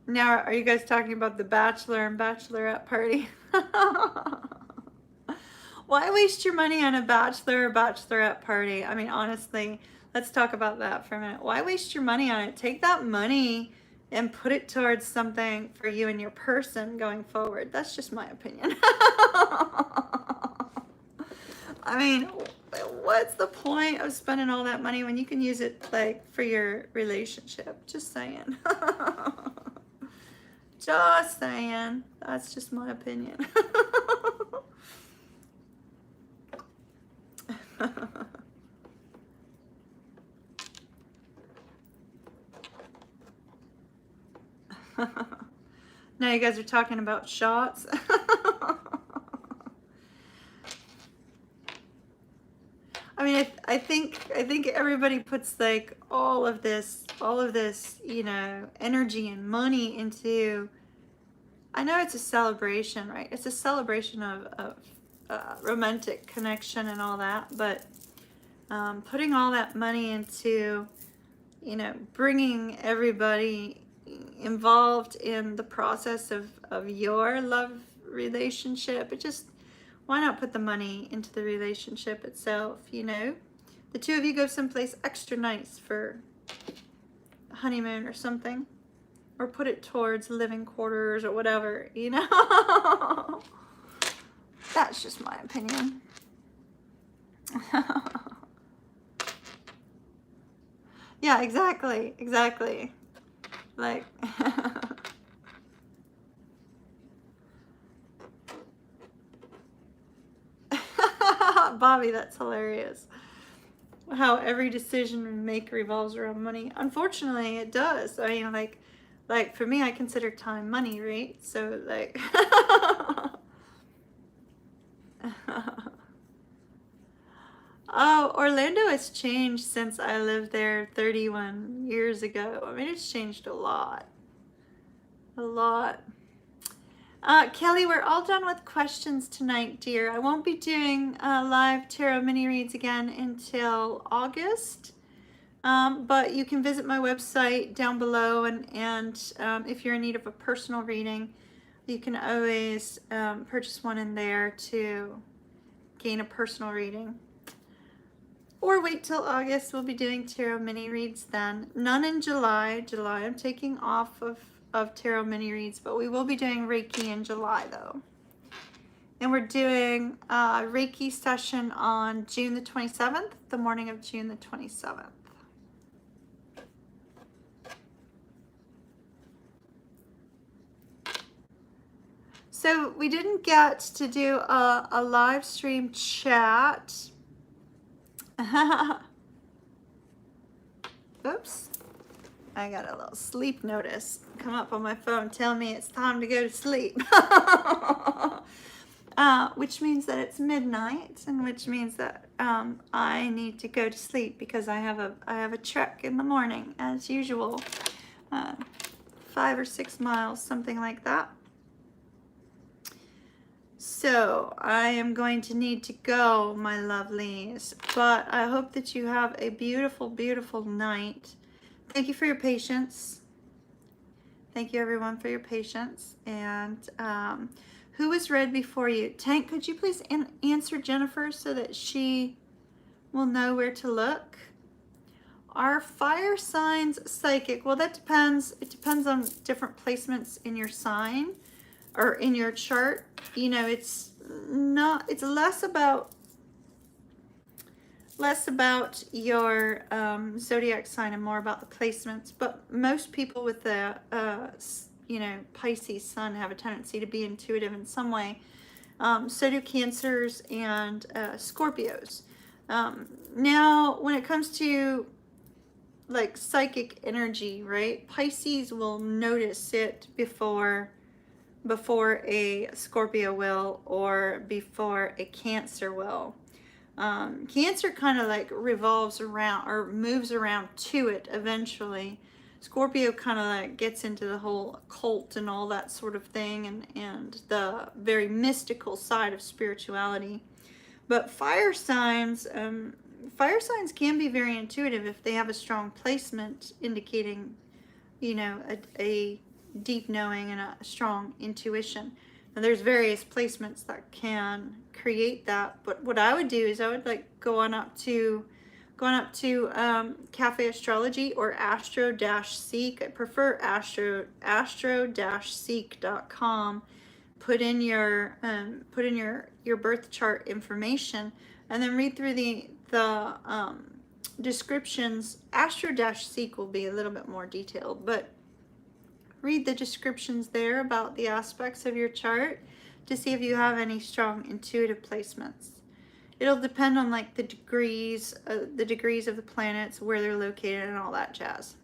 Now, are you guys talking about the bachelor and bachelorette party? Why waste your money on a bachelor or bachelorette party? I mean, honestly, let's talk about that for a minute. Why waste your money on it? Take that money and put it towards something for you and your person going forward. That's just my opinion. I mean, what's the point of spending all that money when you can use it like for your relationship? Just saying. Just saying. That's just my opinion. Now you guys are talking about shots. I mean, I think everybody puts like all of this, you know, energy and money into. I know it's a celebration, right? It's a celebration of romantic connection and all that, but putting all that money into, you know, bringing everybody involved in the process of your love relationship, it just, why not put the money into the relationship itself, you know? The two of you go someplace extra nice for a honeymoon or something. Or put it towards living quarters or whatever, you know? That's just my opinion. Yeah, exactly. Like... Bobby, that's hilarious. How every decision we make revolves around money. Unfortunately, it does. I mean, like for me, I consider time money, right? So like... Oh, Orlando has changed since I lived there 31 years ago. I mean, it's changed a lot. A lot. Kelly, we're all done with questions tonight, dear. I won't be doing live tarot mini reads again until August. But you can visit my website down below, and if you're in need of a personal reading, you can always purchase one in there to gain a personal reading. Or wait till August. We'll be doing tarot mini reads then. None in July. July I'm taking off of tarot mini reads, but we will be doing Reiki in July though. And we're doing a Reiki session on June the 27th, the morning of June the 27th. So we didn't get to do a live stream chat. Oops. I got a little sleep notice come up on my phone telling me it's time to go to sleep. which means that it's midnight, and which means that I need to go to sleep because I have a trek in the morning as usual, 5 or 6 miles, something like that. So I am going to need to go, my lovelies, but I hope that you have a beautiful, beautiful night. Thank you for your patience. Thank you, everyone, for your patience. And who was read before you? Tank, could you please answer Jennifer so that she will know where to look? Are fire signs psychic? Well, that depends. It depends on different placements in your sign or in your chart. You know, it's less about your zodiac sign and more about the placements. But most people with the Pisces sun have a tendency to be intuitive in some way. So do Cancers and Scorpios. Now, when it comes to like psychic energy, right? Pisces will notice it before a Scorpio will, or before a Cancer will. Cancer kind of like revolves around or moves around to it eventually. Scorpio kind of like gets into the whole occult and all that sort of thing, and the very mystical side of spirituality. But fire signs can be very intuitive if they have a strong placement indicating, you know, a deep knowing and a strong intuition. Now there's various placements that can create that, but what I would do is I would like go on up to Cafe Astrology or Astro-Seek. I prefer astro-seek.com. Put in your birth chart information, and then read through the descriptions. Astro-Seek will be a little bit more detailed, but read the descriptions there about the aspects of your chart to see if you have any strong intuitive placements. It'll depend on like the degrees of the planets, where they're located, and all that jazz.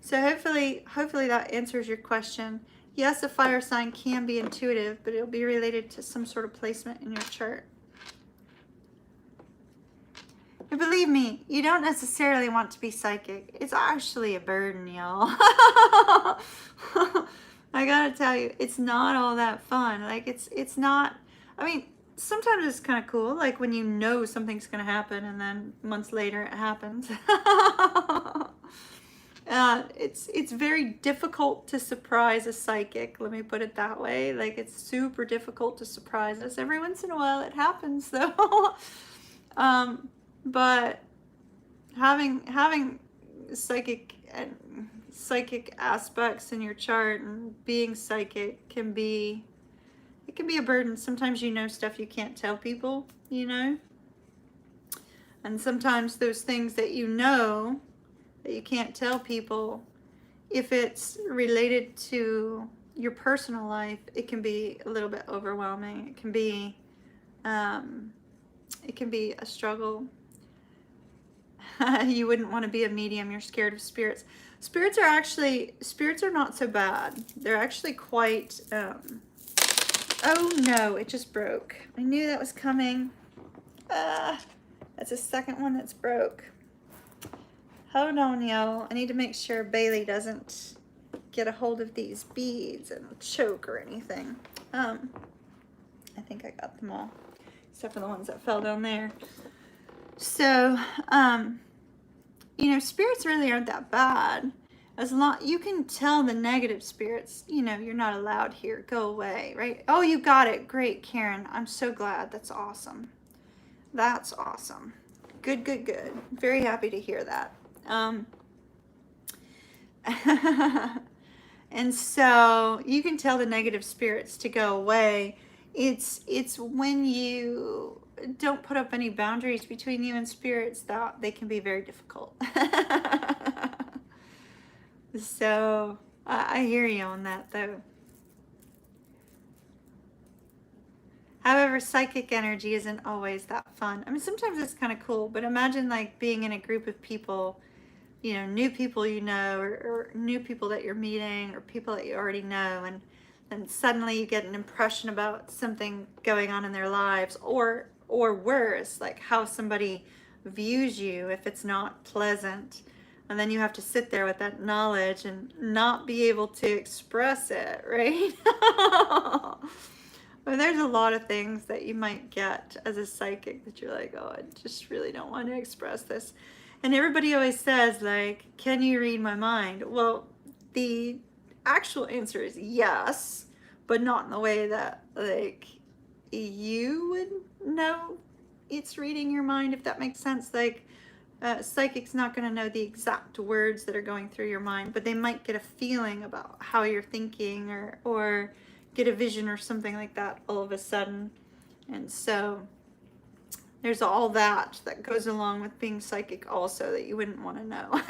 So hopefully that answers your question. Yes, a fire sign can be intuitive, but it'll be related to some sort of placement in your chart. And believe me, you don't necessarily want to be psychic. It's actually a burden, y'all. I gotta tell you, it's not all that fun. Like it's not, I mean, sometimes it's kind of cool, like when you know something's gonna happen and then months later it happens. It's very difficult to surprise a psychic, let me put it that way. Like it's super difficult to surprise us. Every once in a while it happens though. But having psychic aspects in your chart and being psychic can be a burden. Sometimes you know stuff you can't tell people, you know, and sometimes those things that you know that you can't tell people, if it's related to your personal life, it can be a little bit overwhelming. It can be a struggle. You wouldn't want to be a medium. You're scared of spirits. Spirits are not so bad. They're actually quite, oh no, it just broke. I knew that was coming. That's the second one that's broke. Hold on, y'all. I need to make sure Bailey doesn't get a hold of these beads and choke or anything. I think I got them all, except for the ones that fell down there. So, you know, spirits really aren't that bad. As long you can tell the negative spirits, you know, you're not allowed here. Go away, right? Oh, you got it. Great, Karen. I'm so glad. That's awesome. That's awesome. Good, good, good. Very happy to hear that. And so you can tell the negative spirits to go away. It's when you don't put up any boundaries between you and spirits that they can be very difficult. So I hear you on that though. However, psychic energy isn't always that fun. I mean, sometimes it's kind of cool, but imagine like being in a group of people you know, new people you know, or new people that you're meeting, or people that you already know, and then suddenly you get an impression about something going on in their lives, or worse, like how somebody views you if it's not pleasant. And then you have to sit there with that knowledge and not be able to express it, right? But there's a lot of things that you might get as a psychic that you're like, oh, I just really don't want to express this. And everybody always says, like, can you read my mind? Well, the actual answer is yes, but not in the way that, like, you would know it's reading your mind, if that makes sense. Like, psychic's not going to know the exact words that are going through your mind, but they might get a feeling about how you're thinking, or get a vision or something like that all of a sudden. And so there's all that goes along with being psychic also that you wouldn't want to know.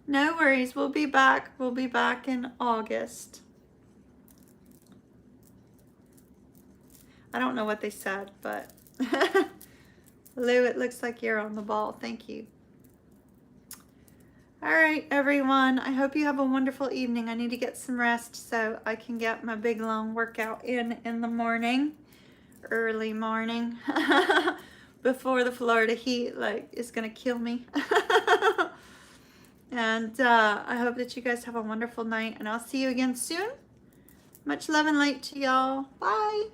No worries. We'll be back. We'll be back in August. I don't know what they said, but Lou, it looks like you're on the ball. Thank you. All right, everyone. I hope you have a wonderful evening. I need to get some rest so I can get my big long workout in the morning, early morning, before the Florida heat is gonna kill me. And I hope that you guys have a wonderful night, and I'll see you again soon. Much love and light to y'all. Bye.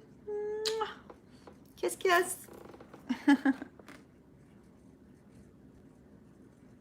Kiss, kiss.